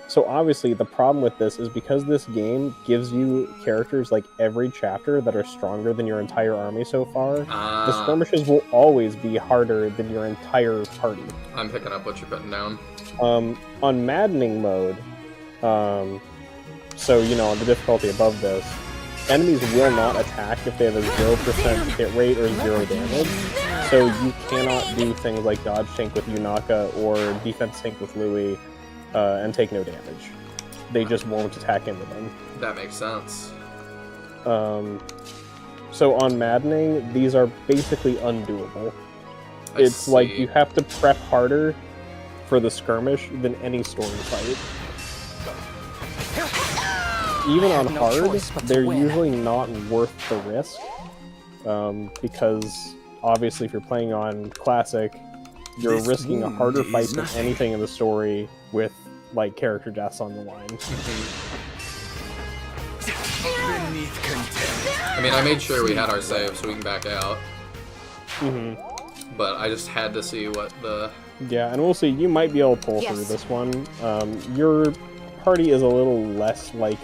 So obviously the problem with this is because this game gives you characters like every chapter that are stronger than your entire army so far, the skirmishes will always be harder than your entire party. I'm picking up what you're putting down. On maddening mode, so you know, on the difficulty above this, enemies will not attack if they have a 0% hit rate or 0 damage. So you cannot do things like dodge tank with Yunaka or defense tank with Louis and take no damage. They just won't attack into them. That makes sense. So on maddening, these are basically undoable. It's like you have to prep harder for the skirmish than any story fight. Even on hard, they're usually not worth the risk, because obviously if you're playing on classic, you're risking a harder fight than anything in the story with like character deaths on the line. I mean, I made sure we had our save so we can back out. Mm-hmm. But I just had to see what the... Yeah, and we'll see. You might be able to pull through this one. Your party is a little less, like,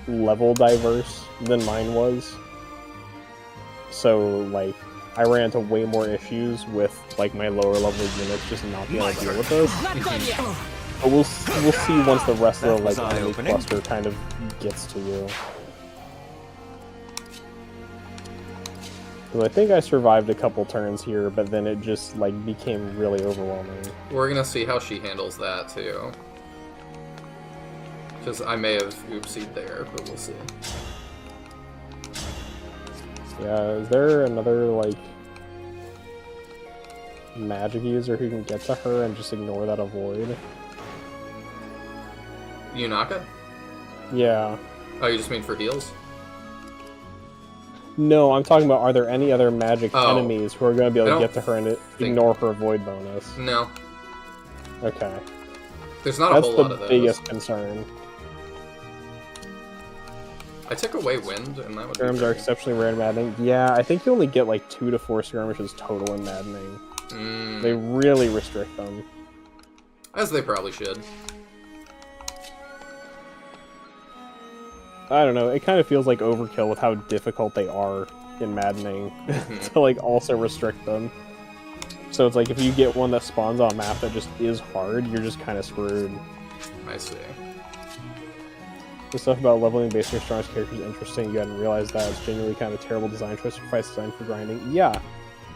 level diverse than mine was. So, like, I ran into way more issues with, like, my lower level units just not being able to deal with this. But we'll see once the rest of the, like, enemy cluster kind of gets to you. Because I think I survived a couple turns here, but then it just, like, became really overwhelming. We're gonna see how she handles that, too. Because I may have oopsied there, but we'll see. Yeah, is there another, like, magic user who can get to her and just ignore that avoid? Yunaka? Yeah. Oh, you just mean for heals? No, I'm talking about, are there any other magic enemies who are going to be able to get to her and ignore her avoid bonus? No. Okay. There's not a whole lot of those. That's the biggest concern. I took away wind, and that would Skirms are exceptionally rare in maddening. Yeah, I think you only get like 2 to 4 skirmishes total in maddening. They really restrict them. As they probably should. I don't know, it kind of feels like overkill with how difficult they are in maddening to like also restrict them. So it's like if you get one that spawns on a map that just is hard, you're just kind of screwed. I see. The stuff about leveling based on your strongest character is interesting. You hadn't realized that. It's genuinely kind of a terrible design choice for fights designed for grinding. Yeah.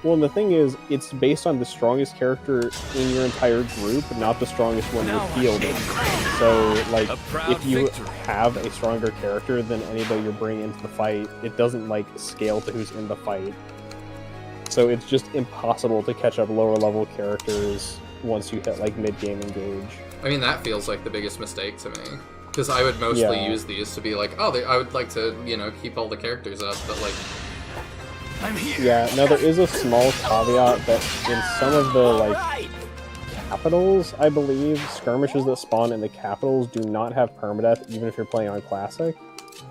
Well, and the thing is, it's based on the strongest character in your entire group, not the strongest one you're fielding. So, like, if you have a stronger character than anybody you're bringing into the fight, it doesn't, like, scale to who's in the fight. So it's just impossible to catch up lower level characters once you hit, like, mid-game engage. I mean, that feels like the biggest mistake to me. Because I would mostly use these to be like, oh, I would like to, you know, keep all the characters up, but like... I'm here. Yeah, now there is a small caveat that in some of the, like, capitals, I believe, skirmishes that spawn in the capitals do not have permadeath, even if you're playing on classic.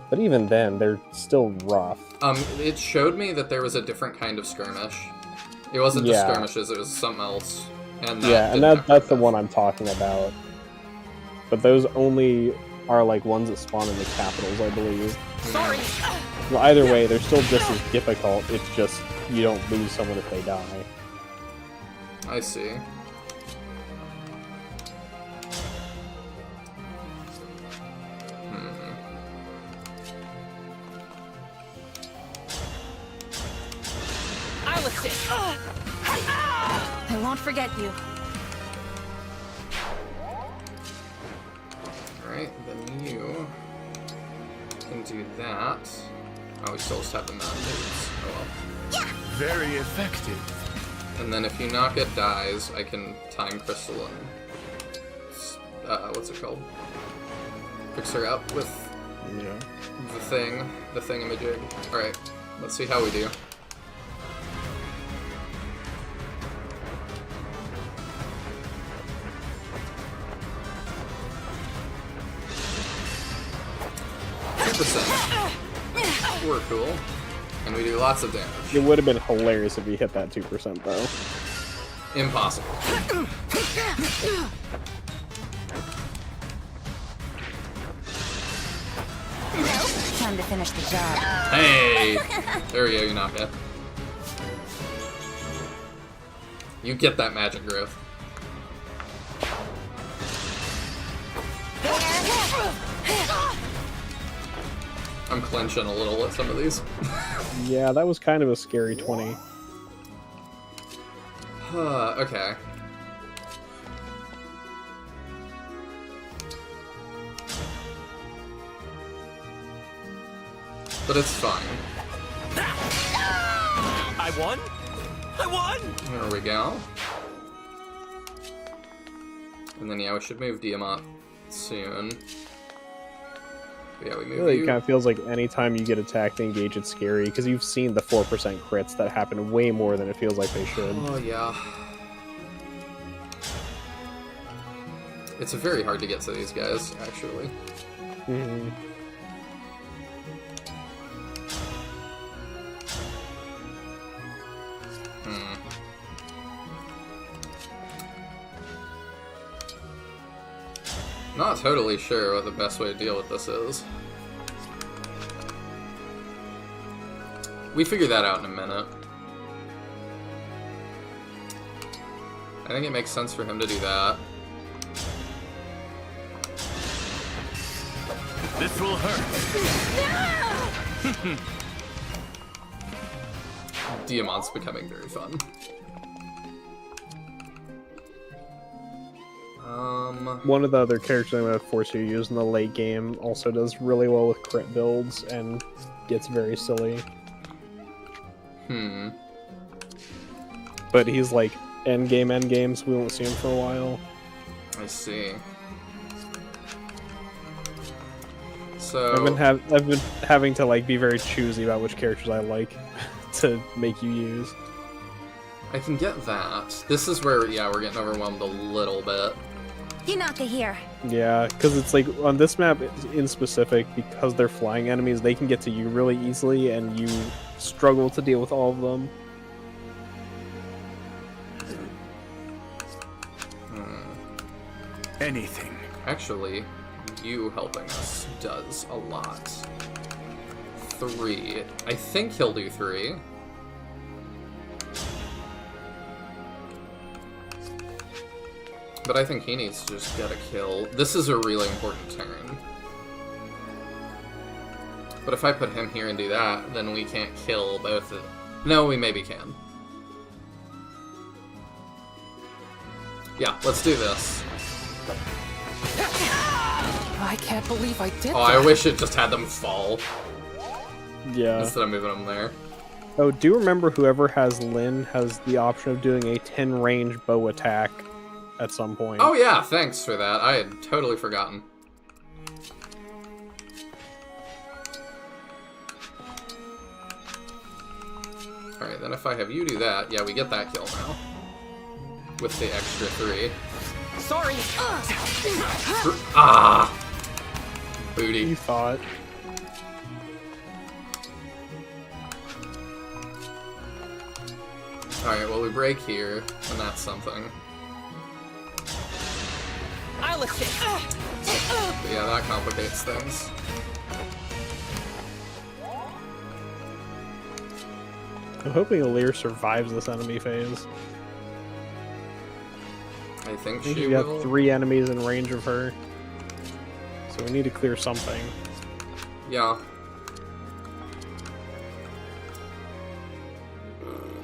But even then, they're still rough. It showed me that there was a different kind of skirmish. It wasn't just skirmishes, it was something else. And that's the one I'm talking about. But those only are like ones that spawn in the capitals, I believe. Sorry. Well, either way, they're still just as difficult. It's just you don't lose someone if they die. I see. I'll assist. I won't forget you. Alright, then you can do that. Oh, we still just have the mountain boots. Oh well. Very effective. And then if you knock it dies, I can time crystal and what's it called? Fix her up with the thingamajig. Alright, let's see how we do. We're cool. And we do lots of damage. It would have been hilarious if you hit that 2% though. Impossible. Time to finish the job. Hey! There we go, you knock it. You get that magic growth. I'm clenching a little at some of these. Yeah, that was kind of a scary 20. Okay. But it's fine. I won? I won! There we go. And then, yeah, we should move Diamant soon. Yeah, we move Really, you. it kind of feels like anytime you get attacked, engage, it's scary, because you've seen the 4% crits that happen way more than it feels like they should. Oh, yeah. It's very hard to get to these guys, actually. Mm-hmm. Not totally sure what the best way to deal with this is. We figure that out in a minute. I think it makes sense for him to do that. This will hurt. Diamant's becoming very fun. One of the other characters I'm going to force you to use in the late game also does really well with crit builds and gets very silly. But he's like endgame, so we won't see him for a while. I see. So I've been having to like be very choosy about which characters I like to make you use. I can get that. This is where, yeah, we're getting overwhelmed a little bit. Hinata here. Yeah, because it's like on this map in specific, because they're flying enemies, they can get to you really easily, and you struggle to deal with all of them. Anything. Actually, you helping us does a lot. 3. I think he'll do 3. But I think he needs to just get a kill. This is a really important turn. But if I put him here and do that, then we can't kill both of them. No, we maybe can. Yeah, let's do this. I can't believe I did Oh, that. I wish it just had them fall. Yeah. Instead of moving them there. Oh, do you remember whoever has Lin has the option of doing a 10 range bow attack at some point? Oh yeah, thanks for that. I had totally forgotten. Alright, then if I have you do that, yeah, we get that kill now. with the extra 3. Sorry. Ah! Booty. You thought. Alright, well we break here, and that's something. I'll assist. But yeah, that complicates things. I'm hoping Alir survives this enemy phase. I think I think she you got will. 3 enemies in range of her. So we need to clear something. Yeah.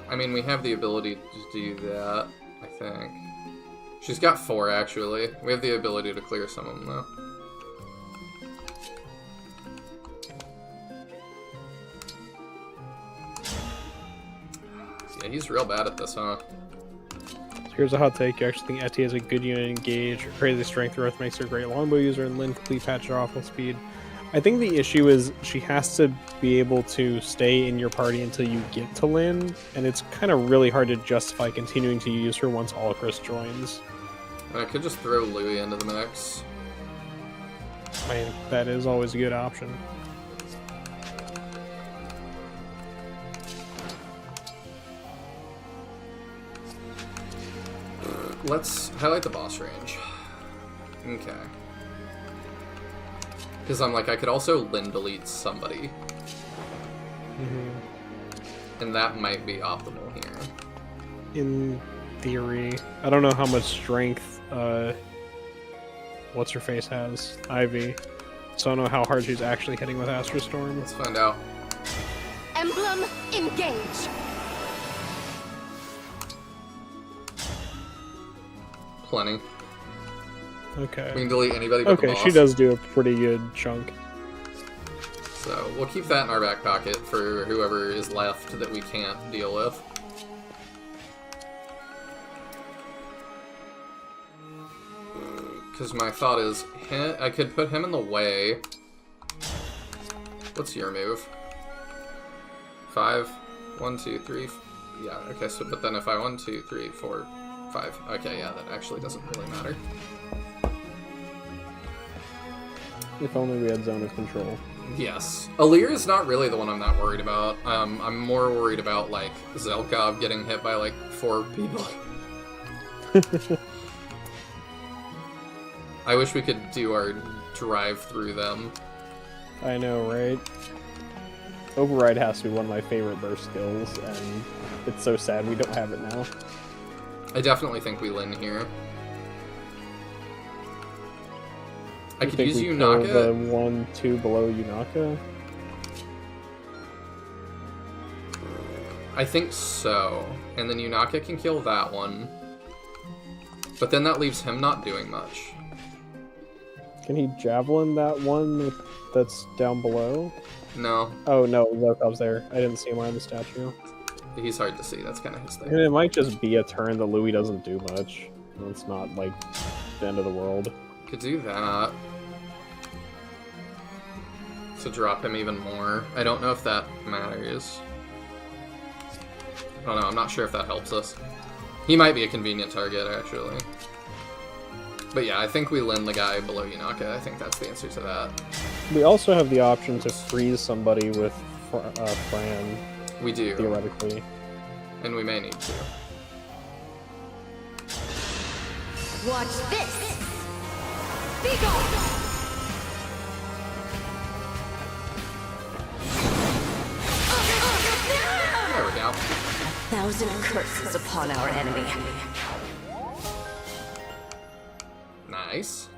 I mean, we have the ability to do that, I think. She's got 4, actually. We have the ability to clear some of them, though. Yeah, he's real bad at this, huh? Here's a hot take. You actually think Etty has a good unit engage. Her crazy strength growth makes her a great longbow user, and Lynn complete patch her off with speed. I think the issue is she has to be able to stay in your party until you get to Lynn, and it's kind of really hard to justify continuing to use her once Alchris joins. I could just throw Louis into the mix. I mean, that is always a good option. Let's highlight the boss range. Okay. Because I'm like, I could also Lynn delete somebody. And that might be optimal here. In theory. I don't know how much strength, what's-her-face has. Ivy. So I don't know how hard she's actually hitting with Astral Storm. Let's find out. Emblem, engage! Plenty. Okay. We can delete anybody but the boss. Okay, she does do a pretty good chunk. So we'll keep that in our back pocket for whoever is left that we can't deal with. Because my thought is, I could put him in the way. What's your move? 5? 1, 2, 3. Yeah, okay, so, but then if I 1, 2, 3, 4, 5. Okay, yeah, that actually doesn't really matter. If only we had zone of control. Yes. Alir is not really the one I'm not worried about. I'm more worried about, like, Zelkov getting hit by, like, 4 people. I wish we could do our drive through them. I know, right? Override has to be one of my favorite burst skills, and it's so sad we don't have it now. I definitely think we Lynn here. I could use Yunaka. The 1, 2 below Yunaka? I think so. And then Yunaka can kill that one. But then that leaves him not doing much. Can he javelin that one that's down below? No. Oh no, Zelkov's there. I didn't see him on the statue. He's hard to see, that's kind of his thing. And it might just be a turn that Louis doesn't do much. It's not, like, the end of the world. Could do that. To drop him even more. I don't know if that matters. I don't know, I'm not sure if that helps us. He might be a convenient target, actually. But yeah, I think we Lynn the guy below Yunaka. I think that's the answer to that. We also have the option to freeze somebody with Fran. We do. Theoretically. And we may need to. Watch this! Be gone! There we go. 1,000 curses upon our enemy. Nice.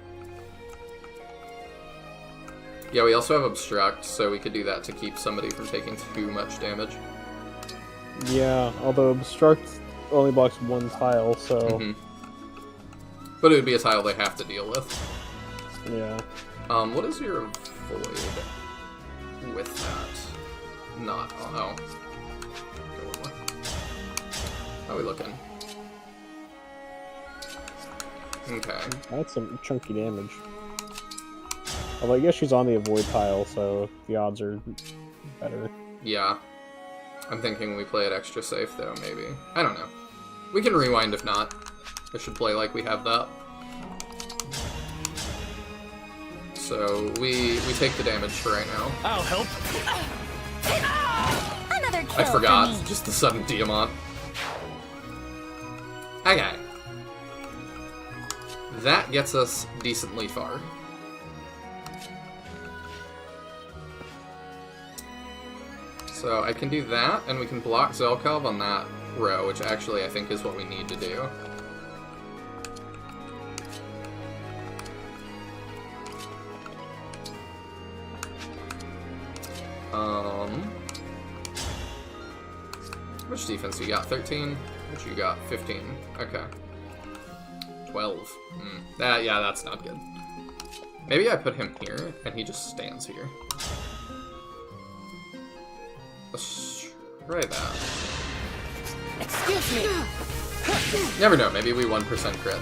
Yeah, we also have Obstruct, so we could do that to keep somebody from taking too much damage. Yeah, although Obstruct only blocks 1 tile, so... Mm-hmm. But it would be a tile they have to deal with. Yeah. What is your Void with that? Not... Oh. Go one more. How are we looking? Okay. That's some chunky damage. Although I guess she's on the avoid tile, so the odds are better. Yeah. I'm thinking we play it extra safe, though, maybe. I don't know. We can rewind if not. I should play like we have that. So we take the damage for right now. I'll help. Another kill I forgot. for me. Just the sudden Diamant. Okay. That gets us decently far. So I can do that, and we can block Zelkov on that row, which actually I think is what we need to do. Which defense you got? 13? Which you got? 15. Okay. 12. Yeah, that's not good. Maybe I put him here, and he just stands here. Let's try that. Excuse me. Never know, maybe we 1% crit.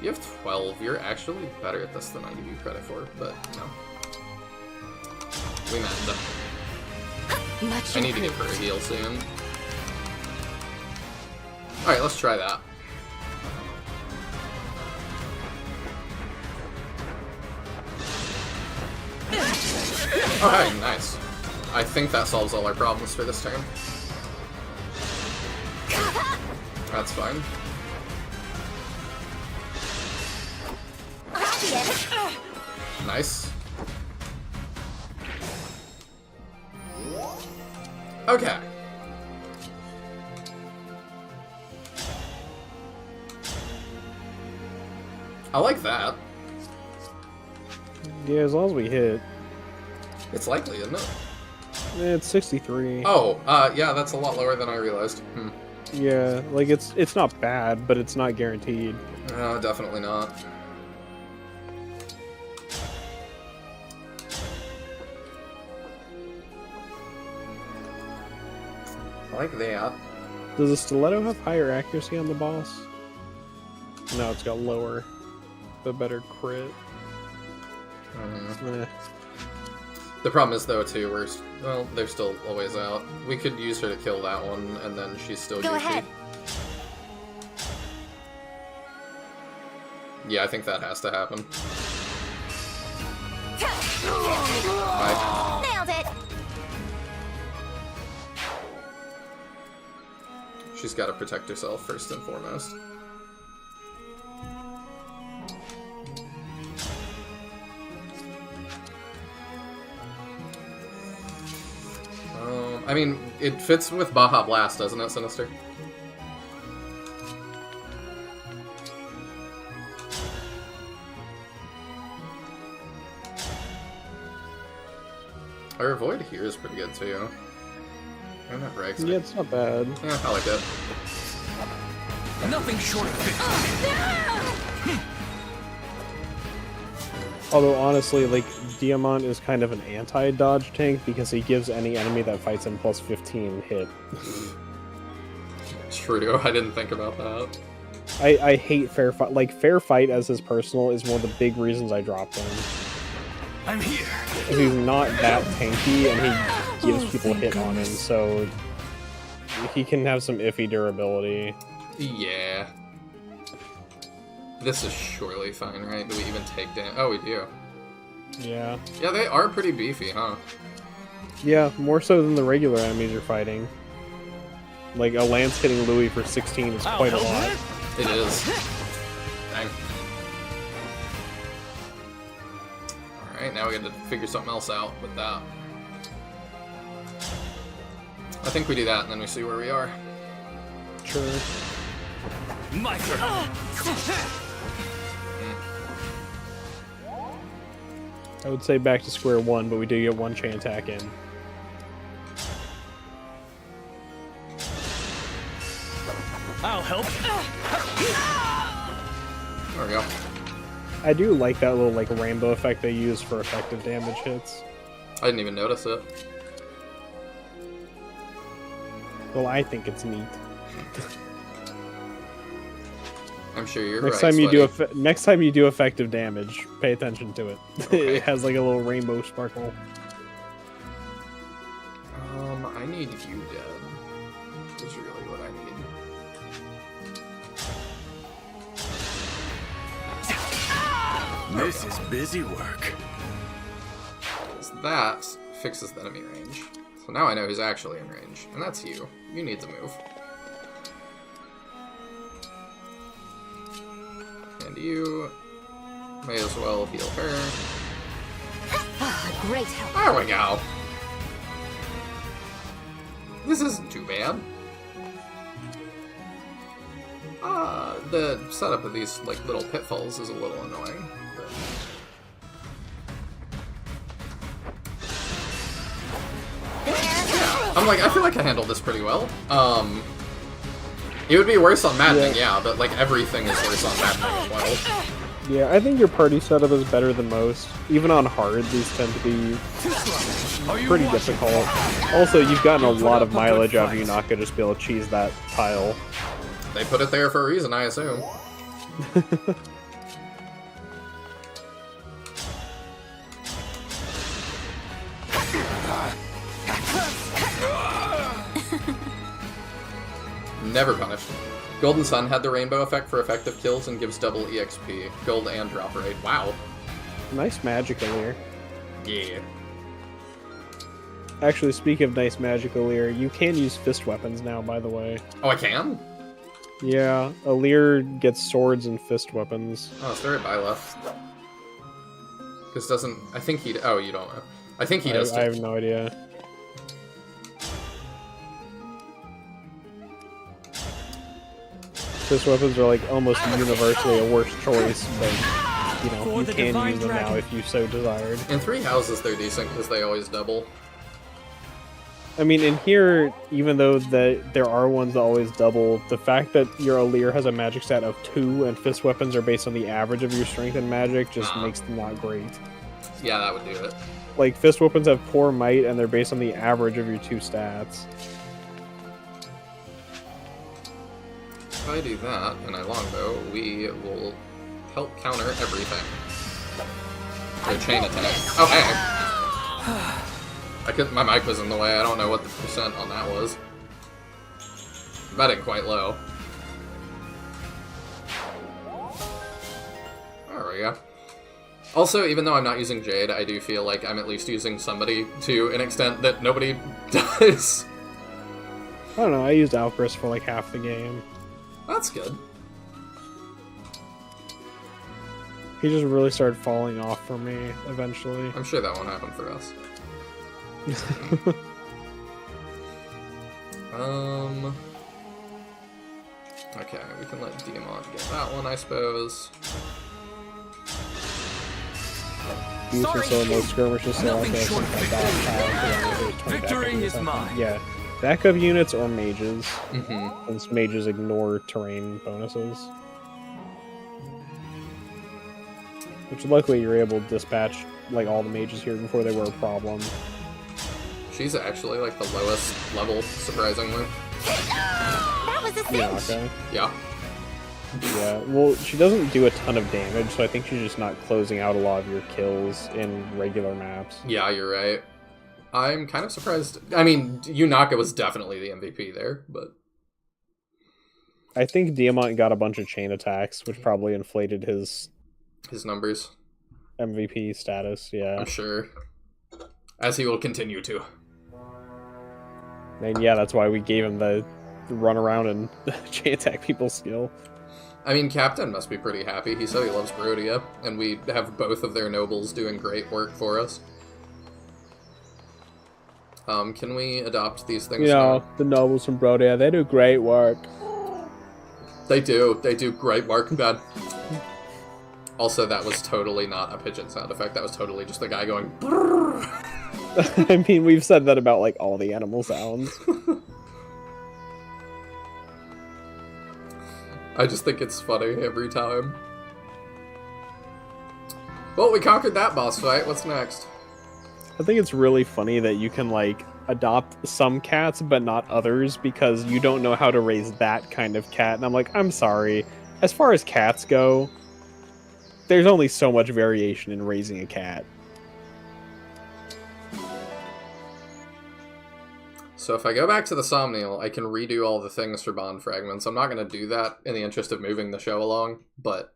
You have 12. You're actually better at this than I give you credit for, but no. We met them. I need to get her a heal soon. Alright, let's try that. Alright, nice. I think that solves all our problems for this turn. That's fine. Nice. Okay. I like that. Yeah, as long as we hit. It's likely, isn't it? It's 63. Oh, yeah, that's a lot lower than I realized. Yeah, like it's not bad, but it's not guaranteed. No, definitely not. I like that. Does the stiletto have higher accuracy on the boss? No, it's got lower, but better crit. The problem is, though, too, well, they're still a ways out. We could use her to kill that one, and then she's still Go goofy. ahead. Yeah, I think that has to happen. Bye. Nailed it. She's got to protect herself first and foremost. I mean, it fits with Baja Blast, doesn't it, Sinister? Our avoid here is pretty good too. And that breaks me. Yeah, it's not bad. Yeah, I like it. Nothing short of it. Although honestly, like, Diamant is kind of an anti-dodge tank because he gives any enemy that fights him plus 15 hit. True, I didn't think about that. I hate Fair Fight. Like, Fair Fight as his personal is one of the big reasons I dropped him. I'm here. He's not that tanky, and he gives people hit on him, so he can have some iffy durability. Yeah. This is surely fine, right? Do we even take damage? Oh, we do. Yeah. Yeah, they are pretty beefy, huh? Yeah, more so than the regular enemies you're fighting. Like, a lance hitting Louis for 16 is quite a lot. It is. Dang. Alright, now we got to figure something else out with that. I think we do that, and then we see where we are. Sure. My turn. I would say back to square one, but we do get one chain attack in. I'll help. There we go. I do like that little like rainbow effect they use for effective damage hits. I didn't even notice it. Well, I think it's neat. I'm sure you're next right. time you do next time you do effective damage, pay attention to it. Okay. It has like a little rainbow sparkle. I need you dead. Is really what I need. This is busy work. So that fixes the enemy range. So now I know who's actually in range, and that's you. You need to move. And you may as well heal her. Great help. There we go. This isn't too bad. The setup of these like little pitfalls is a little annoying. But... yeah, I'm like, I feel like I handled this pretty well. It would be worse on maddening, yeah, but like everything is worse on maddening as well. Yeah, I think your party setup is better than most. Even on hard, these tend to be pretty difficult. Also, you've gotten a lot of mileage out of you not gonna just be able to cheese that tile. They put it there for a reason, I assume. Never punished. Golden Sun had the rainbow effect for effective kills and gives double EXP. Gold and drop rate. Wow. Nice magic Alear. Yeah. Actually, speaking of nice magic Alear, you can use fist weapons now, by the way. Oh, I can? Yeah, Alear gets swords and fist weapons. Oh, it's right by left. Because doesn't... I think he... Oh, you don't know. I think he does too. I have no idea. Fist weapons are like almost universally a worse choice, but you know, you can use them now if you so desired. In 3 houses they're decent because they always double. I mean, in here, even though there are ones that always double, the fact that your Alear has a magic stat of 2 and fist weapons are based on the average of your strength and magic just makes them not great. Yeah, that would do it. Like, fist weapons have poor might and they're based on the average of your 2 stats. If I do that and I longbow, we will help counter everything. Or chain attack. Oh, hey! My mic was in the way. I don't know what the percent on that was. I'm betting quite low. There we go. Also, even though I'm not using Jade, I do feel like I'm at least using somebody to an extent that nobody does. I don't know, I used Alcris for like half the game. That's good. He just really started falling off for me eventually. I'm sure that won't happen for us. Okay, we can let Diamond get that one, I suppose. Use for solo skirmishes, so like Victory is mine. Yeah, backup units or mages, since mages ignore terrain bonuses. Which luckily you're able to dispatch like all the mages here before they were a problem. She's actually like the lowest level, surprisingly. That was a cinch! Okay. Yeah. Yeah, well, she doesn't do a ton of damage, so I think she's just not closing out a lot of your kills in regular maps. Yeah, you're right. I'm kind of surprised. I mean, Yunaka was definitely the MVP there, but... I think Diamant got a bunch of chain attacks, which probably inflated his numbers. MVP status, yeah. I'm sure. As he will continue to. And yeah, that's why we gave him the run around and chain attack people skill. I mean, Captain must be pretty happy. He said he loves Brody, and we have both of their nobles doing great work for us. Can we adopt these things? You know, the nobles from Brody, they do great work. They do great work, man. Also, that was totally not a pigeon sound effect. That was totally just the guy going... I mean, we've said that about, like, all the animal sounds. I just think it's funny every time. Well, we conquered that boss fight. What's next? I think it's really funny that you can, like, adopt some cats, but not others, because you don't know how to raise that kind of cat. And I'm like, I'm sorry. As far as cats go, there's only so much variation in raising a cat. So if I go back to the Somniel, I can redo all the things for bond fragments. I'm not going to do that in the interest of moving the show along, but...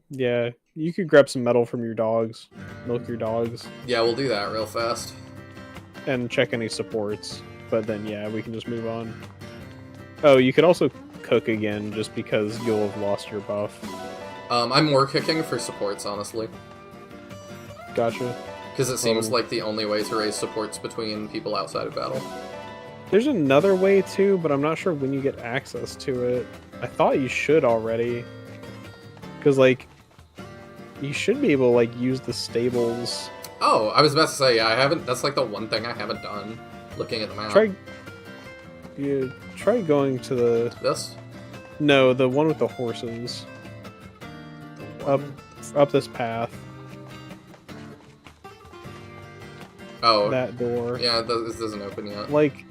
Yeah, you could grab some metal from your dogs, milk your dogs. Yeah, we'll do that real fast. And check any supports, but then yeah, we can just move on. Oh, you could also cook again, just because you'll have lost your buff. I'm more cooking for supports, honestly. Gotcha. Because it seems like the only way to raise supports between people outside of battle. There's another way too, but I'm not sure when you get access to it. I thought you should already. Because, like, you should be able to, like, use the stables. Oh, I was about to say, yeah, I haven't... That's, like, the one thing I haven't done, looking at the map. Try going to the... This? No, the one with the horses. Up this path. Oh. That door. Yeah, this doesn't open yet. Like,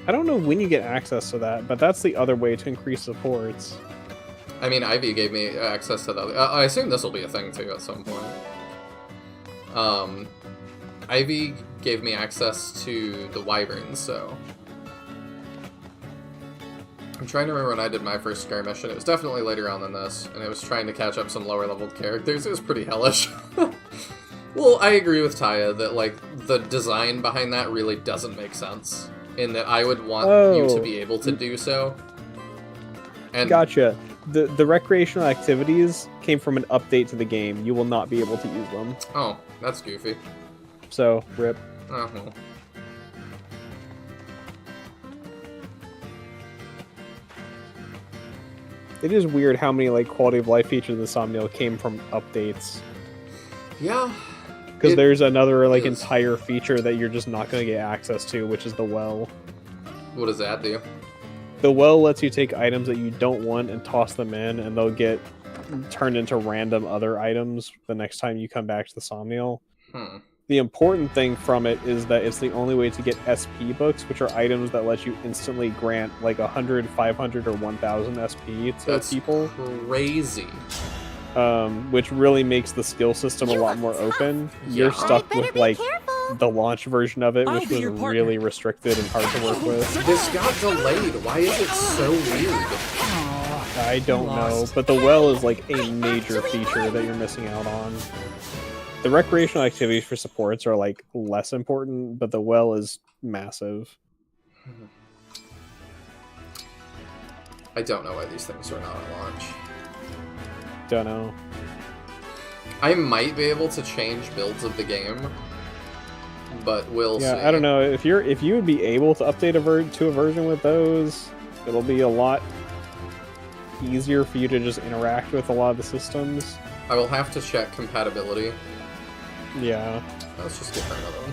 I don't know when you get access to that, but that's the other way to increase supports. I mean, Ivy gave me access to the other... I assume this will be a thing, too, at some point. Ivy gave me access to the Wyverns, so... I'm trying to remember when I did my first skirmish, and it was definitely later on than this, and it was trying to catch up some lower-leveled characters. It was pretty hellish. Well, I agree with Taya that, like, the design behind that really doesn't make sense, in that I would want you to be able to do so. And Gotcha. The recreational activities came from an update to the game. You will not be able to use them. Oh, that's goofy. So, rip. Oh, well. It is weird how many, like, quality of life features in the Somniel came from updates. Yeah. Because there's another, like, entire feature that you're just not going to get access to, which is the well. What does that do? The well lets you take items that you don't want and toss them in, and they'll get turned into random other items the next time you come back to the Somniel. The important thing from it is that it's the only way to get SP books, which are items that let you instantly grant like 100, 500, or 1000 SP to people. Crazy. Which really makes the skill system a lot more open. You're stuck with like the launch version of it, which was really restricted and hard to work with. This got delayed. Why is it so weird? I don't know, but the well is like a major feature that you're missing out on. The recreational activities for supports are like less important, but the well is massive. I don't know why these things are not at launch. Don't know. I might be able to change builds of the game, but we'll see. I don't know if you would be able to update to a version with those. It'll be a lot easier for you to just interact with a lot of the systems. I will have to check compatibility. Yeah. Let's just get another one.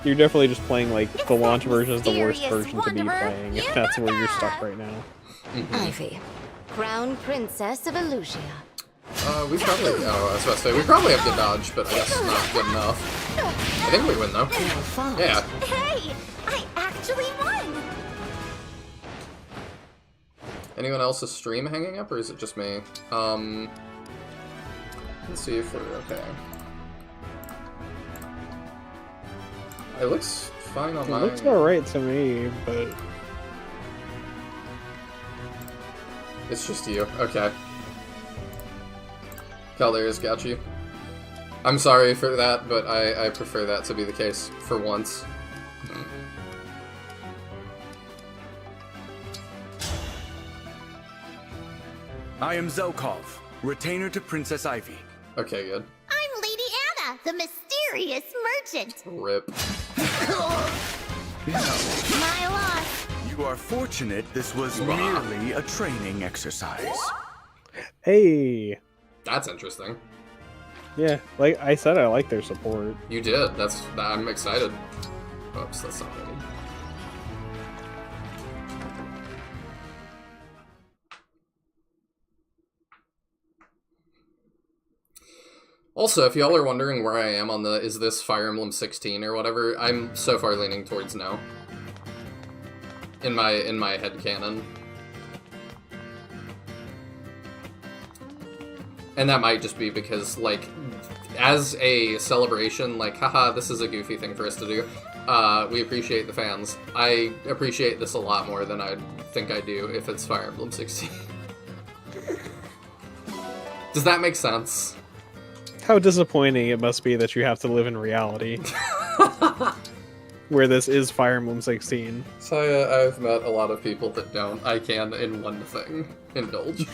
You're definitely just playing like the launch version is the worst version to be playing. If that's where you're stuck right now. Ivy, Crown Princess of Illusia. We probably... Oh, I was about to say, we probably have to dodge, but I guess not good enough. I think we win, though. Yeah. Hey! I actually won! Anyone else's stream hanging up, or is it just me? Let's see if we're okay. It looks fine on mine. It looks alright to me, but... It's just you. Okay. Caldera's got you. I'm sorry for that, but I prefer that to be the case for once. I am Zelkov, retainer to Princess Ivy. Okay, good. I'm Lady Anna, the mysterious merchant. Rip. My loss. You are fortunate this was merely a training exercise. Hey! That's interesting. Yeah, like I said, I like their support. You did. I'm excited. Oops, that's not ready. Also, if y'all are wondering where I am on the is this Fire Emblem 16 or whatever, I'm so far leaning towards no. In my head canon. And that might just be because, like, as a celebration, like, haha, this is a goofy thing for us to do. We appreciate the fans. I appreciate this a lot more than I think I do if it's Fire Emblem 16. Does that make sense? How disappointing it must be that you have to live in reality. Where this is Fire Emblem 16. So I've met a lot of people that don't. I can, in one thing, indulge.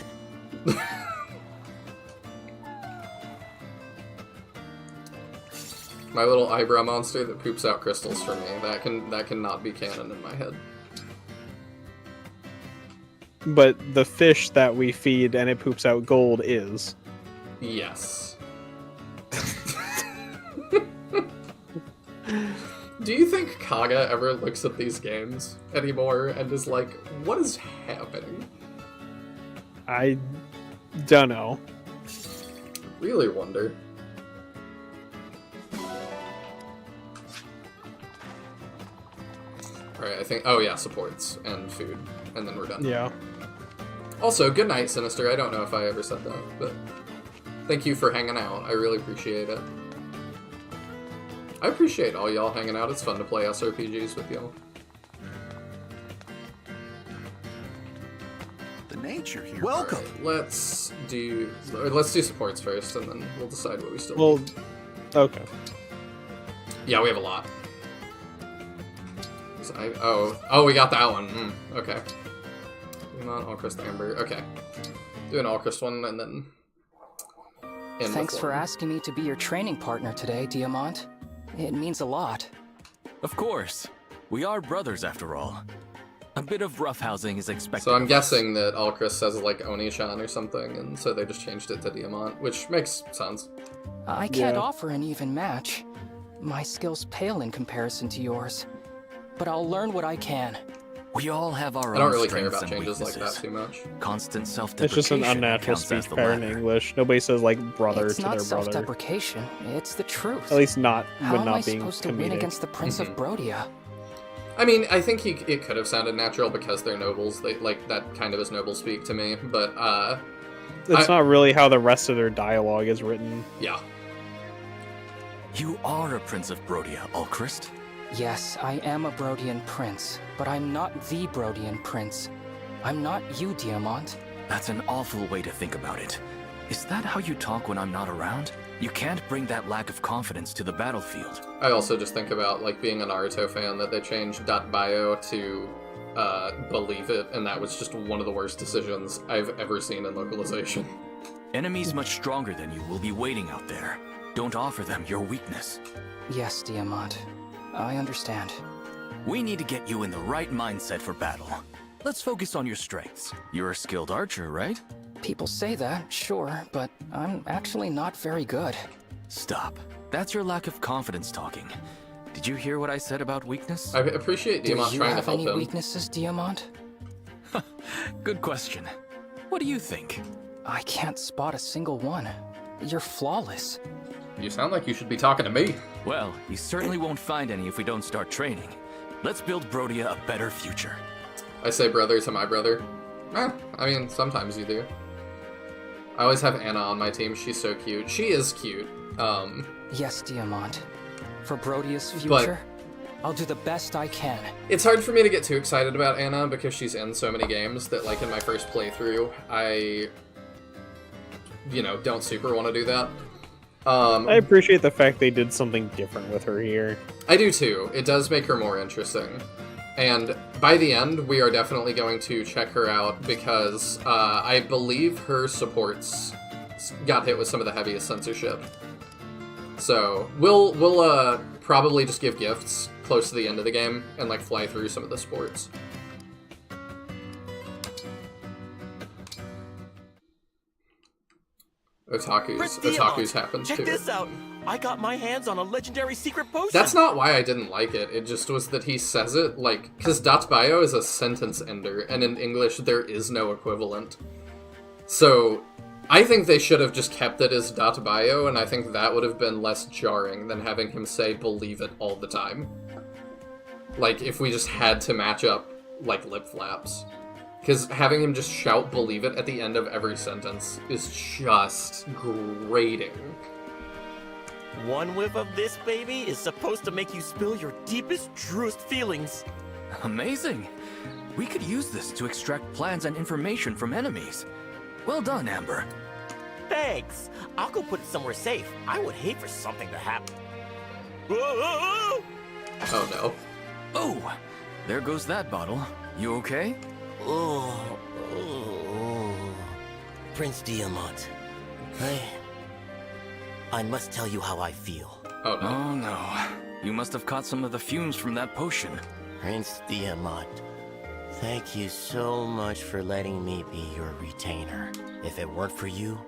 My little eyebrow monster that poops out crystals for me. That cannot be canon in my head. But the fish that we feed and it poops out gold is. Yes. Do you think Kaga ever looks at these games anymore and is like, what is happening? I don't know. Really wonder. Alright, I think... Oh yeah, supports and food. And then we're done. Yeah. Also, good night, Sinister. I don't know if I ever said that, but... Thank you for hanging out. I really appreciate it. I appreciate all y'all hanging out. It's fun to play SRPGs with y'all. The nature here. Welcome. Right, let's do supports first, and then we'll decide what we still Well, need. Okay. Yeah, we have a lot. Oh, we got that one. Okay. Not All-Crest Amber. Okay. Do an All-Crest one, and then... Thanks for asking me to be your training partner today, Diamant. It means a lot. Of course. We are brothers, after all. A bit of roughhousing is expected. So I'm guessing that All-Crest says, like, Oni-chan or something, and so they just changed it to Diamant, which makes sense. I can't offer an even match. My skills pale in comparison to yours. But I'll learn what I can. We all have our own I don't really care strengths about and changes like weaknesses. that too much. Constant self-deprecation. It's just an unnatural counts as speech the pattern in latter. English. Nobody says like brother It's to not their brother. self-deprecation. It's the truth. At least not How when am I not being supposed to comedic. win against the Prince of Brodia? I mean, I think it could have sounded natural because they're nobles. They, like, that kind of is noble speak to me, but, It's not really how the rest of their dialogue is written. Yeah. You are a Prince of Brodia, Ulchrist. Yes, I am a Brodian prince, but I'm not the Brodian prince. I'm not you, Diamant. That's an awful way to think about it. Is that how you talk when I'm not around? You can't bring that lack of confidence to the battlefield. I also just think about, like, being a Naruto fan, that they changed .bio to believe it, and that was just one of the worst decisions I've ever seen in localization. Enemies much stronger than you will be waiting out there. Don't offer them your weakness. Yes, Diamant. I understand. We need to get you in the right mindset for battle. Let's focus on your strengths. You're a skilled archer, right? People say that, sure, but I'm actually not very good. Stop. That's your lack of confidence talking. Did you hear what I said about weakness? I appreciate Diamant trying to help him. Do you have any weaknesses, Diamant? Good question. What do you think? I can't spot a single one. You're flawless. You sound like you should be talking to me. Well, you certainly won't find any if we don't start training. Let's build Brodia a better future. I say brother to my brother. I mean, sometimes you do. I always have Anna on my team. She's so cute. She is cute. Yes, Diamant. For Brodia's future, I'll do the best I can. It's hard for me to get too excited about Anna because she's in so many games that, like, in my first playthrough, I, don't super want to do that. I appreciate the fact they did something different with her here. I do too. It does make her more interesting. And by the end, we are definitely going to check her out because I believe her supports got hit with some of the heaviest censorship. So we'll probably just give gifts close to the end of the game and like fly through some of the sports. Otaku's happens too. Check this out. I got my hands on a legendary secret potion. That's not why I didn't like it. It just was that he says it like, because .bio is a sentence ender, and in English there is no equivalent. So I think they should have just kept it as .bio, and I think that would have been less jarring than having him say "believe it" all the time. Like if we just had to match up like lip flaps. Because having him just shout "believe it" at the end of every sentence is just grating. One whiff of this, baby, is supposed to make you spill your deepest, truest feelings. Amazing. We could use this to extract plans and information from enemies. Well done, Amber. Thanks. I'll go put it somewhere safe. I would hate for something to happen. Whoa! Oh no. Oh, there goes that bottle. You okay? Oh. Prince Diamant. I must tell you how I feel. Oh no. Oh no. You must have caught some of the fumes from that potion. Prince Diamant, thank you so much for letting me be your retainer. If it weren't for you,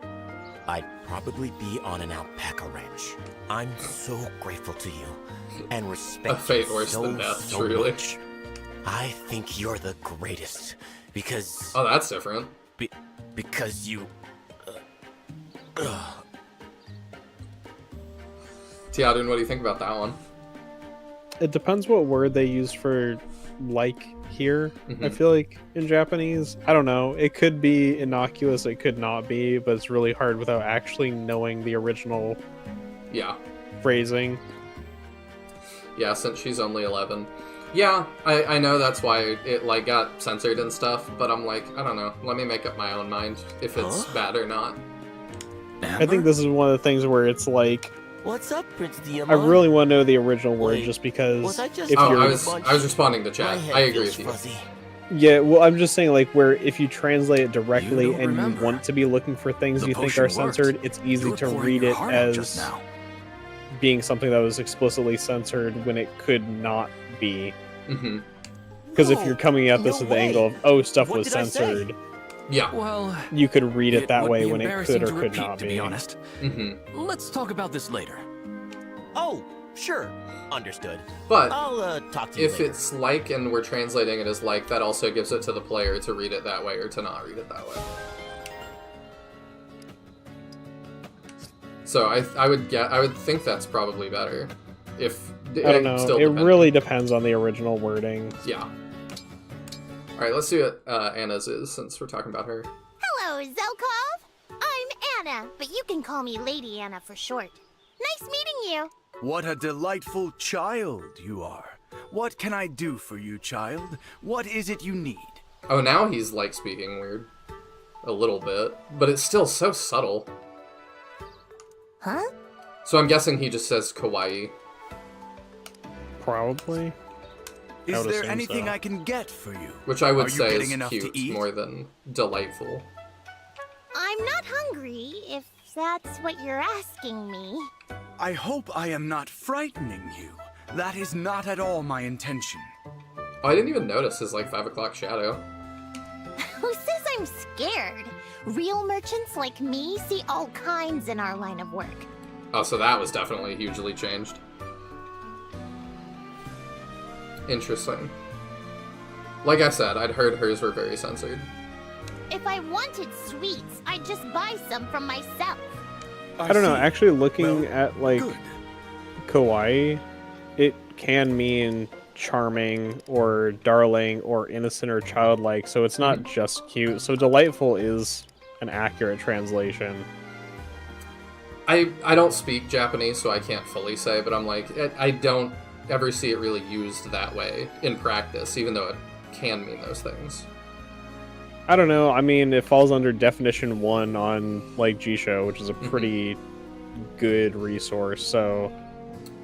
I'd probably be on an alpaca ranch. I'm so grateful to you and respect A fate you worse so, than death, so truly. much. I think you're the greatest because... Oh, that's different. Because you... Tiadun, what do you think about that one? It depends what word they use for like here. I feel like in Japanese, I don't know. It could be innocuous, it could not be, but it's really hard without actually knowing the original phrasing. Yeah, since she's only 11. Yeah, I know that's why it like got censored and stuff, but I'm like, I don't know. Let me make up my own mind if it's bad or not. I think this is one of the things where it's like, what's up, Prince Diamant? I really want to know the original word just because was I just if I you're... was responding to chat. I agree with you. Yeah, well, I'm just saying, like, where if you translate it directly and you want to be looking for things you think are censored, it's easy to read it as being something that was explicitly censored when it could not be. Because if you're coming at this with the angle of, oh, stuff was censored, well, you could read it that would way be when it embarrassing could or to could repeat, not to be honest. Let's talk about this later. Oh, sure. Understood. But I'll talk to you if later. it's like and we're translating it as like, that also gives it to the player to read it that way or to not read it that way. So I would think that's probably better. If I don't know. Still It really depends on the original wording. Yeah. All right, let's see what Anna's is since we're talking about her. Hello, Zelkov. I'm Anna, but you can call me Lady Anna for short. Nice meeting you. What a delightful child you are. What can I do for you, child? What is it you need? Oh, now he's like speaking weird. A little bit, but it's still so subtle. Huh? So I'm guessing he just says kawaii. Probably. Is there anything I can get for you? Which I would Are you say getting is enough to cute eat? more than delightful. I'm not hungry, if that's what you're asking me. I hope I am not frightening you. That is not at all my intention. Oh, I didn't even notice his like 5 o'clock shadow. Who says I'm scared? Real merchants like me see all kinds in our line of work. Oh, so that was definitely hugely changed. Interesting. Like I said, I'd heard hers were very censored. If I wanted sweets, I'd just buy some from myself. I don't know. Actually, looking at like kawaii, it can mean charming or darling or innocent or childlike. So it's not just cute. So delightful is an accurate translation. I don't speak Japanese, so I can't fully say, but I'm like, I don't ever see it really used that way in practice, even though it can mean those things. I don't know. I mean, it falls under definition 1 on like G-Show, which is a pretty good resource. So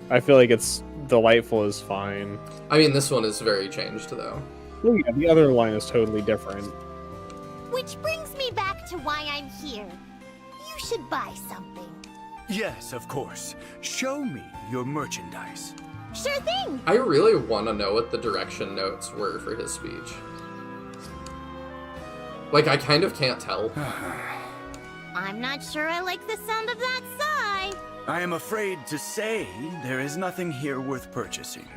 I feel like it's delightful is fine. I mean, this one is very changed though. Oh yeah, the other line is totally different. Which brings me back to why I'm here. You should buy something. Yes, of course. Show me your merchandise. Sure thing. I really want to know what the direction notes were for his speech. Like, I kind of can't tell. I'm not sure I like the sound of that sigh. I am afraid to say there is nothing here worth purchasing.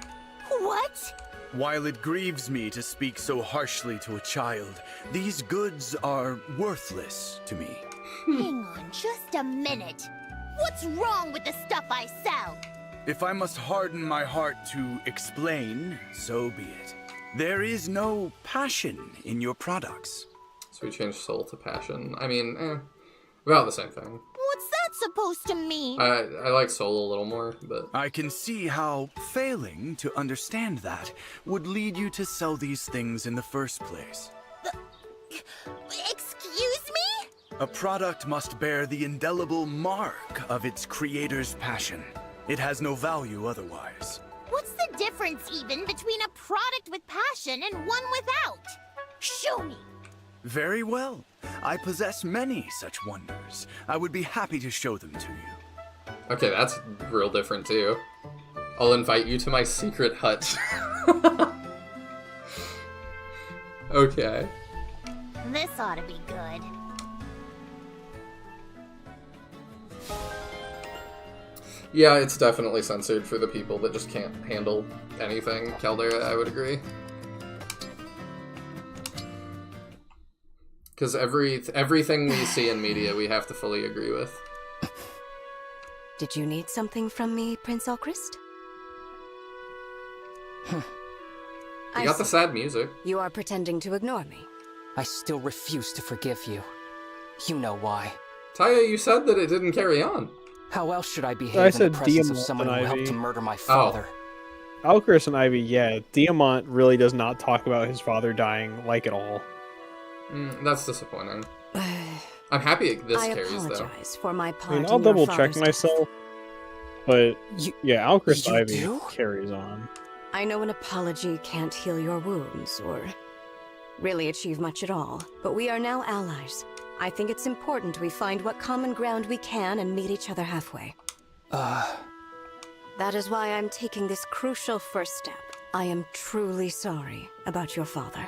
What? While it grieves me to speak so harshly to a child, these goods are worthless to me. Hang on just a minute. What's wrong with the stuff I sell? If I must harden my heart to explain, so be it. There is no passion in your products. So we changed soul to passion. I mean, about the same thing. What's that supposed to mean? I like soul a little more, but... I can see how failing to understand that would lead you to sell these things in the first place. Excuse me? A product must bear the indelible mark of its creator's passion. It has no value otherwise. What's the difference even between a product with passion and one without? Show me. Very well. I possess many such wonders. I would be happy to show them to you. Okay, that's real different too. I'll invite you to my secret hut. Okay. This ought to be good. Yeah, it's definitely censored for the people that just can't handle anything. Caldera, I would agree. Because everything we see in media, we have to fully agree with. Did you need something from me, Prince Alchrist? You got the sad music. You are pretending to ignore me. I still refuse to forgive you. You know why. Taya, you said that it didn't carry on. How else should I behave I in said the presence of Diamant someone and who Ivy. helped to murder my father? Alchrist and Ivy, yeah. Diamant really does not talk about his father dying, like, at all. That's disappointing. I'm happy this carries, though. I apologize for my part. I mean, I'll double check myself, but yeah, Alchrist you Ivy do? carries on. I know an apology can't heal your wounds, or really achieve much at all, but we are now allies. I think it's important we find what common ground we can and meet each other halfway. That is why I'm taking this crucial first step. I am truly sorry about your father.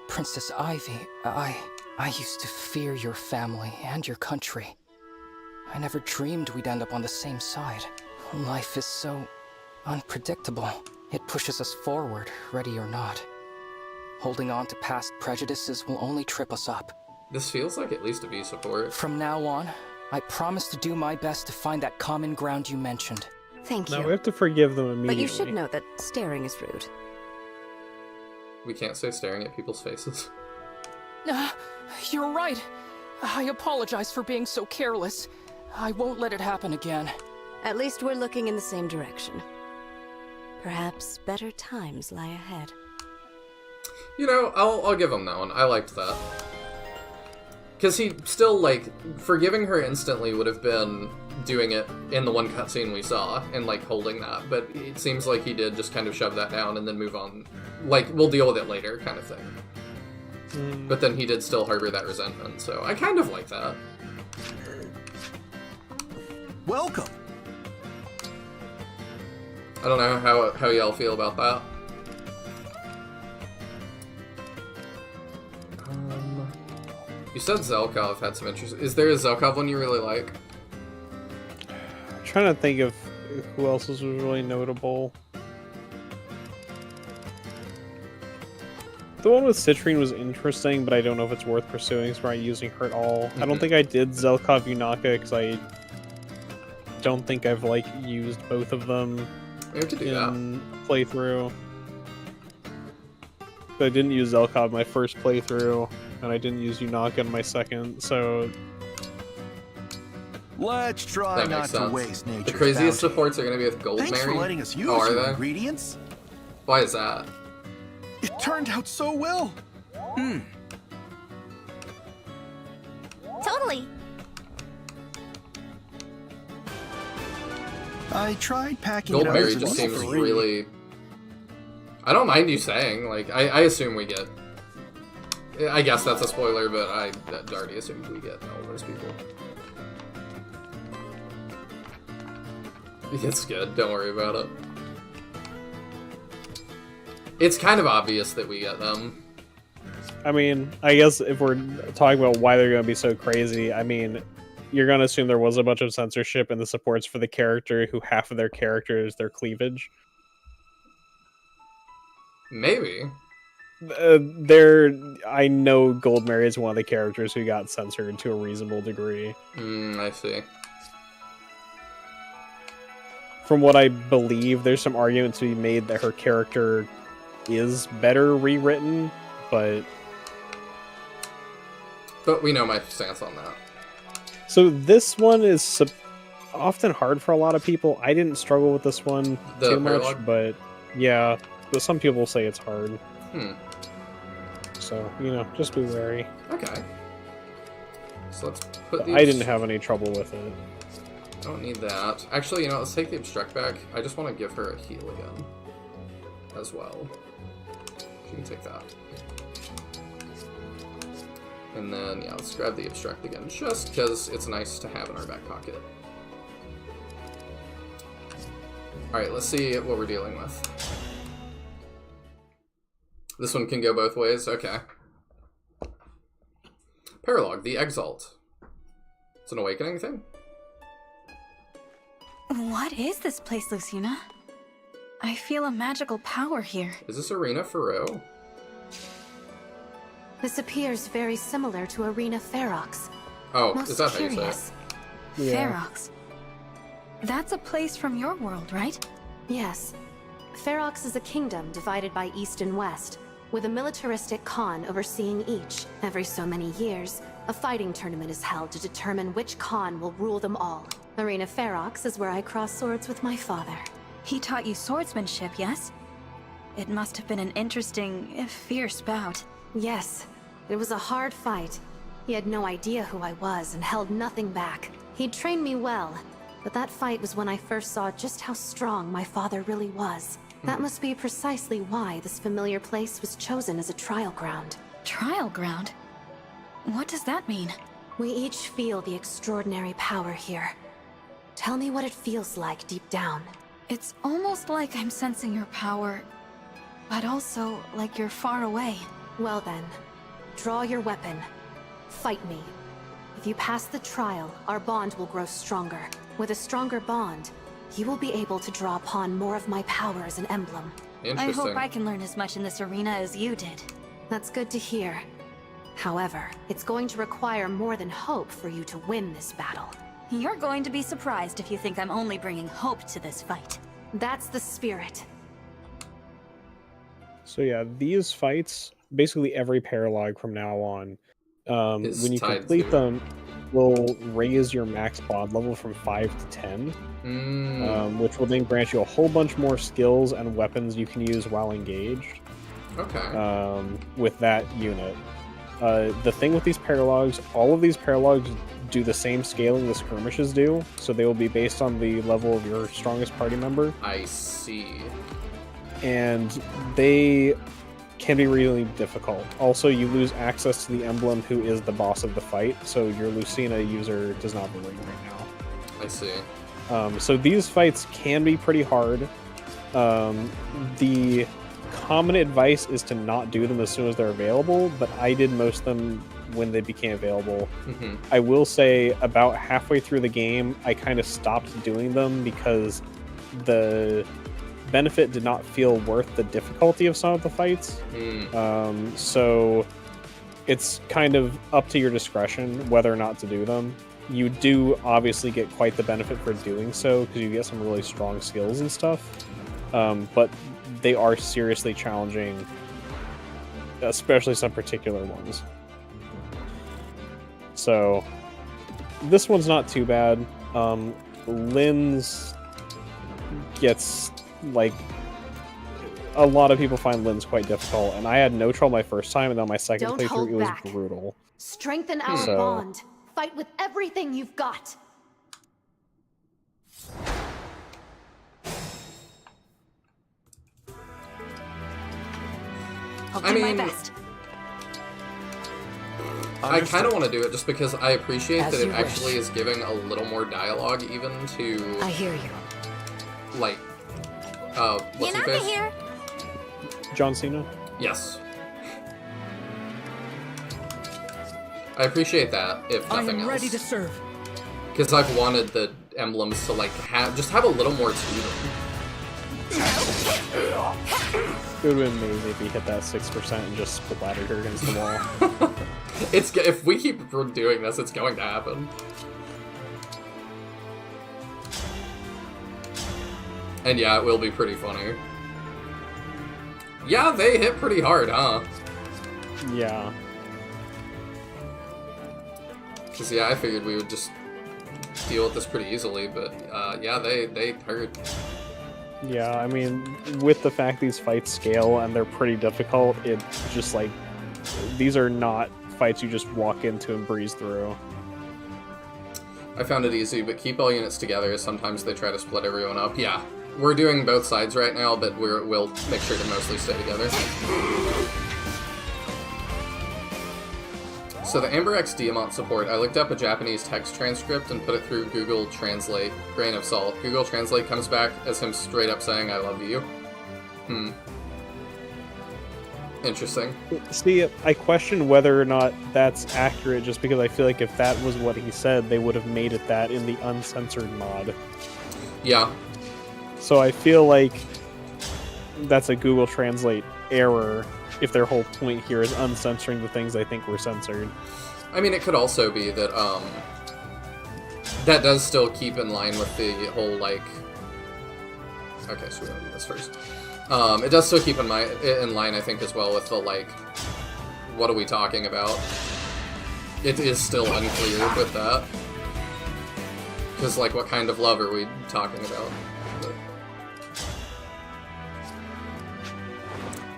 Princess Ivy, I used to fear your family and your country. I never dreamed we'd end up on the same side. Life is so unpredictable. It pushes us forward, ready or not. Holding on to past prejudices will only trip us up. This feels like at least a V support. From now on, I promise to do my best to find that common ground you mentioned. Thank you. Now we have to forgive them immediately. But you should know that staring is rude. We can't stay staring at people's faces. You're right. I apologize for being so careless. I won't let it happen again. At least we're looking in the same direction. Perhaps better times lie ahead. You know, I'll give him that one. I liked that. Because he still, like, forgiving her instantly would have been doing it in the one cutscene we saw and, like, holding that. But it seems like he did just kind of shove that down and then move on. Like, we'll deal with it later kind of thing. But then he did still harbor that resentment, so I kind of like that. Welcome. I don't know how y'all feel about that. You said Zelkov had some interest. Is there a Zelkov one you really like? I'm trying to think of who else was really notable. The one with Citrine was interesting, but I don't know if it's worth pursuing, so we're not using her at all. I don't think I did Zelkov Yunaka, because I don't think I've, like, used both of them in playthrough. But I didn't use Zelkov my first playthrough, and I didn't use Yunaka in my second, so... Let's try That not makes to sense. waste nature's The craziest bounty. supports are going to be with Gold Thanks Mary. for letting us use are your they? ingredients. Why is that? It turned out so well. Totally. I tried packing Gold it out Mary as a just seems mystery. really... I don't mind you saying, like, I assume we get... I guess that's a spoiler, but I already assumed we get all those people. It's good, don't worry about it. It's kind of obvious that we get them. I mean, I guess if we're talking about why they're going to be so crazy, I mean, you're going to assume there was a bunch of censorship in the supports for the character who half of their character is their cleavage. Maybe. I know Gold Mary is one of the characters who got censored to a reasonable degree. I see. From what I believe, there's some argument to be made that her character is better rewritten, but we know my stance on that. So this one is often hard for a lot of people. I didn't struggle with this one too much, but yeah, but some people say it's hard. So, you know, just be wary. Okay. So let's put I didn't have any trouble with it. I don't need that. Actually, you know, let's take the obstruct back. I just want to give her a heal again as well. She can take that. And then, yeah, let's grab the obstruct again, just because it's nice to have in our back pocket. Alright, let's see what we're dealing with. This one can go both ways? Okay. Paralog, the Exalt. It's an awakening thing? What is this place, Lucina? I feel a magical power here. Is this Arena Faro? This appears very similar to Arena Ferox. Oh, Most is that curious. how you say it? Ferox. That's a place from your world, right? Yes. Ferox is a kingdom divided by east and west, with a militaristic Khan overseeing each. Every so many years, a fighting tournament is held to determine which Khan will rule them all. Arena Ferox is where I cross swords with my father. He taught you swordsmanship, yes? It must have been an interesting, if fierce bout. Yes. It was a hard fight. He had no idea who I was and held nothing back. He'd trained me well, but that fight was when I first saw just how strong my father really was. That must be precisely why this familiar place was chosen as a trial ground. Trial ground? What does that mean? We each feel the extraordinary power here. Tell me what it feels like deep down. It's almost like I'm sensing your power, but also like you're far away. Well then, draw your weapon. Fight me. If you pass the trial, our bond will grow stronger. With a stronger bond, you will be able to draw upon more of my power as an emblem. I hope I can learn as much in this arena as you did. That's good to hear. However, it's going to require more than hope for you to win this battle. You're going to be surprised if you think I'm only bringing hope to this fight. That's the spirit. So yeah, these fights, basically every paralog from now on, when you complete them, will raise your max bond level from 5 to 10, which will then grant you a whole bunch more skills and weapons you can use while engaged. Okay. With that unit. The thing with these paralogs, all of these paralogs do the same scaling the skirmishes do, so they will be based on the level of your strongest party member. I see. And they can be really difficult. Also, you lose access to the emblem who is the boss of the fight, so your Lucina user does not have a ring right now. I see. So these fights can be pretty hard. The common advice is to not do them as soon as they're available, but I did most of them when they became available. I will say about halfway through the game, I kind of stopped doing them because the benefit did not feel worth the difficulty of some of the fights. So it's kind of up to your discretion whether or not to do them. You do obviously get quite the benefit for doing so because you get some really strong skills and stuff, but they are seriously challenging, especially some particular ones. So this one's not too bad. Lynn's gets, like, a lot of people find Lynn's quite difficult, and I had no trouble my first time, and then my second playthrough it was brutal. Strengthen our bond. Fight with everything you've got. I'll do my best. I kind of want to do it just because I appreciate that it actually is giving a little more dialogue even to... I hear you. Like, what's his face? Here. John Cena? Yes. I appreciate that, if nothing else. I am ready to serve. Because I've wanted the emblems to, like, have a little more to them. It would have been amazing if he hit that 6% and just splattered her against the wall. If we keep doing this, it's going to happen. And yeah, it will be pretty funny. Yeah, they hit pretty hard, huh? Yeah. Because, yeah, I figured we would just deal with this pretty easily, but, yeah, they hurt. Yeah, I mean, with the fact these fights scale and they're pretty difficult, it's just like, these are not fights you just walk into and breeze through. I found it easy, but keep all units together. Sometimes they try to split everyone up. Yeah, we're doing both sides right now, but we'll make sure to mostly stay together. So the Amber X Diamant support, I looked up a Japanese text transcript and put it through Google Translate. Grain of salt. Google Translate comes back as him straight up saying, I love you. Interesting. See, I question whether or not that's accurate, just because I feel like if that was what he said, they would have made it that in the Uncensored mod. Yeah. So I feel like that's a Google Translate error, if their whole point here is uncensoring the things they think were censored. I mean, it could also be that, that does still keep in line with the whole, like... Okay, so we're gonna do this first. It does still keep in line, I think, as well with the, like, what are we talking about? It is still unclear with that. Because, like, what kind of love are we talking about? But...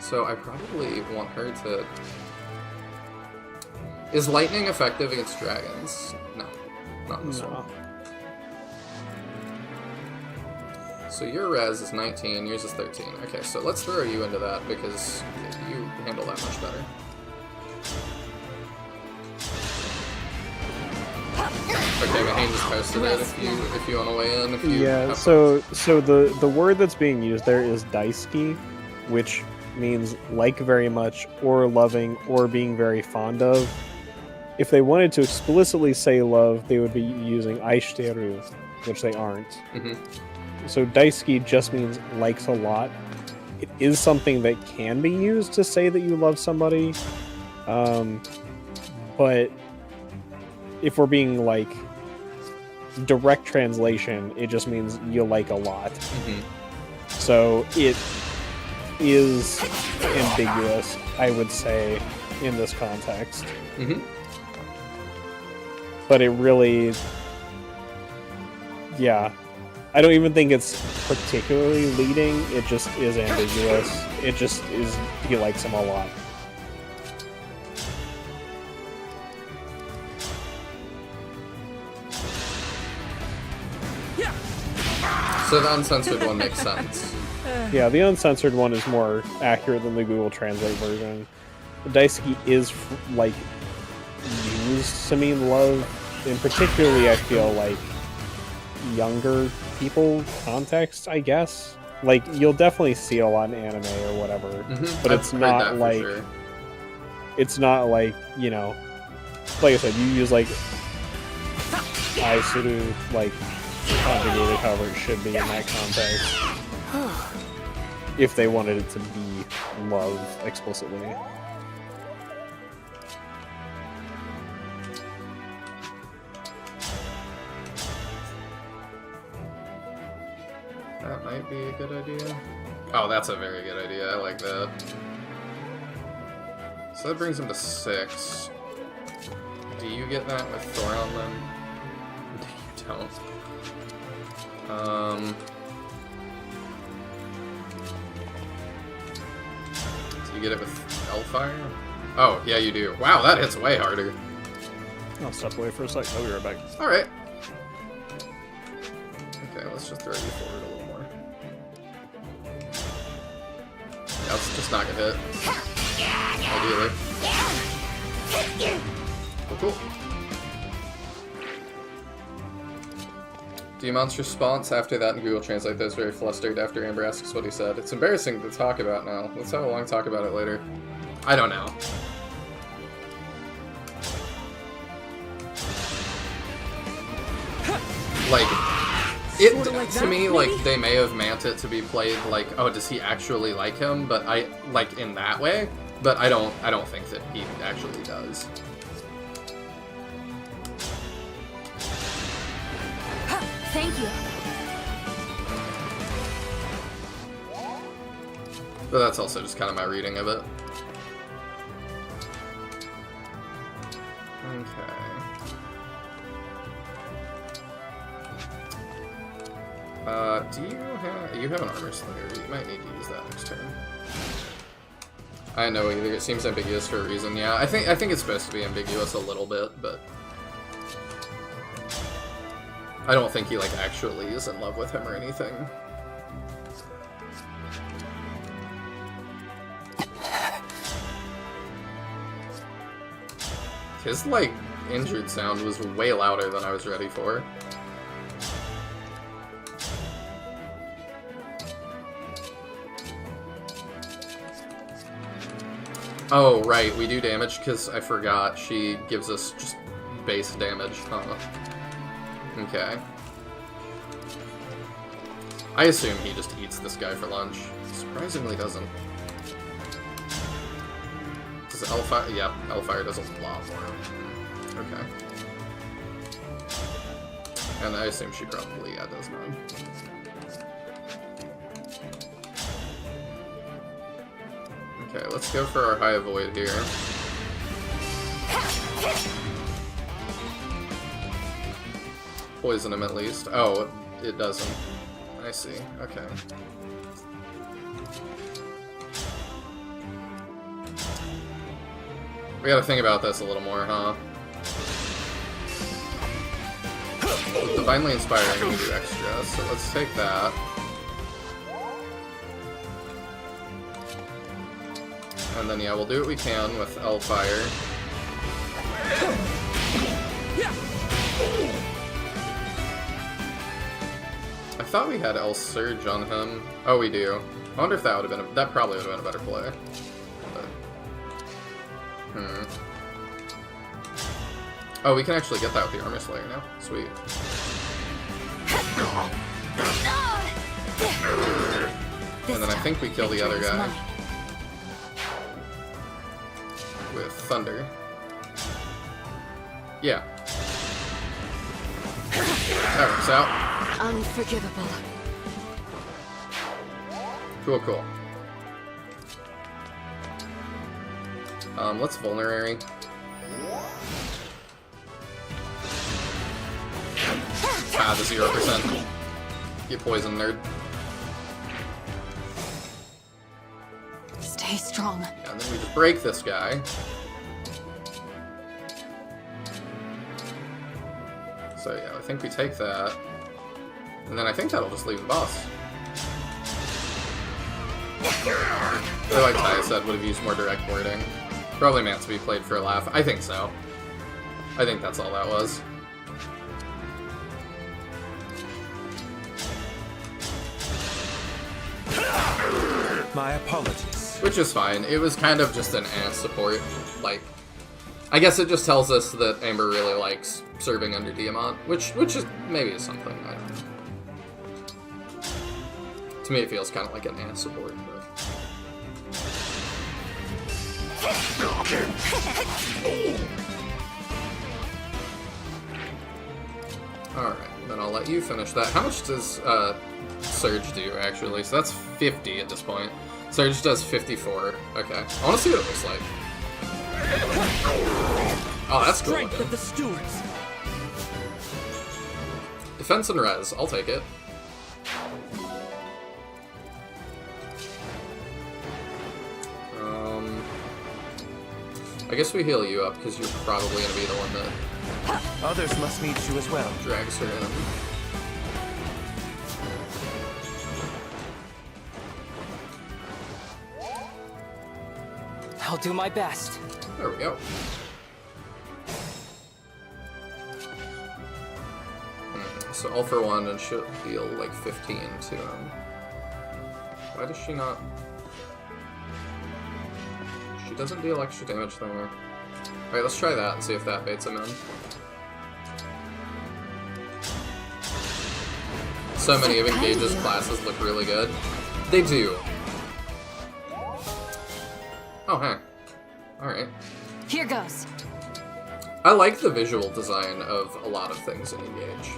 So I probably want her to... Is lightning effective against dragons? No. Not in this one. So your res is 19, yours is 13. Okay, so let's throw you into that because you handle that much better. Okay, Mahane just posted it if you want to weigh in. Yeah, so the word that's being used there is daisuki, which means like very much, or loving, or being very fond of. If they wanted to explicitly say love, they would be using aishiteru, which they aren't. So daisuki just means likes a lot. It is something that can be used to say that you love somebody, but if we're being like direct translation, it just means you like a lot. So it is ambiguous, I would say, in this context. But it really, yeah. I don't even think it's particularly leading, it just is ambiguous. It just is, he likes him a lot. So the uncensored one makes sense. Yeah, the uncensored one is more accurate than the Google Translate version. Daisuki is, like, used to mean love, and particularly I feel like younger people context, I guess. Like, you'll definitely see a lot in anime or whatever, but it's not like, it's not like, you know, like I said, you use like aisuru, like conjugated however it should be in that context, if they wanted it to be love explicitly. That might be a good idea. Oh, that's a very good idea. I like that. So that brings him to 6. Do you get that with Thoron then? You don't. Do you get it with Hellfire? Oh, yeah, you do. Wow, that hits way harder. I'll step away for a sec. I'll be right back. Alright. Okay, let's just throw you forward a little more. Yeah, let's just not get hit. Ideally. Cool. Demon's response after that in Google Translate, was very flustered after Amber asks what he said. It's embarrassing to talk about now. Let's have a long talk about it later. I don't know. Like, to me, like, they may have meant it to be played like, oh, does he actually like him? But like, in that way. But I don't think that he actually does. Thank you. But that's also just kind of my reading of it. Okay. You have an armor slayer. You might need to use that next turn. I know either. It seems ambiguous for a reason. Yeah, I think it's supposed to be ambiguous a little bit, but I don't think he like actually is in love with him or anything. His like injured sound was way louder than I was ready for. Oh, right, we do damage, because I forgot she gives us just base damage, huh? Okay. I assume he just eats this guy for lunch. Surprisingly doesn't. Does Hellfire? Yeah, Hellfire does a lot more. Okay. And I assume she probably, yeah, does none. Okay, let's go for our high avoid here. Poison him at least. Oh, it doesn't. I see. Okay. We gotta think about this a little more, huh? With Divinely Inspiring, we do extra, so let's take that. And then, yeah, we'll do what we can with Hellfire. I thought we had El Surge on him. Oh, we do. I wonder if that would have been that probably would have been a better play. But, oh, we can actually get that with the Armor Slayer now. Sweet. And then I think we kill the other guy with Thunder. Yeah. That works out. Unforgivable. Cool, cool. Let's Vulnerary. Ah, the 0%. Get poisoned, nerd. Stay strong. And then we just break this guy. So yeah, I think we take that. And then I think that'll just leave the boss. I like Taya said, would have used more direct wording. Probably meant to be played for a laugh. I think so. I think that's all that was. My apologies. Which is fine. It was kind of just an ass support. Like, I guess it just tells us that Amber really likes serving under Diamant, which is maybe is something. I don't know. To me, it feels kind of like an ass support. But... Alright, then I'll let you finish that. How much does Surge do, actually? So that's 50 at this point. Surge does 54. Okay. I want to see what it looks like. Oh, that's cool. Strength of the stewards. Defense and res. I'll take it. I guess we heal you up because you're probably going to be the one that... Others must need you as well. Drags her in. I'll do my best. There we go. So all for one, and she'll deal like 15 to him. Why does she not? She doesn't deal extra damage there. Alright, let's try that and see if that baits him in. So many of Engage's classes look really good. They do. Oh, hey. Alright. Here goes. I like the visual design of a lot of things in Engage.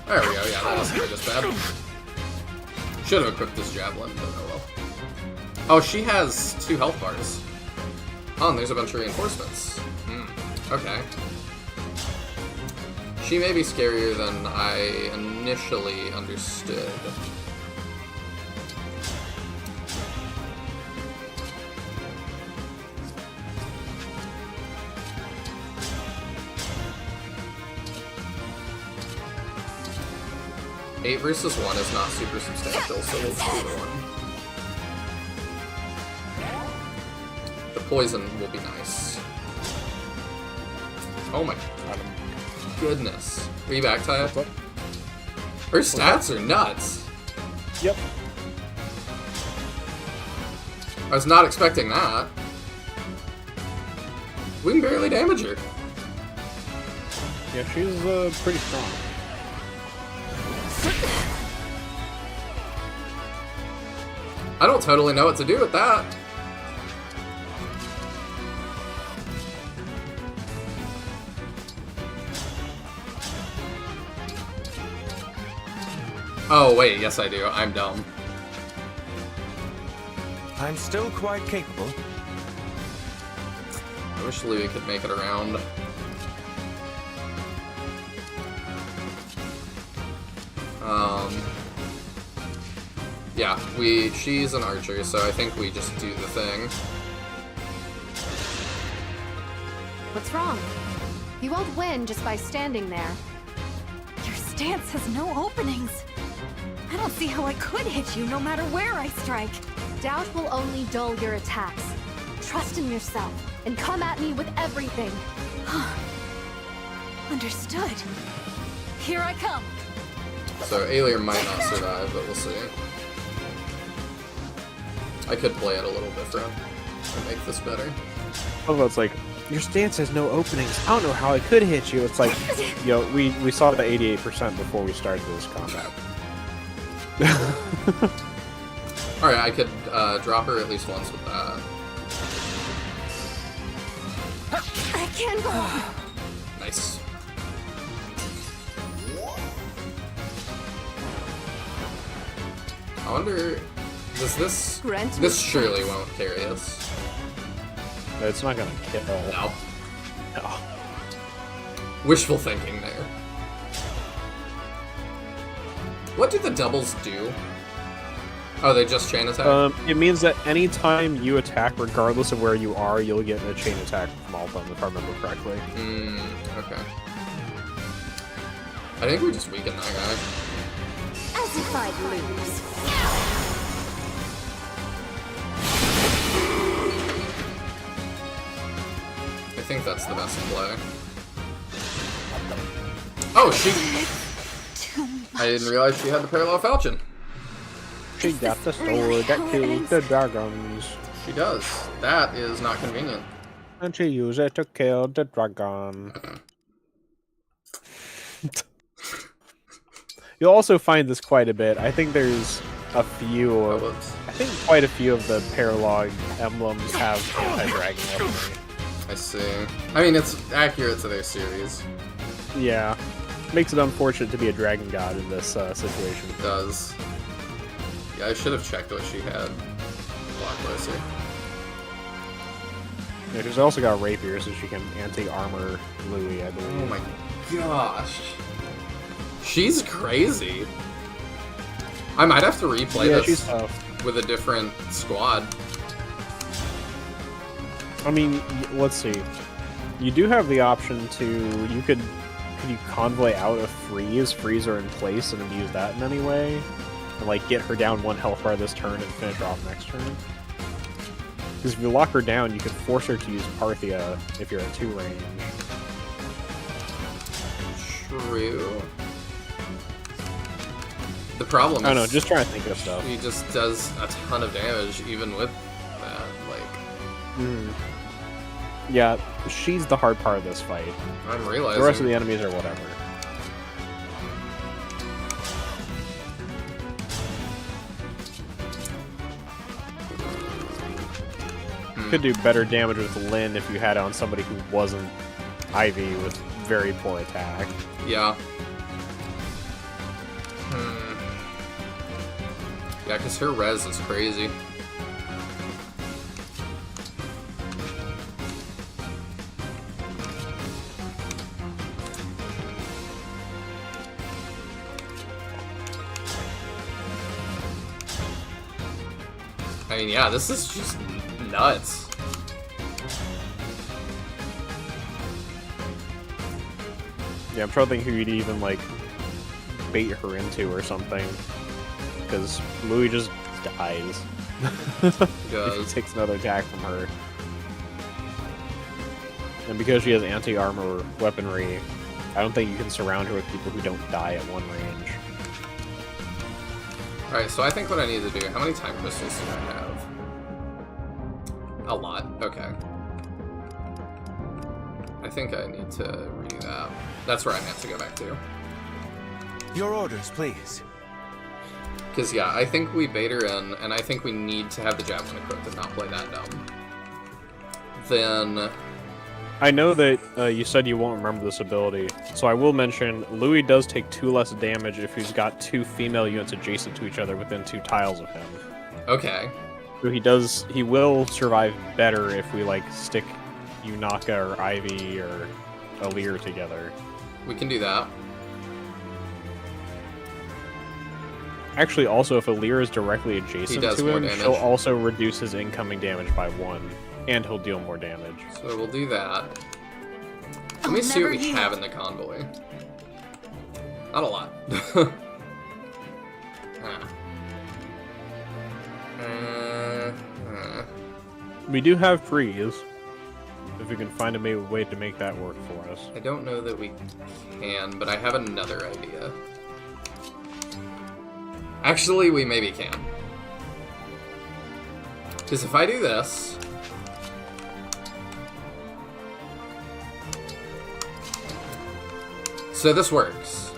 There we go, yeah, that wasn't quite as bad. Should have equipped this javelin, but oh well. Oh, she has 2 health bars. Oh, and there's a bunch of reinforcements. Okay. She may be scarier than I initially understood. Eight versus 1 is not super substantial, so we'll do the 1. The poison will be nice. Oh my goodness. Are you back, Taya? Her stats are nuts. Yep. I was not expecting that. We can barely damage her. Yeah, she's pretty strong. I don't totally know what to do with that. Oh, wait, yes I do. I'm dumb. I'm still quite capable. I wish Louis could make it around. Yeah, she's an archer, so I think we just do the thing. What's wrong? You won't win just by standing there. Your stance has no openings. I don't see how I could hit you no matter where I strike. Doubt will only dull your attacks. Trust in yourself, and come at me with everything. Understood. Here I come. So Alier might not survive, but we'll see. I could play it a little different to make this better. Although it's like, your stance has no openings. I don't know how I could hit you. It's like, you know, we saw the 88% before we started this combat. Alright, I could drop her at least once with that. I can go on. Nice. I wonder, does this... This surely won't carry us. It's not gonna kill. No. No. Wishful thinking there. What do the doubles do? Oh, they just chain attack? It means that anytime you attack, regardless of where you are, you'll get a chain attack from all of them, if I remember correctly. Okay. I think we just weaken that guy. As if I'd lose. I think that's the best play. Oh, she... I didn't realize she had the parallel falchion. She got the sword that kills the dragons. She does. That is not convenient. And she used it to kill the dragon. You'll also find this quite a bit. I think there's a few... I think quite a few of the paralog emblems have anti-dragon weaponry. I see. I mean, it's accurate to their series. Yeah. Makes it unfortunate to be a dragon god in this situation. It does. Yeah, I should have checked what she had. Blockbuster. Yeah, she's also got rapier, so she can anti-armor Louis, I believe. Oh my gosh. She's crazy. I might have to replay this with a different squad. I mean, let's see. You do have the option to... You could you convoy out a freeze her in place and abuse that in any way? And, like, get her down 1 health bar this turn and finish her off next turn? Because if you lock her down, you could force her to use Parthia if you're at 2 range. True. The problem is... I don't know, just trying to think of stuff. He just does a ton of damage even with that, like... Yeah, she's the hard part of this fight. I'm realizing. The rest of the enemies are whatever. Could do better damage with Lyn if you had it on somebody who wasn't Ivy with very poor attack. Yeah. Yeah, because her res is crazy. I mean, yeah, this is just nuts. Yeah, I'm trying to think who you'd even, like, bait her into or something. Because Louis just dies. If he takes another attack from her. And because she has anti-armor weaponry, I don't think you can surround her with people who don't die at one range. Alright, so I think what I need to do... How many time crystals do I have? A lot. Okay. I think I need to redo that. That's where I have to go back to. Your orders, please. Because, yeah, I think we bait her in, and I think we need to have the Javelin equipped and not play that dumb. Then... I know that you said you won't remember this ability, so I will mention Louis does take 2 less damage if he's got 2 female units adjacent to each other within 2 tiles of him. Okay. So he will survive better if we, like, stick Yunaka or Ivy or Alir together. We can do that. Actually, also, if Alir is directly adjacent to him, damage. she'll also reduce his incoming damage by 1, and he'll deal more damage. So we'll do that. Let me see what we have in the convoy. Not a lot. We do have freeze, if we can find a way to make that work for us. I don't know that we can, but I have another idea. Actually, we maybe can. Because if I do this... So this works.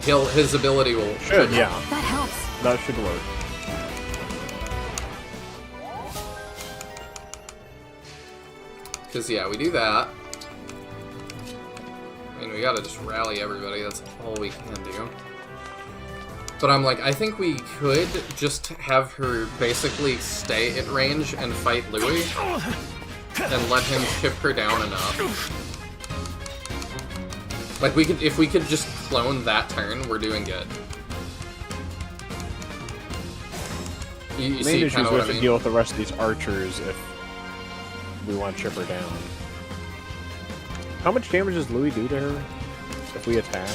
His ability will... Should, yeah. That helps. That should work. Because, yeah, we do that. I mean, we gotta just rally everybody. That's all we can do. But I'm like, I think we could just have her basically stay at range and fight Louis. And let him chip her down enough. Like, we could, if we could just clone that turn, we're doing good. You The main issue is we what have I to mean? deal with the rest of these archers if we want to chip her down. How much damage does Louis do to her if we attack?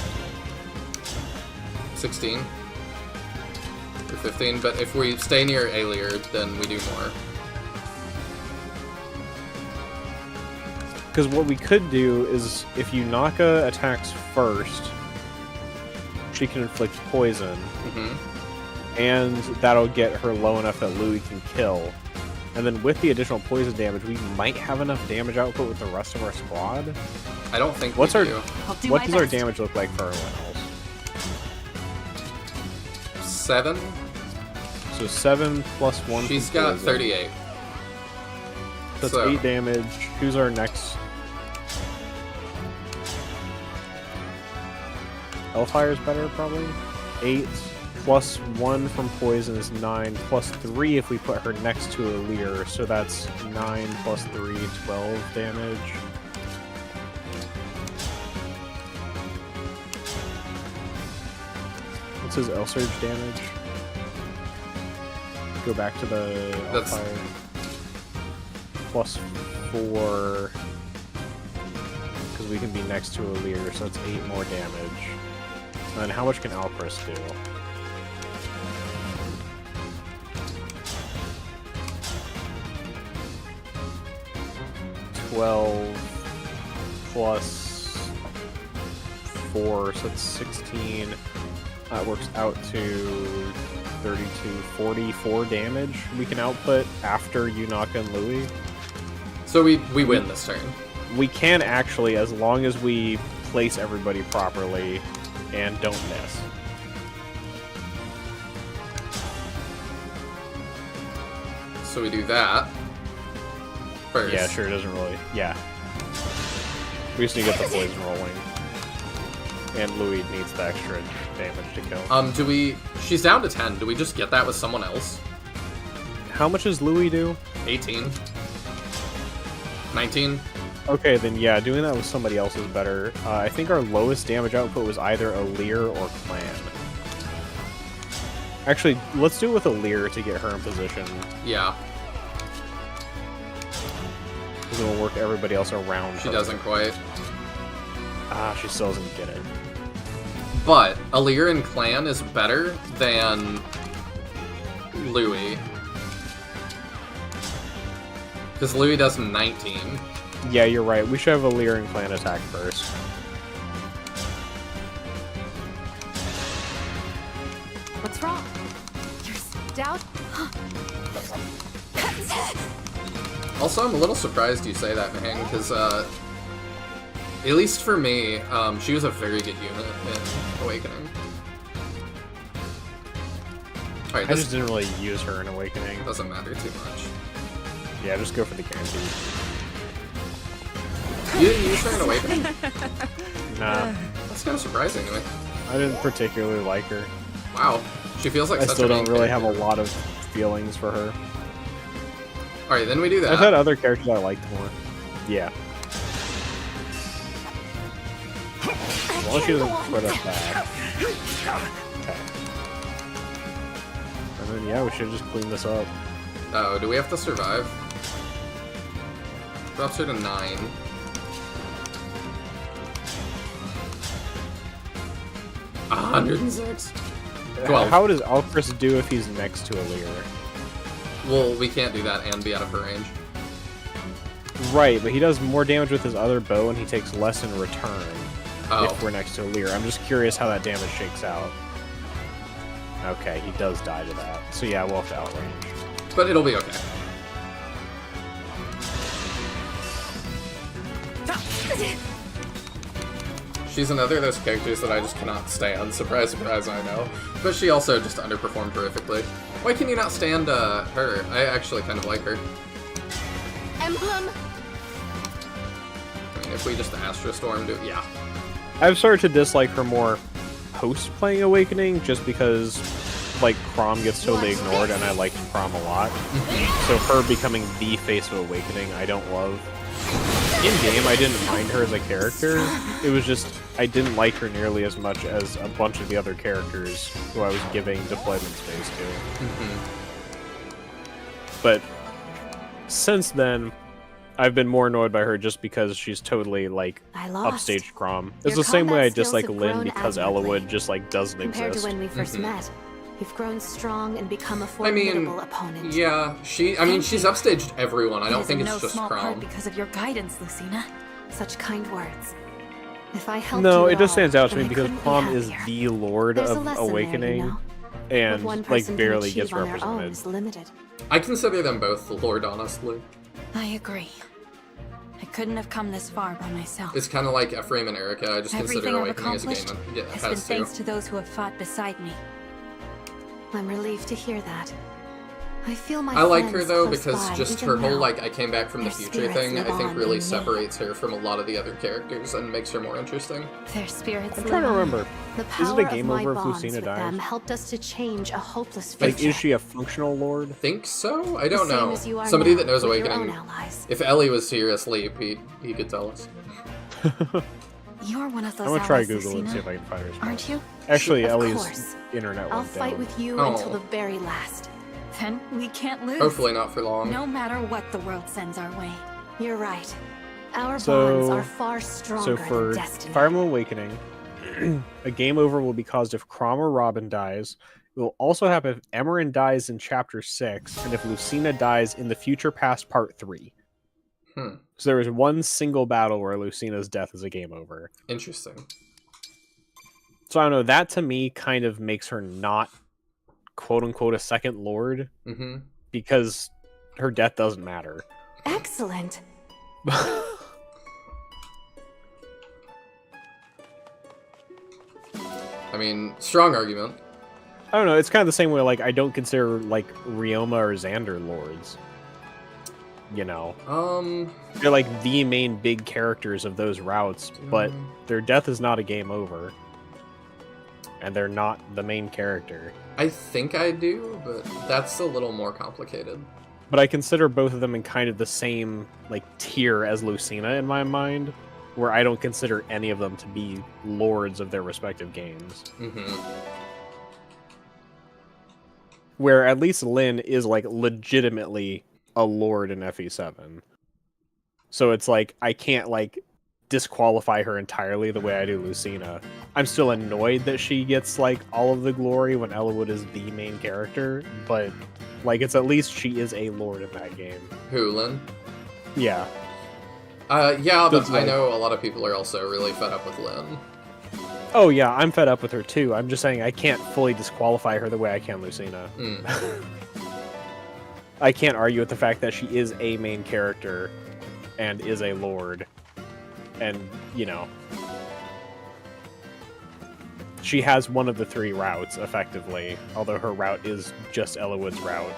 16 or 15, but if we stay near Alir, then we do more. Because what we could do is, if Yunaka attacks first, she can inflict poison, and that'll get her low enough that Louis can kill. And then with the additional poison damage, we might have enough damage output with the rest of our squad. I don't think What's we our do. What does our damage look like for our Wales? 7? So 7 plus 1. She's from got poison. 38. So that's So- 8 damage. Who's our next? Hellfire's better, probably. 8 plus 1 from poison is 9, plus 3 if we put her next to Alir, so that's 9 plus 3, 12 damage. What's his L-Surge damage? Go back to the Hellfire. Plus 4, because we can be next to Alir, so that's 8 more damage. And then how much can Alpris do? Plus 4, so that's 16. That works out to 32, 44 damage we can output after Yunaka and Louis. So we win this turn. We can actually, as long as we place everybody properly and don't miss. So we do that first. Yeah, sure, it doesn't really... Yeah. We just need to get the poison rolling. And Louis needs the extra damage to kill. Do we... She's down to 10. Do we just get that with someone else? How much does Louis do? 18. 19. Okay, then yeah, doing that with somebody else is better. I think our lowest damage output was either a Lear or Clan. Actually, let's do it with a Lear to get her in position. Yeah. Because it'll work everybody else around her. She doesn't quite. Ah, she still doesn't get it. But Alir in Clan is better than Louis. Because Louis does 19. Yeah, you're right. We should have Alir in Clan attack first. What's wrong? You're stout? Also, I'm a little surprised you say that, Mahang, because, at least for me, she was a very good unit in Awakening. Alright, I just didn't really use her in Awakening. Doesn't matter too much. Yeah, just go for the guarantee. You didn't use her in Awakening? Nah. That's kind of surprising to me. I didn't particularly like her. Wow. She feels like I such still a main don't really have character. a lot of feelings for her. Alright, then we do that. I've had other characters I liked more. Yeah. As long as she doesn't put us back. Okay. And then, yeah, we should just clean this up. Oh, do we have to survive? Drops her to 9. A 106. 12. How does Alcris do if he's next to Alir? Well, we can't do that and be out of her range. Right, but he does more damage with his other bow and he takes less in return Oh. if we're next to Alir. I'm just curious how that damage shakes out. Okay, he does die to that. So yeah, we'll have to outrange. But it'll be okay. She's another of those characters that I just cannot stand. Surprise, surprise, I know. But she also just underperformed horrifically. Why can you not stand her? I actually kind of like her. Emblem? I mean, if we just Astro Storm do... Yeah. I've started to dislike her more post-playing Awakening, just because, like, Chrom gets totally ignored, and I liked Chrom a lot. So her becoming the face of Awakening, I don't love. In-game, I didn't mind her as a character. It was just, I didn't like her nearly as much as a bunch of the other characters who I was giving deployment space to. But since then, I've been more annoyed by her just because she's totally, like, I lost. upstaged Chrom. It's Your the same way I combat skills dislike have Lyn grown because admirably. Ellawood just, like, doesn't Compared exist. to when we first met, you've grown strong and become a I mean, formidable opponent. yeah, she's upstaged everyone. I don't think it's just no small part Chrom. because of your guidance, Lucina. Such kind words. If I helped No, you it at just all, stands out to then me I because couldn't be Chrom is happier. the Lord There's a of lesson there, Awakening, you know? and, What one like, person can barely achieve gets on their own represented. is limited. I consider them both the Lord, honestly. I agree. I couldn't have come this far by myself. It's kind of like Ephraim and Erica. I just Everything consider I've Awakening as a accomplished game. Yeah, has been thanks to those who have fought beside me. I'm relieved to hear that. I feel my I like her friends though close because by just even her whole now. like I came back from the Their future spirits thing I live think on really in me. separates her from a lot of the other characters and makes her more interesting. Their spirits I'm trying to live on. remember. The Is power it a game of my over if bonds Lucina with dies? them helped us to change a hopeless future. Like, is she a functional Lord? Think so? I don't The same know. as you are Somebody now, that knows with your Awakening. own allies. If Ellie was here asleep, he could tell us. You're one of those I'm gonna try allies, Google and Lucina, see if I can find her. spell. aren't you? Actually, Of Ellie's course. internet I'll went fight down. with you Oh. until the very last. Then we can't lose. Hopefully not for long. No matter what the world sends our way. You're right. Our bonds So, are far stronger for than destiny. Fire Emblem Awakening, a game over will be caused if Chrom or Robin dies. It will also happen if Emerin dies in Chapter 6, and if Lucina dies in the Future Past Part 3. Hmm. So there is one single battle where Lucina's death is a game over. Interesting. So I don't know, that to me kind of makes her not quote-unquote a second Lord, Mm-hmm. because her death doesn't matter. Excellent. I mean, strong argument. I don't know, it's kind of the same way, like, I don't consider, like, Ryoma or Xander Lords. You know? They're, like, the main big characters of those routes, but their death is not a game over. and they're not the main character. I think I do, but that's a little more complicated. But I consider both of them in kind of the same like tier as Lucina in my mind, where I don't consider any of them to be lords of their respective games. Mm-hmm. Where at least Lyn is like legitimately a lord in FE7. So it's like I can't like disqualify her entirely the way I do Lucina. I'm still annoyed that she gets like all of the glory when Eliwood is the main character, but like it's at least she is a lord in that game. Who, Lyn? Yeah. Yeah, but Like, I know a lot of people are also really fed up with Lyn. oh yeah, I'm fed up with her too. I'm just saying I can't fully disqualify her the way I can Lucina. I can't argue with the fact that she is a main character and is a lord. And, you know, she has one of the 3 routes, effectively, although her route is just Eliwood's route.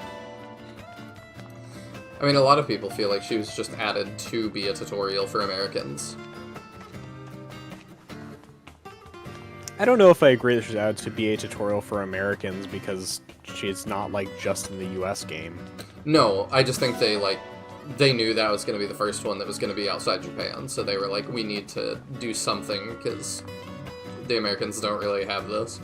I mean, a lot of people feel like she was just added to be a tutorial for Americans. I don't know if I agree that she's added to be a tutorial for Americans, because she's not, like, just in the US game. No, I just think they knew that was going to be the first one that was going to be outside Japan, so they were like, we need to do something, because the Americans don't really have this.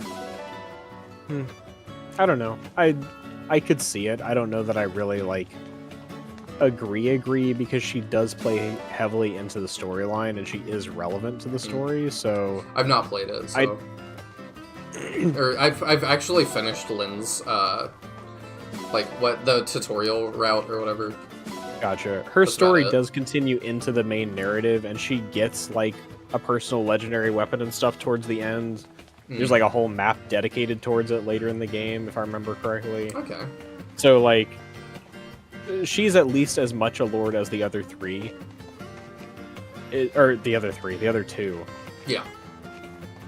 I don't know. I could see it. I don't know that I really, like, agree, because she does play heavily into the storyline, and she is relevant to the story, so... I've not played it, so... I've actually finished Lyn's, the tutorial route or whatever. Gotcha. Her story does continue into the main narrative, and she gets, like, a personal legendary weapon and stuff towards the end. There's, like, a whole map dedicated towards it later in the game, if I remember correctly. Okay. So, like, she's at least as much a lord as the other 3. The other 2. Yeah.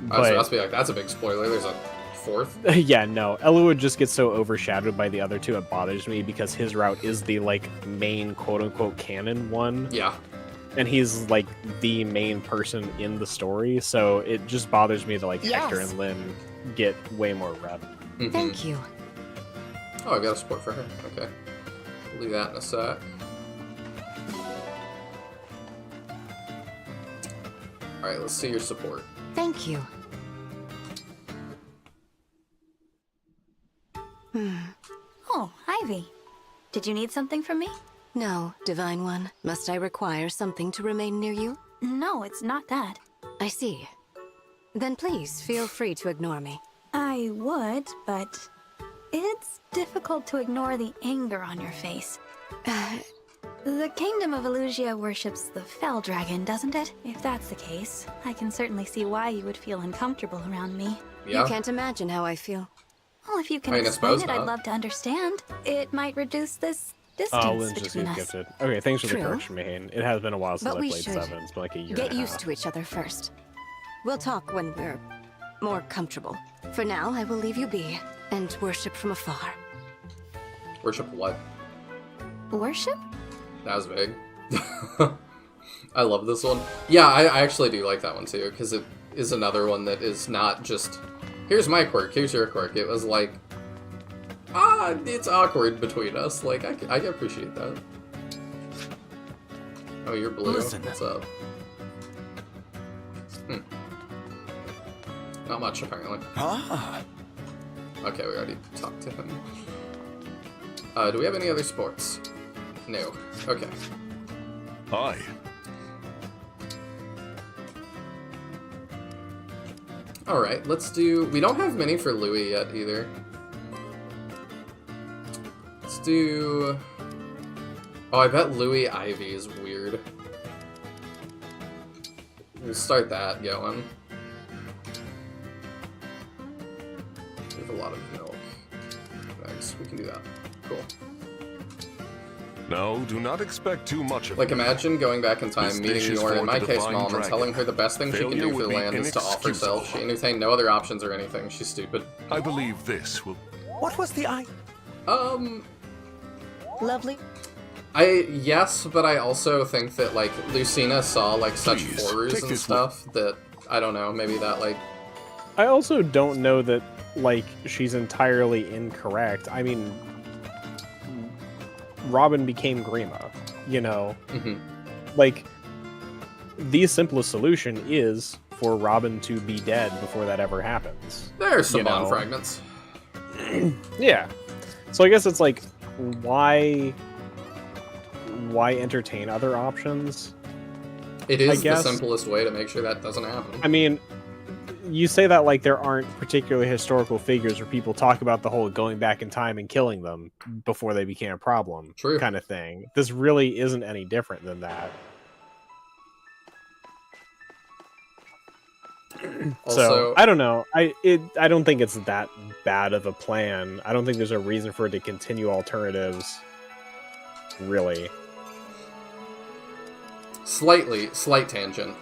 But... I was about to be like, that's a big spoiler. There's a 4th. Yeah, no. Eliwood just gets so overshadowed by the other 2, it bothers me, because his route is the, like, main quote-unquote canon one. Yeah. And he's, like, the main person in the story, so it just bothers me that, like, Hector and Lyn get way more rep. Mm-hmm. Thank you. Oh, I got a support for her. Okay. We'll do that in a sec. Alright, let's see your support. Thank you. Oh, Ivy. Did you need something from me? No, Divine One. Must I require something to remain near you? No, it's not that. I see. Then please, feel free to ignore me. I would, but it's difficult to ignore the anger on your face. The Kingdom of Elusia worships the Fell Dragon, doesn't it? If that's the case, I can certainly see why you would feel uncomfortable around me. Yeah. You can't imagine how I feel. Well, if you can explain it, I'd love to understand. It might reduce this distance between us. Gifted. Okay, thanks for the correction, Mahane. It has been a while since I played 7. It's been like a year Get and a half. used to each other first. We'll talk when we're more comfortable. For now, I will leave you be and worship from afar. Worship what? Worship? That was big. I love this one. Yeah, I actually do like that one too, because it is another one that is not just, here's my quirk, here's your quirk. It was like, it's awkward between us. Like, I appreciate that. Oh, you're blue. Listen. What's up? Not much, apparently. Okay, we already talked to him. Do we have any other sports? No. Okay. Hi. Alright, let's do... We don't have many for Louis yet, either. Let's do... Oh, I bet Louis Ivy is weird. We'll start that going. We have a lot of milk. Nice, we can do that. Cool. No, do not expect too much of Like, me. imagine going back in time, This meeting dish is Yorn, for in my the case divine mom, and dragon. telling her the best thing she can Failure do for would the be land is to offer inexcusable. herself. She entertained no other options or anything. She's stupid. I believe this will... What was the eye? Lovely. Yes, but I also think that, like, Lucina saw, like, such Please, horrors take and this stuff that, I don't know, maybe that, like... I also don't know that, like, she's entirely incorrect. I mean, Robin became Grima, you know? Like, the simplest solution is for Robin to be dead before that ever happens. There's some bond fragments. Yeah. So I guess it's like, why entertain other options? It is the simplest way to make sure that doesn't happen. I mean, you say that like there aren't particularly historical figures where people talk about the whole going back in time and killing them before they became a problem kind of thing. This really isn't any different than that. So I don't know. I don't think it's that bad of a plan. I don't think there's a reason for it to continue alternatives. Really. Slight tangent.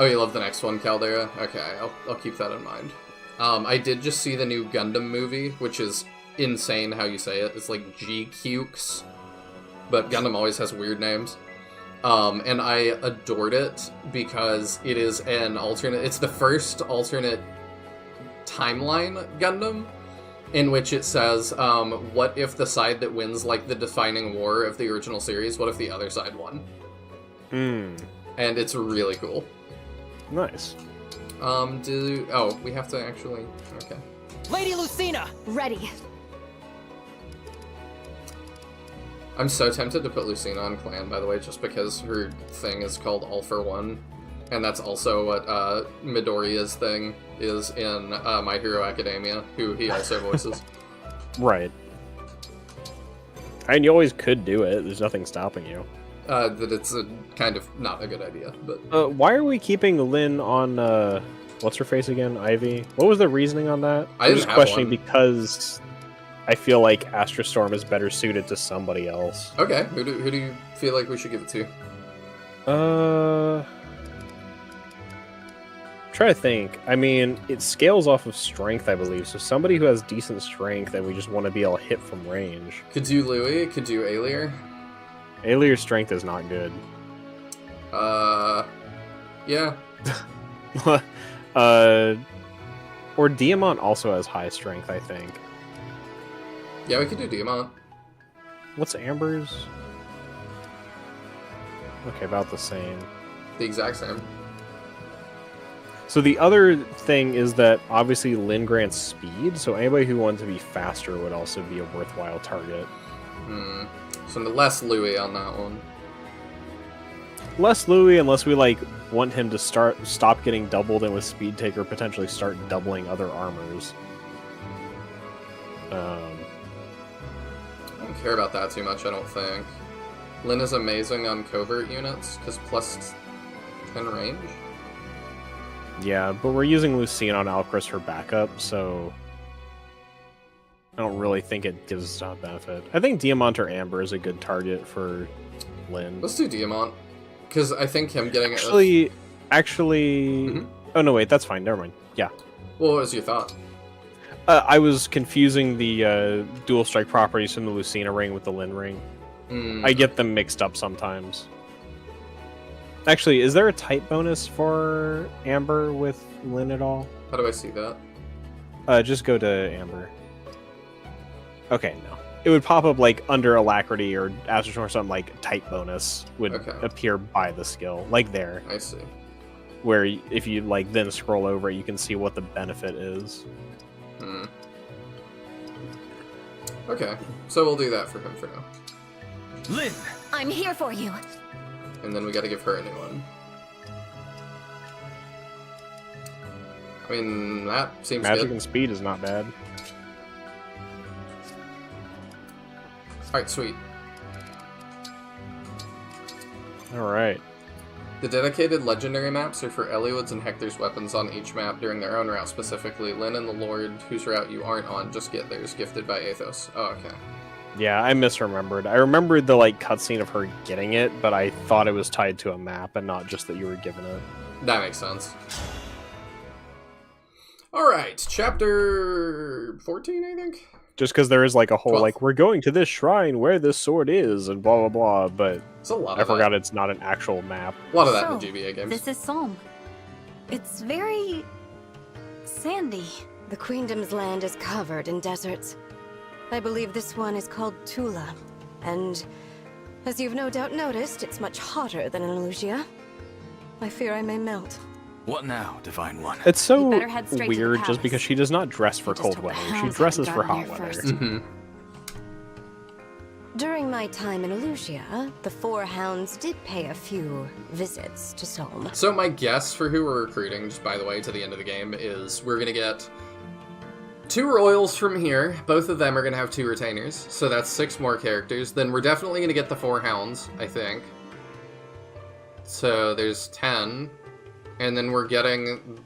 Oh, you love the next one, Caldera? Okay, I'll keep that in mind. I did just see the new Gundam movie, which is insane how you say it. It's like G-Cukes, but Gundam always has weird names. And I adored it because it is it's the first alternate timeline Gundam in which it says, what if the side that wins, like, the defining war of the original series, what if the other side won? And it's really cool. Nice. We have to actually... Okay. Lady Lucina! Ready. I'm so tempted to put Lucina on Clan, by the way, just because her thing is called All for One. And that's also what Midoriya's thing is in My Hero Academia, who he also voices. Right. And you always could do it. There's nothing stopping you. That it's kind of not a good idea, but... why are we keeping Lynn on, what's her face again? Ivy? What was the reasoning on that? I didn't just have questioning one. Because I feel like Astra Storm is better suited to somebody else. Okay, who do you feel like we should give it to? Try to think. I mean, it scales off of strength, I believe. So somebody who has decent strength and we just want to be able to hit from range. Could do Louis, could do Aelier. Aelier's strength is not good. Yeah. Or Diamant also has high strength, I think. Yeah, we could do Diamant. What's Amber's? Okay, about the same. The exact same. So the other thing is that obviously Lynn grants speed, so anybody who wants to be faster would also be a worthwhile target. So less Louis on that one. Less Louis, unless we like want him to stop getting doubled, and with Speed Taker potentially start doubling other armors. I don't care about that too much, I don't think. Lynn is amazing on covert units, because plus 10 range. Yeah, but we're using Lucine on Alcris for backup, so I don't really think it gives us a benefit. I think Diamant or Amber is a good target for Lynn. Let's do Diamant, because I think him getting Actually... Oh, no, wait, that's fine. Never mind. Yeah. Well, what was your thought? I was confusing the dual strike properties from the Lucina ring with the Lynn ring. I get them mixed up sometimes. Actually, is there a type bonus for Amber with Lynn at all? How do I see that? Just go to Amber. Okay, no. It would pop up like under Alacrity or Astro or something, like type bonus would appear by the skill, like there. I see. Where if you like then scroll over, you can see what the benefit is. Okay, so we'll do that for him for now. Lynn! I'm here for you. And then we gotta give her a new one. I mean, that seems Magic good. and speed is not bad. Alright, sweet. Alright. The dedicated legendary maps are for Eliwood's and Hector's weapons on each map during their own route specifically. Lynn and the Lord, whose route you aren't on, just get theirs, gifted by Athos. Oh, okay. Yeah, I misremembered. I remembered the like cutscene of her getting it, but I thought it was tied to a map and not just that you were given it. That makes sense. Alright, chapter 14, I think? Just because there is like a whole 12. like, we're going to this shrine where this sword is, and blah blah blah, but it's a lot I of forgot it's not an actual map. A lot of that in the GBA games. This is Psalm. It's very Sandy. The Queendom's land is covered in deserts. I believe this one is called Tula. And as you've no doubt noticed, it's much hotter than in Elusia. I fear I may melt. What now, Divine One? It's so better head straight to the weird just palace. because she does not dress for I just cold hope the weather. She hounds dresses haven't for gotten hot here weather. first. Mm-hmm. During my time in Elusia, the Four Hounds did pay a few visits to Solm. So my guess for who we're recruiting, just by the way, to the end of the game, is we're gonna get 2 royals from here. Both of them are gonna have 2 retainers, so that's 6 more characters. Then we're definitely gonna get the 4 hounds, I think. So there's 10, and then we're getting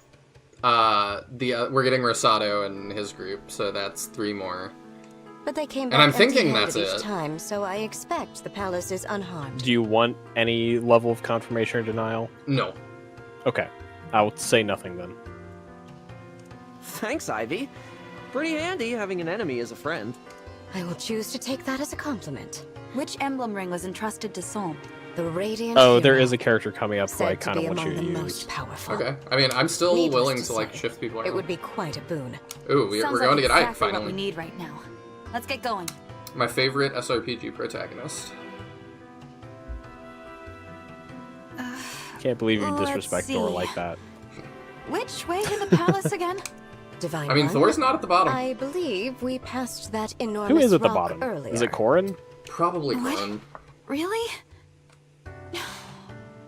we're getting Rosado and his group, so that's 3 more. But they came And back I'm thinking empty-handed that's each it. time, so I expect the palace is unharmed. Do you want any level of confirmation or denial? No. Okay. I'll say nothing then. Thanks, Ivy. Pretty handy having an enemy as a friend. I will choose to take that as a compliment. Which emblem ring was entrusted to Solm? The Radiant Oh, there Hero, is a character coming up who said I to kind of be want you among to the use. most powerful. Okay. I mean, I'm still Needless willing to to like say, shift people around. It would be quite a boon. Ooh, we're Sounds going like to get Ike exactly what we finally. need right now. Let's get going. My favorite SRPG protagonist. Can't believe you Let's disrespect see. Thor like that. Which way to the palace again? Divine I mean, One, Thor's not at the bottom. I believe we passed that enormous Who is at the rock bottom? earlier. Is it Corrin? Probably What? Glenn. Really?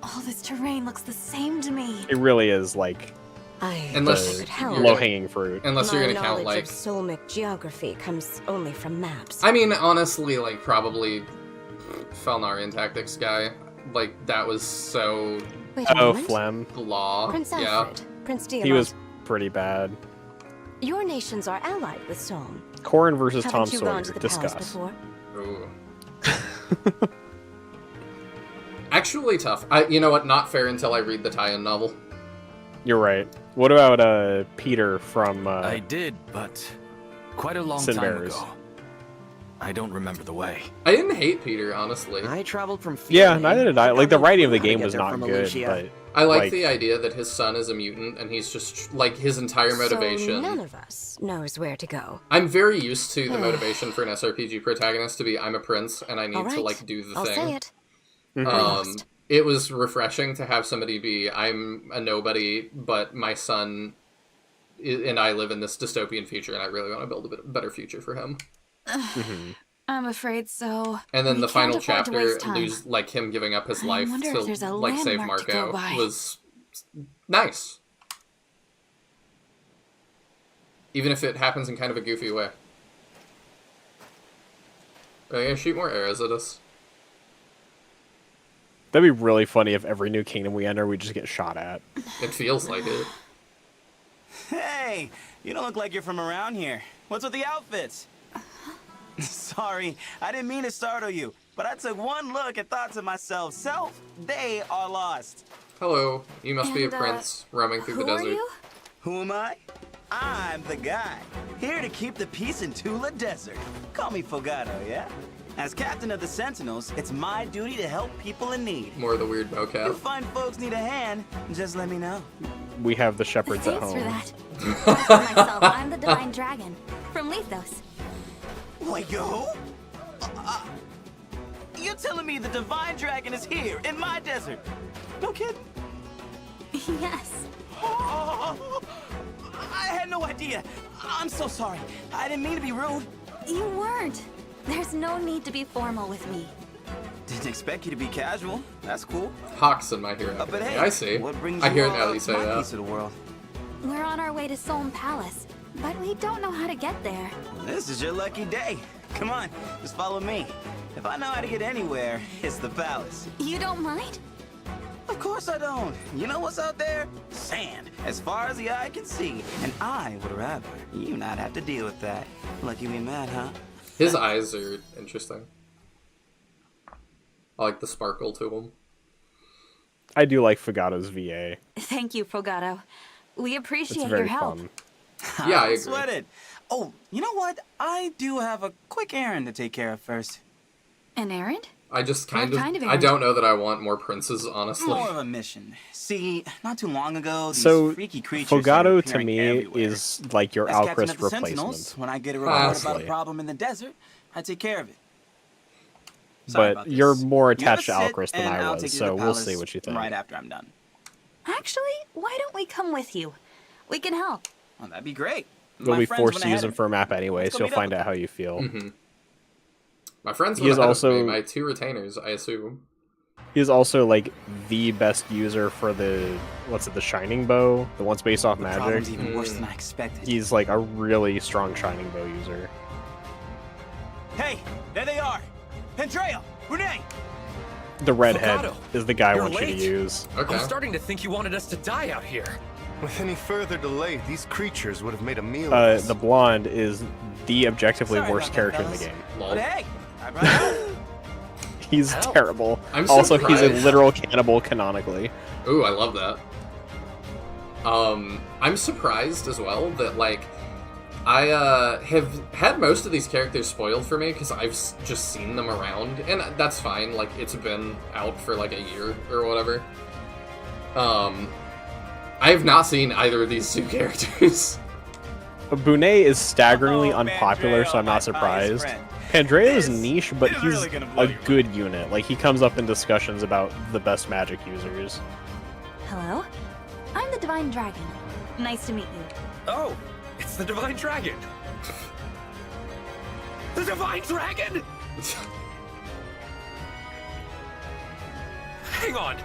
All this terrain looks the same to me. It really is like Unless wish I could help. low-hanging fruit. Unless you're My gonna count knowledge like. of Solmic geography comes only from maps. I mean, honestly, like probably Felnarian Tactics guy. Like that was so Wait a Oh, moment. Flem. blah. Prince Yeah. Alfred, Prince Diamond. He was pretty bad. Your nations are allied with Solm. Corrin versus Haven't Tom you Sawyer. gone to the palace Discuss. before? Ooh. Actually, tough. You know what? Not fair until I read the tie-in novel. You're right. What about Peter from I did, but quite a long Sin time Bearers? ago. I don't remember the way. I didn't hate Peter, honestly. I traveled from Yeah, Field neither did I. Like the writing of the game was not good, but I like the idea that his son is a mutant and he's just like his entire motivation. So none of us knows where to go. I'm very used to the motivation for an SRPG protagonist to be I'm a prince and I need All to right, like do the I'll thing. say it. It was refreshing to have somebody be I'm a nobody, but my son and I live in this dystopian future and I really want to build a better future for him. I'm afraid so. And then We the can't final afford to chapter, waste time. lose like him giving up his I life wonder to if there's a like save landmark to go Marco by. was nice. Even if it happens in kind of a goofy way. Are they gonna shoot more arrows at us? that'd be really funny if every new kingdom we enter, we just get shot at. It feels like it. Hey, you don't look like you're from around here. What's with the outfits? Sorry, I didn't mean to startle you, but I took one look and thought to myself, self, they are lost. Hello, you must be a And, prince roaming through the who are desert. you? Who am I? I'm the guy, here to keep the peace in Tula Desert. Call me Fogado, yeah? As captain of the Sentinels, it's my duty to help people in need. More of the weird If vocab. fine folks need a hand, just let me know. We have the shepherds at Thanks home. for that. As for myself, I'm the Divine Dragon from Lethos. Wait, yo? You're telling me the Divine Dragon is here, in my desert? No kidding? Yes. Oh, I had no idea. I'm so sorry. I didn't mean to be rude. You weren't. There's no need to be formal with me. Didn't expect you to be casual. That's cool. Hawks in My Hero But Academia. hey, I see. what brings I you hear it all now that out you to say my that. piece of the world? We're on our way to Solm Palace, but we don't know how to get there. This is your lucky day. Come on, just follow me. If I know how to get anywhere, it's the palace. You don't mind? Of course I don't. You know what's out there? Sand, as far as the eye can see. And I would rather you not have to deal with that. Lucky we met, huh? His eyes are interesting. I like the sparkle to them. I do like Fogado's VA. Thank you, Fogado. We It's appreciate very your help. fun. Yeah, I Don't agree. sweat it. Oh, you know what? I do have a quick errand to take care of first. An errand? I just What kind of I errand? don't know that I want more princes, honestly. More of a mission. See, not too long ago, these So, freaky creatures started Fogato to appearing me everywhere. is like your Let's catch 'em Alcrest at the Sentinels. replacement. When I get a report about a Honestly. problem in the desert, I take care of it. Sorry about But you're this. more You have a attached to sit, Alcrest than and I I'll was, take you to so the we'll palace see what you think. right after I'm done. Actually, why don't we come with you? We can help. Well, that'd be great. You'll My be friends forced went to use ahead them for a map anyway, Let's so go you'll meet up find with out how you feel. My friends He went is ahead also- of me, my 2 retainers, I assume. He is also like the best user for the the Shining Bow, the one's based off magic. problem's even worse than I expected. He's like a really strong Shining Bow user. Hey, there they are! Andrea! Renee! The redhead Fogato, is the guy I you're want you late. to use. I'm starting to think you wanted us to die out here. With any further delay, these creatures would have made a meal of us. The blonde is the objectively Sorry worst about character that, in the fellas. game. But hey, I brought help. He's terrible. I'm also, he's a surprised. literal cannibal canonically. Ooh, I love that. I'm surprised as well that, like, I have had most of these characters spoiled for me because I've just seen them around, and that's fine. Like, it's been out for like a year or whatever. I have not seen either of these 2 characters. Bonet is staggeringly unpopular, so I'm not surprised. Pandreo is niche, but he's a good unit. Like, he comes up in discussions about the best magic users. Hello? I'm the Divine Dragon. Nice to meet you. Oh, it's the Divine Dragon. The Divine Dragon! Hang on.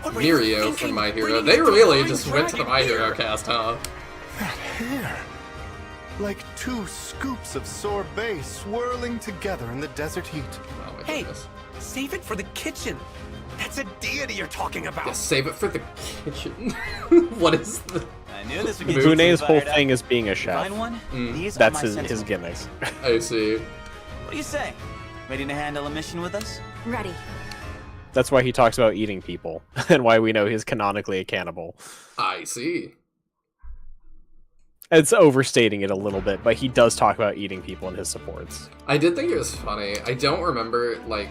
What were you Mirio thinking, from My Hero. bringing They the really Divine just went to the Dragon My Hero here? cast, huh? That hair. Like 2 scoops of sorbet swirling together in the desert heat. Oh my Hey, goodness. save it for the kitchen. That's a deity you're talking about. Yeah, save it for the kitchen. What is the... I knew this would get Bunet's whole fired up. thing is being a chef. Find one? These are That's my his sentinels. gimmick. I see. What do you say? Ready to handle a mission with us? Ready. That's why he talks about eating people, and why we know he's canonically a cannibal. I see. It's overstating it a little bit, but he does talk about eating people in his supports. I did think it was funny. I don't remember, like...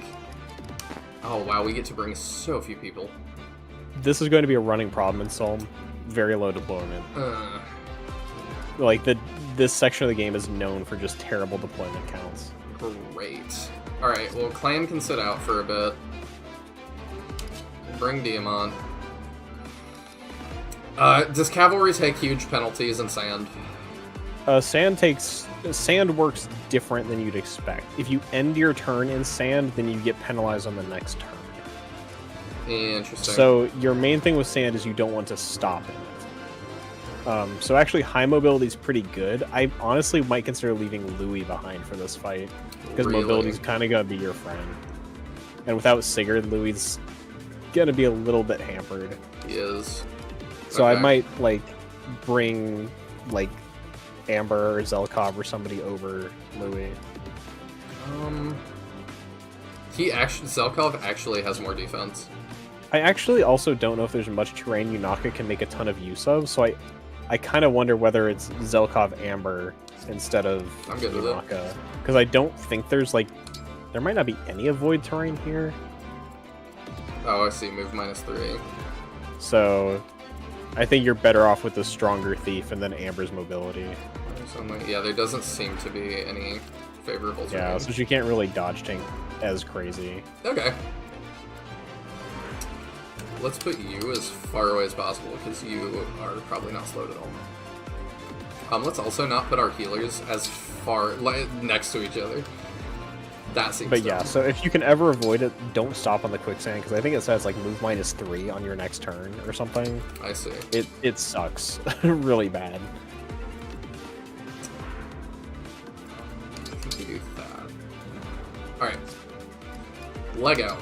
Oh, wow, we get to bring so few people. This is going to be a running problem in Solm. Very low deployment. Like, this section of the game is known for just terrible deployment counts. Great. Alright, well, Clan can sit out for a bit. Bring Diamond. Does Cavalry take huge penalties in Sand? Sand works different than you'd expect. If you end your turn in Sand, then you get penalized on the next turn. Interesting. So your main thing with Sand is you don't want to stop in it. So actually, high mobility is pretty good. I honestly might consider leaving Louis behind for this fight, because Really? mobility's kind of gonna be your friend. And without Sigurd, Louis gonna be a little bit hampered. He is. So I Okay. might like bring like Amber or Zelkov or somebody over Louis. Zelkov actually has more defense. I actually also don't know if there's much terrain Yunaka can make a ton of use of, so I kind of wonder whether it's Zelkov Amber instead of I'm good with it. Yunaka. Because I don't think there's like... There might not be any avoid terrain here. Oh, I see. Move -3. So I think you're better off with the stronger Thief and then Amber's mobility. Yeah, there doesn't seem to be any favorable terrain. Yeah, so she can't really dodge tank as crazy. Okay. Let's put you as far away as possible, because you are probably not slowed at all. Let's also not put our healers as far next to each other. That seems But yeah, dumb. so if you can ever avoid it, don't stop on the quicksand, because I think it says like move -3 on your next turn or something. I see. It sucks really bad. I think you do that. Alright. Lego.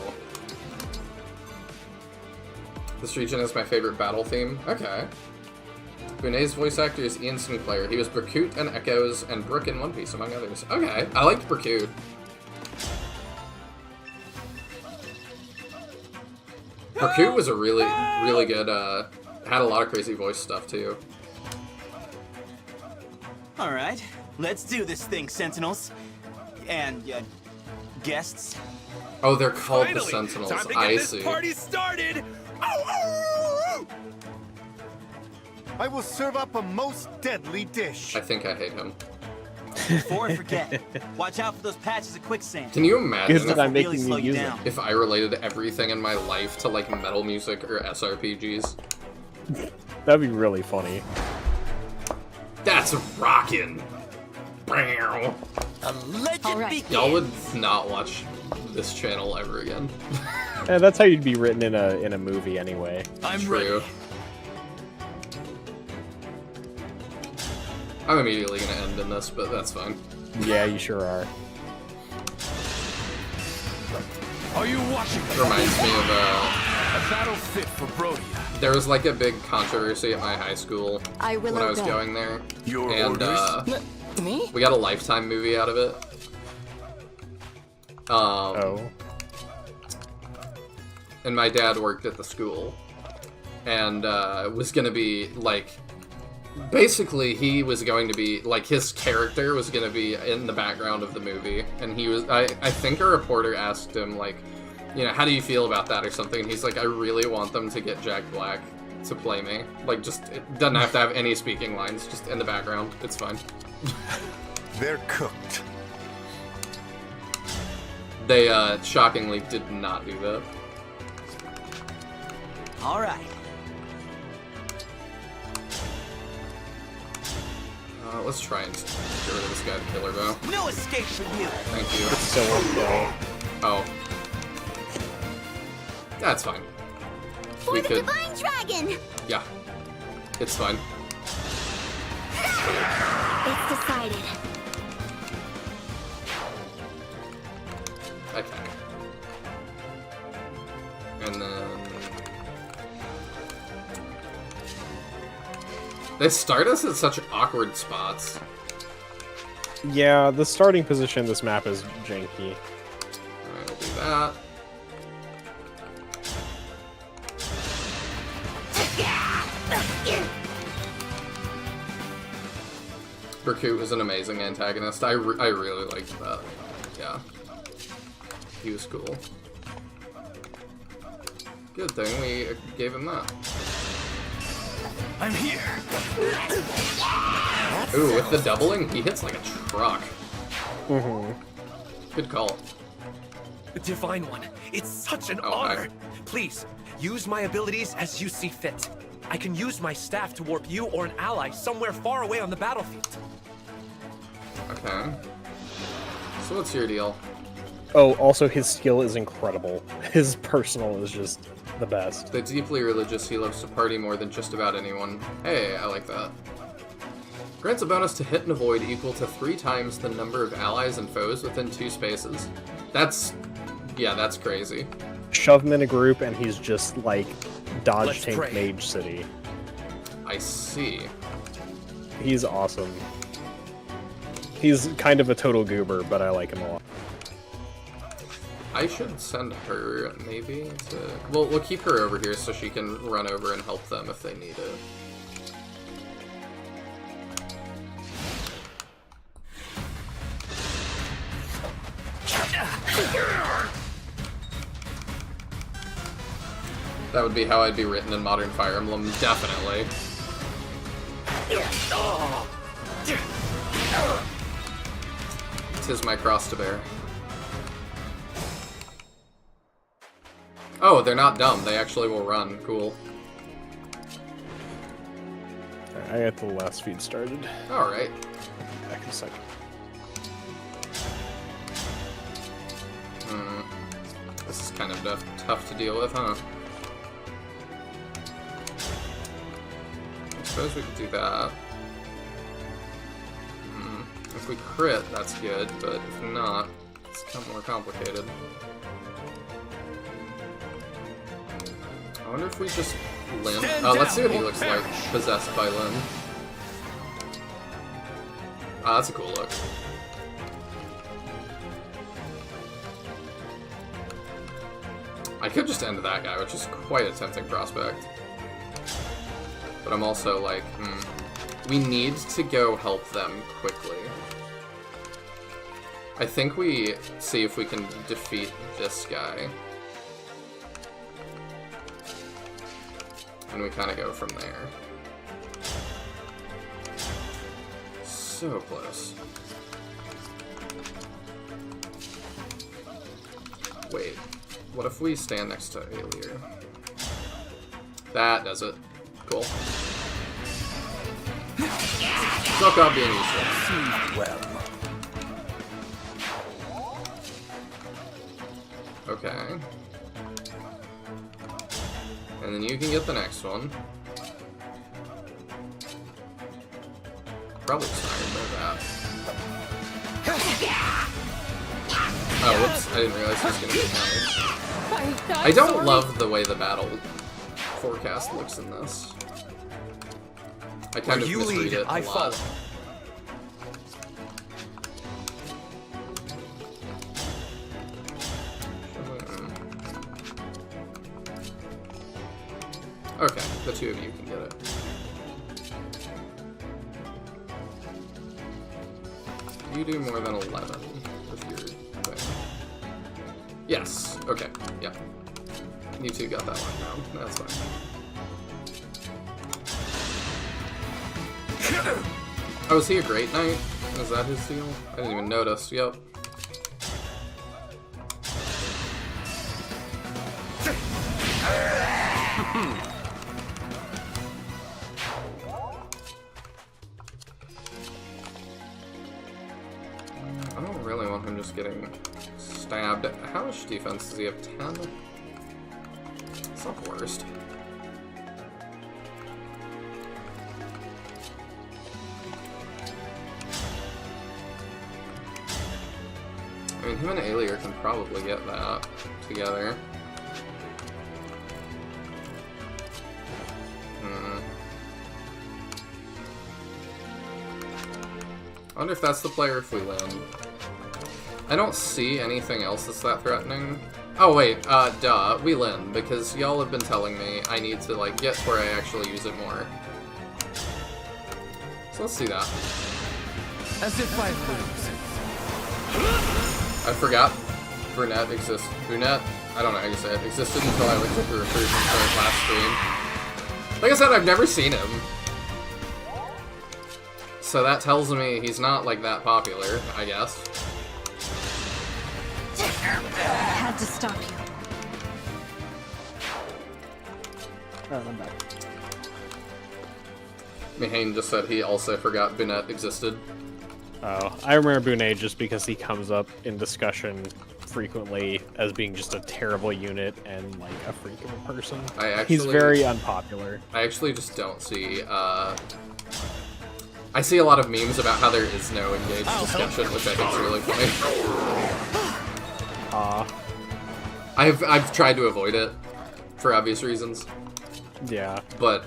This region is my favorite battle theme. Okay. Bunet's voice actor is Ian Sinclair. He was Berkut in Echoes and Brook in One Piece, among others. Okay, I liked Berkut. Berkut was a really, really good, had a lot of crazy voice stuff, too. Alright, let's do this thing, Sentinels. And, guests. Oh, they're called the Finally, Sentinels. time to get I this see. party started. I will serve up a most deadly dish. I think I hate him. Before I forget, watch out for those patches of quicksand. Can you imagine Because I'm making you use it. if I related everything in my life to like metal music or SRPGs? That'd be really funny. That's rockin'. Bow. A legend Y'all would not watch this channel ever again. Yeah, that's how you'd be written in a movie anyway. I'm True. I'm immediately gonna end in this, but that's fine. Yeah, you sure are. Are you watching? Reminds me of a battle fit for Brody. there was like a big controversy at my high school I will when I was obey. going there. Your and orders? Me? we got a Lifetime movie out of it. And my dad worked at the school, and was gonna be like, basically he was going to be like, his character was gonna be in the background of the movie, and he was, I think a reporter asked him like, you know, how do you feel about that or something, and he's like, I really want them to get Jack Black to play me, like, just, it doesn't have to have any speaking lines, just in the background, it's fine. They're cooked. They shockingly did not do that. All right. Let's try and get rid of this guy, the killer bow. No escape for you. Thank you. It's so okay. Oh. That's fine. For We the could, Divine Dragon! yeah. It's fine. It's decided. Okay. And then... They start us at such awkward spots. Yeah, the starting position of this map is janky. Alright, we'll do that. Berkut was an amazing antagonist. I really liked that. Yeah. He was cool. Good thing we gave him that. I'm here. Ooh, with the doubling, he hits like a truck. Mm-hmm. Good call. Divine One, it's such an Oh, honor. Please, use my abilities as you see fit. I can use my staff to warp you or an ally somewhere far away on the battlefield. Okay. So what's your deal? Oh, also his skill is incredible. His personal is just the best. The deeply religious, he loves to party more than just about anyone. Hey, I like that. Grants a bonus to hit and avoid equal to 3 times the number of allies and foes within 2 spaces. That's... yeah, that's crazy. Shove him in a group and he's just like dodge Let's tank pray. mage city. I see. He's awesome. He's kind of a total goober, but I like him a lot. I should send her, maybe, to... Well, we'll keep her over here so she can run over and help them if they need it. That would be how I'd be written in Modern Fire Emblem, definitely. Tis my cross to bear. Oh, they're not dumb. They actually will run. Cool. I got the last feed started. Alright. Back in a second. This is kind of tough to deal with, huh? I suppose we could do that. If we crit, that's good, but if not, it's kind of more complicated. I wonder if we just Lyn. Let's see what he looks like, possessed by Lyn. Ah, that's a cool look. I could just end that guy, which is quite a tempting prospect. But I'm also like, we need to go help them quickly. I think we see if we can defeat this guy. And we kind of go from there. So close. Wait, what if we stand next to Alier? That does it. Cool. Suck up being useful. Well. Okay. And then you can get the next one. Probably inspired by that. Oh, whoops. I didn't realize he was going to get countered. I don't love the way the battle forecast looks in this. I kind of you misread lead, it a I lot. follow. Okay, the two of you can get it. You do more than 11 with your thing. Yes, okay, yeah. You two got that one now, that's fine. Oh, is he a Great Knight? Is that his deal? I didn't even notice, yep. I don't really want him just getting stabbed. How much defense does he have? 10? It's not the worst. I mean, him and Alier can probably get that together. I wonder if that's the player if we win. I don't see anything else that's that threatening. Oh wait, duh, we win, because y'all have been telling me I need to, like, get where I actually use it more. So let's do that. As if I lose. I forgot Brunette exists. Brunette? I don't know how you say it. Existed until I looked at the recruitment for his last stream. Like I said, I've never seen him. So that tells me he's not, like, that popular, I guess. I had to stop you. Oh, I'm back. Mihane just said he also forgot Brunette existed. Oh, I remember Bunei just because he comes up in discussion frequently as being just a terrible unit and, like, a freak of a person. He's very unpopular. I actually just don't see, I see a lot of memes about how there is no engaged discussion, which I think is really funny. I've tried to avoid it for obvious reasons. Yeah. But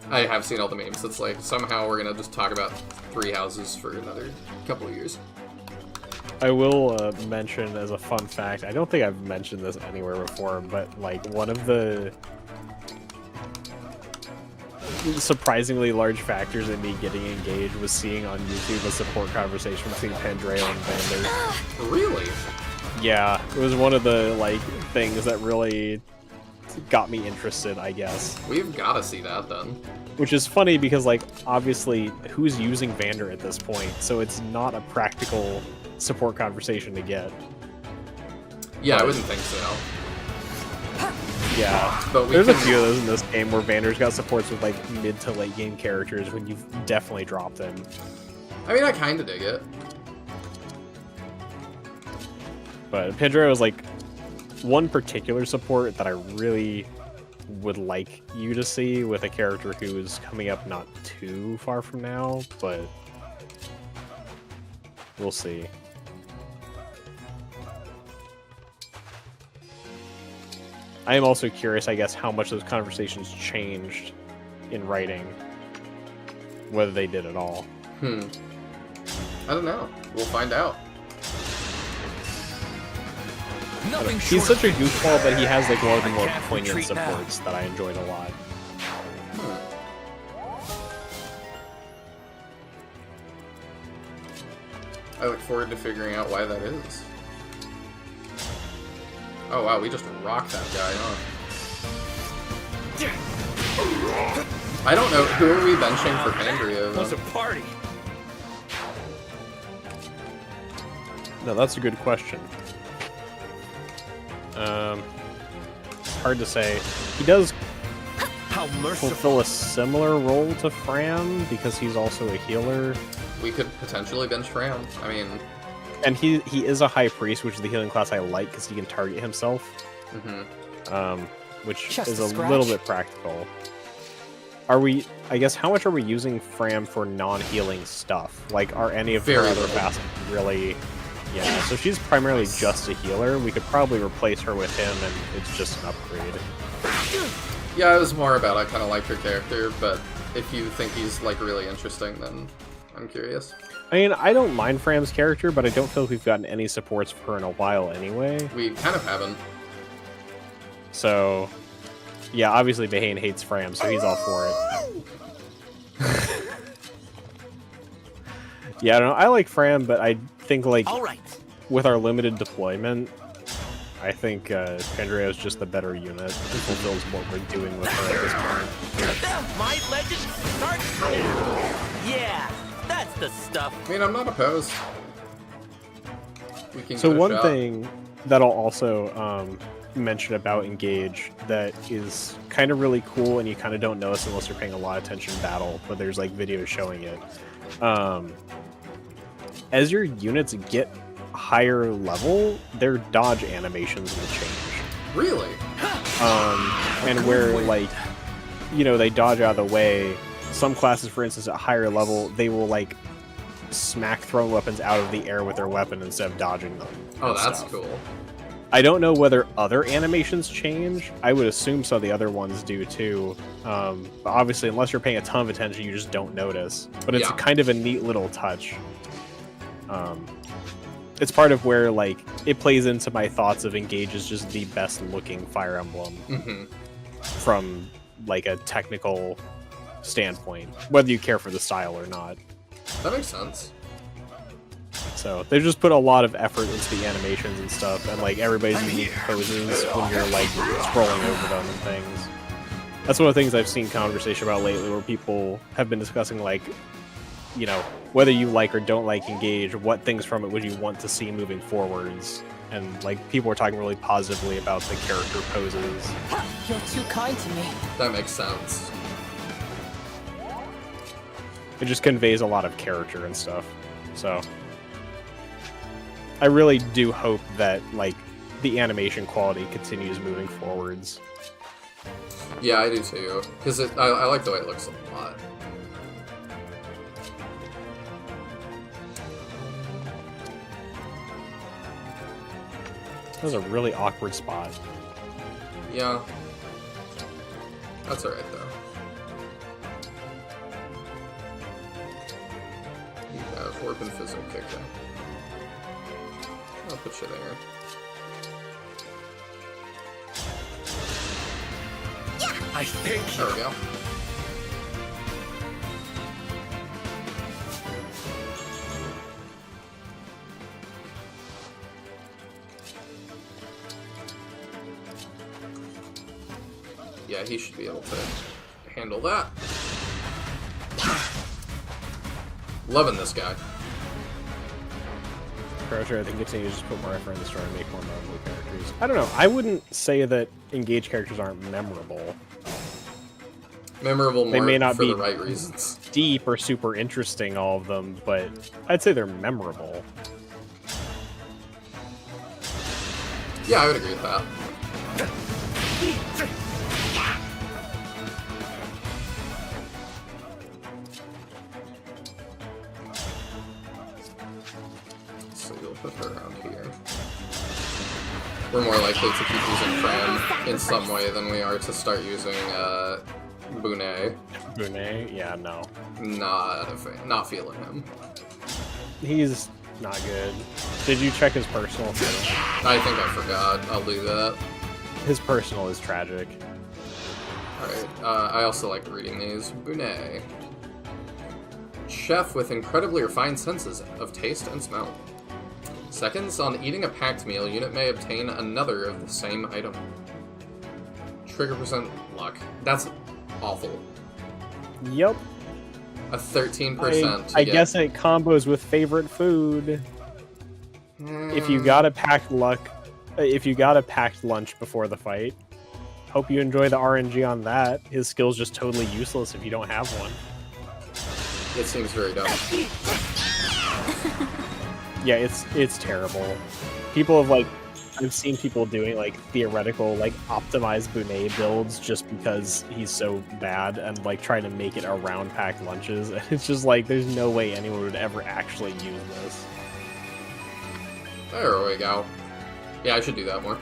I have seen all the memes. It's like, somehow we're gonna just talk about 3 houses for another couple of years. I will mention as a fun fact, I don't think I've mentioned this anywhere before, but, like, one of the surprisingly large factors in me getting engaged was seeing on YouTube a support conversation between Pandreo and Vander. Really? Yeah, it was one of the, like, things that really got me interested, I guess. We've gotta see that then. Which is funny because, like, obviously, who's using Vander at this point? So it's not a practical support conversation to get. Yeah, I wouldn't think so. Yeah, but there's a few of those in this game where Vander's got supports with, like, mid to late game characters when you've definitely dropped them. I mean, I kinda dig it. But Pandreo is, like, one particular support that I really would like you to see with a character who is coming up not too far from now, but we'll see. I am also curious, I guess, how much those conversations changed in writing. Whether they did at all. I don't know. We'll find out. He's such a goofball, but he has, like, one of the more poignant supports that I enjoyed a lot. I look forward to figuring out why that is. Oh wow, we just rocked that guy, huh? I don't know, who are we benching for Pandria? What's a party? No, that's a good question. Hard to say. He does fulfill a similar role to Fram because he's also a healer. We could potentially bench Fram. I mean... And he is a high priest, which is the healing class I like because he can target himself. Which Just is a a scratch. little bit practical. Are we... I guess, how much are we using Fram for non-healing stuff? Like, are any of her Very other little. facets really... Yeah, so she's primarily just a healer. We could probably replace her with him, and it's just an upgrade. Yeah, it was more about I kind of like her character, but if you think he's, like, really interesting, then I'm curious. I mean, I don't mind Fram's character, but I don't feel like we've gotten any supports for her in a while anyway. We kind of haven't. So, yeah, obviously Behane hates Fram, so he's all for it. Yeah, I don't know. I like Fram, but I think, like, with our limited deployment, I think Pandria is just the better unit and fulfills what we're doing with her at this point. My legend starts now. Yeah, that's the stuff. I mean, I'm not opposed. We can So give it a one shot. thing that I'll also mention about Engage that is kind of really cool, and you kind of don't notice unless you're paying a lot of attention in battle, but there's like videos showing it. As your units get higher level, their dodge animations will change. Really? And where, like, you know, they dodge out of the way, some classes, for instance, at higher level, they will, like, smack thrown weapons out of the air with their weapon instead of dodging them. Oh, and that's stuff. cool. I don't know whether other animations change. I would assume some of the other ones do too. But obviously, unless you're paying a ton of attention, you just don't notice. But it's Yeah. kind of a neat little touch. It's part of where, like, it plays into my thoughts of Engage is just the best looking Fire Emblem from, like, a technical standpoint, whether you care for the style or not. That makes sense. So they just put a lot of effort into the animations and stuff, and like everybody's unique poses when you're like scrolling over them and things. That's one of the things I've seen conversation about lately, where people have been discussing, like, you know, whether you like or don't like Engage, what things from it would you want to see moving forwards, and like people are talking really positively about the character poses. You're too kind to me. That makes sense. It just conveys a lot of character and stuff. So I really do hope that, like, the animation quality continues moving forwards. Yeah, I do too. Because I like the way it looks a lot. That was a really awkward spot. Yeah. That's alright, though. You have Warp and Fizzle kicking. I'll put you there. I thank you. There we go. Yeah, he should be able to handle that. Loving this guy. Crocher, I think continues to put more effort in the story and make more memorable characters. I don't know. I wouldn't say that Engage characters aren't memorable. Memorable more They may not for be the right reasons. deep or super interesting, all of them, but I'd say they're memorable. Yeah, I would agree with that. So you'll put her around here. We're more likely to keep using Fran in some way than we are to start using Bune. Bune? Yeah, no. Not a fan. Not feeling him. He's not good. Did you check his personal thing? I think I forgot. I'll do that. His personal is tragic. Alright, I also like reading these. Bune. chef with incredibly refined senses of taste and smell. Seconds, on eating a packed meal, unit may obtain another of the same item. Trigger percent luck. That's awful. Yep. A 13%. I guess it combos with favorite food. If you got a packed lunch before the fight, hope you enjoy the RNG on that. His skill's just totally useless if you don't have one. It seems very dumb. Yeah, it's terrible. People have I've seen people doing theoretical optimized Bunei builds just because he's so bad and trying to make it around packed lunches. And it's just there's no way anyone would ever actually use this. There we go. Yeah, I should do that more.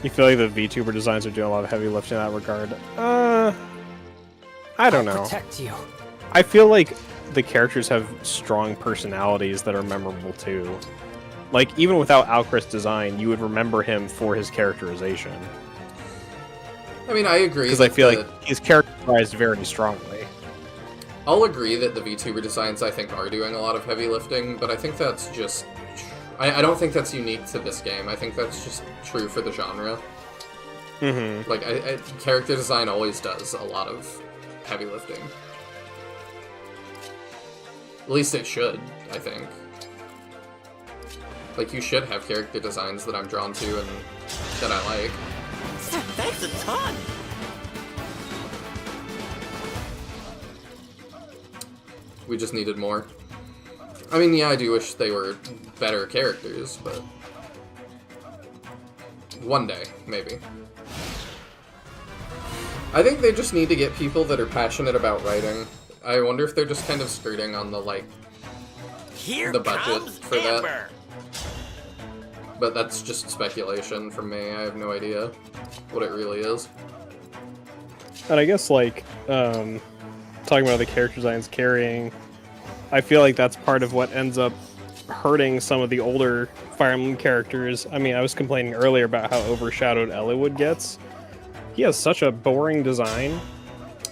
You feel like the VTuber designs are doing a lot of heavy lifting in that regard? I don't know. Protect you. I feel like the characters have strong personalities that are memorable too. Even without Alchrist's design, you would remember him for his characterization. I mean, I agree. Because I feel like he's characterized very strongly. I'll agree that the VTuber designs, I think, are doing a lot of heavy lifting, but I think that's just... I don't think that's unique to this game. I think that's just true for the genre. Mm-hmm. Character design always does a lot of heavy lifting. At least it should, I think. You should have character designs that I'm drawn to and that I like. Thanks a ton! We just needed more. I mean, yeah, I do wish they were better characters, but... one day, maybe. I think they just need to get people that are passionate about writing. I wonder if they're just kind of skirting on the, the budget for that. But that's just speculation from me. I have no idea what it really is. And I guess, talking about the character designs carrying, I feel like that's part of what ends up hurting some of the older Fire Emblem characters. I mean, I was complaining earlier about how overshadowed Eliwood gets. He has such a boring design.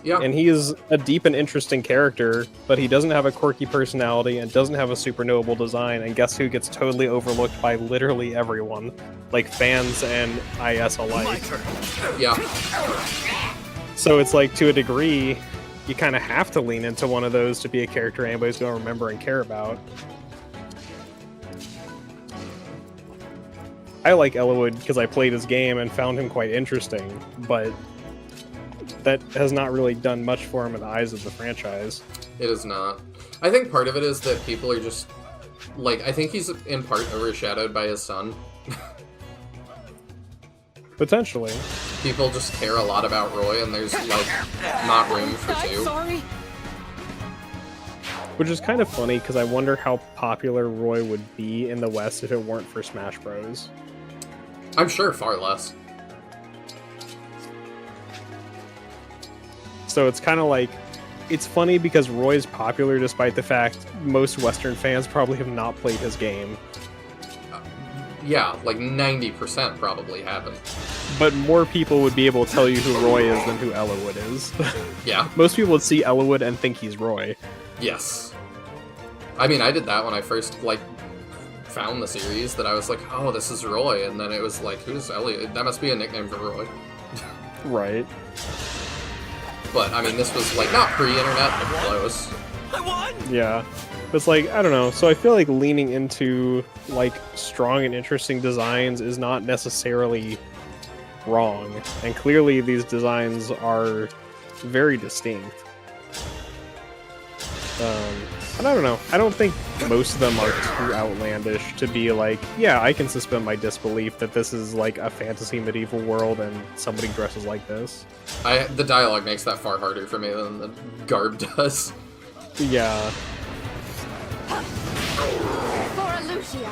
Yeah. And he is a deep and interesting character, but he doesn't have a quirky personality and doesn't have a super knowable design, and guess who gets totally overlooked by literally everyone? Fans and IS alike. Yeah. So it's to a degree, you kind of have to lean into one of those to be a character anybody's going to remember and care about. I like Eliwood because I played his game and found him quite interesting, but that has not really done much for him in the eyes of the franchise. It is not. I think part of it is that people are just... I think he's in part overshadowed by his son. Potentially. People just care a lot about Roy, and there's, not room for two. Sorry. Which is kind of funny, because I wonder how popular Roy would be in the West if it weren't for Smash Bros. I'm sure far less. So it's kind of it's funny because Roy's popular despite the fact most Western fans probably have not played his game. Yeah, 90% probably haven't. But more people would be able to tell you who Roy is than who Eliwood is. Yeah. Most people would see Eliwood and think he's Roy. Yes. I mean, I did that when I first, found the series, that I was like, oh, this is Roy, and then it was who's Elliot? That must be a nickname for Roy. Right. But, I mean, this was, not pre-internet, but close. I won! Yeah. It's I don't know. So I feel leaning into, strong and interesting designs is not necessarily wrong. And clearly these designs are very distinct. And I don't know. I don't think most of them are too outlandish to be yeah, I can suspend my disbelief that this is a fantasy medieval world and somebody dresses like this. The dialogue makes that far harder for me than the garb does. Yeah. For Lucia.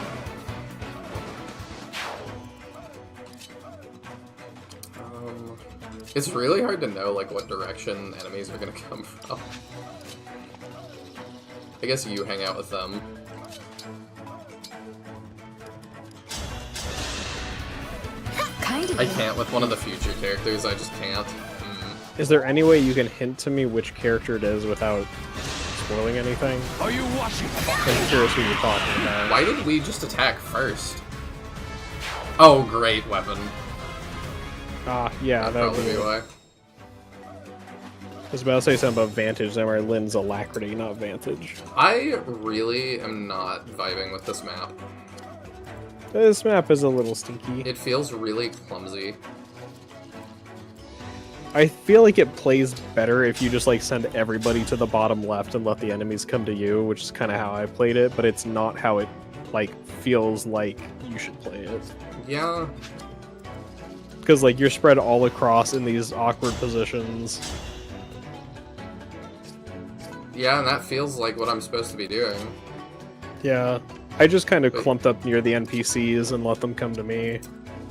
It's really hard to know what direction enemies are gonna come from. I guess you hang out with them. kind of I you. can't with one of the future characters, I just can't. Is there any way you can hint to me which character it is without spoiling anything? Are you watching? I'm curious who you're talking about. Why did we just attack first? Oh, great weapon. Yeah, that would Probably be why. I was about to say something about Vantage, then where Lynn's Alacrity, not Vantage. I really am not vibing with this map. This map is a little stinky. It feels really clumsy. I feel like it plays better if you just like send everybody to the bottom left and let the enemies come to you, which is kind of how I played it, but it's not how it like feels like you should play it. Yeah. Because like you're spread all across in these awkward positions. Yeah, and that feels like what I'm supposed to be doing. Yeah. I just kind of clumped up near the NPCs and let them come to me.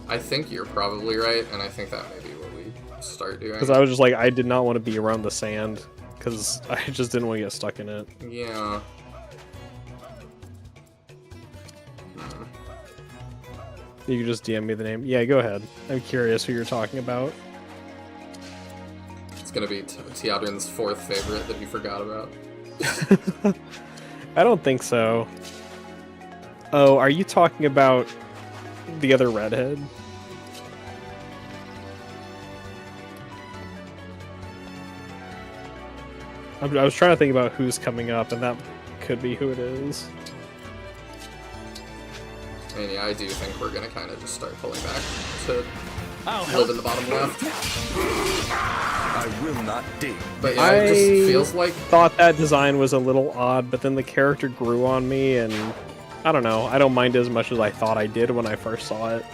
I think you're probably right, and I think that may be what we start doing. Because I was just like, I did not want to be around the sand, because I just didn't want to get stuck in it. Yeah. You can just DM me the name. Yeah, go ahead. I'm curious who you're talking about. It's gonna be Teodrin's fourth favorite that you forgot about. I don't think so. Oh, are you talking about the other redhead? I was trying to think about who's coming up, and that could be who it is. And yeah, I do think we're gonna kind of just start pulling back to I'll live in the bottom left. I will not dig. But yeah, it just feels like... thought that design was a little odd, but then the character grew on me, and I don't know. I don't mind it as much as I thought I did when I first saw it.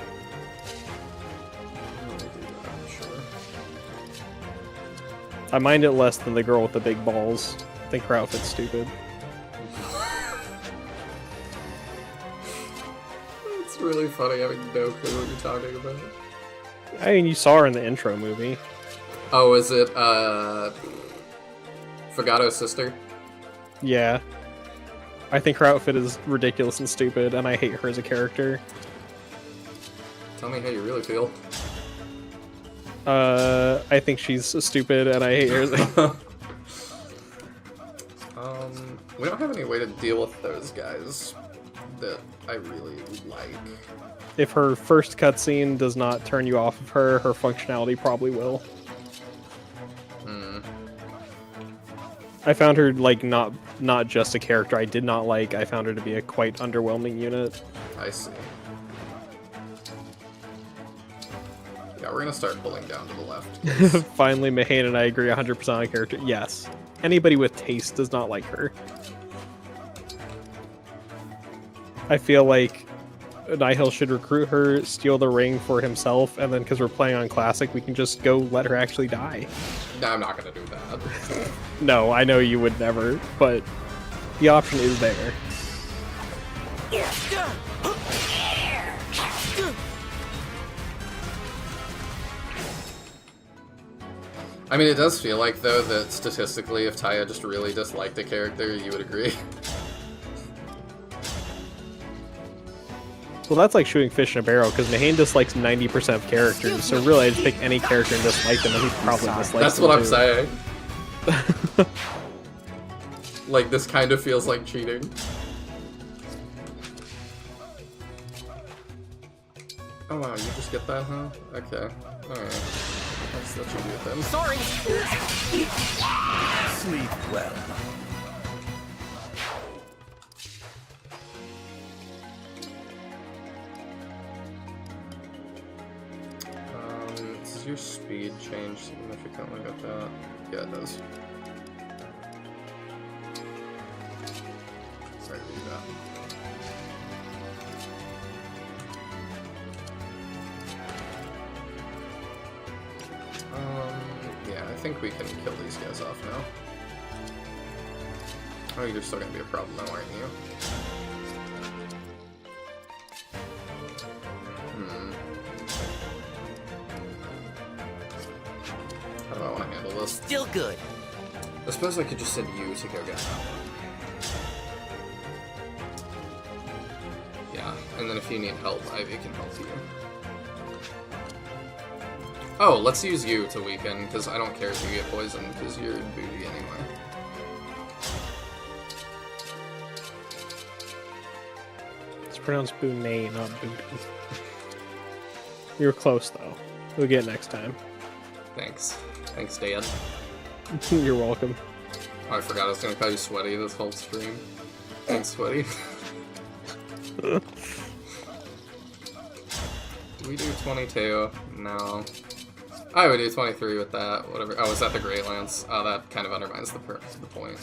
I mind it less than the girl with the big balls. I think her outfit's stupid. It's really funny having no clue what you're talking about. I mean, you saw her in the intro movie. Oh, is it, Fogato's sister? Yeah. I think her outfit is ridiculous and stupid, and I hate her as a character. Tell me how you really feel. I think she's stupid, and I hate her as a... We don't have any way to deal with those guys that I really like. If her first cutscene does not turn you off of her, her functionality probably will. I found her, like, not just a character I did not like, I found her to be a quite underwhelming unit. I see. Yeah, we're gonna start pulling down to the left. Finally, Mahane and I agree 100% on character. Yes. Anybody with taste does not like her. I feel like Nihil should recruit her, steal the ring for himself, and then because we're playing on Classic, we can just go let her actually die. No, I'm not gonna do that. No, I know you would never, but the option is there. I mean, it does feel like, though, that statistically, if Taya just really disliked a character, you would agree. Well, that's like shooting fish in a barrel, because Mahane dislikes 90% of characters, so really I just pick any character and dislike them, and he probably dislikes them. That's what I'm too. saying. Like, this kind of feels like cheating. Oh wow, you just get that, huh? Okay. Alright. That's what you do then. Sorry! Sleep well. Does your speed change significantly with that? Yeah, it does. Sorry to do that. Yeah, I think we can kill these guys off now. Oh, you're still gonna be a problem though, aren't you? How do I want to handle this? Still good. I suppose I could just send you to go get that one. Yeah, and then if you need help, Ivy can help you. Oh, let's use you to weaken, because I don't care if you get poisoned, because you're booty anyway. It's pronounced Boonay, not booty. You were close, though. We'll get it next time. Thanks. Thanks, Dad. You're welcome. Oh, I forgot I was going to call you Sweaty this whole stream. Thanks, Sweaty. Do we do 22? No. I would do 23 with that, whatever. Oh, is that the Great Lance? Oh, that kind of undermines the purpose of the point.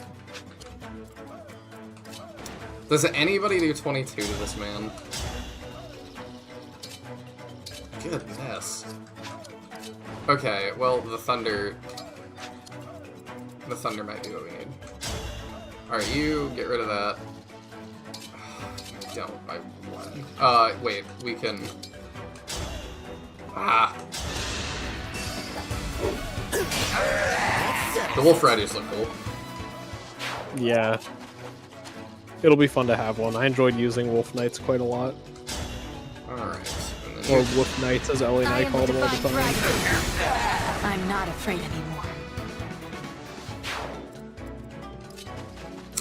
Does anybody do 22 to this man? Goodness. Okay, well, the Thunder... The Thunder might be what we need. Alright, you get rid of that. Don't, I won. Wait, we can... Ah! The Wolf Riders look cool. Yeah. It'll be fun to have one. I enjoyed using Wolf Knights quite a lot. Alright. Or Wolf Knights, as Ellie and I called them all the time. I'm not afraid anymore.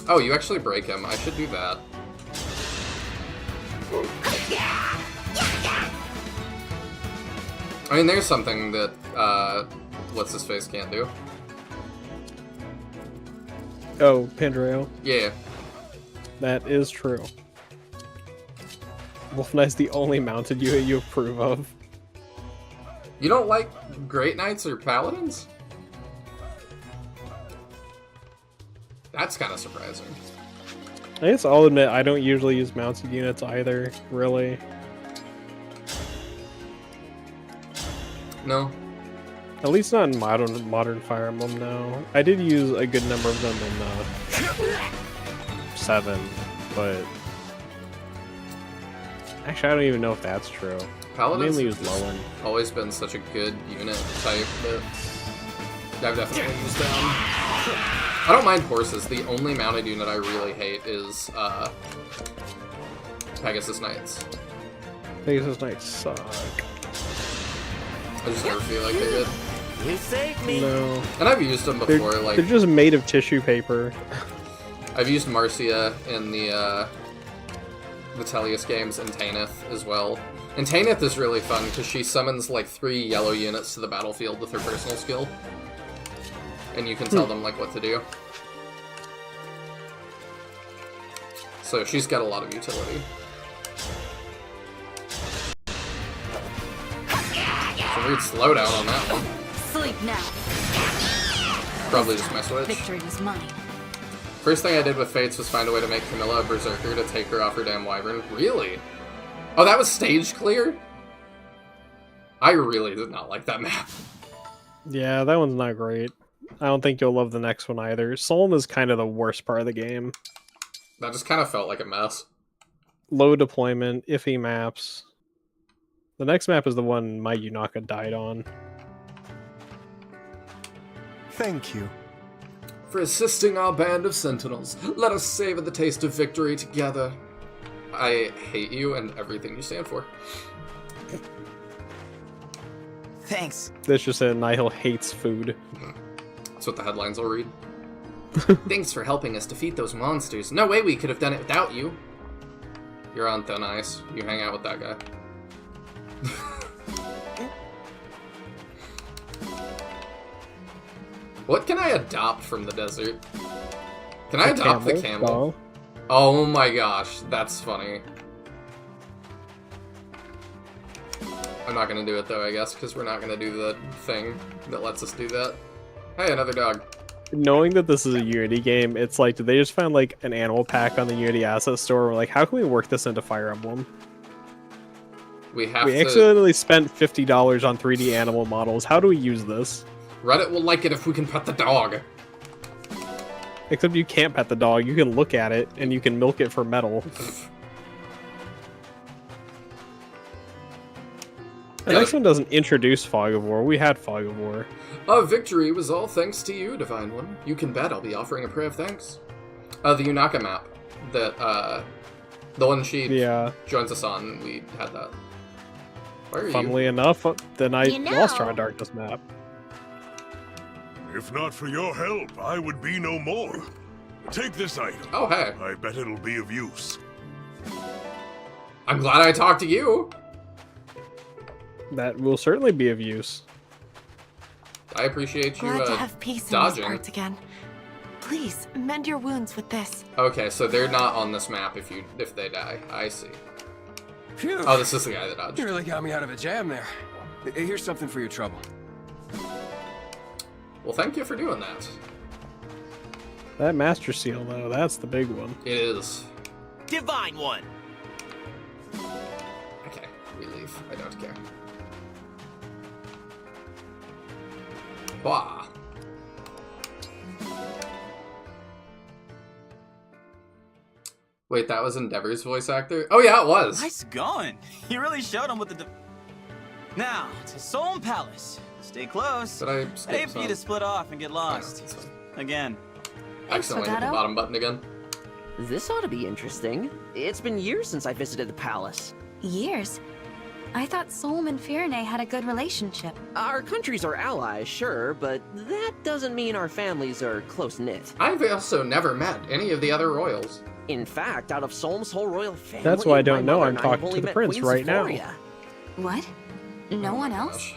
Oh, you actually break him. I should do that. I mean, there's something that, what's-his-face can't do. Oh, Pandreo? Yeah. That is true. Wolf Knight's the only mounted unit you approve of. You don't like Great Knights or Paladins? That's kind of surprising. I guess I'll admit I don't usually use mounted units either, really. No. At least not in modern Fire Emblem, no. I did use a good number of them in 7, but... Actually, I don't even know if that's true. Paladins mainly have use Lowen. always been such a good unit type that I've definitely used them. I don't mind horses. The only mounted unit I really hate is Pegasus Knights. Pegasus Knights suck. I just never feel like they're good. You saved me. No. And I've used them before. They're just made of tissue paper. I've used Marcia in the Vitellius games and Tanith as well. And Tanith is really fun because she summons like 3 yellow units to the battlefield with her personal skill. And you can tell them like what to do. So she's got a lot of utility. So weird slowdown on that one. Sleep now. Probably just my switch. Victory was mine. First thing I did with Fates was find a way to make Camilla a berserker to take her off her damn wyvern. Really? Oh, that was stage clear? I really did not like that map. Yeah, that one's not great. I don't think you'll love the next one either. Soln is kind of the worst part of the game. That just kind of felt like a mess. Low deployment, iffy maps. The next map is the one my Yunaka died on. Thank you. For assisting our band of sentinels, let us savor the taste of victory together. I hate you and everything you stand for. Thanks. This just said Nihil hates food. That's what the headlines will read. Thanks for helping us defeat those monsters. No way we could have done it without you. You're on thin ice. You hang out with that guy. What can I adopt from the desert? Can I adopt the camel? Oh my gosh, that's funny. I'm not gonna do it though, I guess, because we're not gonna do the thing that lets us do that. Hey, another dog. Knowing that this is a Unity game, it's like, did they just find like an animal pack on the Unity asset store? We're like, how can we work this into Fire Emblem? We accidentally spent $50 on 3D animal models. How do we use this? Reddit will like it if we can pet the dog. Except you can't pet the dog. You can look at it, and you can milk it for metal. The next one doesn't introduce Fog of War. We had Fog of War. Our victory was all thanks to you, Divine One. You can bet I'll be offering a prayer of thanks. The Yunaka map. That, the one she joins us on, we had that. Where are Funnily you? enough, then I You know- lost our Darkness map. If not for your help, I would be no more. Take this item. Oh, hey. I bet it'll be of use. I'm glad I talked to you. That will certainly be of use. I appreciate you Glad to have peace in these dodging. parts again. Please, mend your wounds with this. Okay, so they're not on this map if they die. I see. Phew. Oh, this is the guy that dodged. You really got me out of a jam there. Here's something for your trouble. Well, thank you for doing that. That Master Seal, though, that's the big one. It is. Divine one. Okay, we leave. I don't care. Wah. Wait, that was Endeavor's voice actor? Oh yeah, it was. Nice going. You really showed him what the... Now, to Solm Palace. Stay close. Did I I'd skip hate for you to split off and get lost. Again. Accidentally hit the bottom button again. This ought to be interesting. It's been years since I visited the palace. Years? I thought Solm and Firene had a good relationship. Our countries are allies, sure, but that doesn't mean our families are close-knit. I've also never met any of the other royals. In fact, out of Solm's whole royal family, That's why I don't my know mother I'm and I have talking only to the met prince Queen right now. Sephoria. What? No one else?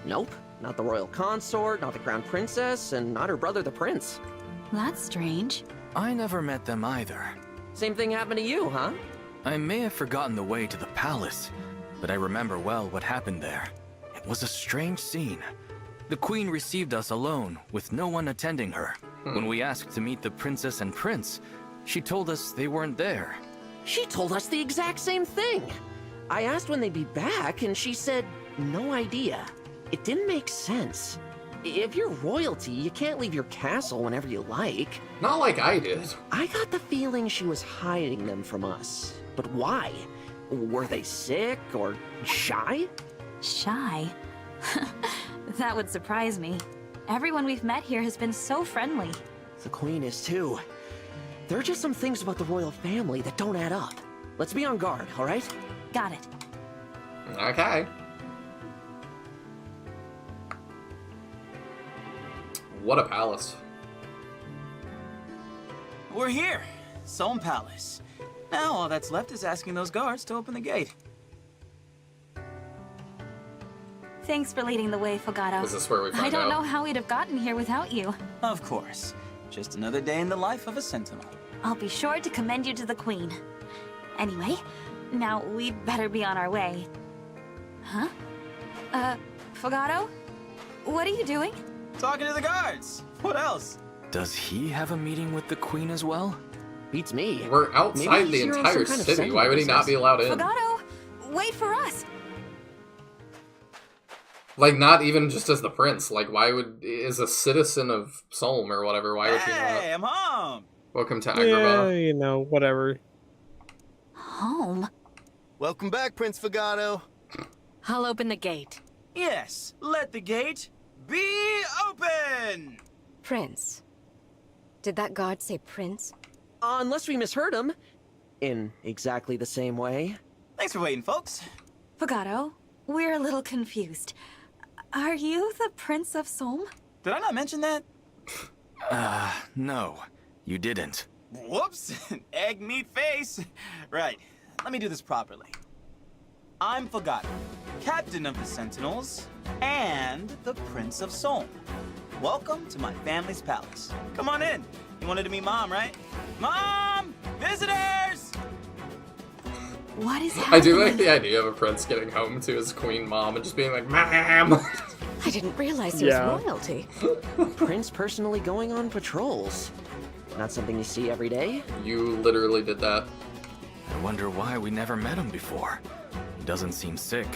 Nope. Not the royal consort, not the crown princess, and not her brother the prince. That's strange. I never met them either. Same thing happened to you, huh? I may have forgotten the way to the palace, but I remember well what happened there. It was a strange scene. The queen received us alone, with no one attending her. When we asked to meet the princess and prince, she told us they weren't there. She told us the exact same thing. I asked when they'd be back, and she said, no idea. It didn't make sense. If you're royalty, you can't leave your castle whenever you like. Not like I did. I got the feeling she was hiding them from us. But why? Were they sick or shy? Shy? That would surprise me. Everyone we've met here has been so friendly. The queen is too. There are just some things about the royal family that don't add up. Let's be on guard, all right? Got it. Okay. What a palace. We're here. Solm Palace. Now all that's left is asking those guards to open the gate. Thanks for leading the way, Fogato. Is this where we find I don't out? know how we'd have gotten here without you. Of course. Just another day in the life of a sentinel. I'll be sure to commend you to the queen. Anyway, now we'd better be on our way. Huh? Fogato? What are you doing? Talking to the guards. What else? Does he have a meeting with the queen as well? Beats me. We're outside the entire city. Why would he not be allowed in? Fogato, wait for us. Like, not even just as the prince. Like, why would... As a citizen of Solm or whatever, why would he not... Hey, I'm home. Welcome to Yeah, Agrabah. you know, whatever. Home? Welcome back, Prince Fogato. I'll open the gate. Yes, let the gate be open! Prince. Did that god say prince? Unless we misheard him. In exactly the same way. Thanks for waiting, folks. Fogato, we're a little confused. Are you the Prince of Solm? Did I not mention that? No, you didn't. Whoops, egg meat face. Right, let me do this properly. I'm Fogato, captain of the Sentinels, and the Prince of Solm. Welcome to my family's palace. Come on in. You wanted to meet Mom, right? Mom! Visitors! What is I happening? do like the idea of a prince getting home to his queen mom and just being like, Ma'am! I didn't realize he was Yeah. royalty. Prince personally going on patrols. Not something you see every day. You literally did that. I wonder why we never met him before. He doesn't seem sick.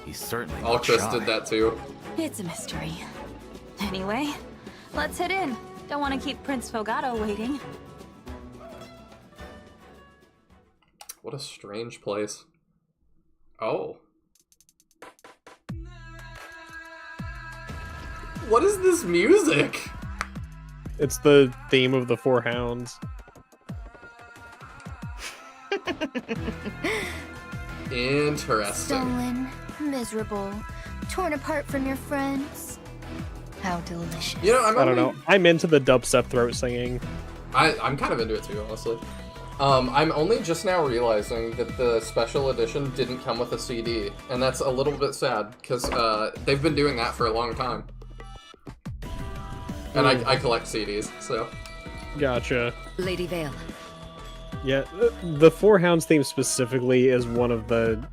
He's certainly All not Chris shy. did that too. It's a mystery. Anyway, let's head in. Don't want to keep Prince Fogato waiting. What a strange place. Oh. What is this music? It's the theme of the Four Hounds. Interesting. Stolen, miserable, torn apart from your friends. How delicious. You know, I don't know. I'm into the dubstep throat singing. I'm kind of into it too, honestly. I'm only just now realizing that the special edition didn't come with a CD, and that's a little bit sad, because they've been doing that for a long time. And I collect CDs, so... Gotcha. Lady Vale. Yeah, the Four Hounds theme specifically is one of the,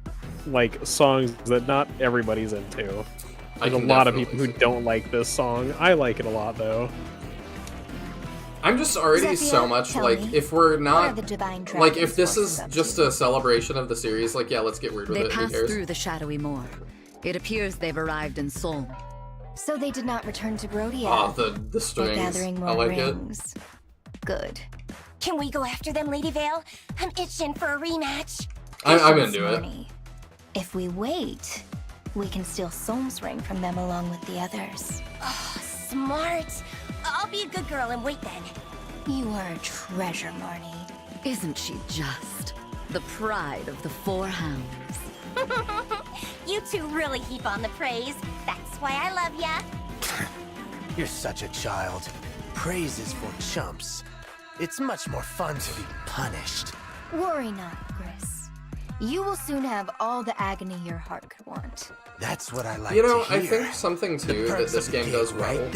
like, songs that not everybody's into. There's a lot of people who don't like this song. I like it a lot, though. I'm just already so much, like, if we're not... Like, if this is just a celebration of the series, like, yeah, let's get weird with They it, who passed cares? through the shadowy moor. It appears they've arrived in Solm. So they did not return to Brody yet. Oh, the strings. They're gathering more I like rings. Good. Can we go after them, Lady Vale? I'm itching for a rematch. I'm into it. If we wait, we can steal Solm's ring from them along with the others. Oh, smart. I'll be a good girl and wait then. You are a treasure, Marnie. Isn't she just? The pride of the Four Hounds. You two really heap on the praise. That's why I love ya. You're such a child. Praise is for chumps. It's much more fun to be punished. Worry not, Chris. You will soon have all the agony your heart could want. That's what I like You know, to hear. I think something too that this game does well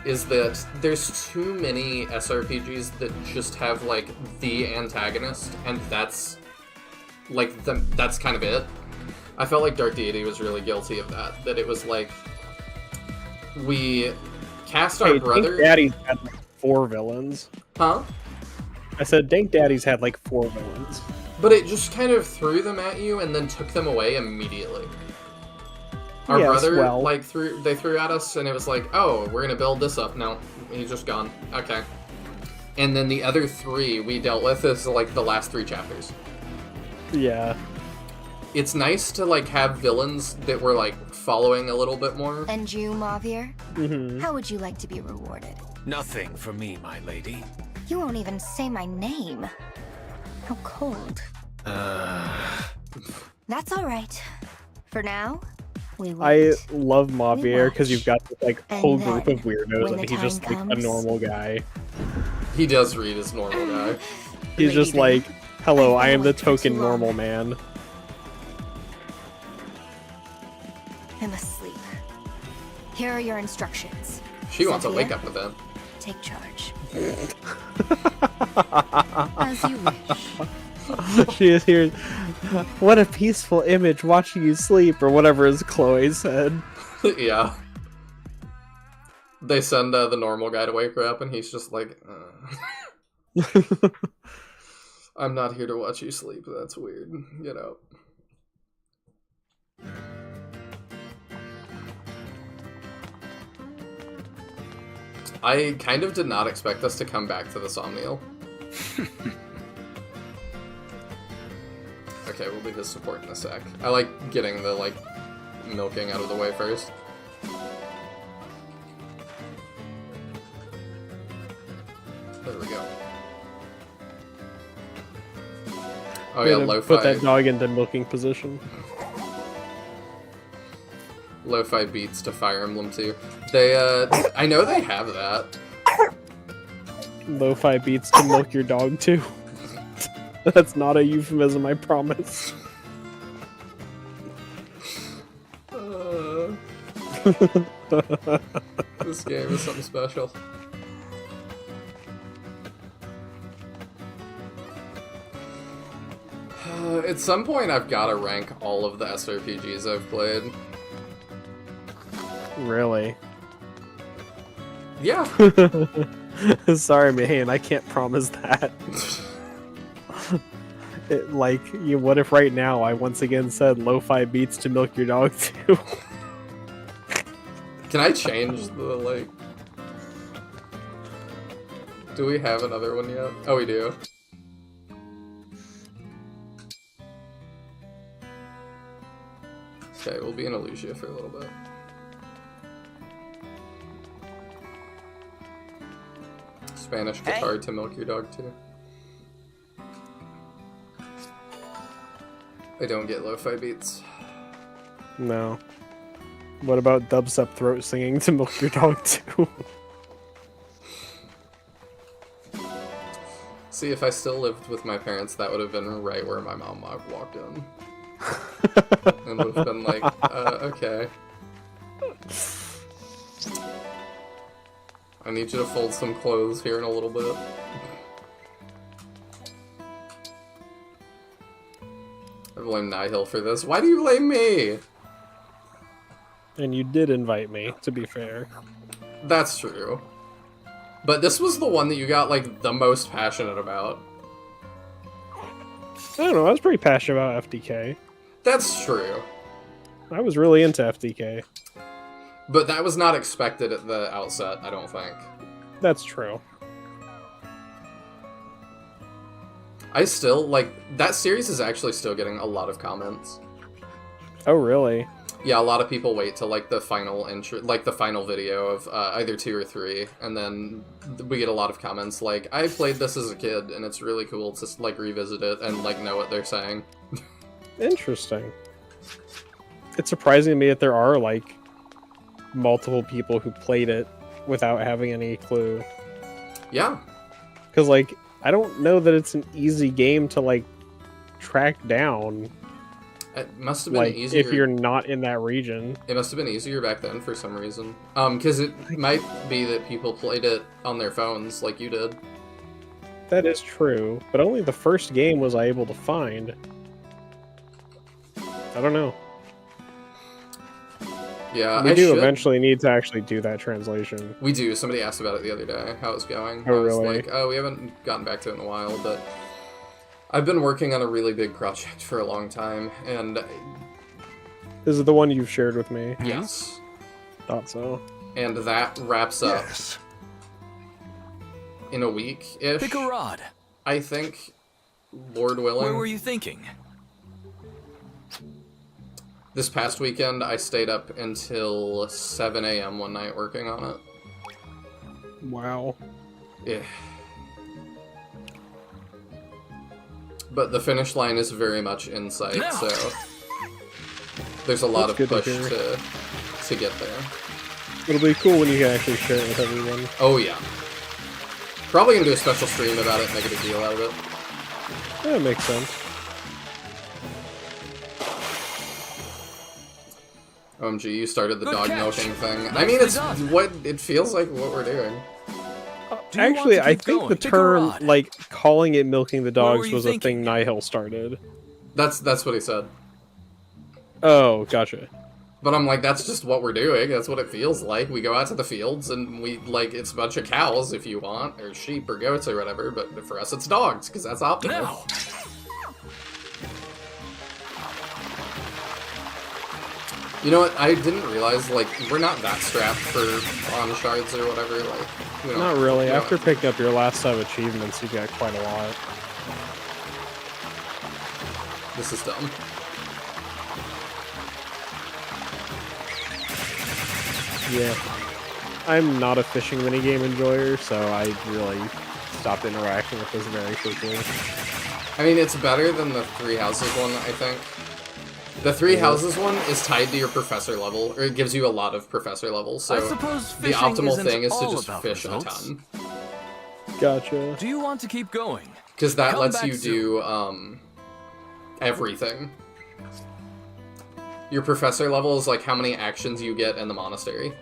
is that there's too many SRPGs that just have like the antagonist, and that's like that's kind of it. I felt like Dark Deity was really guilty of that. That it was like we cast our brother. Dank Daddy's had like 4 villains. Huh? I said Dank Daddy's had like 4 villains. But it just kind of threw them at you and then took them away immediately. Our brother, like, they threw at us, and it was like, oh, we're gonna build this up. No, he's just gone. Okay. And then the other 3 we dealt with is, like, the last 3 chapters. Yeah. It's nice to, like, have villains that we're, like, following a little bit more. And you, Mavir? Mm-hmm. How would you like to be rewarded? Nothing for me, my lady. You won't even say my name. How cold. That's all right. For now, we wait. I love Mavir because you've got this like And whole then, group of weirdos, when and the he's just time like a comes- normal guy. He does read as normal guy. He's just like, hello, I am the awake for too token long. normal man. I must sleep. Here are your instructions. She wants a Zephyr, wake-up event. Take charge. As you wish. She is here. What a peaceful image watching you sleep, or whatever as Chloe said. Yeah. They send the normal guy to wake her up, and he's just like, I'm not here to watch you sleep. That's weird. Get out. I kind of did not expect us to come back to the Somniel. Okay, we'll leave his support in a sec. I like getting the, like, milking out of the way first. There we go. Oh yeah, lo-fi. Put that dog into milking position. Lo-fi beats to Fire Emblem 2. They, I know they have that. Lo-fi beats to milk your dog too. That's not a euphemism, I promise. This game is something special. At some point, I've got to rank all of the SRPGs I've played. Really? Yeah. Sorry, man, I can't promise that. What if right now I once again said lo-fi beats to milk your dog too? Can I change the, like... Do we have another one yet? Oh, we do. Okay, we'll be in Alucia for a little bit. Spanish guitar to milk your dog too. I don't get lo-fi beats. No. What about dubstep throat singing to milk your dog too? See, if I still lived with my parents, that would have been right where my mom walked in. And would have been like, okay. I need you to fold some clothes here in a little bit. I blame Nihil for this. Why do you blame me? And you did invite me, to be fair. That's true. But this was the one that you got, like, the most passionate about. I don't know, I was pretty passionate about FDK. That's true. I was really into FDK. But that was not expected at the outset, I don't think. That's true. I still, like, that series is actually still getting a lot of comments. Oh, really? Yeah, a lot of people wait till, like, the final intro, like, the final video of either 2 or 3, and then we get a lot of comments like, I played this as a kid, and it's really cool to, like, revisit it and, like, know what they're saying. Interesting. It's surprising to me that there are, like, multiple people who played it without having any clue. Yeah. Because, like, I don't know that it's an easy game to, like, track down. It must have been like, easier if you're not in that region. It must have been easier back then for some reason. Because it might be that people played it on their phones like you did. That is true, but only the first game was I able to find. I don't know. Yeah, we do eventually need to actually do that translation. We do. Somebody asked about it the other day, how it's going. Oh, I was really? like, oh, we haven't gotten back to it in a while, but I've been working on a really big project for a long time, and... This is the one you've shared with me? Yes. Thought so. And that wraps up in a week-ish. Pick a rod. I think, Lord willing. Where were you thinking? This past weekend, I stayed up until 7 a.m. one night working on it. Wow. Yeah. But the finish line is very much in sight, so there's a lot of push to get there. It'll be cool when you can actually share it with everyone. Oh yeah. Probably gonna do a special stream about it, make a big deal out of it. That makes sense. OMG, you started the dog milking thing. I mean, it's what it feels like what we're doing. Actually, I think the term, like, calling it milking the dogs was a thing Nihil started. That's what he said. Oh, gotcha. But I'm like, that's just what we're doing. That's what it feels like. We go out to the fields and we, like, it's a bunch of cows if you want, or sheep or goats or whatever, but for us it's dogs, because that's optimal. No. You know what? I didn't realize, like, we're not that strapped for pawn shards or whatever. Like, not really. After picking up your last set of achievements, you got quite a lot. This is dumb. Yeah. I'm not a fishing minigame enjoyer, so I really stopped interacting with this very quickly. I mean, it's better than the 3 houses one, I think. The 3 houses one is tied to your professor level, or it gives you a lot of professor levels, so I suppose the optimal thing is to all just about fish results. a ton. Gotcha. Do you want to keep going? Because that Come lets back you do, everything. Your professor level is like how many actions you get in the monastery.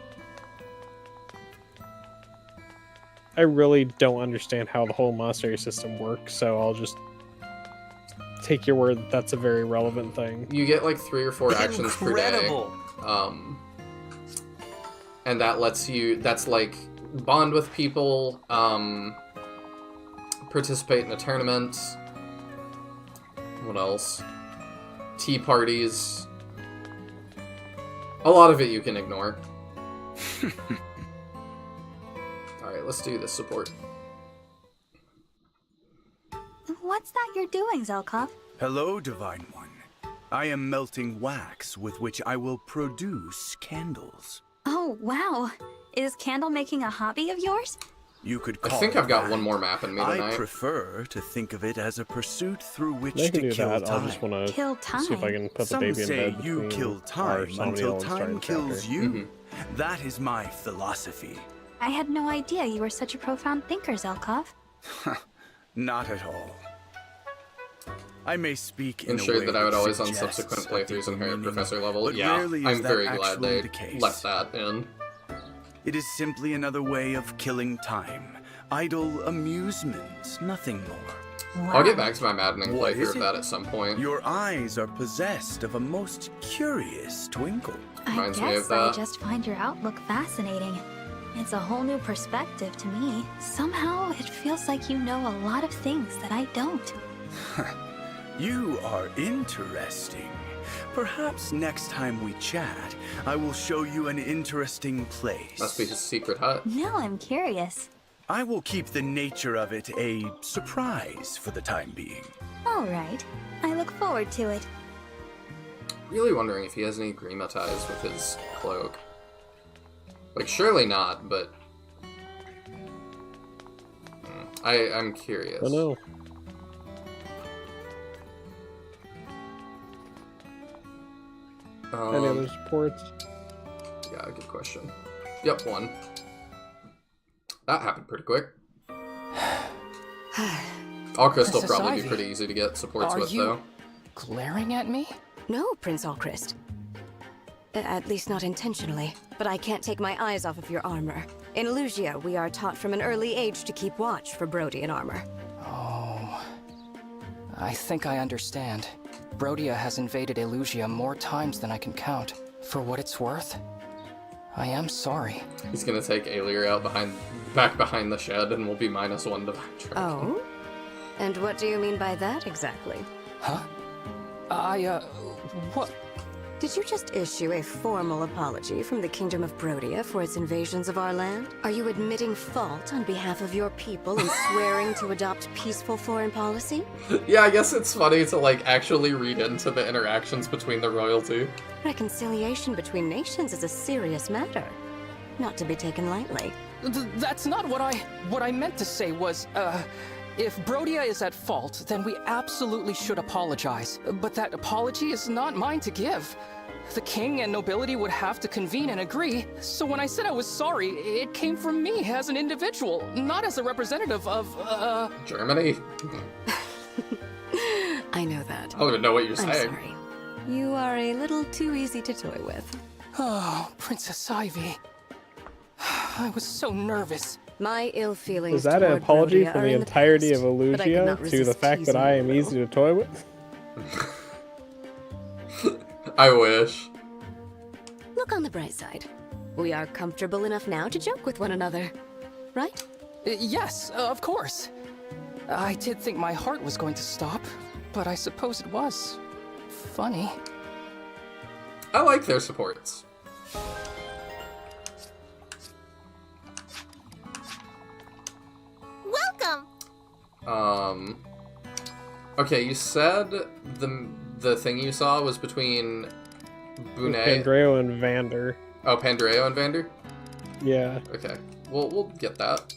I really don't understand how the whole monastery system works, so I'll just take your word that that's a very relevant thing. You get like 3 or 4 actions per day. And that lets you, that's like bond with people, participate in a tournament. What else? Tea parties. A lot of it you can ignore. Alright, let's do this support. What's that you're doing, Zelkov? Hello, Divine One. I am melting wax with which I will produce candles. Oh, wow. Is candle making a hobby of yours? You could I call think it I've got that. one more map in me tonight. I prefer to think of it as a pursuit through which I can to do kill that. time. I'll just want Kill to see if I can put Some the baby in say bed you between kill time our Somniel until and time starting kills chapter. you. That is my philosophy. I had no idea you were such a profound thinker, Zelkov. Not at all. I may speak in a Ensured way that I would always on suggests subsequent a playthroughs deeper inherit meaning, Professor level. but Yeah, rarely is I'm that very glad actually they the case. left that in. It is simply another way of killing time. Idle amusement, nothing more. I'll get back to my maddening What playthrough is of it? that at some point. Your eyes are possessed of a most curious twinkle. I Reminds me guess of I that. just find your outlook fascinating. It's a whole new perspective to me. Somehow, it feels like you know a lot of things that I don't. You are interesting. Perhaps next time we chat, I will show you an interesting place. Must be his secret hut. Now I'm curious. I will keep the nature of it a surprise for the time being. All right. I look forward to it. Really wondering if he has any Grima ties with his cloak. Like, surely not, but... I'm curious. I know. Any other supports? Yeah, good question. Yep, one. That happened pretty quick. All Crystal Princess probably be Ivy, pretty easy to get supports are with, you though. glaring at me? No, Prince Allchrist. At least not intentionally. But I can't take my eyes off of your armor. In Elusia, we are taught from an early age to keep watch for Brody in armor. Oh. I think I understand. Brodia has invaded Elusia more times than I can count. For what it's worth, I am sorry. He's gonna take Alir out back behind the shed and we'll be -1 divine track. Oh? And what do you mean by that exactly? Huh? What? Did you just issue a formal apology from the Kingdom of Brodia for its invasions of our land? Are you admitting fault on behalf of your people and swearing to adopt peaceful foreign policy? Yeah, I guess it's funny to, like, actually read into the interactions between the royalty. Reconciliation between nations is a serious matter, not to be taken lightly. That's not what I meant to say was, if Brodia is at fault, then we absolutely should apologize. But that apology is not mine to give. The king and nobility would have to convene and agree. So when I said I was sorry, it came from me as an individual, not as a representative of, Germany? I know that. I don't even know what you're I'm saying. sorry. You are a little too easy to toy with. Oh, Princess Ivy. I was so nervous. My ill feelings Is that an toward apology Brodia for are the in entirety past, of but I could not Elusia to the resist fact that teasing I you a am little. easy to toy with? I wish. Look on the bright side. We are comfortable enough now to joke with one another, right? Yes, of course. I did think my heart was going to stop, but I suppose it was funny. I like their supports. Welcome! Okay, you said the thing you saw was between Bonet... Pandreo and Vander. Oh, Pandreo and Vander? Yeah. Okay, we'll get that.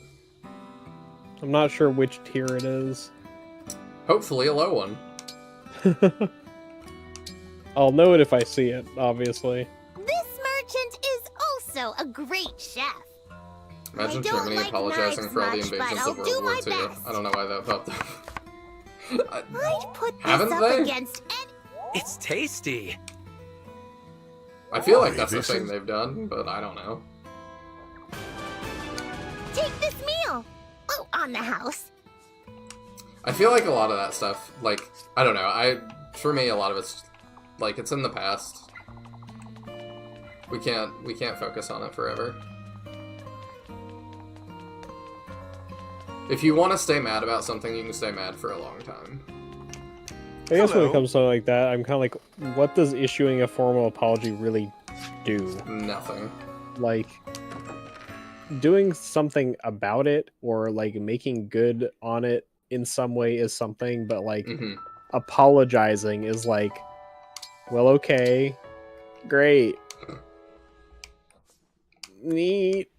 I'm not sure which tier it is. Hopefully a low one. I'll know it if I see it, obviously. This merchant is also a great chef. Imagine I don't Germany like apologizing knives for all the much, but invasions I'll of do World War my II. best. I don't know why that popped up. I'd put this Haven't up they? against any... It's tasty. I feel like that's a thing they've done, but I don't know. Take this meal! Oh, on the house. I feel like a lot of that stuff, like, I don't know, for me, a lot of it's, like, it's in the past. We can't focus on it forever. If you want to stay mad about something, you can stay mad for a long time. I guess when it comes to something like that, I'm kind of like, what does issuing a formal apology really do? Nothing. Like, doing something about it or, like, making good on it in some way is something, but, like, apologizing is like, well, okay, great, neat.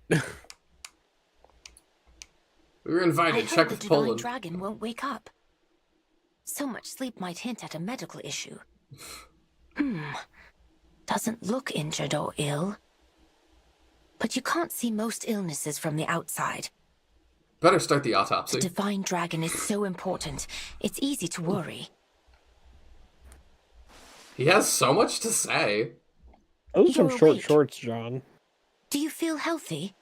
We were invited. I Check heard the with divine Poland. dragon won't wake up. So much sleep might hint at a medical issue. Doesn't look injured or ill. But you can't see most illnesses from the outside. Better start the The autopsy. divine dragon is so important. It's easy to worry. He has so much to say. Those are some You're short awake. shorts, John. Do you feel healthy?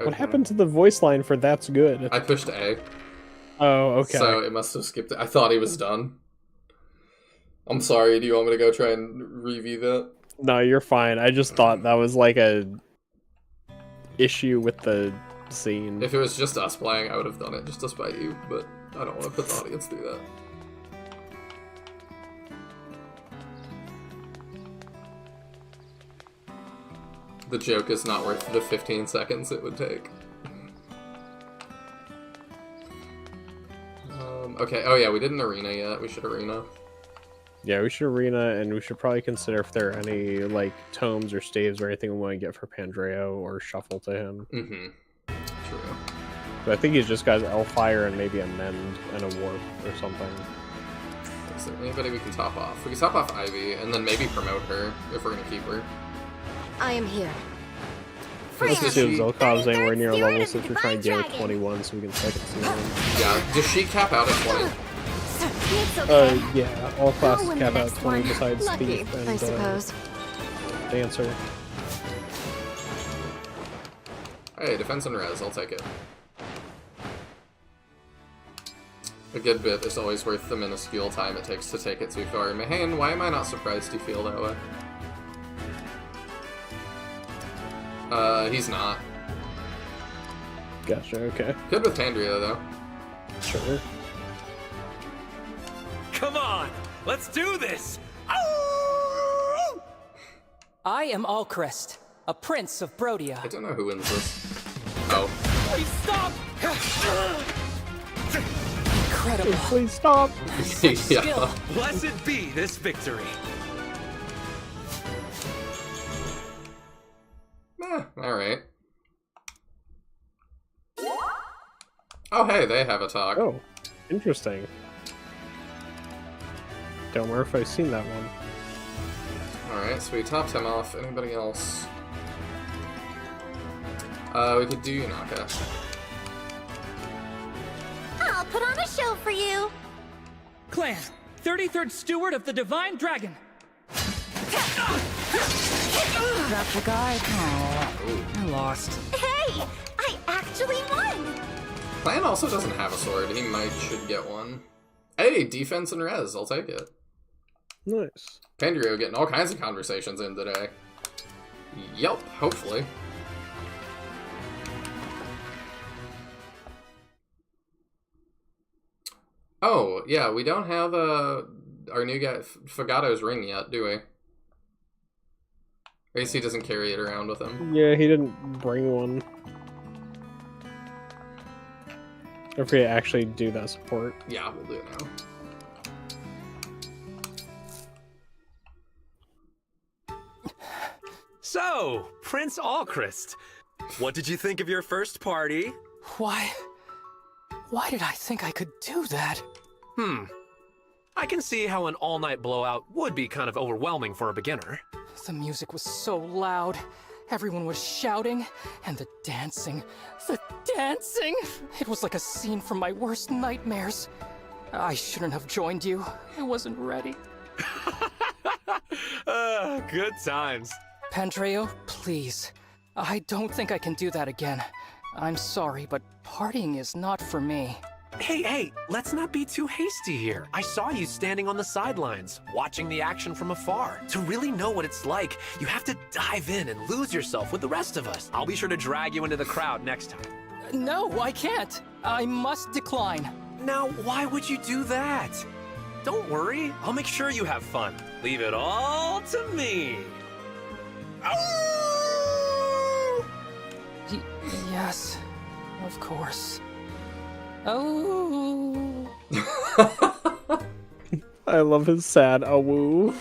What happened to the voice line for "That's good"? I pushed A. Oh, okay. So it must have skipped it. I thought he was done. I'm sorry, do you want me to go try and review that? No, you're fine. I just thought that was like a issue with the scene. If it was just us playing, I would have done it just to spite you, but I don't want to put the audience through that. The joke is not worth the 15 seconds it would take. Okay, oh yeah, we did an arena yet. We should arena. Yeah, we should arena, and we should probably consider if there are any like tomes or staves or anything we want to get for Pandreo or shuffle to him. Mm-hmm. True. But I think he's just got Elfire and maybe a Mend and a Warp or something. Is there anybody we can top off? We can top off Ivy, and then maybe promote her if we're gonna keep her. I am here. Let's assume Zelkov's anywhere near level, so if you're trying to get at 21 so we can second see him. Yeah, does she cap out at 20? Yeah, all classes cap out at 20 besides Lucky, Thief and I suppose. Dancer. Hey, defense and res, I'll take it. A good bit is always worth the minuscule time it takes to take it too far. Mahane, why am I not surprised you feel that way? He's not. Gotcha, okay. Good with Pandria, though. Sure. Come on, let's do this! I am Alcrest, a prince of Brodia. I don't know who wins this. Oh. Please stop! Incredible. Please stop! Yeah. Blessed be this victory. Alright. Oh, hey, they have a talk. Oh, interesting. Don't remember if I've seen that one. Alright, so we topped him off. Anybody else? We could do Yunaka. I'll put on a show for you. Clan, 33rd Steward of the Divine Dragon. That's the guy. I lost. Hey, I actually won. Clan also doesn't have a sword. He should get one. Hey, defense and res. I'll take it. Nice. Pandrio getting all kinds of conversations in today. Yep, hopefully. Oh, yeah, we don't have our new guy, Fagato's ring yet, do we? I guess he doesn't carry it around with him. Yeah, he didn't bring one. Don't forget to actually do that support. Yeah, we'll do it now. So, Prince Alcrest, what did you think of your first party? Why did I think I could do that? I can see how an all-night blowout would be kind of overwhelming for a beginner. The music was so loud. Everyone was shouting, and the dancing. It was like a scene from my worst nightmares. I shouldn't have joined you. I wasn't ready. Good times. Pandreo, please. I don't think I can do that again. I'm sorry, but partying is not for me. Hey, let's not be too hasty here. I saw you standing on the sidelines, watching the action from afar. To really know what it's like, you have to dive in and lose yourself with the rest of us. I'll be sure to drag you into the crowd next time. No, I can't. I must decline. Now, why would you do that? Don't worry, I'll make sure you have fun. Leave it all to me. Yes, of course. Oh. I love his sad awoo.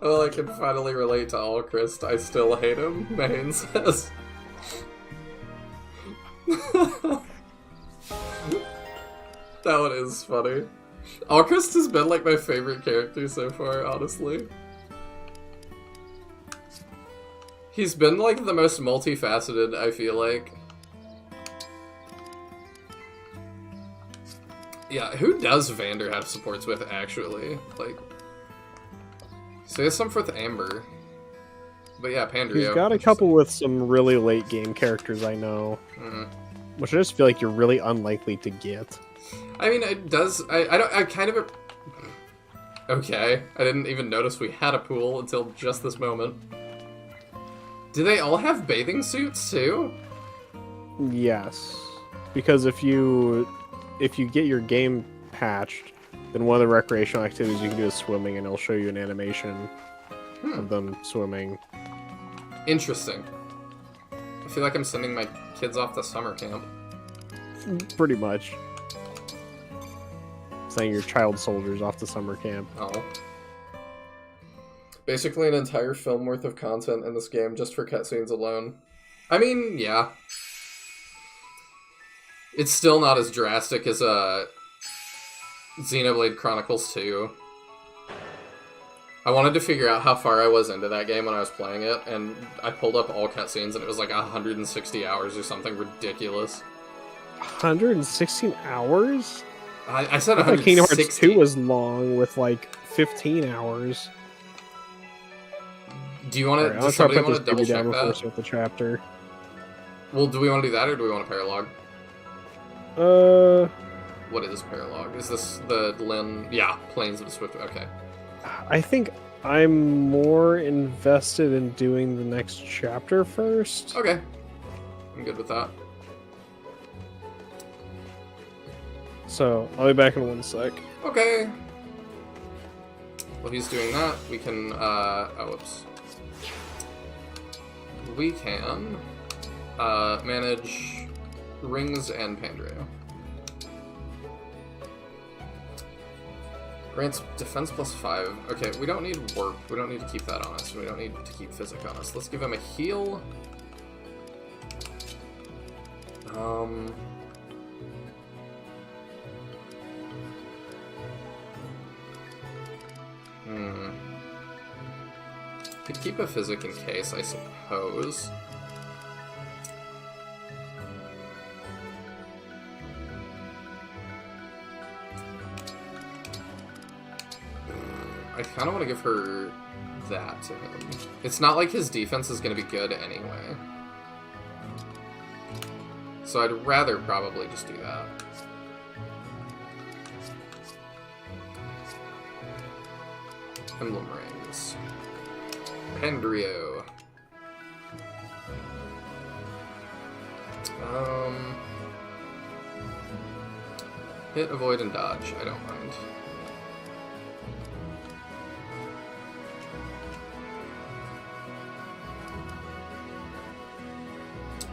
Oh, I can finally relate to Alchrist. I still hate him, Maine says. That one is funny. Alchrist has been like my favorite character so far, honestly. He's been like the most multifaceted, I feel like. Yeah, who does Vander have supports with, actually? Like, so he has some with Amber. But yeah, Pandrio. He's got a couple with some really late game characters I know. Which I just feel like you're really unlikely to get. I mean, it does... I kind of... Okay, I didn't even notice we had a pool until just this moment. Do they all have bathing suits, too? Yes. Because if you get your game patched, then one of the recreational activities you can do is swimming, and it'll show you an animation of them swimming. Interesting. I feel like I'm sending my kids off to summer camp. Pretty much. Sending your child soldiers off to summer camp. Oh. Basically an entire film worth of content in this game just for cutscenes alone. I mean, yeah. It's still not as drastic as Xenoblade Chronicles 2. I wanted to figure out how far I was into that game when I was playing it, and I pulled up all cutscenes, and it was like 160 hours or something ridiculous. 116 hours? I said I thought 160. Kingdom Hearts 2 was long, with like 15 hours. Do you want to? Right, Does somebody want to double check that? With the chapter. Well, do we want to do that, or do we want to paralog? What is paralog? Is this the Lin? Yeah, Plains of the Swift. Okay. I think I'm more invested in doing the next chapter first. Okay. I'm good with that. So, I'll be back in 1 sec. Okay. While he's doing that, we can, oh, whoops. We can, manage rings and Pandrio. Grants defense +5. Okay, we don't need warp. We don't need to keep that on us. We don't need to keep physic on us. Let's give him a heal. Could keep a physic in case, I suppose. I kind of want to give her that to him. It's not like his defense is going to be good anyway. So I'd rather probably just do that. Emblem rings. Pandrio. Hit, avoid, and dodge. I don't mind.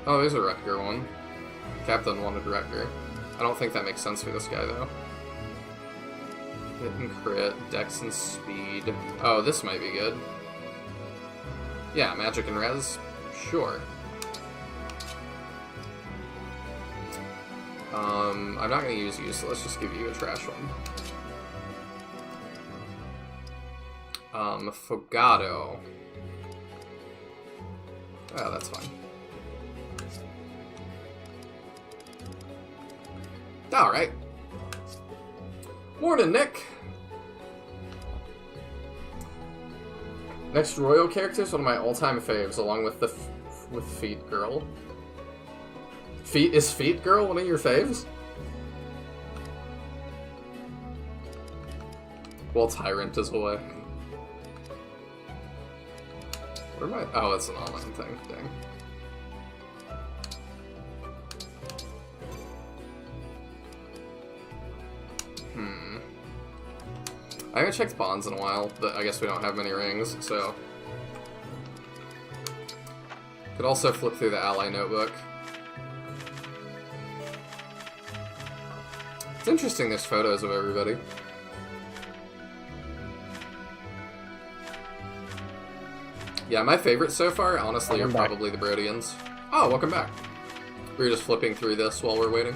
Oh, there's a Rutger one. Captain wanted Rutger. I don't think that makes sense for this guy, though. Hit and crit, dex and speed. Oh, this might be good. Yeah, magic and res? Sure. I'm not going to use you, so let's just give you a trash one. Fogado. Oh, that's fine. Alright. Morning, Nick! Next royal character is one of my all-time faves, along with with Feet Girl. Is Feet Girl one of your faves? While Tyrant is away. Where am I? Oh, it's an online thing. Dang. I haven't checked bonds in a while, but I guess we don't have many rings, so... Could also flip through the ally notebook. It's interesting there's photos of everybody. Yeah, my favorite so far, honestly, are probably the Brodians. Oh, welcome back. We were just flipping through this while we're waiting.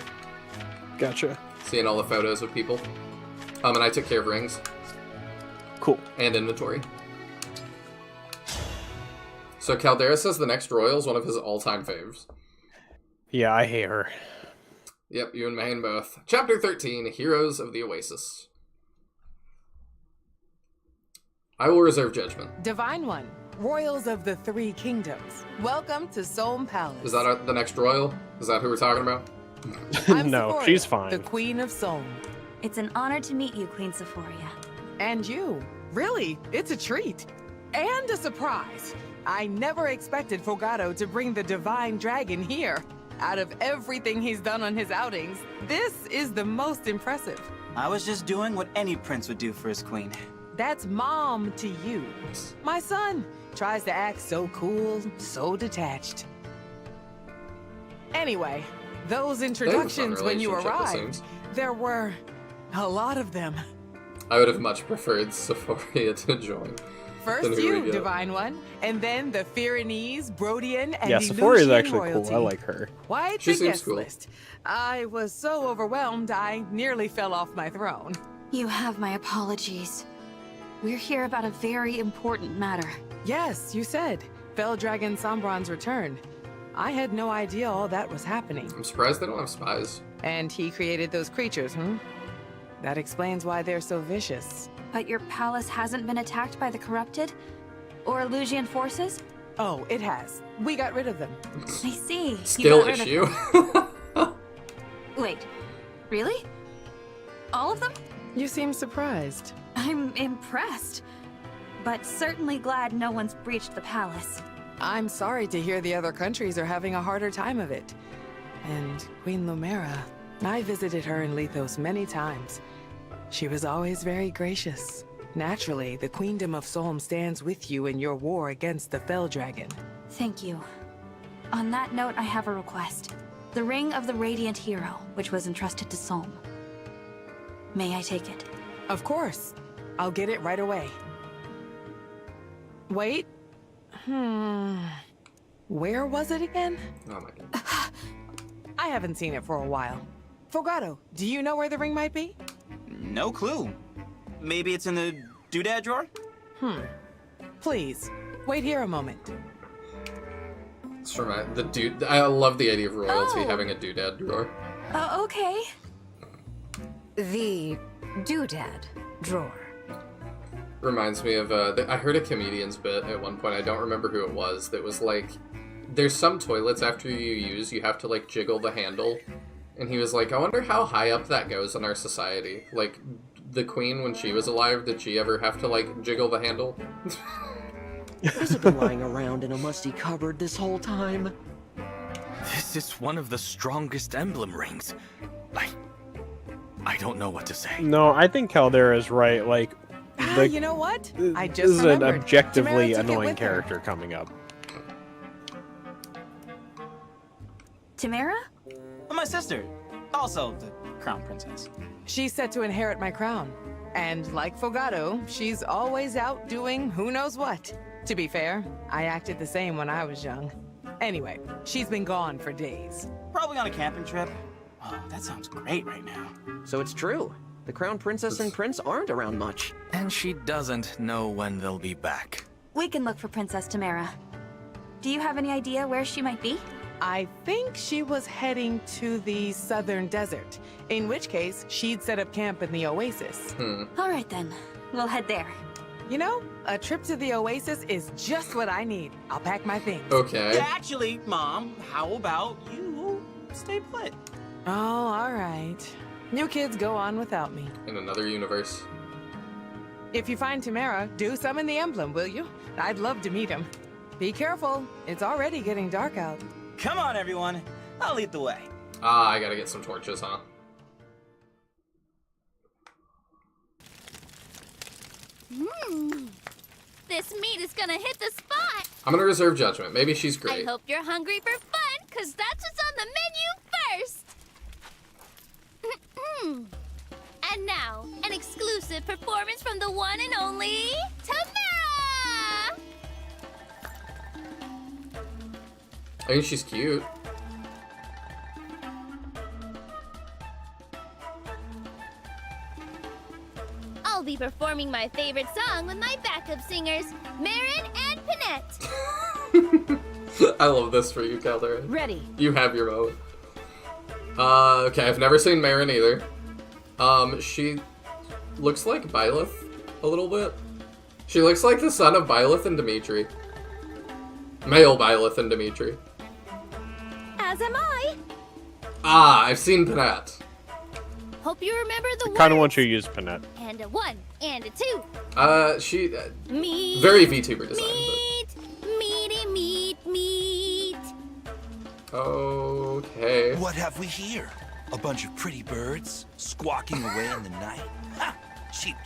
Gotcha. Seeing all the photos of people. And I took care of rings. Cool. And inventory. So Caldera says the next royal is one of his all-time faves. Yeah, I hate her. Yep, you and Mahane both. Chapter 13, Heroes of the Oasis. I will reserve judgment. Divine One, Royals of the Three Kingdoms. Welcome to Sohm Palace. Is that the next royal? Is that who we're talking about? No, Sephoria, she's fine. The Queen of Sohm. It's an honor to meet you, Queen Sephoria. And you. Really, it's a treat. And a surprise. I never expected Fogado to bring the Divine Dragon here. Out of everything he's done on his outings, this is the most impressive. I was just doing what any prince would do for his queen. That's mom to you. My son tries to act so cool, so detached. Anyway, those introductions when you arrived, there were a lot of them. I would have much preferred Sephoria to join. First you, Divine One, and then the Pyrenees, Brodian, and yeah, the Sephoria is Lucian actually royalty. cool. I like her. Quite She the seems guest cool. list. I was so overwhelmed, I nearly fell off my throne. You have my apologies. We're here about a very important matter. Yes, you said. Fell Dragon Sombron's return. I had no idea all that was happening. I'm surprised they don't have spies. And he created those creatures, That explains why they're so vicious. But your palace hasn't been attacked by the corrupted? Or Elusian forces? Oh, it has. We got rid of them. I see. Skill You got rid of issue. them. Wait, really? All of them? You seem surprised. I'm impressed. But certainly glad no one's breached the palace. I'm sorry to hear the other countries are having a harder time of it. And Queen Lumera, I visited her in Lethos many times. She was always very gracious. Naturally, the Queendom of Sohm stands with you in your war against the Fell Dragon. Thank you. On that note, I have a request. The Ring of the Radiant Hero, which was entrusted to Sohm. May I take it? Of course. I'll get it right away. Wait. Where was it again? Oh my god. I haven't seen it for a while. Fogado, do you know where the ring might be? No clue. Maybe it's in the doodad drawer? Please, wait here a moment. It's from the dude. I love the idea of royalty having a doodad drawer. Okay. The doodad drawer. Reminds me of, I heard a comedian's bit at one point, I don't remember who it was, that was like, there's some toilets after you use, you have to like jiggle the handle. And he was like, I wonder how high up that goes in our society. Like, the queen, when she was alive, did she ever have to like jiggle the handle? Has it been lying around in a musty cupboard this whole time? This is one of the strongest emblem rings. I don't know what to say. No, I think Caldera is right. Like, You know what? I this just is an remembered. objectively Tamara took it annoying with her. character coming up. Tamara? My sister. Also the crown princess. She's set to inherit my crown. And like Fogado, she's always out doing who knows what. To be fair, I acted the same when I was young. Anyway, she's been gone for days. Probably on a camping trip. Oh, that sounds great right now. So it's true. The Crown Princess and Prince aren't around much. And she doesn't know when they'll be back. We can look for Princess Tamara. Do you have any idea where she might be? I think she was heading to the southern desert, in which case she'd set up camp in the oasis. All right then, we'll head there. You know, a trip to the oasis is just what I need. I'll pack my things. Okay. Yeah, actually, Mom, how about you stay put? Oh, all right. You kids go on without me. In another universe. If you find Tamara, do summon the emblem, will you? I'd love to meet him. Be careful. It's already getting dark out. Come on, everyone. I'll lead the way. Ah, I gotta get some torches, huh? This meat is gonna hit the spot. I'm gonna reserve judgment. Maybe she's great. I hope you're hungry for fun, because that's what's on the menu first. And now, an exclusive performance from the one and only Tamara! I think she's cute. I'll be performing my favorite song with my backup singers, Marin and Panette. I love this for you, Caldera. Ready. You have your moment. Okay, I've never seen Marin either. She looks like Byleth a little bit. She looks like the son of Byleth and Dimitri. Male Byleth and Dimitri. As am I. Ah, I've seen Panette. Hope you remember the Kind of words. want you to use Panette. And a 1 and a 2. She Meet, very VTuber design. Meet. Okay. What have we here? A bunch of pretty birds squawking away in the night? Ha! Cheap.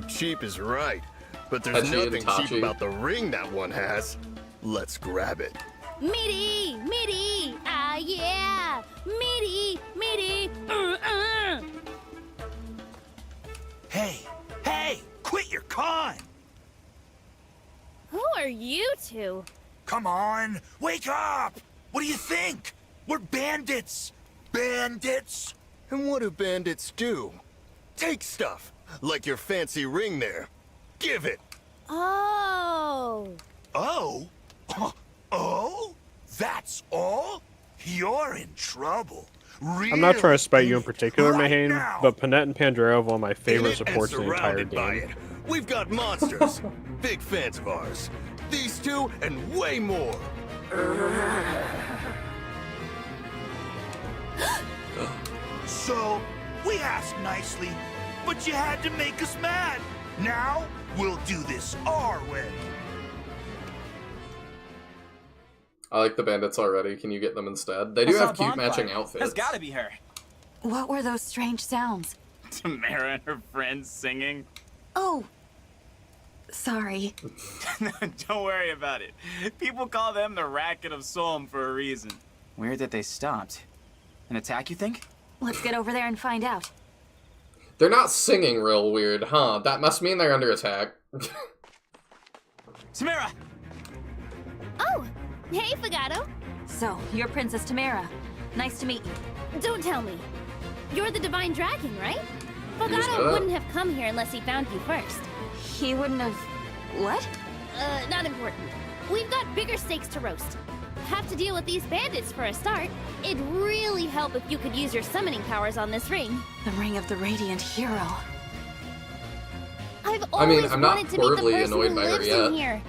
Cheap is right. But there's Tachi and nothing Tachi. cheap about the ring that one has. Let's grab it. Meaty. Ah, yeah. Meaty. Hey! Quit your con! Who are you two? Come on, wake up! What do you think? We're bandits! Bandits! And what do bandits do? Take stuff, like your fancy ring there. Give it. Oh. Oh? Oh? That's all? You're in trouble. I'm not trying to spite you in particular, Right Mahane, now. but Panette and Pandora have one of my In favorite it and supports in the entire surrounded by game. it. We've got monsters. Big fans of ours. These two and way more. So, we asked nicely, but you had to make us mad. Now, we'll do this our way. I like the bandits already. Can you get them instead? They do have cute matching outfits. That's gotta be her. What were those strange sounds? Tamara and her friends singing. Oh. Sorry. Don't worry about it. People call them the Racket of Solm for a reason. Weird that they stopped. An attack, you think? Let's get over there and find out. They're not singing real weird, huh? That must mean they're under attack. Tamara! Oh, hey, Fagato. So, you're Princess Tamara. Nice to meet you. Don't tell me. You're the Divine Dragon, right? just know Fagato that? wouldn't have come here unless he found you first. He wouldn't have... What? Not important. We've got bigger stakes to roast. Have to deal with these bandits for a start. It'd really help if you could use your summoning powers on this ring. The Ring of the Radiant Hero. I've I mean, always I'm not wanted to meet the horribly person annoyed who by her lives yet. in here.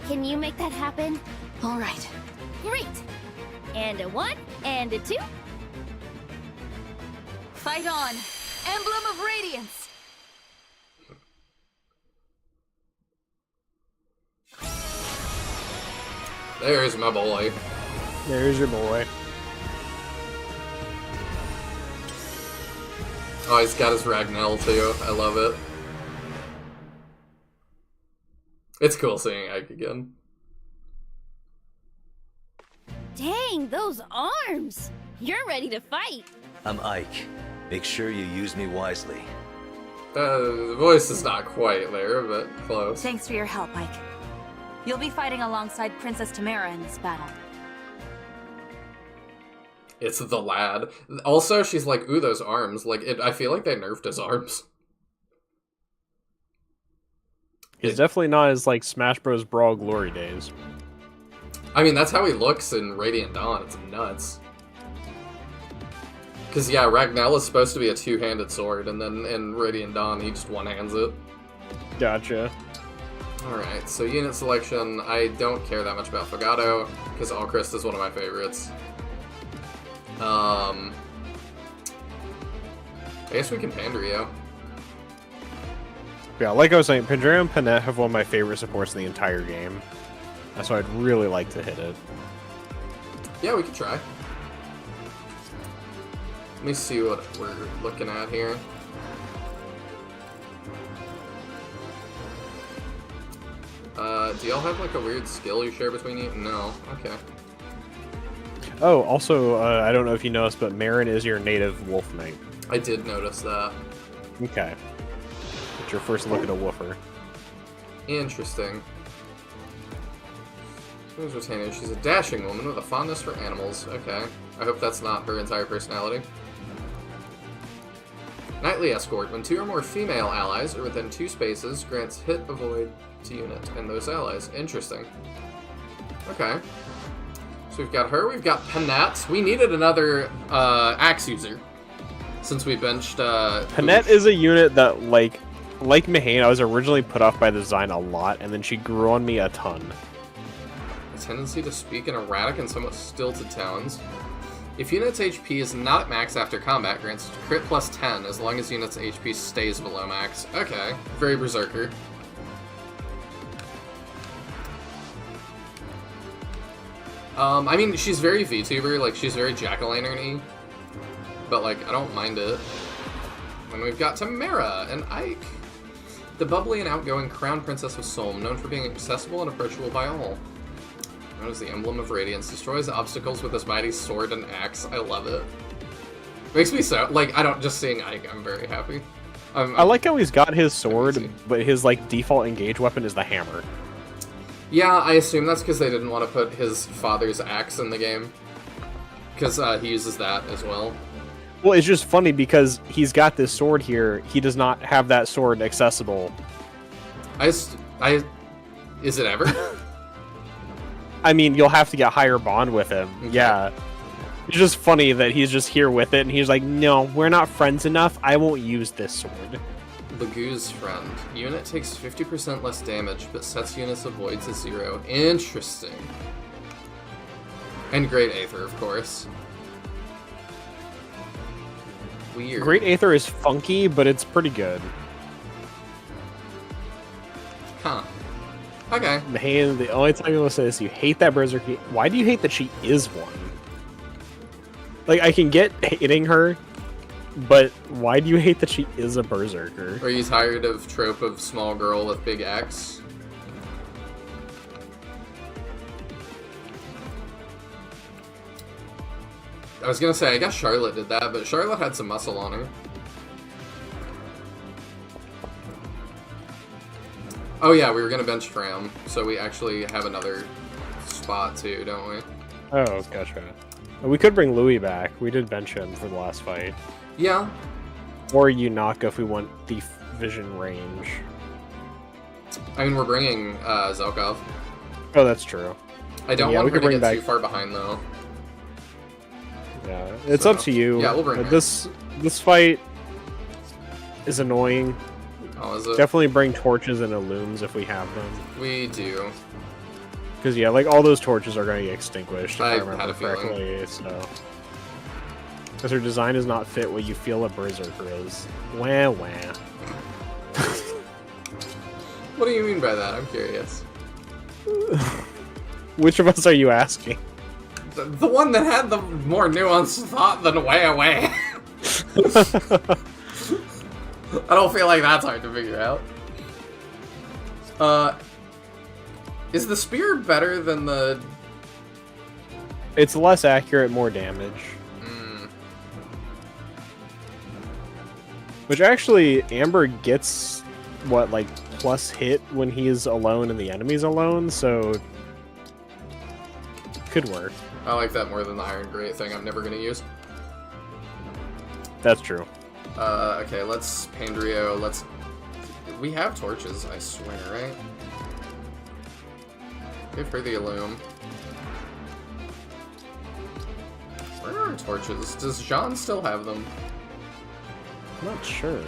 Can you make that happen? All right. Great. And a 1 and a 2. Fight on! Emblem of Radiance! There's my boy. There's your boy. Oh, he's got his Ragnell too. I love it. It's cool seeing Ike again. Dang, those arms! You're ready to fight. I'm Ike. Make sure you use me wisely. The voice is not quite there, but close. Thanks for your help, Ike. You'll be fighting alongside Princess Tamara in this battle. It's the lad. Also, she's like, ooh, those arms. Like, I feel like they nerfed his arms. He's definitely not as like Smash Bros. Brawl glory days. I mean, that's how he looks in Radiant Dawn. It's nuts. Because, yeah, Ragnell is supposed to be a two-handed sword, and then in Radiant Dawn, he just one-hands it. Gotcha. Alright, so unit selection. I don't care that much about Fagato, because Alchrist is one of my favorites. I guess we can Pandrio. Yeah, like I was saying, Pandora and Panette have one of my favorite supports in the entire game. That's why I'd really like to hit it. Yeah, we could try. Let me see what we're looking at here. Do y'all have like a weird skill you share between you? No. Okay. Oh, also, I don't know if you noticed, but Marin is your native wolf knight. I did notice that. Okay. It's your first look at a woofer. Interesting. Who's retainer? She's a dashing woman with a fondness for animals. Okay. I hope that's not her entire personality. Knightly escort. When 2 or more female allies are within 2 spaces, grants hit avoid to unit and those allies. Interesting. Okay. So we've got her, we've got Panette. We needed another axe user since we benched Panette is a unit that, like Mahane, I was originally put off by the design a lot, and then she grew on me a ton. A tendency to speak in erratic and somewhat stilted tones. If unit's HP is not at max after combat, grants crit plus 10 as long as unit's HP stays below max. Okay, very berserker. I mean, she's very VTuber, like, she's very jack-o'-lantern-y, but, like, I don't mind it. And we've got Tamara and Ike, the bubbly and outgoing Crown Princess of Solm, known for being accessible and approachable by all. Known as the Emblem of Radiance, destroys obstacles with his mighty sword and axe. I love it. Makes me so, like, I don't, just seeing Ike, I'm very happy. I like how he's got his sword, but his, like, default engage weapon is the hammer. Yeah, I assume that's because they didn't want to put his father's axe in the game. Because he uses that as well. Well, it's just funny because he's got this sword here. He does not have that sword accessible. Is it ever? I mean, you'll have to get higher bond with him. Okay. Yeah. It's just funny that he's just here with it, and he's like, no, we're not friends enough. I won't use this sword. Lagu's friend. Unit takes 50% less damage, but sets units avoid to 0. Interesting. And Great Aether, of course. Weird. Great Aether is funky, but it's pretty good. Huh. Okay. Man, the only time you'll say this, you hate that Berserker. Why do you hate that she is one? Like, I can get hating her, but why do you hate that she is a Berserker? Are you tired of trope of small girl with big axe? I was gonna say, I guess Charlotte did that, but Charlotte had some muscle on her. Oh yeah, we were gonna bench Fram, so we actually have another spot too, don't we? Oh, gotcha. We could bring Louis back. We did bench him for the last fight. Yeah. Or Yunaka if we want the vision range. I mean, we're bringing Zelkov. Oh, that's true. I don't want her to get too far behind, though. Yeah, it's up to you. Yeah, we'll bring her. This fight is annoying. Oh, is it? Definitely bring torches and illumes if we have them. We do. Because, yeah, like, all those torches are going to get extinguished, if I remember had a correctly, so... Because her design does not fit what you feel a Berserker is. Wah, wah. What do you mean by that? I'm curious. Which of us are you asking? The one that had the more nuanced thought than wah wah. I don't feel like that's hard to figure out. Is the spear better than the... It's less accurate, more damage. Which actually, Amber gets, what, like, plus hit when he's alone and the enemy's alone, so... Could work. I like that more than the Iron Grate thing I'm never gonna use. That's true. Okay, let's Pandrio, let's... We have torches, I swear, right? Give her the Illume. Where are our torches? Does Jean still have them? I'm not sure.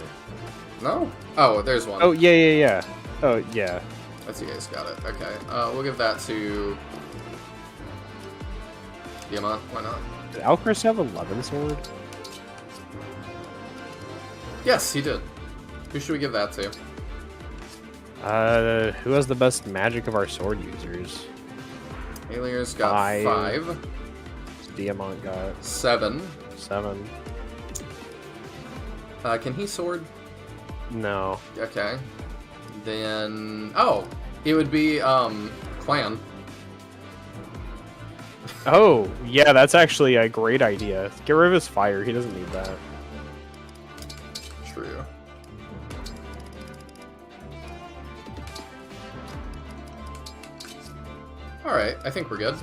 No? Oh, there's one. Oh, yeah. Oh, yeah. That's you guys got it. Okay. We'll give that to... Yama, why not? Did Alchris have 11 sword? Yes, he did. Who should we give that to? Who has the best magic of our sword users? Alier's got 5. Diamant got 7. 7. Can he sword? No. Okay. Then... Oh! It would be, Clan. Oh, yeah, that's actually a great idea. Get rid of his fire, he doesn't need that. True. Alright, I think we're good.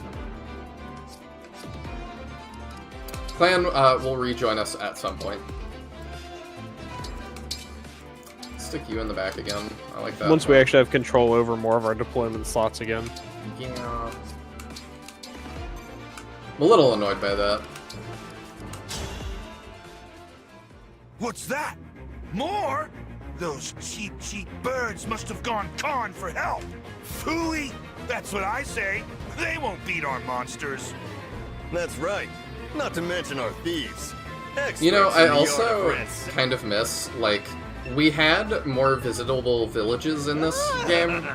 Clan will rejoin us at some point. Stick you in the back again. I like that. Once we actually have control over more of our deployment slots again. Yeah. I'm a little annoyed by that. What's that? More? Those cheap birds must have gone con for help. Phooey! That's what I say. They won't beat our monsters. That's right. Not to mention our thieves. You know, Experts I in the also art of kind of miss, like, we had more visitable villages in this game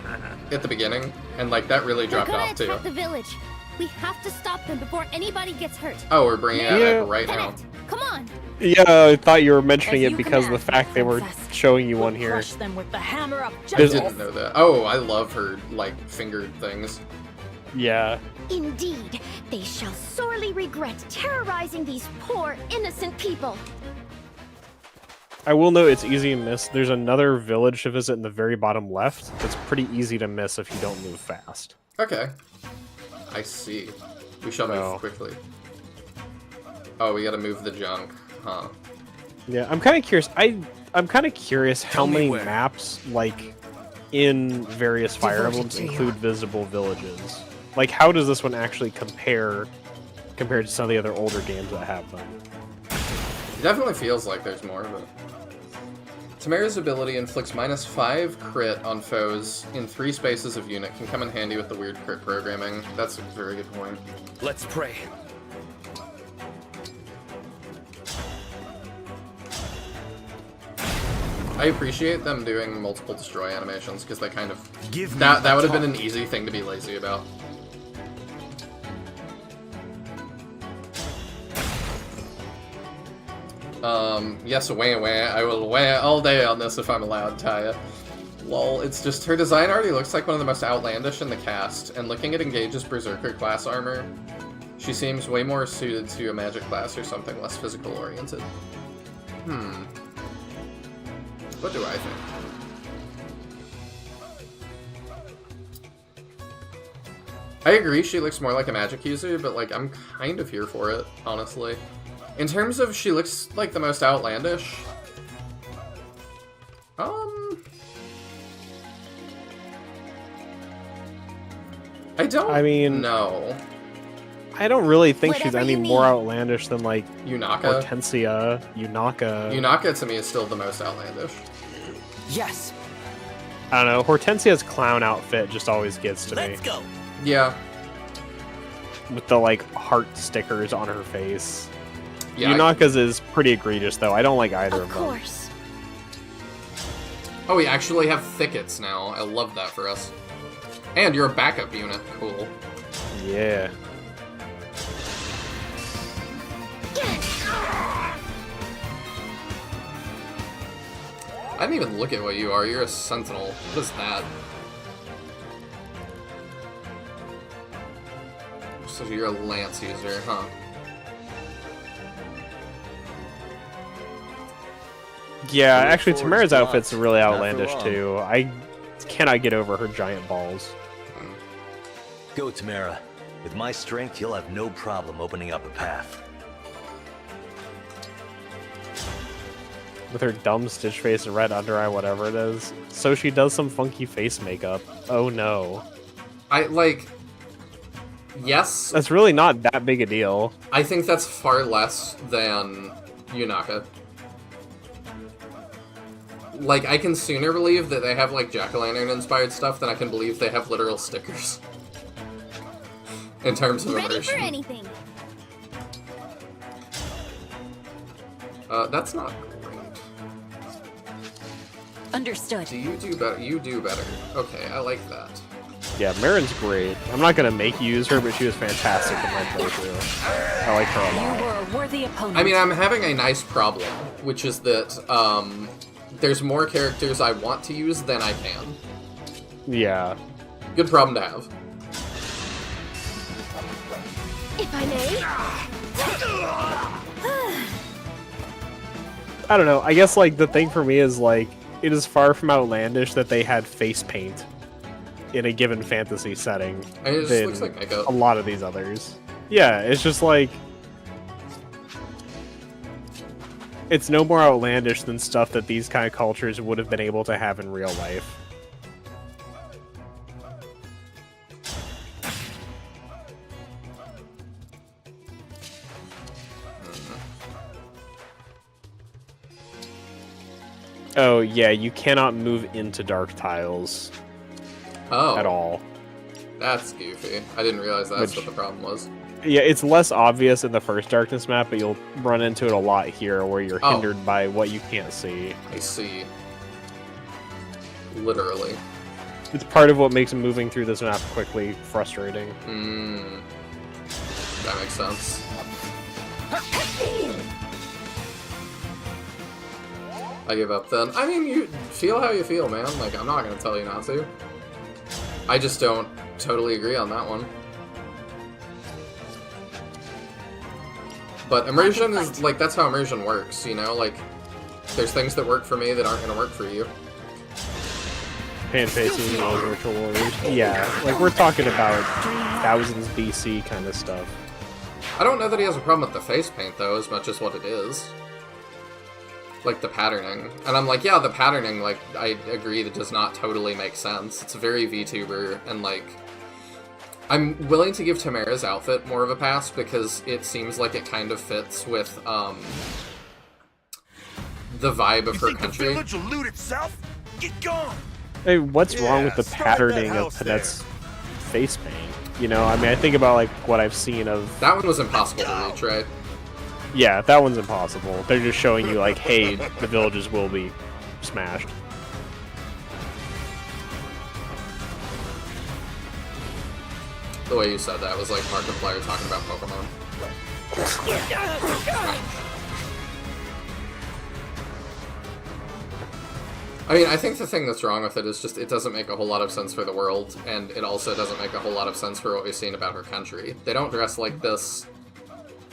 at the beginning, and, like, that really They're dropped gonna off, too. attack the village. We have to stop them before anybody gets hurt. Oh, we're bringing it Yeah. up right now. Come on. Yeah, I thought you were mentioning As it you because of the command, fact they were princess. showing you one here. Crush them with the hammer of I justice. didn't know that. Oh, I love her, like, fingered things. Yeah. Indeed, they shall sorely regret terrorizing these poor, innocent people. I will note it's easy to miss. There's another village to visit in the very bottom left. It's pretty easy to miss if you don't move fast. Okay. I see. We shall No. move quickly. Oh, we gotta move the junk, huh? Yeah, I'm kind of curious. I'm kind of curious how Tell me many where. maps, like, in various Fire Devoted Emblems to you. include visible villages. Like, how does this one actually compare compared to some of the other older games that have them? It definitely feels like there's more of it. Tamara's ability inflicts -5 crit on foes in 3 spaces of unit. Can come in handy with the weird crit programming. That's a very good point. Let's pray. I appreciate them doing multiple destroy animations because they kind of Give me that a would have been talk. an easy thing to be lazy about. Yes, wah. I will wah all day on this if I'm allowed, Taya. Lol, it's just her design already looks like one of the most outlandish in the cast, and looking at Engage's Berserker class armor, she seems way more suited to a magic class or something less physical oriented. What do I think? I agree she looks more like a magic user, but like I'm kind of here for it, honestly. In terms of she looks like the most outlandish, I don't know. I don't really think she's Whatever any you more mean. outlandish than, like, Yunaka? Hortensia, Yunaka. Yunaka to me is still the most outlandish. Yes. I don't know. Hortensia's clown outfit just always gets to me. go. Yeah. With the, like, heart stickers on her face. Yeah, Yunaka's is pretty egregious, though. I don't like either of Of them. course. Oh, we actually have thickets now. I love that for us. And you're a backup unit. Cool. Yeah. I didn't even look at what you are. You're a sentinel. What is that? So you're a lance user, huh? Yeah, actually, forward Tamara's not. outfit's really Not for outlandish, long. too. I cannot get over her giant balls. Go, Tamara. With my strength, you'll have no problem opening up a path. With her dumb stitch face and red under eye, whatever it is. So she does some funky face makeup. Oh no. Yes. That's really not that big a deal. I think that's far less than Yunaka. Like, I can sooner believe that they have, like, jack-o'-lantern inspired stuff than I can believe they have literal stickers. In terms of Ready immersion. for anything. That's not great. Understood. Do you do better? You do better. Okay, I like that. Yeah, Marin's great. I'm not gonna make you use her, but she was fantastic in my playthrough. I like her a lot. You were a worthy opponent. I mean, I'm having a nice problem, which is that, there's more characters I want to use than I can. Yeah. Good problem to have. If I may. I don't know. I guess, like, the thing for me is, like, it is far from outlandish that they had face paint in a given fantasy setting I mean, it just than looks like makeup. a lot of these others. Yeah, it's just like it's no more outlandish than stuff that these kind of cultures would have been able to have in real life. Oh, yeah, you cannot move into dark tiles at all. That's goofy. I didn't realize that's what the problem was. Yeah, it's less obvious in the first Darkness map, but you'll run into it a lot here where you're hindered by what you can't see. I see. Literally. It's part of what makes moving through this map quickly frustrating. That makes sense. I give up then. I mean, you feel how you feel, man. Like, I'm not gonna tell you not to. I just don't totally agree on that one. But immersion is, like, that's how immersion works, you know? Like, there's things that work for me that aren't gonna work for you. Pan-facing virtual warriors. Yeah, like, we're talking about thousands BC kind of stuff. I don't know that he has a problem with the face paint, though, as much as what it is. Like, the patterning. And I'm like, yeah, the patterning, like, I agree that does not totally make sense. It's very VTuber, and, like, I'm willing to give Tamara's outfit more of a pass because it seems like it kind of fits with, the vibe of her country. The village will loot itself? Get gone! Hey, what's wrong with the patterning of Panette's face paint? You know, I mean, I think about, like, what I've seen of... That one was impossible to reach, right? Yeah, that one's impossible. They're just showing you, like, hey, the villages will be smashed. The way you said that was like Markiplier talking about Pokemon. I mean, I think the thing that's wrong with it is just it doesn't make a whole lot of sense for the world, and it also doesn't make a whole lot of sense for what we've seen about her country. They don't dress like this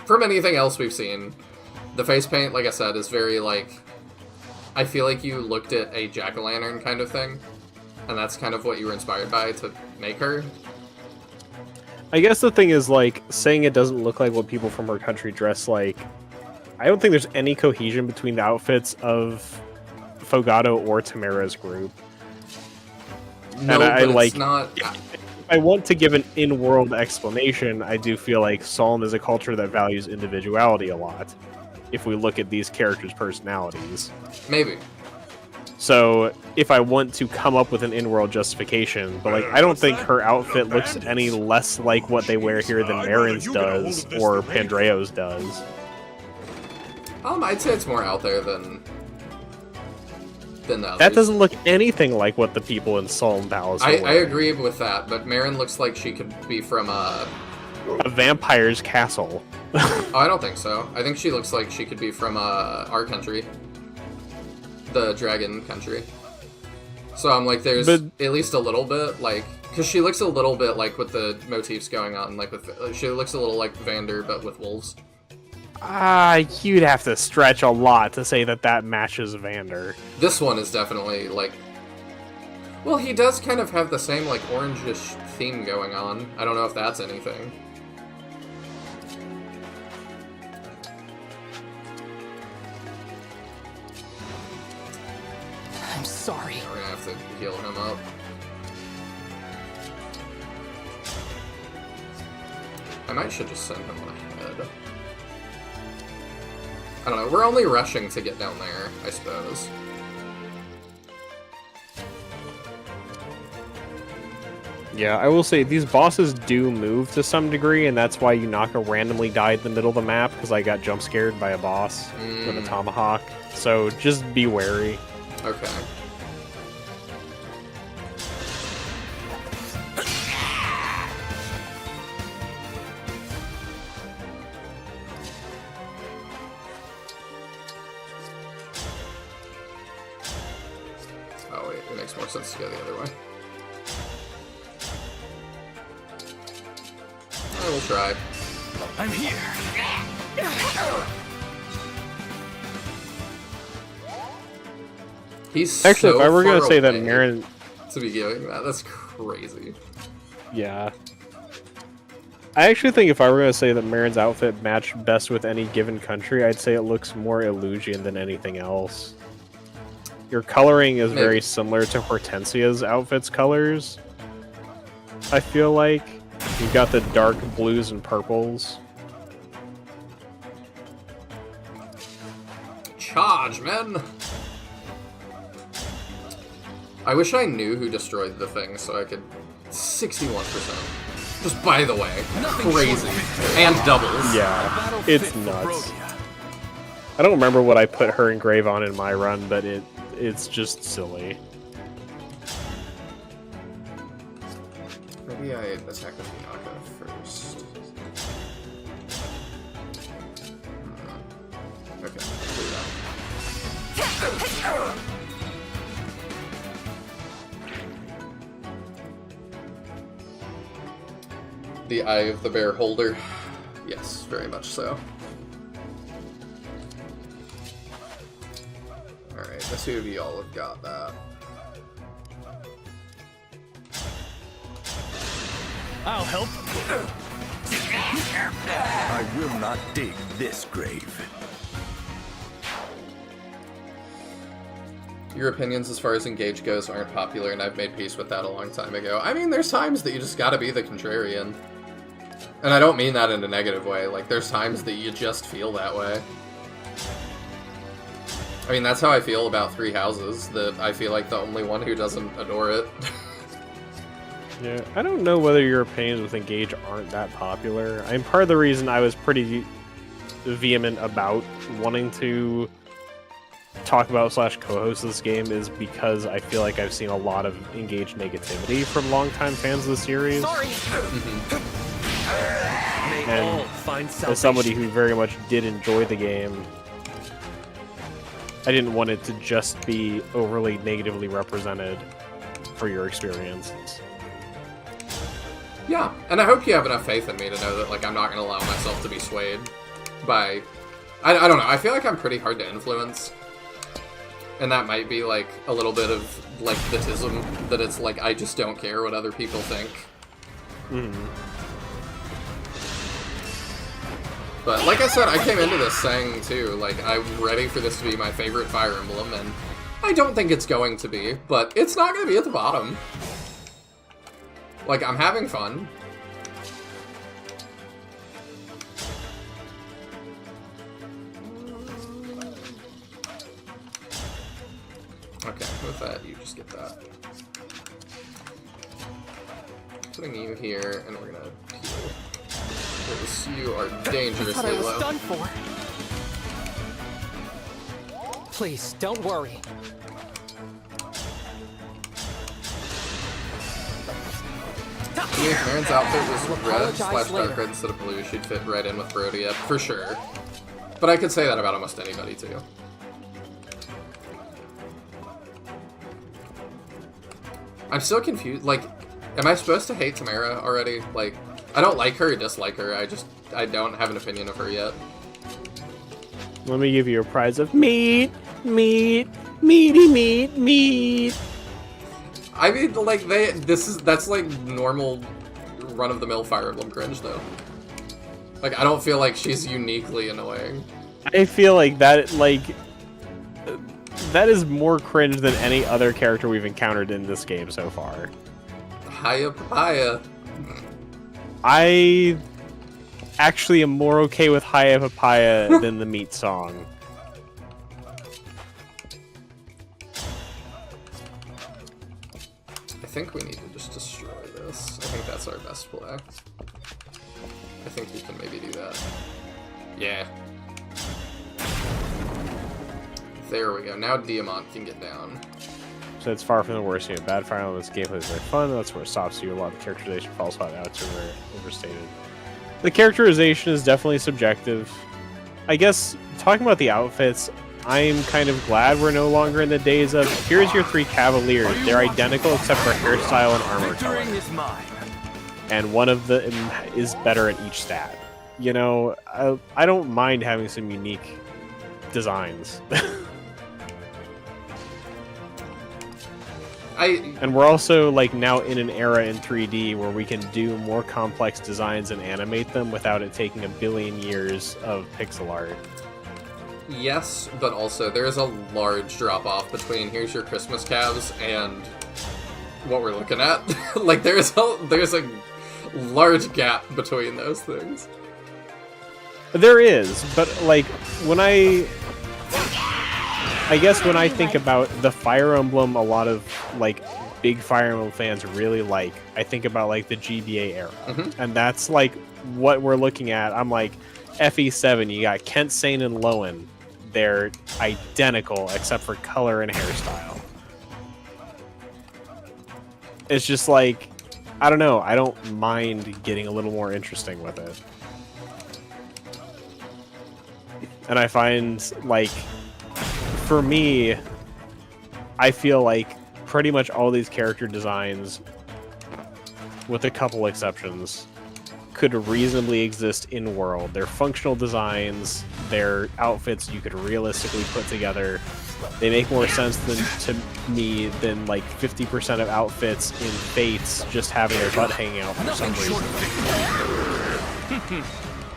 from anything else we've seen. The face paint, like I said, is very, like... I feel like you looked at a jack-o'-lantern kind of thing, and that's kind of what you were inspired by to make her. I guess the thing is, like, saying it doesn't look like what people from her country dress like... I don't think there's any cohesion between the outfits of Fogado or Tamara's group. No, and but it's not... If I want to give an in-world explanation, I do feel like Solm is a culture that values individuality a lot, if we look at these characters' personalities. Maybe. So, if I want to come up with an in-world justification, but, like, I don't think her outfit looks any less like what they wear here than Marin's does, or Pandreo's does. I'd say it's more out there than the others. That doesn't look anything like what the people in Solm Palace are I wearing. agree with that, but Marin looks like she could be from a vampire's castle. Oh, I don't think so. I think she looks like she could be from our country. The dragon country. So I'm like, there's at least a little bit, like... Because she looks a little bit like with the motifs going on, like with... She looks a little like Vander, but with wolves. You'd have to stretch a lot to say that that matches Vander. This one is definitely, like... Well, he does kind of have the same, like, orangish theme going on. I don't know if that's anything. I'm sorry. We're gonna have to heal him up. I might should just send him ahead. I don't know, we're only rushing to get down there, I suppose. Yeah, I will say, these bosses do move to some degree, and that's why Yunaka randomly died in the middle of the map, because I got jump scared by a boss with a tomahawk. So just be wary. Okay. Oh wait, it makes more sense to go the other way. I will try. I'm here. He's actually, so if I were far gonna say that away Marin to be doing that, that's crazy. crazy. Yeah. I actually think if I were going to say that Marin's outfit matched best with any given country, I'd say it looks more Illusian than anything else. Your coloring is very similar to Hortensia's outfit's colors. I feel like you've got the dark blues and purples. Charge, man! I wish I knew who destroyed the thing so I could... 61%. Just by the way, crazy. And doubles. Yeah, it's nuts. I don't remember what I put her engrave on in my run, but it's just silly. Maybe I attack with Hinaka first. Okay, do that. The Eye of the Bear holder. Yes, very much so. Alright, the two of you all have got that. I'll help. I will not dig this grave. Your opinions as far as Engage goes aren't popular, and I've made peace with that a long time ago. I mean, there's times that you just gotta be the contrarian. And I don't mean that in a negative way. Like, there's times that you just feel that way. I mean, that's how I feel about Three Houses, that I feel like the only one who doesn't adore it. Yeah, I don't know whether your opinions with Engage aren't that popular. I mean, part of the reason I was pretty vehement about wanting to talk about / co-host this game is because I feel like I've seen a lot of Engage negativity from longtime fans of the series. Sorry. And as somebody who very much did enjoy the game, I didn't want it to just be overly negatively represented for your experiences. Yeah, and I hope you have enough faith in me to know that, like, I'm not going to allow myself to be swayed by... I don't know, I feel like I'm pretty hard to influence. And that might be, like, a little bit of, like, bitism, that it's like, I just don't care what other people think. But, like I said, I came into this saying, too, like, I'm ready for this to be my favorite Fire Emblem, and I don't think it's going to be, but it's not going to be at the bottom. Like, I'm having fun. Okay, with that, you just get that. Putting you here, and we're gonna heal. Because you are dangerously I thought I was low. done for. Please, don't worry. If Marin's outfit was red / apologize dark later. red instead of blue, she'd fit right in with Brody, for sure. But I could say that about almost anybody, too. I'm still confused. Like, am I supposed to hate Tamara already? Like, I don't like her or dislike her. I don't have an opinion of her yet. Let me give you a prize of meat, meat, meaty meat, meat. I mean, like, that's like normal run-of-the-mill Fire Emblem cringe, though. Like, I don't feel like she's uniquely annoying. I feel like that, that is more cringe than any other character we've encountered in this game so far. Hiya papaya. I actually am more okay with Hiya Papaya than the meat song. I think we need to just destroy this. I think that's our best play. I think we can maybe do that. Yeah. There we go. Now Diamant can get down. So it's far from the worst. You know, bad Fire Emblem, this gameplay is very fun. That's where it stops you. A lot of characterization falls hot out to overstated. The characterization is definitely subjective. I guess, talking about the outfits, I'm kind of glad we're no longer in the days of, here's your 3 Cavaliers. They're identical except for hairstyle and armor color. And one of them is better at each stat. You know, I don't mind having some unique designs. And we're also like now in an era in 3D where we can do more complex designs and animate them without it taking a billion years of pixel art. Yes, but also there is a large drop-off between here's your Christmas calves and what we're looking at. Like, there's a large gap between those things. There is, but like when I guess when I think about the Fire Emblem, a lot of like big Fire Emblem fans really like, I think about like the GBA era, and that's like what we're looking at. I'm like, FE7, you got Kent Sane and Lowen. They're identical except for color and hairstyle. It's just like, I don't know, I don't mind getting a little more interesting with it. And I find, like, for me, I feel like pretty much all these character designs, with a couple exceptions, could reasonably exist in world. They're functional designs, they're outfits you could realistically put together. They make more sense to me than like 50% of outfits in Fates just having their butt hanging out for some reason.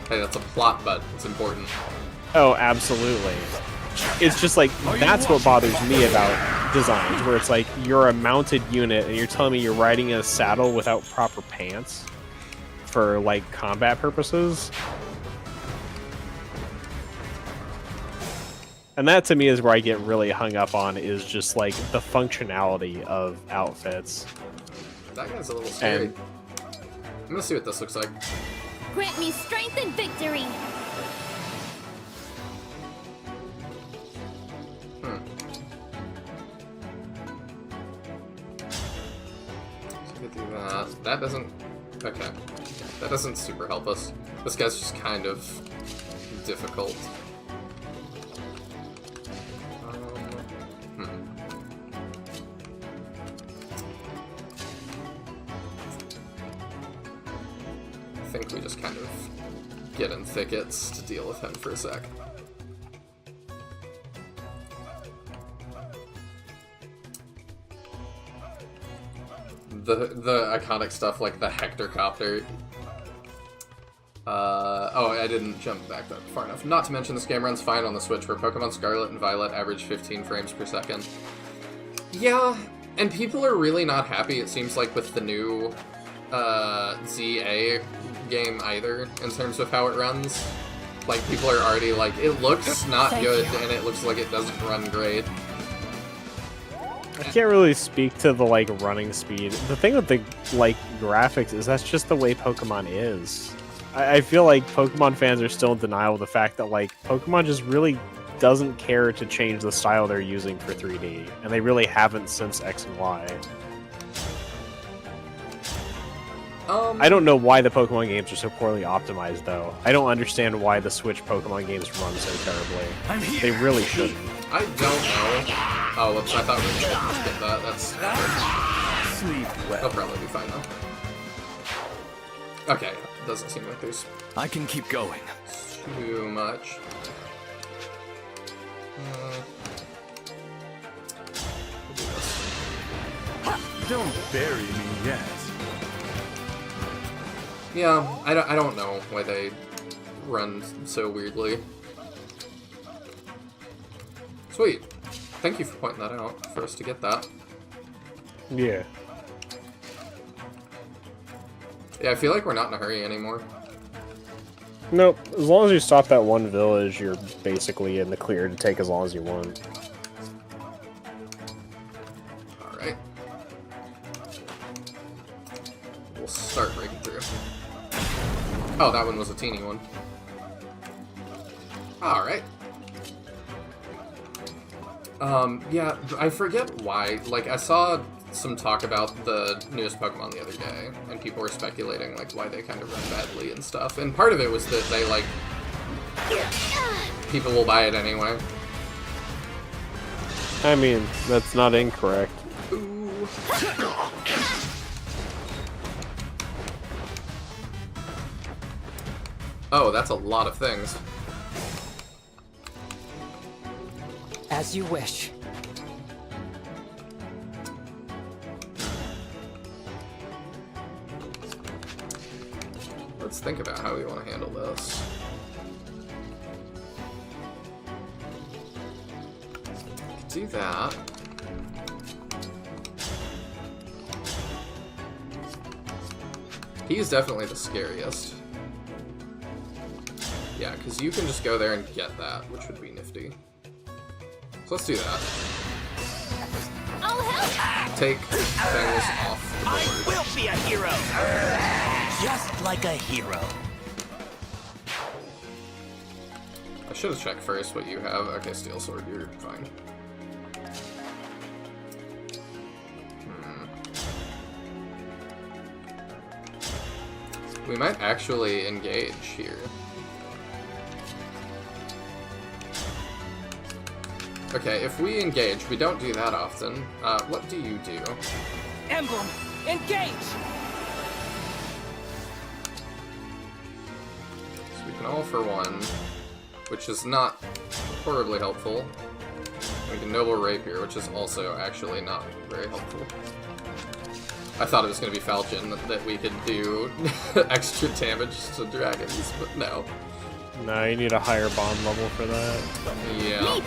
Hey, that's a plot butt. It's important. Oh, absolutely. It's just like, that's what bothers me about designs, where it's like, you're a mounted unit and you're telling me you're riding in a saddle without proper pants for like combat purposes. And that to me is where I get really hung up on, is just like the functionality of outfits. That guy's a little scary. And I'm gonna see what this looks like. Grant me strength and victory. So we could do that. That doesn't... Okay. That doesn't super help us. This guy's just kind of difficult. I think we just kind of get in thickets to deal with him for a sec. The iconic stuff like the Hectorcopter. Oh, I didn't jump back that far enough. Not to mention this game runs fine on the Switch, where Pokemon Scarlet and Violet average 15 frames per second. Yeah, and people are really not happy, it seems like, with the new ZA game either, in terms of how it runs. Like, people are already like, it looks not good, and it looks like it doesn't run great. I can't really speak to the like running speed. The thing with the like graphics is that's just the way Pokemon is. I feel like Pokemon fans are still in denial of the fact that like Pokemon just really doesn't care to change the style they're using for 3D, and they really haven't since X and Y. I don't know why the Pokemon games are so poorly optimized, though. I don't understand why the Switch Pokemon games run so terribly. They really shouldn't. I don't know. Oh, whoops, I thought we were going to skip that. That's... Sleep well. They'll probably be fine, though. Okay, doesn't seem like there's... I can keep going. Too much. We'll do this. Don't bury me yet. Yeah, I don't know why they run so weirdly. Sweet. Thank you for pointing that out, for us to get that. Yeah. Yeah, I feel like we're not in a hurry anymore. Nope. As long as you stop that one village, you're basically in the clear to take as long as you want. Alright. We'll start breaking through. Oh, that one was a teeny one. Alright. Yeah, I forget why. Like, I saw some talk about the newest Pokemon the other day, and people were speculating, like, why they kind of run badly and stuff. And part of it was that they, like... people will buy it anyway. I mean, that's not incorrect. Ooh. Oh, that's a lot of things. As you wish. let's think about how we want to handle this. Do that. He's definitely the scariest. Yeah, because you can just go there and get that, which would be nifty. So let's do that. I'll help! Take things off the board. Will be a hero! Just like a hero. I should have checked first what you have. Okay, Steel Sword, you're fine. We might actually engage here. Okay, if we engage, we don't do that often. What do you do? Emblem, engage! So we can all for one, which is not horribly helpful. We can Noble Rapier, which is also actually not very helpful. I thought it was going to be Falchion that we could do extra damage to dragons, but no. No, you need a higher bond level for that. Yeah.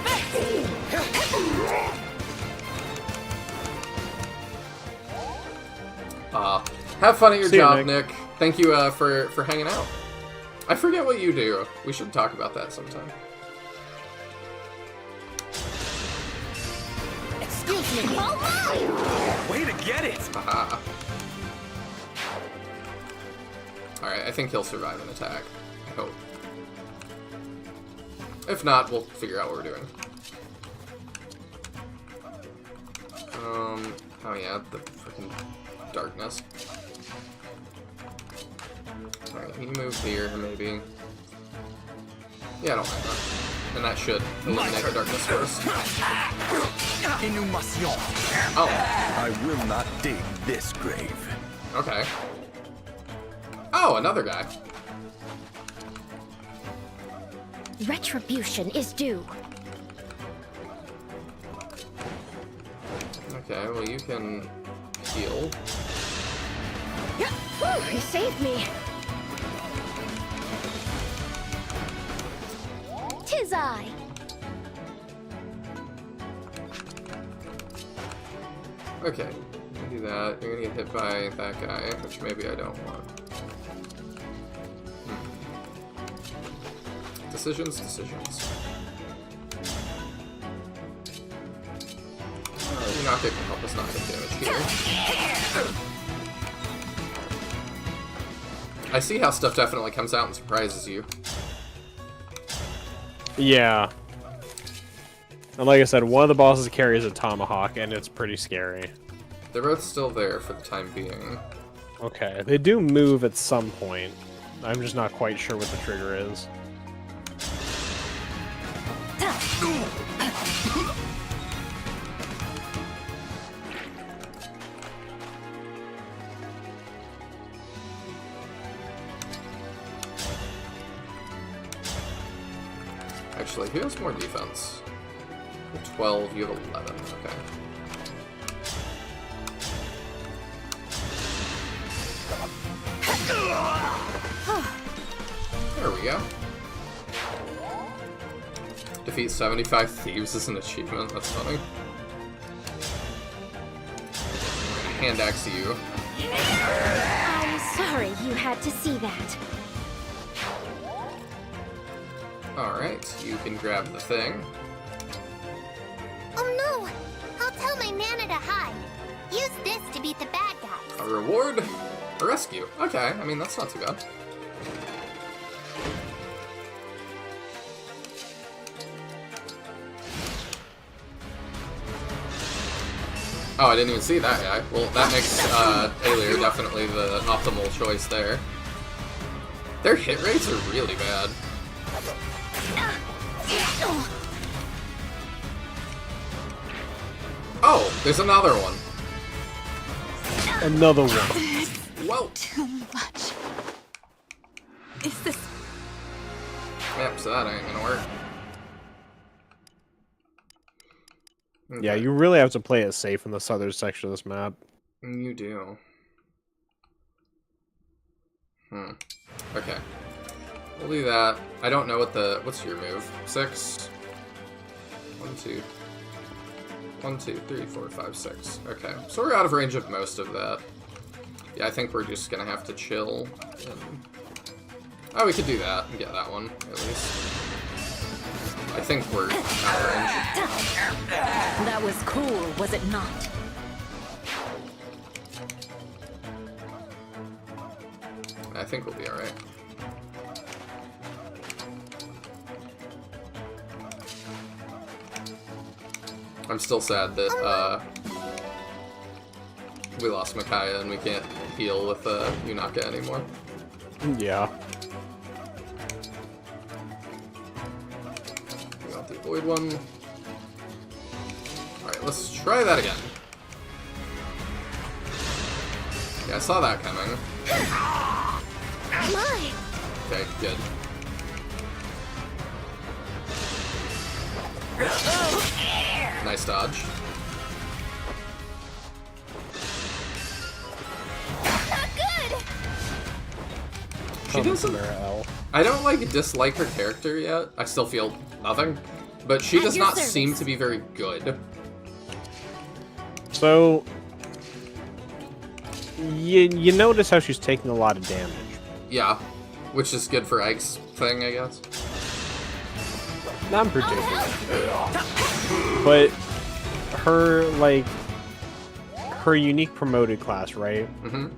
Have fun at your job, Nick. Thank you for hanging out. I forget what you do. We should talk about that sometime. Excuse me. Oh Way to get it! Haha. Alright, I think he'll survive an attack. I hope. If not, we'll figure out what we're doing. Oh yeah, the freaking darkness. Alright, can you move here, maybe? Yeah, I don't mind that. And that should eliminate the darkness first. Oh. I will not dig this grave. Okay. Oh, another guy. Retribution is due. Okay, well you can heal. Whew, you saved me. Tis I. Okay, do that. You're gonna get hit by that guy, which maybe I don't want. Decisions. You're not going to help us not take damage here. I see how stuff definitely comes out and surprises you. Yeah. And like I said, one of the bosses carries a tomahawk, and it's pretty scary. They're both still there for the time being. Okay, they do move at some point. I'm just not quite sure what the trigger is. Actually, who has more defense? 12, you have 11, okay. There we go. Defeat 75 thieves is an achievement, that's funny. I'm gonna hand axe you. I'm sorry you had to see that. Alright, you can grab the thing. Oh no! I'll tell my nana to hide. Use this to beat the bad guys. A reward? A rescue. Okay, I mean, that's not too bad. Oh, I didn't even see that guy. Well, that makes Alier definitely the optimal choice there. Their hit rates are really bad. Oh, there's another one. Another one. Whoa. Too much. Is this... Yep, so that ain't gonna work. Okay. Yeah, you really have to play it safe in the southern section of this map. You do. Okay. We'll do that. I don't know what's your move? 6? 1, 2. 1, 2, 3, 4, 5, 6. Okay. So we're out of range of most of that. Yeah, I think we're just gonna have to chill. Oh, we could do that and get that one, at least. I think we're out of range. That was cool, was it not? I think we'll be alright. I'm still sad that we lost Micaiah and we can't heal with Unaka anymore. Yeah. We got the Void one. Alright, let's try that again. Yeah, I saw that coming. Okay, good. Nice dodge. She doesn't. I don't like dislike her character yet. I still feel nothing, but she does not seem to be very good. So you notice how she's taking a lot of damage. Yeah, which is good for Ike's thing, I guess. Not particularly, but her unique promoted class, right? Mm-hmm.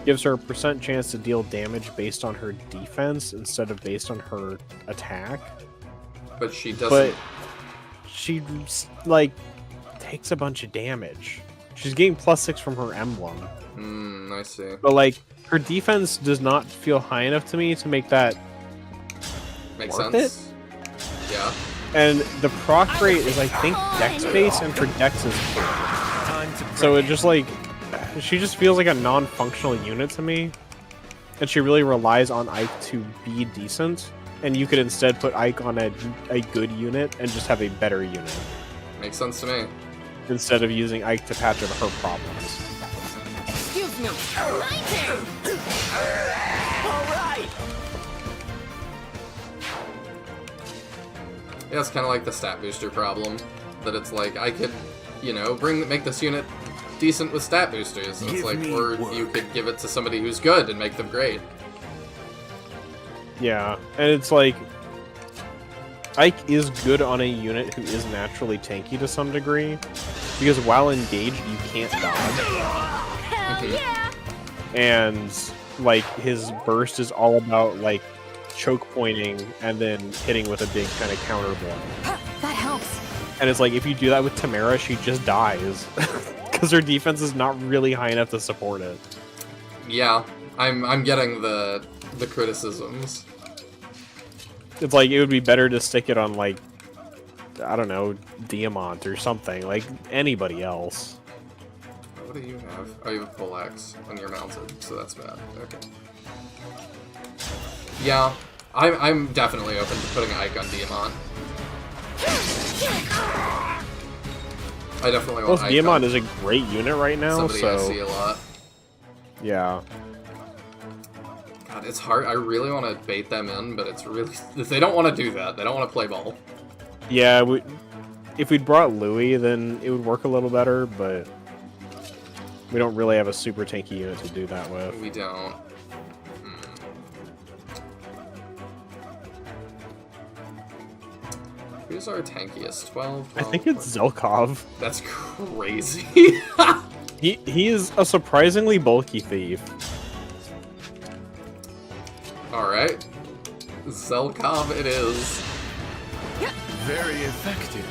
Gives her a % chance to deal damage based on her defense instead of based on her attack. But she doesn't. But she takes a bunch of damage. She's getting +6 from her emblem. I see. But her defense does not feel high enough to me to make that Makes worth sense. it. Yeah. And the proc rate is, I think, dex based, and her dex is 4. So it just she just feels like a non-functional unit to me, and she really relies on Ike to be decent. And you could instead put Ike on a good unit and just have a better unit. Makes sense to me. Instead of using Ike to patch up her problems. Excuse me. My turn. All right. Yeah, it's kind of like the stat booster problem. That it's like, I could, make this unit decent with stat boosters. And it's like, or you could give it to somebody who's good and make them great. Yeah, and it's like, Ike is good on a unit who is naturally tanky to some degree, because while engaged, you can't dodge. Hell yeah! And, his burst is all about, choke pointing and then hitting with a big kind of counter blow. That helps. And it's like, if you do that with Tamara, she just dies. Because her defense is not really high enough to support it. Yeah, I'm getting the criticisms. It's like, it would be better to stick it on, I don't know, Diamant or something. Anybody else. What do you have? Oh, you have a full axe when you're mounted, so that's bad. Okay. Yeah, I'm definitely open to putting Ike on Diamant. I definitely want Ike Diamant on is a great unit right now, somebody so... I see a lot. Yeah. God, it's hard. I really want to bait them in, but it's really... They don't want to do that. They don't want to play ball. Yeah, if we'd brought Louis, then it would work a little better, but... We don't really have a super tanky unit to do that with. We don't. Who's our tankiest? 12? I think it's Zelkov. That's crazy. He is a surprisingly bulky thief. Alright. Zelkov it is. Very effective.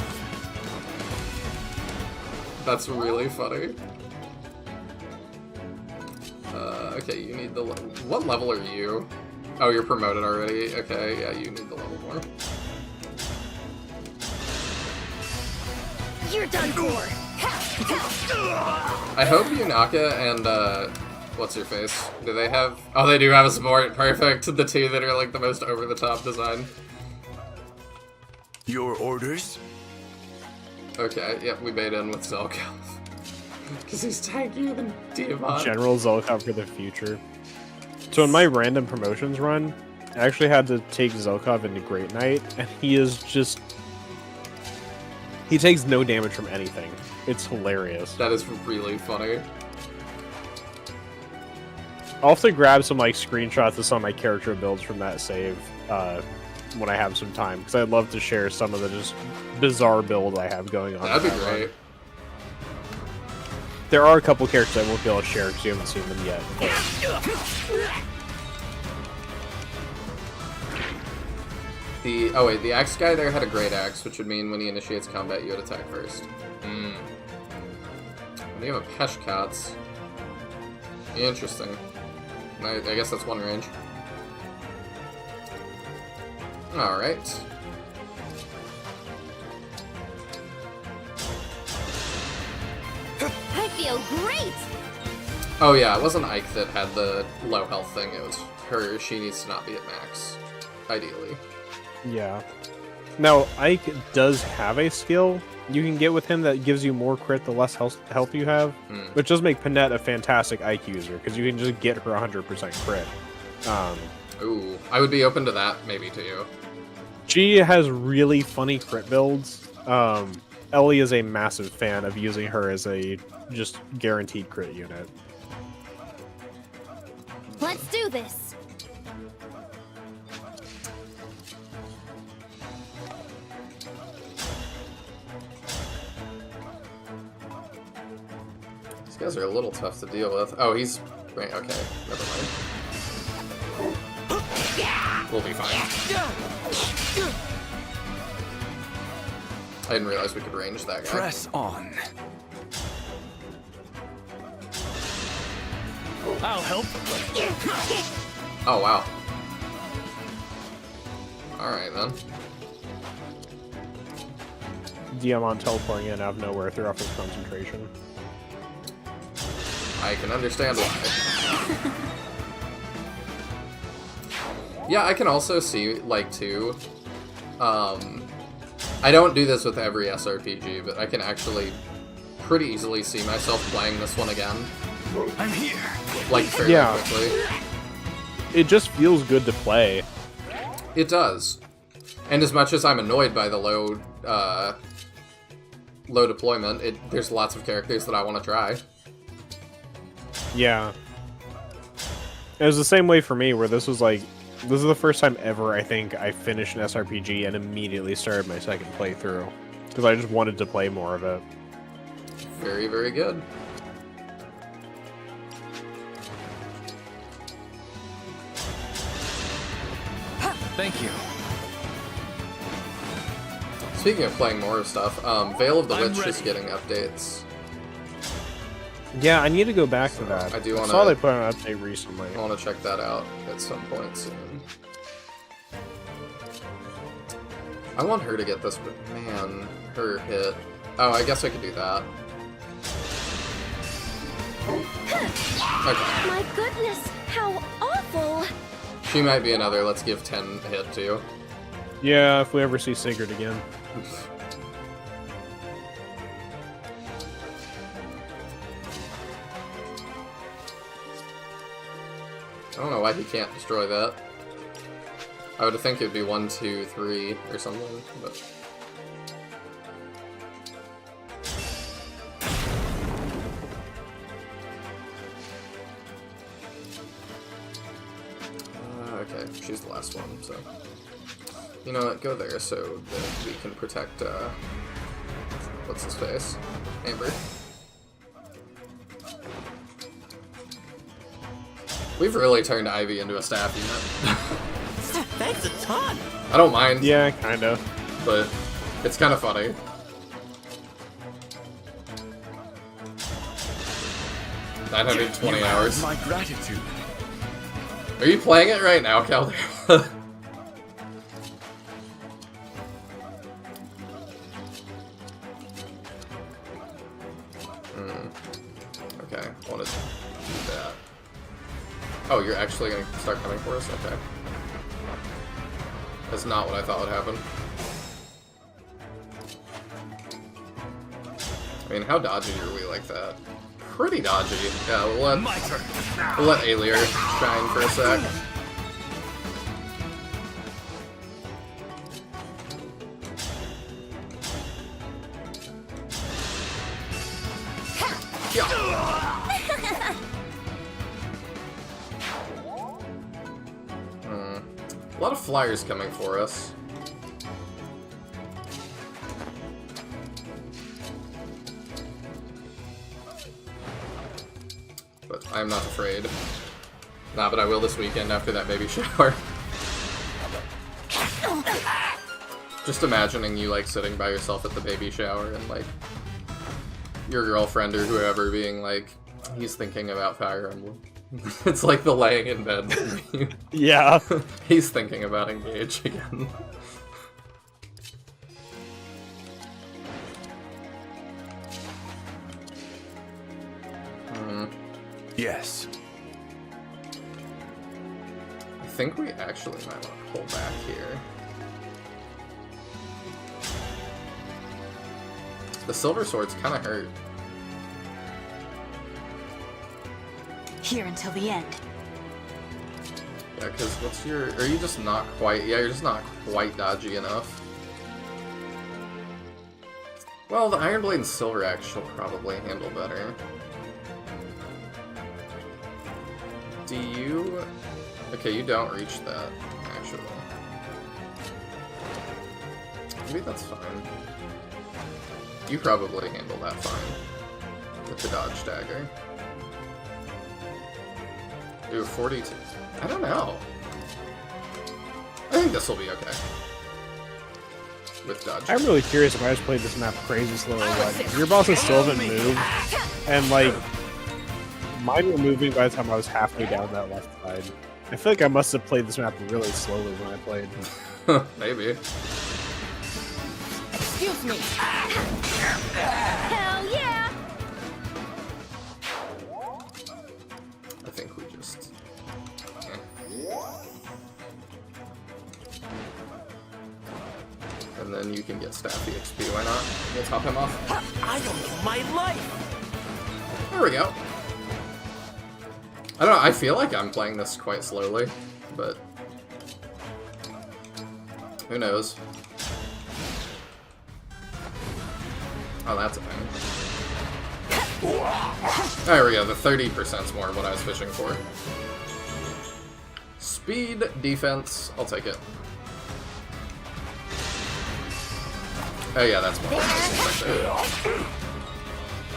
That's really funny. Okay, you need the... What level are you? Oh, you're promoted already? Okay, yeah, you need the level more. You're done for. I hope Unaka and, what's your face? Do they have... Oh, they do have a support. Perfect. The two that are, the most over-the-top design. Your orders? Okay, yep, we made in with Zelkov. Because he's tankier than Diamant. General Zelkov for the future. So in my random promotions run, I actually had to take Zelkov into Great Knight, and he is just... He takes no damage from anything. It's hilarious. That is really funny. I'll have to grab some like screenshots of some of my character builds from that save when I have some time, because I'd love to share some of the just bizarre builds I have going on. That'd be great. There are a couple characters I won't be able to share because you haven't seen them yet. The axe guy there had a great axe, which would mean when he initiates combat, you would attack first. When you have a Peshkats. Interesting. I guess that's one range. Alright. I feel great! Oh yeah, it wasn't Ike that had the low health thing, it was her. She needs to not be at max. Ideally. Yeah. Now, Ike does have a skill you can get with him that gives you more crit the less health you have, which does make Panette a fantastic Ike user, because you can just get her 100% crit. Ooh, I would be open to that, maybe, too. She has really funny crit builds. Ellie is a massive fan of using her as a just guaranteed crit unit. Let's do this! These guys are a little tough to deal with. Oh, he's... Right, okay, never mind. We'll be fine. I didn't realize we could range that guy. Press on. I'll help. Oh, wow. Alright, then. Diamant teleporting in out of nowhere threw off his concentration. I can understand why. Yeah, I can also see, like, too, I don't do this with every SRPG, but I can actually pretty easily see myself playing this one again. I'm here. Like, fairly quickly. It just feels good to play. It does. And as much as I'm annoyed by the low deployment, there's lots of characters that I want to try. Yeah. It was the same way for me, where this is the first time ever I think I finished an SRPG and immediately started my second playthrough. Because I just wanted to play more of it. Very, very good. Thank you. Speaking of playing more stuff, Veil of the Witch is getting updates. Yeah, I need to go back to that. I do want to. Saw they put out an update recently. I want to check that out at some point soon. I want her to get this, but man, her hit. Oh, I guess I could do that. Okay. My goodness, how awful! She might be another let's give 10 hit to. Yeah, if we ever see Sigurd again. I don't know why he can't destroy that. I would think it'd be 1, 2, 3 or something, but... okay, she's the last one, so... You know what, go there so that we can protect, what's his face? Amber. We've really turned Ivy into a staff unit. Thanks a ton! I don't mind. Yeah, kinda. But it's kind of funny. $920 hours. My gratitude. Are you playing it right now, Caldera? Okay, I wanted to do that. Oh, you're actually going to start coming for us? Okay. That's not what I thought would happen. I mean, how dodgy are we like that? pretty dodgy. Yeah, we'll let Alier shine for a sec. A lot of flyers coming for us. But I'm not afraid. Nah, but I will this weekend after that baby shower. Just imagining you, like, sitting by yourself at the baby shower and, like, your girlfriend or whoever being like, he's thinking about Fire Emblem. It's like the laying in bed. Yeah. He's thinking about Engage again. Yes. I think we actually might want to pull back here. The silver swords kind of hurt. Here until the end. Yeah, because what's your... Are you just not quite... Yeah, you're just not quite dodgy enough. Well, the Iron Blade and Silver Axe she'll probably handle better. Do you... Okay, you don't reach that, actually. Maybe that's fine. You probably handle that fine. With the dodge dagger. Ooh, 42. I don't know. I think this will be okay. With dodge. I'm really curious if I just played this map crazy slow or what. Your bosses still haven't moved, and like mine were moving by the time I was halfway down that left side. I feel like I must have played this map really slowly when I played. Maybe. Excuse me. Hell yeah! I think we just... And then you can get Staffy XP, why not? We'll top him off. I owe you my life! There we go. I don't know, I feel like I'm playing this quite slowly, but... Who knows? Oh, that's a thing. There we go, the 30%'s more what I was fishing for. Speed, defense, I'll take it. Oh yeah, that's more.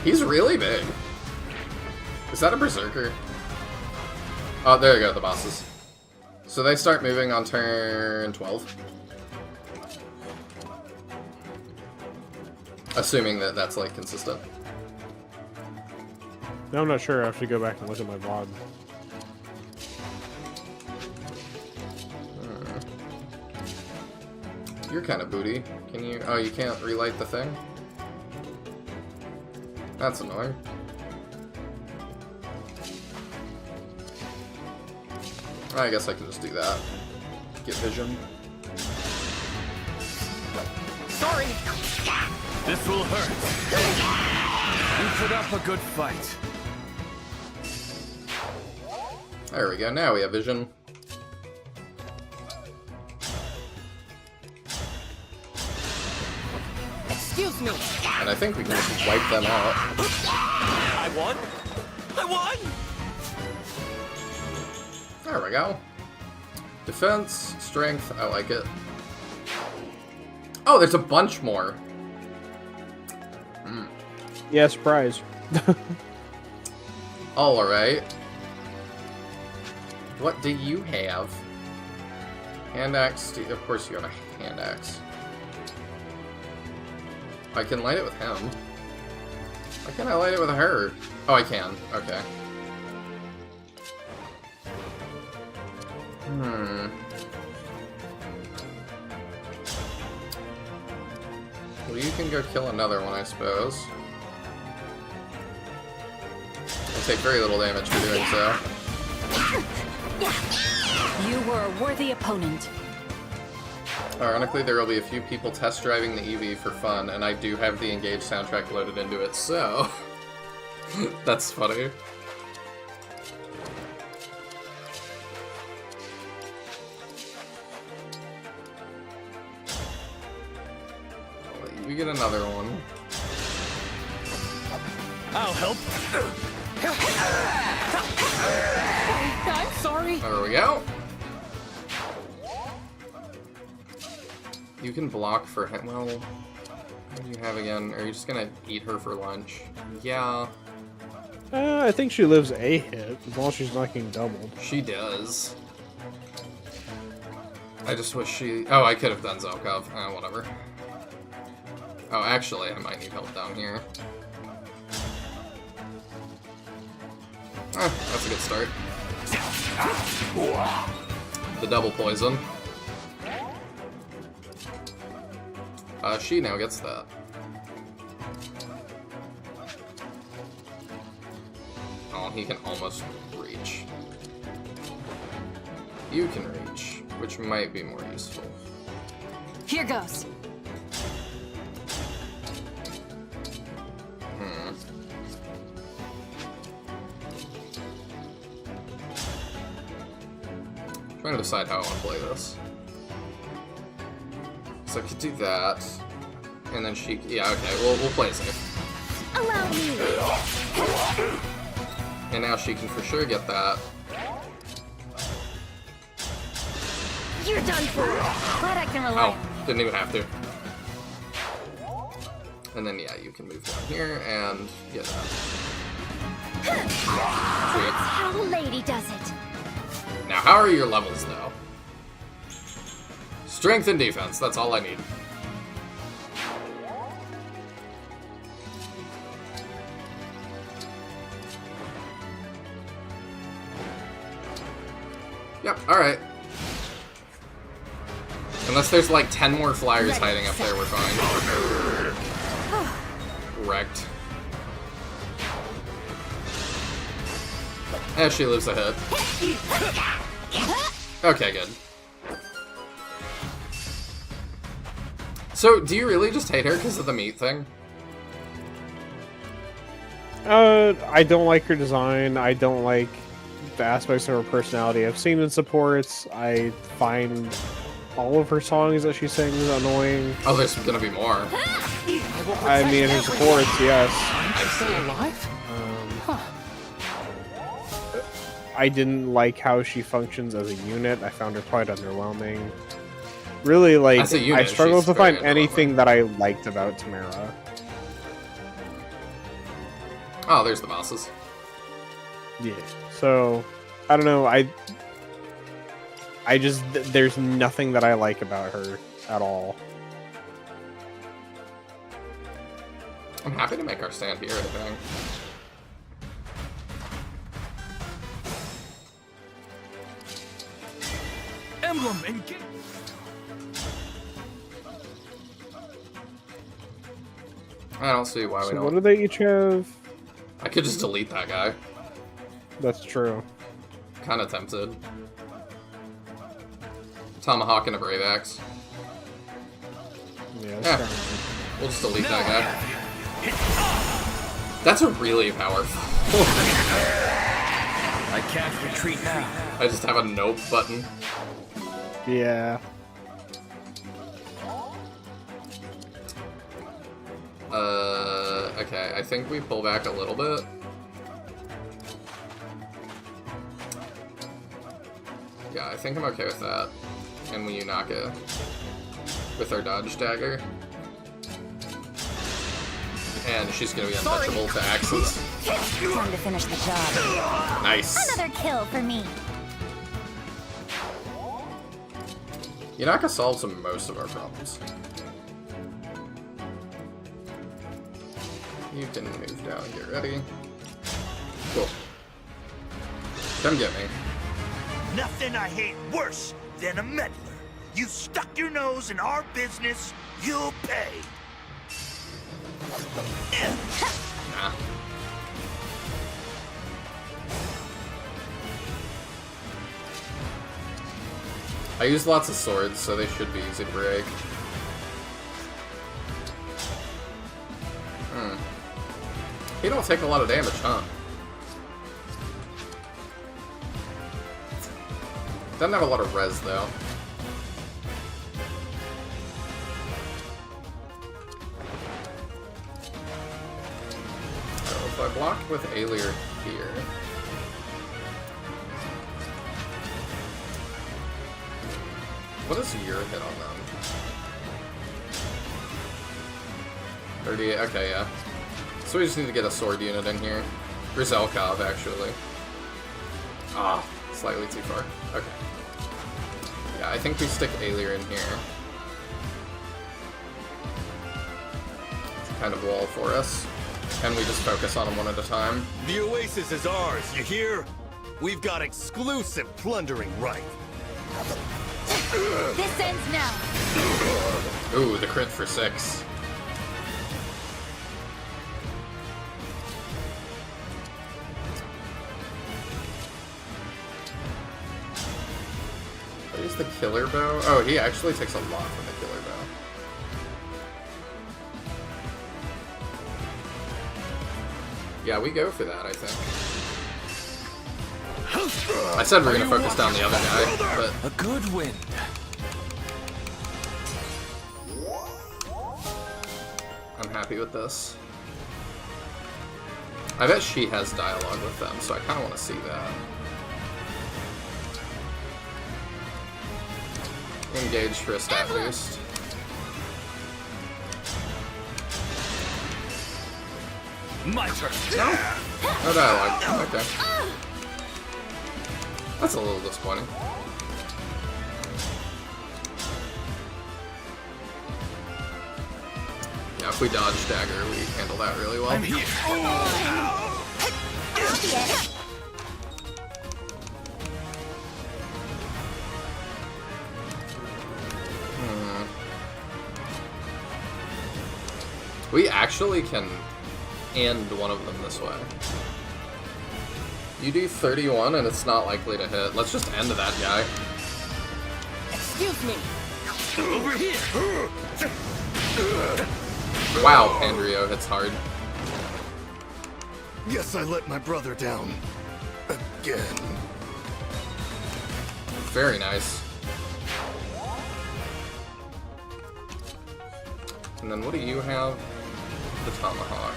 He's really big. Is that a Berserker? Oh, there you go, the bosses. So they start moving on turn 12. Assuming that that's, like, consistent. No, I'm not sure. I have to go back and look at my VOD. You're kind of booty. Can you... Oh, you can't relight the thing? That's annoying. I guess I can just do that. Get vision. Sorry! This will hurt. You put up a good fight. There we go, now we have vision. Excuse me. And I think we can just wipe them out. I won? I won! There we go. Defense, strength, I like it. Oh, there's a bunch more. Yeah, surprise. Alright. What do you have? Hand axe, of course you have a hand axe. I can light it with him. Why can't I light it with her? Oh, I can. Okay. Well, you can go kill another one, I suppose. I take very little damage for doing so. You were a worthy opponent. Ironically, there will be a few people test driving the EV for fun, and I do have the Engage soundtrack loaded into it, so... That's funny. You get another one. I'll help. I'm sorry. There we go. You can block for him. Well, what do you have again? Are you just gonna eat her for lunch? Yeah. I think she lives a hit, as long as she's not getting doubled. She does. I just wish she... Oh, I could have done Zelkov. Whatever. Oh, actually, I might need help down here. That's a good start. The double poison. She now gets that. Oh, he can almost reach. You can reach, which might be more useful. Here goes. Trying to decide how I want to play this. So I could do that, and then she. Yeah, okay. We'll play it safe. Allow me. And now she can for sure get that. You're done for. Glad I can rely. Oh, didn't even have to. And then yeah, you can move down here and get that. That's how a lady does it. Now, how are your levels, though? Strength and defense, that's all I need. Yep, alright. Unless there's like 10 more flyers hiding up there, we're fine. Wrecked. As she lives a hit. Okay, good. So, do you really just hate her because of the meat thing? I don't like her design. I don't like the aspects of her personality. I've seen in supports. I find all of her songs that she sings annoying. Oh, there's gonna be more. I mean, her supports, yes. I'm still alive? I didn't like how she functions as a unit. I found her quite underwhelming. Really, like, As a unit, I struggled she's to find very anything that I liked about Tamara. Oh, there's the bosses. Yeah. So, I don't know. I just there's nothing that I like about her at all. I'm happy to make our stand here, I think. Emblem, engage! I don't see why we So don't. what do they each have? I could just delete that guy. That's true. Kinda tempted. Tomahawk and a Brave Axe. Yeah, Yeah. We'll just delete that guy. That's a really powerful. I can't retreat now. I just have a nope button. Yeah. Okay, I think we pull back a little bit. Yeah, I think I'm okay with that. And we Unaka with our dodge dagger. And she's gonna be untouchable to axes. Time to finish the job. Nice. Another kill for me. Unaka solves most of our problems. You can move down and get ready. Cool. Come get me. Nothing I hate worse than a meddler. You stuck your nose in our business, you'll pay. Nah. I use lots of swords, so they should be easy to break. He don't take a lot of damage, huh? Doesn't have a lot of res, though. So if I block with Alir here... What is your hit on them? 38, okay, yeah. So we just need to get a sword unit in here. Or Zelkov, actually. Ah, slightly too far. Okay. Yeah, I think we stick Alir in here. It's a kind of wall for us. And we just focus on them one at a time. The oasis is ours, you hear? We've got exclusive plundering right. This ends now. Ooh, the crit for 6. What is the killer bow? Oh, he actually takes a lot from the killer bow. Yeah, we go for that, I think. I said we're gonna focus down the other guy, but... A good wind. I'm happy with this. I bet she has dialogue with them, so I kind of want to see that. Engage for a stat boost. My turn. No? No dialogue. Okay. That's a little disappointing. Yeah, if we dodge dagger, we handle that really well. I'm here. We actually can end one of them this way. You do 31 and it's not likely to hit. Let's just end that guy. Excuse me. Over here. Wow, Pandrio hits hard. Guess I let my brother down. Again. Very nice. And then what do you have? The Tomahawk.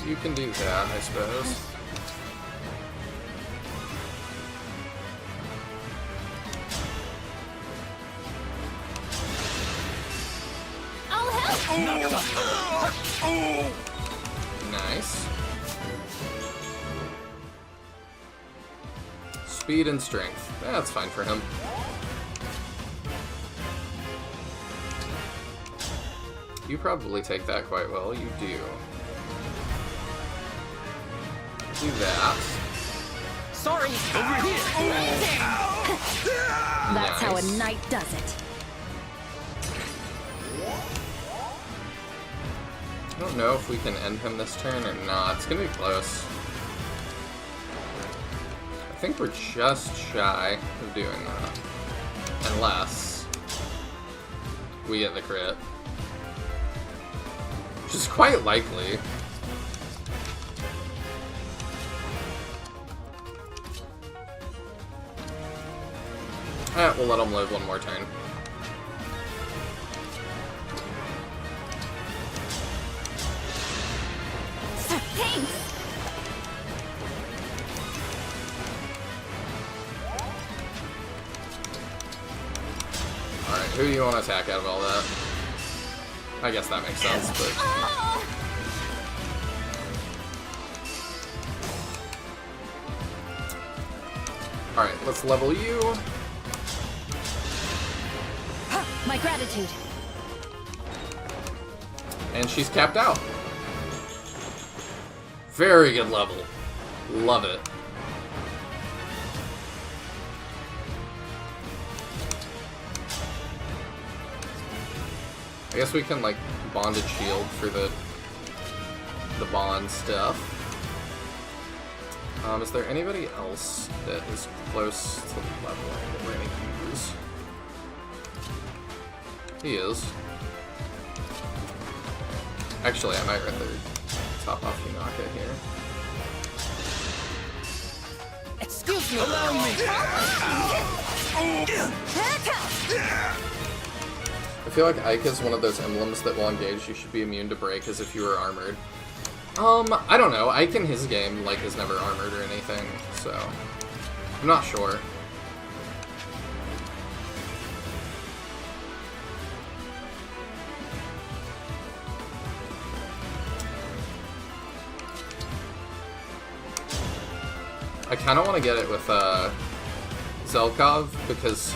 You can do that, I suppose. I'll help! Nice. Speed and strength. That's fine for him. You probably take that quite well. You do. Do that. Sorry. Over here. That's how a knight does it. I don't know if we can end him this turn or not. It's gonna be close. I think we're just shy of doing that. Unless we get the crit. Which is quite likely. We'll let him live one more turn. Thanks. Alright, who do you want to attack out of all that? I guess that makes sense, but... Alright, let's level you. My gratitude. And she's capped out. Very good level. Love it. I guess we can, like, bonded shield for the bond stuff. Is there anybody else that is close to leveling that we're gonna use? He is. Actually, I might rather top off Hinaka here. Excuse me. Allow me. I feel like Ike is one of those emblems that while engaged you should be immune to break as if you were armored. I don't know. Ike in his game, like, is never armored or anything, so I'm not sure. I kind of want to get it with Zelkov because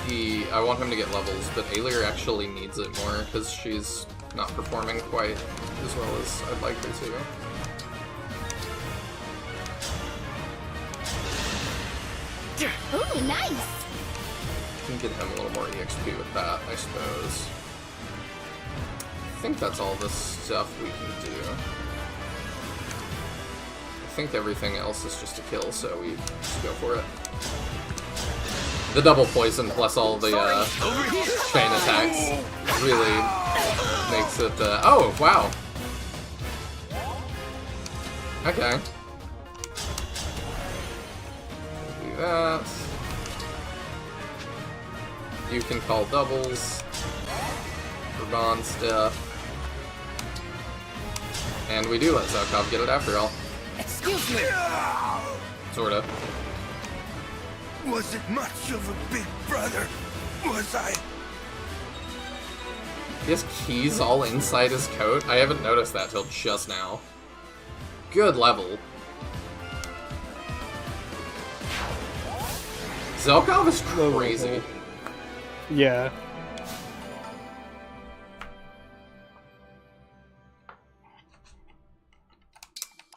I want him to get levels, but Alir actually needs it more because she's not performing quite as well as I'd like her to. Ooh, nice! Can get him a little more EXP with that, I suppose. I think that's all the stuff we can do. I think everything else is just a kill, so we just go for it. The double poison plus all the chain attacks really makes it. Oh, wow. Okay. Do that. You can call doubles for bond stuff. And we do let Zelkov get it after all. Excuse me. Sorta. Was it much of a big brother? Was I? He has keys all inside his coat? I haven't noticed that till just now. Good level. Zelkov is crazy. Yeah.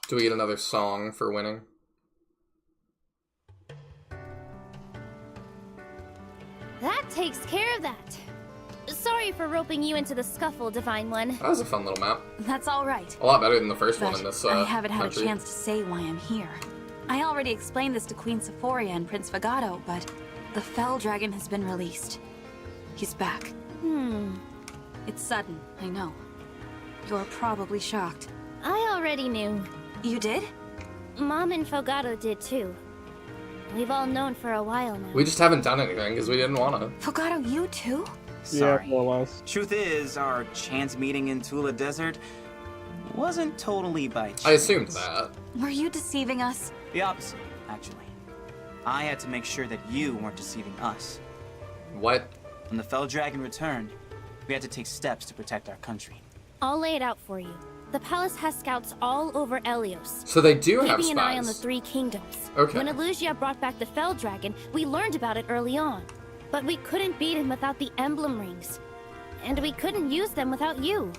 Do we get another song for winning? That takes care of that. Sorry for roping you into the scuffle, Divine One. That was a fun little map. That's all right. A lot better than the first But one in this I haven't had country. a chance to say why I'm here. I already explained this to Queen Sephoria and Prince Vagato, but the Fell Dragon has been released. He's back. It's sudden, I know. You're probably shocked. I already knew. You did? Mom and Fogato did too. We've all known for a while now. We just haven't done anything because we didn't want to. Fogato, you too? Sorry. Yeah, more or less. Truth is, our chance meeting in Tula Desert wasn't totally by chance. I assumed that. Were you deceiving us? The opposite, actually. I had to make sure that you weren't deceiving us. What? When the Fell Dragon returned, we had to take steps to protect our country. I'll lay it out for you. The palace has scouts all over Elios. So they do have keeping an eye on the spies. Three Kingdoms. Okay. When Elusia brought back the Fell Dragon, we learned about it early on. But we couldn't beat him without the Emblem rings. And we couldn't use them without you.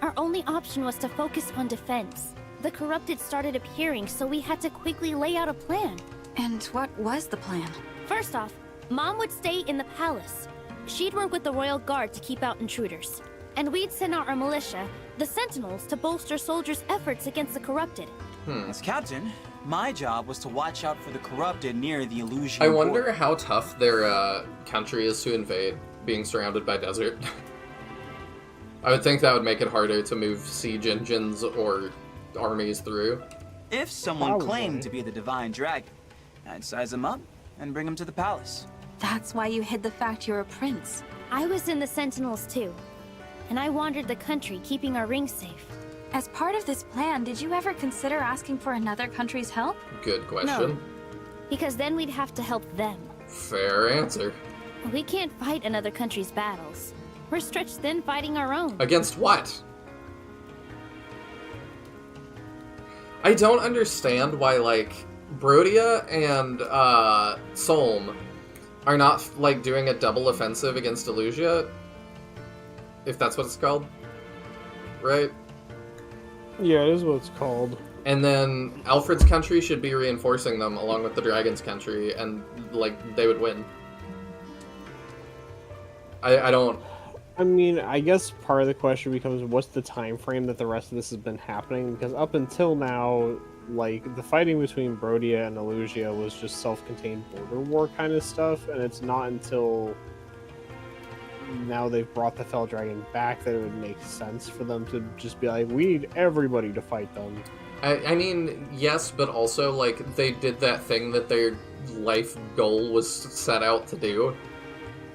Our only option was to focus on defense. The corrupted started appearing, so we had to quickly lay out a plan. And what was the plan? First off, Mom would stay in the palace. She'd work with the Royal Guard to keep out intruders. And we'd send out our militia, the Sentinels, to bolster soldiers' efforts against the corrupted. As captain, my job was to watch out for the corrupted near the Illusion. I wonder how tough their country is to invade, being surrounded by desert. I would think that would make it harder to move siege engines or armies through. If someone claimed to be the Divine Dragon, I'd size them up and bring them to the palace. That's why you hid the fact you're a prince. I was in the Sentinels too. And I wandered the country, keeping our rings safe. As part of this plan, did you ever consider asking for another country's help? Good question. No, because then we'd have to help them. Fair answer. We can't fight another country's battles. We're stretched thin fighting our own. Against what? I don't understand why, like, Brodia and Solm are not, like, doing a double offensive against Elusia. If that's what it's called. Right? Yeah, it is what it's called. And then Alfred's country should be reinforcing them along with the Dragon's country, and, like, they would win. I don't... I mean, I guess part of the question becomes, what's the time frame that the rest of this has been happening? Because up until now, like, the fighting between Brodia and Elusia was just self-contained border war kind of stuff, and it's not until now they've brought the Fell Dragon back, that it would make sense for them to just be like, we need everybody to fight them. I mean, yes, but also, like, they did that thing that their life goal was set out to do.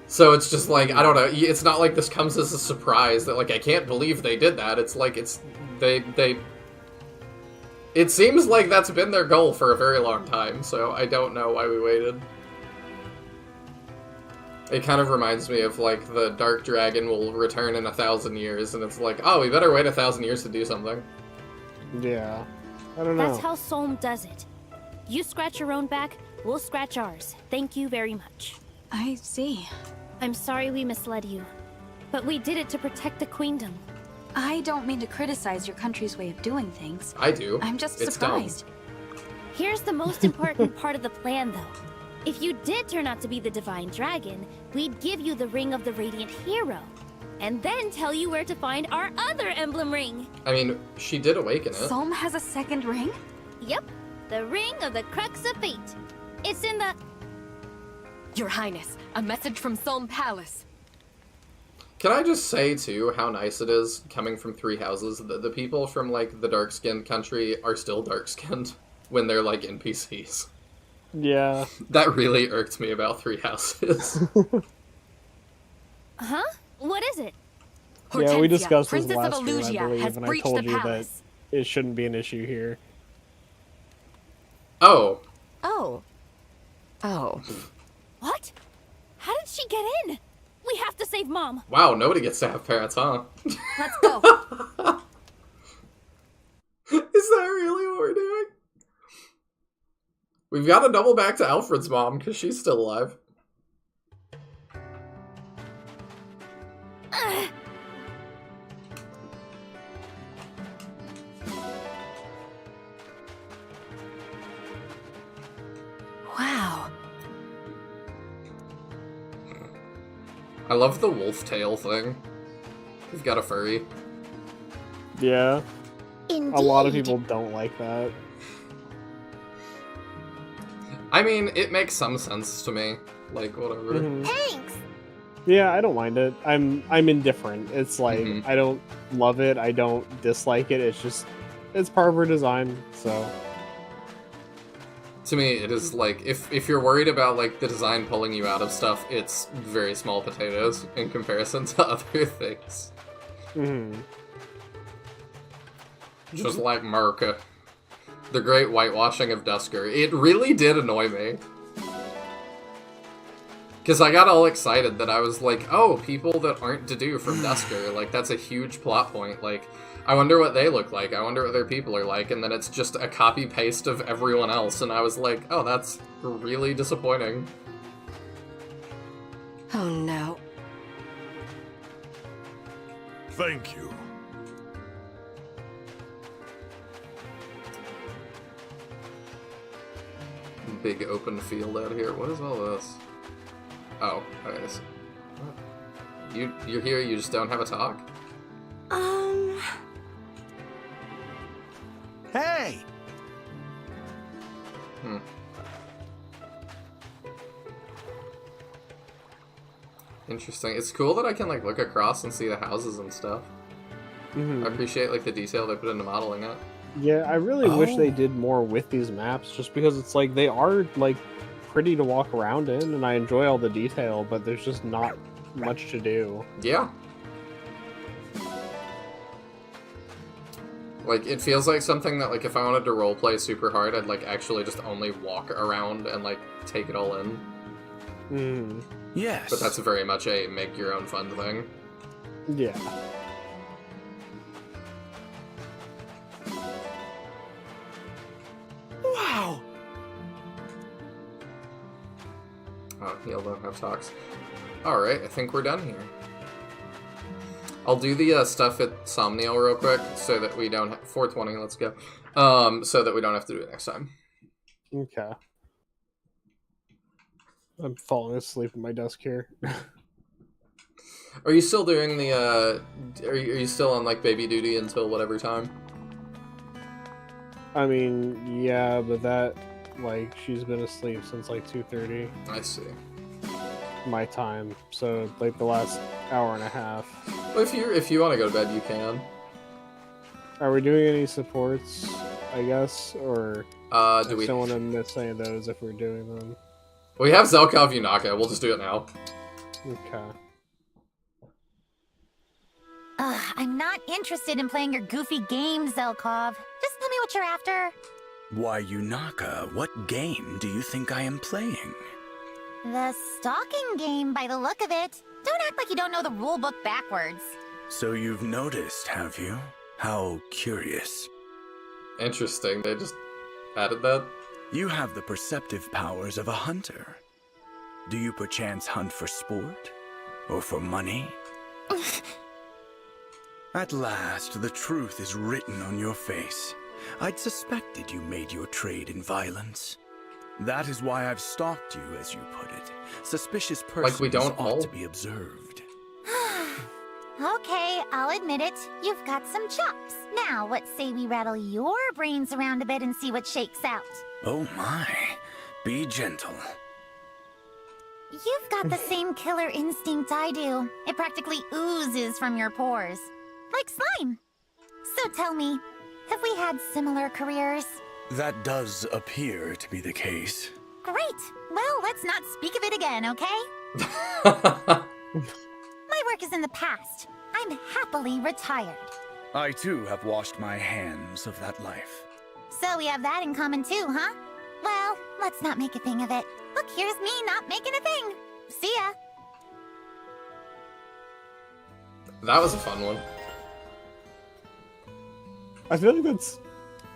So it's just like, I don't know, it's not like this comes as a surprise that, like, I can't believe they did that. It's like, it seems like that's been their goal for a very long time, so I don't know why we waited. It kind of reminds me of, like, the Dark Dragon will return in 1,000 years, and it's like, oh, we better wait 1,000 years to do something. Yeah. I don't know. That's how Solm does it. You scratch your own back, we'll scratch ours. Thank you very much. I see. I'm sorry we misled you, but we did it to protect the queendom. I don't mean to criticize your country's way of doing things. I do. I'm just It's surprised. Here's the most important part of the plan, though. If you did turn out to be the Divine Dragon, we'd give you the Ring of the Radiant Hero, and then tell you where to find our other emblem ring. I mean, she did awaken it. Solm has a second ring? Yep, the Ring of the Crux of Fate. It's in the... Your Highness, a message from Solm Palace. Can I just say, too, how nice it is, coming from Three Houses, that the people from, like, the dark-skinned country are still dark-skinned when they're, like, NPCs. Yeah. That really irked me about Three Houses. Huh? What is it? Yeah, we discussed this Princess last of year, I Elusia, believe, has and I breached told the you that palace. it shouldn't be an issue here. Oh. Oh. Oh. What? How did she get in? We have to save Mom. Wow, nobody gets to have parents, huh? Let's go. Is that really what we're doing? We've got to double back to Alfred's mom, because she's still alive. Wow. I love the wolf tail thing. We've got a furry. Yeah. Indeed. A lot of people don't like that. I mean, it makes some sense to me. Like, whatever. Thanks. Yeah, I don't mind it. I'm indifferent. It's like, I don't love it, I don't dislike it, it's just, it's part of her design, so... To me, it is like, if you're worried about, like, the design pulling you out of stuff, it's very small potatoes in comparison to other things. Just like Merca. The great whitewashing of Dusker. It really did annoy me. Because I got all excited that I was like, oh, people that aren't Dedue from Dusker, like, that's a huge plot point, like... I wonder what they look like, I wonder what their people are like, and then it's just a copy-paste of everyone else, and I was like, oh, that's really disappointing. Oh no. Thank you. Big open field out here. What is all this? Oh, okay. You're here, you just don't have a talk? Hey! Interesting. It's cool that I can, like, look across and see the houses and stuff. I appreciate, like, the detail they put into modeling it. Yeah, I really wish they did more with these maps, just because it's like, they are, like, pretty to walk around in, and I enjoy all the detail, but there's just not much to do. Yeah. Like, it feels like something that, like, if I wanted to roleplay super hard, I'd, like, actually just only walk around and, like, take it all in. Yes. But that's very much a make-your-own-fun thing. Yeah. Wow! Oh, Nihil don't have talks. Alright, I think we're done here. I'll do the stuff at Somniel real quick, so that we don't have... 420, let's go. So that we don't have to do it next time. Okay. I'm falling asleep at my desk here. Are you still doing the, are you still on, like, baby duty until whatever time? I mean, yeah, but that, like, she's been asleep since, like, 2:30. I see. My time. So, like, the last hour and a half. Well, if you want to go to bed, you can. Are we doing any supports, I guess? Or do we don't want to miss any of those if we're doing them? We have Zelkov Yunaka. We'll just do it now. Okay. I'm not interested in playing your goofy game, Zelkov. Just tell me what you're after. Why, Yunaka, what game do you think I am playing? The stalking game, by the look of it. Don't act like you don't know the rulebook backwards. So you've noticed, have you? How curious. Interesting, they just added that. You have the perceptive powers of a hunter. Do you perchance hunt for sport? Or for money? At last, the truth is written on your face. I'd suspected you made your trade in violence. That is why I've stalked you, as you put it. Suspicious persons Like we don't ought all to be observed. Okay, I'll admit it. You've got some chops. Now, what say we rattle your brains around a bit and see what shakes out? Oh my. Be gentle. You've got the same killer instinct I do. It practically oozes from your pores. Like slime. So tell me, have we had similar careers? That does appear to be the case. Great. Well, let's not speak of it again, okay? My work is in the past. I'm happily retired. I too have washed my hands of that life. So we have that in common too, huh? Well, let's not make a thing of it. Look, here's me not making a thing. See ya. That was a fun one. I feel like that's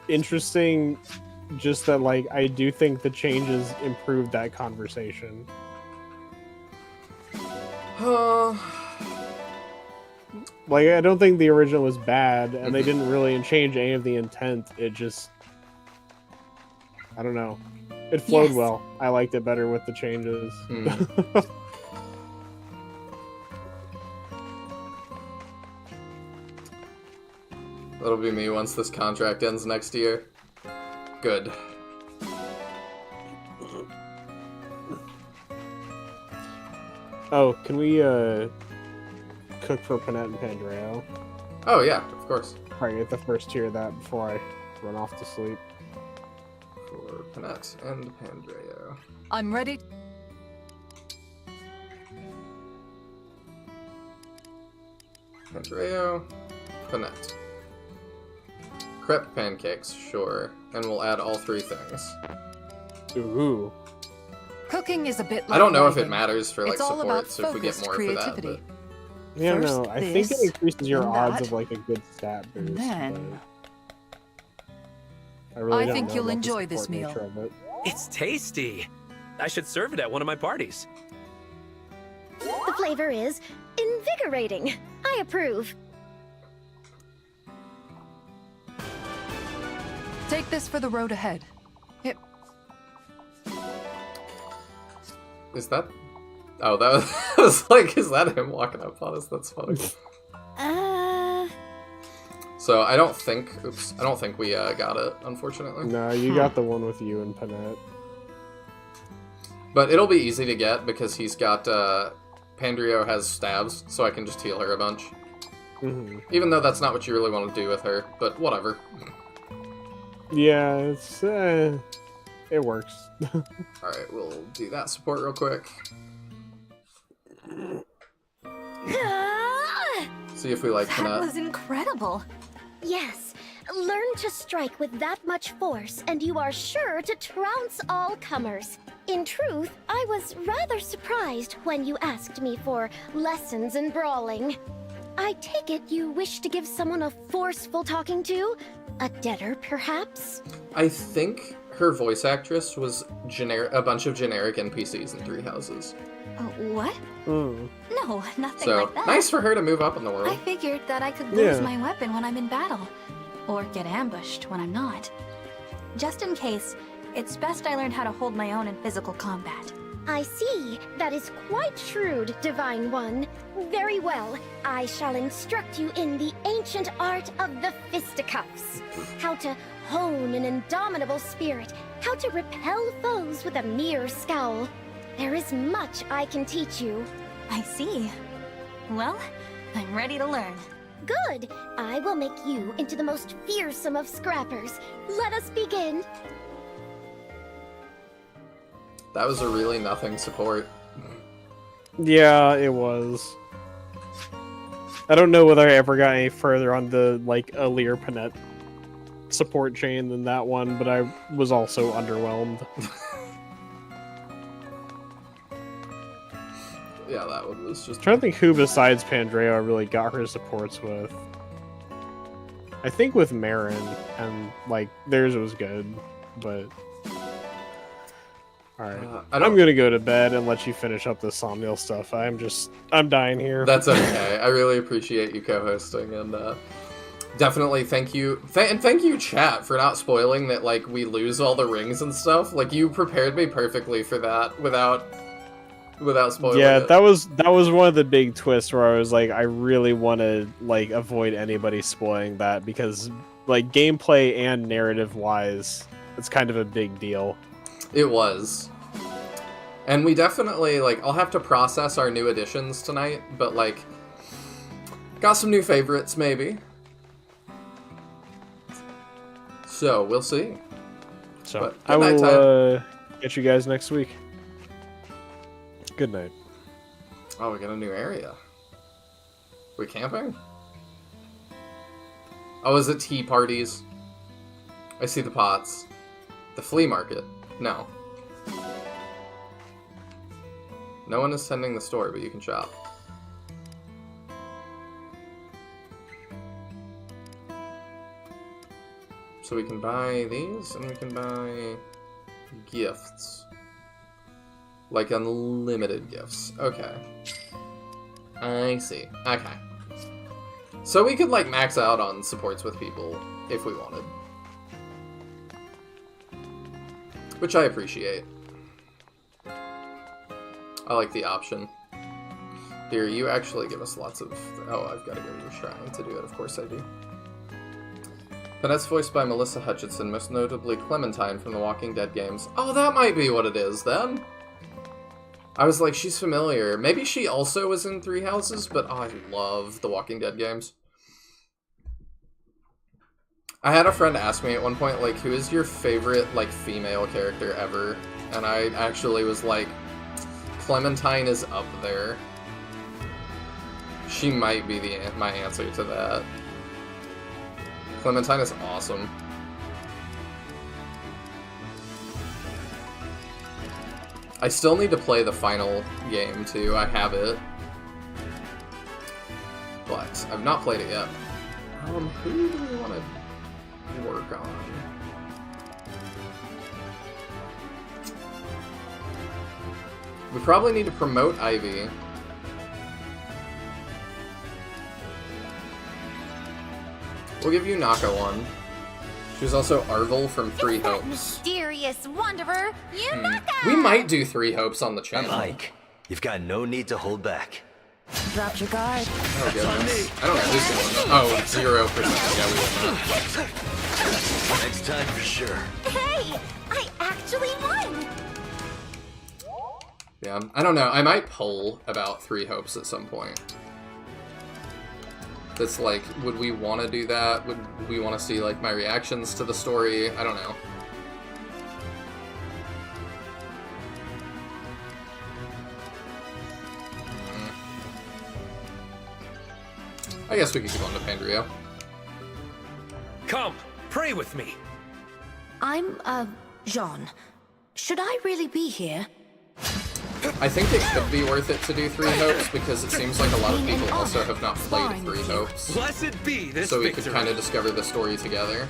interesting, just that, like, I do think the changes improved that conversation. Like, I don't think the original was bad, and they didn't really change any of the intent. It just... I don't know. It flowed well. I liked it better with the changes. That'll be me once this contract ends next year. Good. Oh, can we cook for Panette and Pandreo? Oh yeah, of course. Probably get the first tier of that before I run off to sleep. For Panette and Pandreo. I'm ready. Pandreo, Panette. Crepe pancakes, sure. And we'll add all three things. Ooh. Cooking is a bit like I don't know if writing. it matters for like It's all about support, so if we get focused more creativity. for that. Yeah, First no, I think it this, increases your then odds that, of like a good stat boost. then- but I really I don't think know you'll about the enjoy this support meal. nature of it. It's tasty. I should serve it at one of my parties. The flavor is invigorating. I approve. Take this for the road ahead. Is that... Oh, that was, I was like, is that him walking up on us? That's funny. So I don't think... Oops. I don't think we got it, unfortunately. No, you got the one with you and Panette. But it'll be easy to get because he's got... Pandreo has stabs, so I can just heal her a bunch. Even though that's not what you really want to do with her, but whatever. Yeah, it's it works. Alright, we'll do that support real quick. See if we like That Panette. was incredible. Yes, learn to strike with that much force, and you are sure to trounce all comers. In truth, I was rather surprised when you asked me for lessons in brawling. I take it you wish to give someone a forceful talking to? A debtor, perhaps? I think her voice actress was a bunch of generic NPCs in Three Houses. What? Mm. No, nothing So, like that. nice for her to move up in the world. I figured that I could lose Yeah. my weapon when I'm in battle, or get ambushed when I'm not. Just in case, it's best I learned how to hold my own in physical combat. I see. That is quite shrewd, Divine One. Very well. I shall instruct you in the ancient art of the fisticuffs. How to hone an indomitable spirit. How to repel foes with a mere scowl. There is much I can teach you. I see. Well, I'm ready to learn. Good. I will make you into the most fearsome of scrappers. Let us begin. That was a really nothing support. Yeah, it was. I don't know whether I ever got any further on the, like, Alir Panette support chain than that one, but I was also underwhelmed. Yeah, that one was just... I'm trying to think who besides Pandreo I really got her supports with. I think with Marin, and, like, theirs was good, but... Alright. I'm gonna go to bed and let you finish up the Somniel stuff. I'm dying here. That's okay. I really appreciate you co-hosting, and definitely thank you. And thank you, chat, for not spoiling that, like, we lose all the rings and stuff. Like, you prepared me perfectly for that without spoiling Yeah, it. that was one of the big twists where I was like, I really want to, like, avoid anybody spoiling that, because, like, gameplay and narrative-wise, it's kind of a big deal. It was. And we definitely, like, I'll have to process our new additions tonight, but, like, got some new favorites, maybe. So, we'll see. So, But I good night, will get you guys next week. Good night. Oh, we got a new area. We camping? Oh, is it tea parties? I see the pots. The flea market. No. No one is tending the store, but you can shop. So we can buy these, and we can buy gifts. Like unlimited gifts. Okay. I see. Okay. So we could, like, max out on supports with people if we wanted. Which I appreciate. I like the option. Here, you actually give us lots of... Oh, I've got to go to your shrine to do it. Of course I do. Panette's voiced by Melissa Hutchinson, most notably Clementine from the Walking Dead games. Oh, that might be what it is, then. I was like, she's familiar. Maybe she also was in Three Houses, but oh, I love the Walking Dead games. I had a friend ask me at one point, like, who is your favorite, like, female character ever? And I actually was like, Clementine is up there. She might be my answer to that. Clementine is awesome. I still need to play the final game, too. I have it. But I've not played it yet. Who do we want to work on? We probably need to promote Ivy. We'll give you Naka one. She was also Arvel from Three Hopes. Mysterious wanderer, Yunaka! We might do Three Hopes on the channel. Mike, you've got no need to hold back. Drop your guard. Oh, goodness. I don't know who's going on. Oh, 0%. Yeah, we will not. Next time for sure. Hey! I actually won! Yeah, I don't know. I might poll about Three Hopes at some point. That's like, would we want to do that? Would we want to see, like, my reactions to the story? I don't know. I guess we could keep on to Pandrio. Come, pray with me. I'm, Jean. Should I really be here? I think it could be worth it to do Three Hopes because it seems like a lot of people also have not played Three Hopes. Blessed be this so we victory. could kind of discover the story together.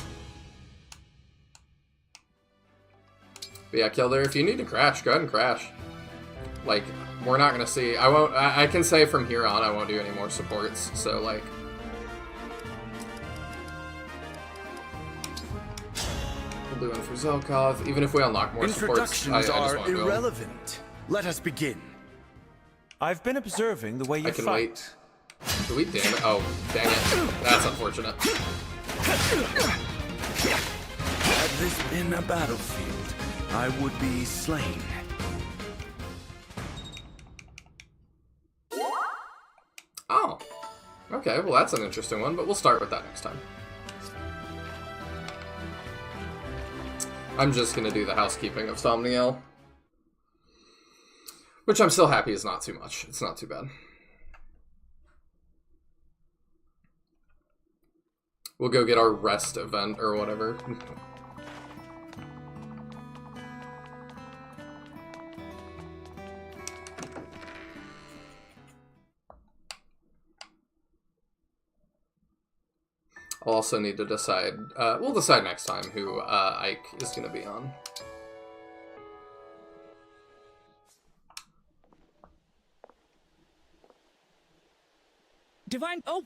But yeah, Kildare, if you need to crash, go ahead and crash. Like, we're not gonna see. I can say from here on I won't do any more supports, so like. We'll do one for Zelkov, even if we unlock more supports. I just Introductions want to are irrelevant. Let us begin. I've been observing the way you I can fight. wait. Do we damn it? Oh, dang it. That's unfortunate. Had this been a battlefield, I would be slain. Okay, well that's an interesting one, but we'll start with that next time. I'm just gonna do the housekeeping of Somniel. Which I'm still happy is not too much. It's not too bad. We'll go get our rest event or whatever. I'll also need to decide, we'll decide next time who Ike is going to be on. Divine, oh,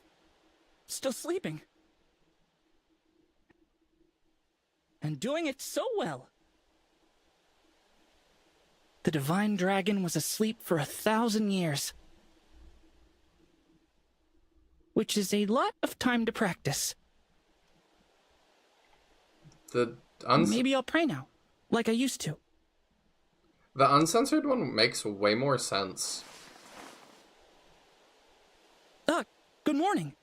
still sleeping. And doing it so well. The Divine Dragon was asleep for 1,000 years. Which is a lot of time to practice. Maybe I'll pray now, like I used to. The Uncensored one makes way more sense. Good morning.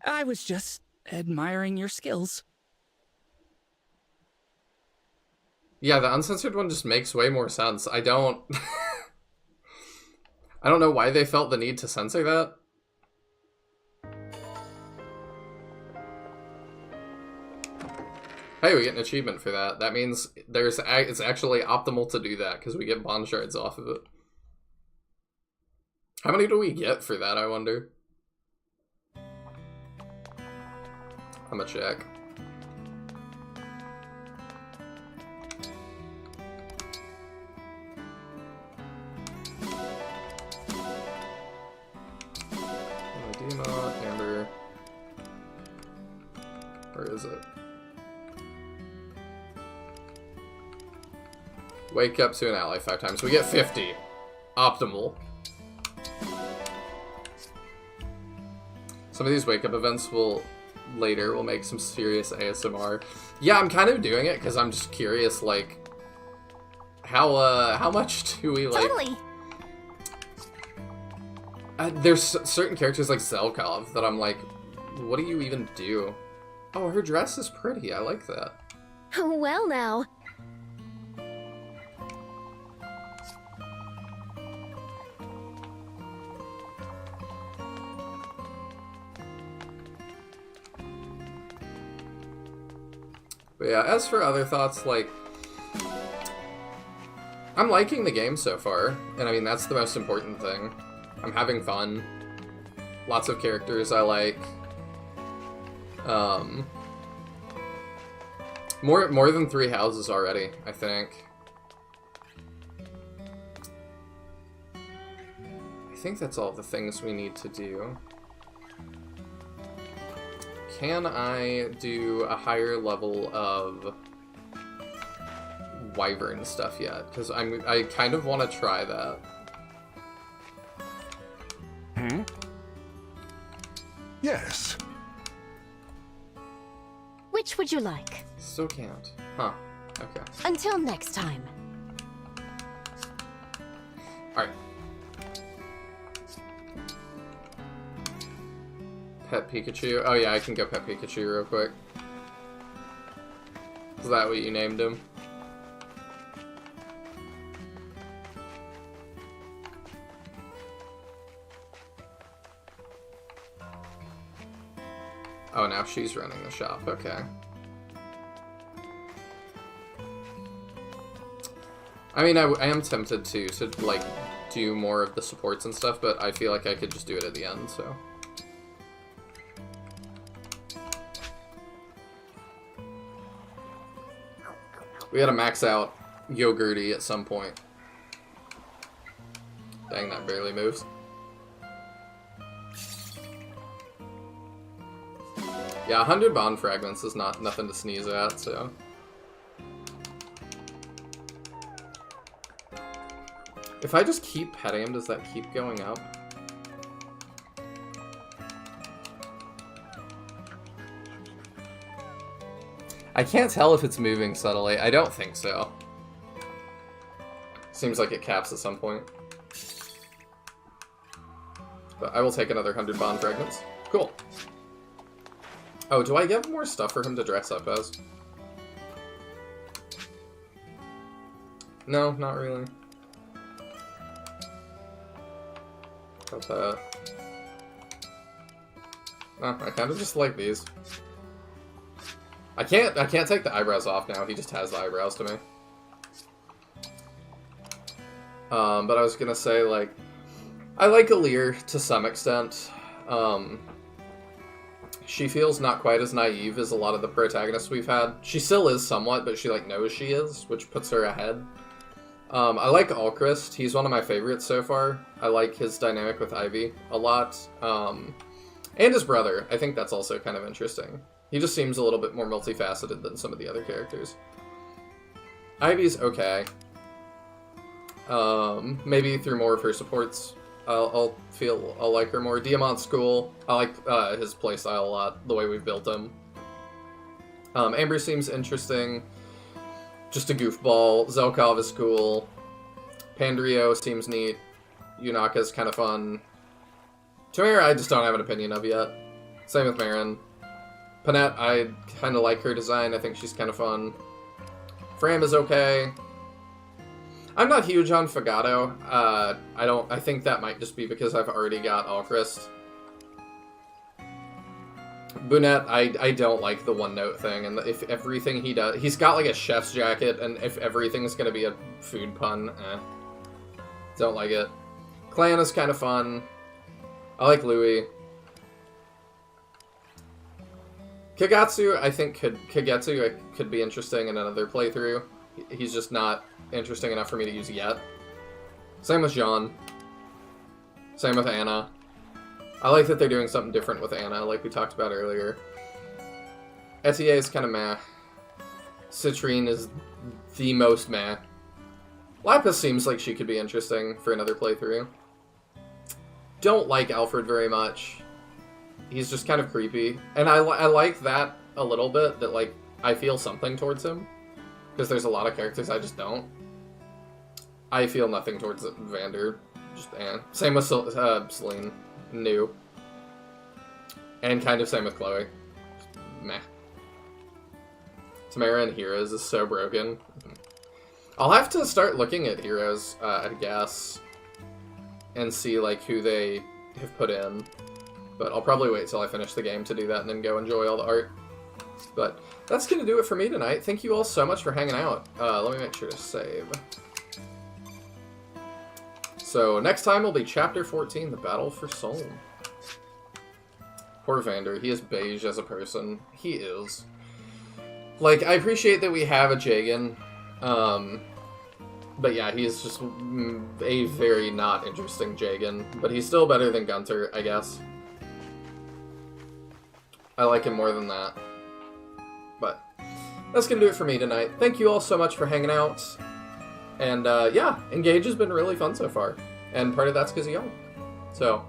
I was just admiring your skills. Yeah, the Uncensored one just makes way more sense. I don't know why they felt the need to censor that. Hey, we get an achievement for that. That means it's actually optimal to do that, because we get bond shards off of it. How many do we get for that, I wonder? I'm gonna check. Medina, Amber. Where is it? Wake up to an ally 5 times. We get 50. Optimal. Some of these wake up events will make some serious ASMR. Yeah, I'm kind of doing it because I'm just curious, like, how much do we like? Totally. There's certain characters like Zelkov that I'm like, what do you even do? Oh, her dress is pretty. I like that. Well now. But yeah, as for other thoughts, like, I'm liking the game so far, and I mean, that's the most important thing. I'm having fun. Lots of characters I like. More than 3 houses already, I think. I think that's all the things we need to do. Can I do a higher level of Wyvern stuff yet? Because I kind of want to try that. Hmm? Yes. Which would you like? Still can't. Huh. Okay. Until next time. Alright. Pet Pikachu. Oh yeah, I can go Pet Pikachu real quick. Is that what you named him? Oh, now she's running the shop. Okay. I mean, I am tempted to like, do more of the supports and stuff, but I feel like I could just do it at the end, so... We gotta max out Yogurty at some point. Dang, that barely moves. Yeah, 100 bond fragments is nothing to sneeze at, so... If I just keep petting him, does that keep going up? I can't tell if it's moving subtly. I don't think so. Seems like it caps at some point. But I will take another 100 bond fragments. Cool. Oh, do I get more stuff for him to dress up as? No, not really. Got that. Oh, I kind of just like these. I can't take the eyebrows off now. He just has the eyebrows to me. But I was gonna say, like, I like Alear to some extent. She feels not quite as naive as a lot of the protagonists we've had. She still is somewhat, but she, like, knows she is, which puts her ahead. I like Alchrist. He's one of my favorites so far. I like his dynamic with Ivy a lot. And his brother. I think that's also kind of interesting. He just seems a little bit more multifaceted than some of the other characters. Ivy's okay. Maybe through more of her supports, I'll like her more. Diamant's cool. I like his playstyle a lot, the way we've built him. Amber seems interesting. Just a goofball. Zelkov is cool. Pandrio seems neat. Yunaka's kind of fun. Tamara, I just don't have an opinion of yet. Same with Marin. Panette, I kind of like her design. I think she's kind of fun. Fram is okay. I'm not huge on Fagato. I think that might just be because I've already got Alchrist. Bunette, I don't like the one-note thing, and if everything he does... He's got, like, a chef's jacket, and if everything's gonna be a food pun, don't like it. Clan is kind of fun. I like Louis. Kagetsu, I think Kagetsu could be interesting in another playthrough. He's just not interesting enough for me to use yet. Same with Jean. Same with Anna. I like that they're doing something different with Anna, like we talked about earlier. Etier is kind of meh. Citrine is the most meh. Lapis seems like she could be interesting for another playthrough. Don't like Alfred very much. He's just kind of creepy. And I like that a little bit, that, like, I feel something towards him. Because there's a lot of characters I just don't. I feel nothing towards Vander. Just, Same with Celine. New. And kind of same with Chloe. Just, meh. Tamara and Heroes is so broken. I'll have to start looking at Heroes, I guess. And see, like, who they have put in. But I'll probably wait till I finish the game to do that and then go enjoy all the art. But that's going to do it for me tonight. Thank you all so much for hanging out. Let me make sure to save. So next time will be Chapter 14, The Battle for Soul. Poor Vander. He is beige as a person. He is. Like, I appreciate that we have a Jagan. But yeah, he is just a very not interesting Jagan. But he's still better than Gunter, I guess. I like him more than that. But that's going to do it for me tonight. Thank you all so much for hanging out. And yeah, Engage has been really fun so far. And part of that's because of y'all. So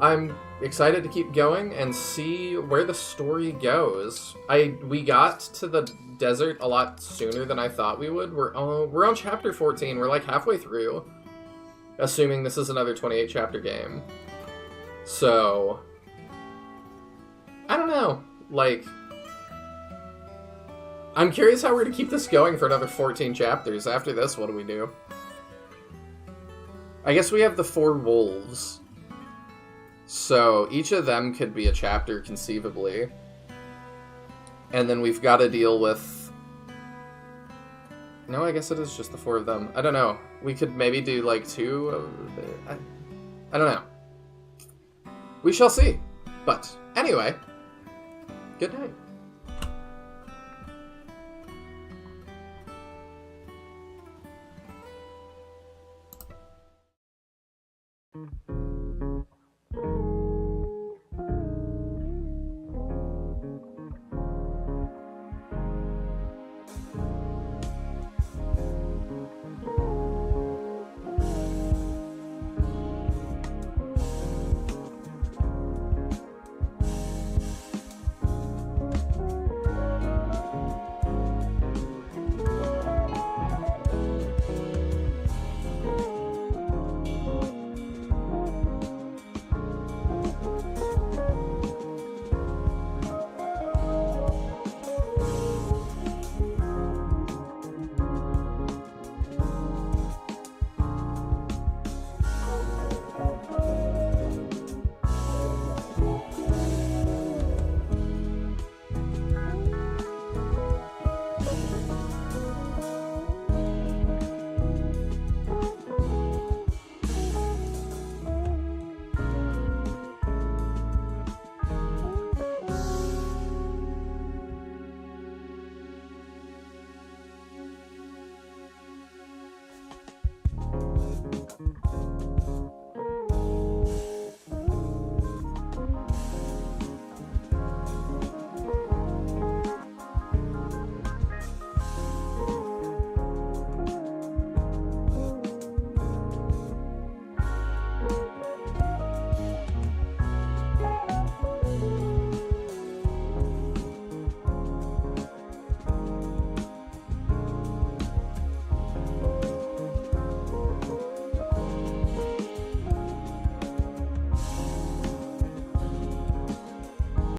I'm excited to keep going and see where the story goes. We got to the desert a lot sooner than I thought we would. We're on chapter 14. We're like halfway through. Assuming this is another 28 chapter game. So I don't know. Like, I'm curious how we're going to keep this going for another 14 chapters. After this, what do we do? I guess we have the 4 wolves. So each of them could be a chapter, conceivably. And then we've got to deal with... No, I guess it is just the 4 of them. I don't know. We could maybe do, like, 2... I don't know. We shall see. But, anyway... Good night.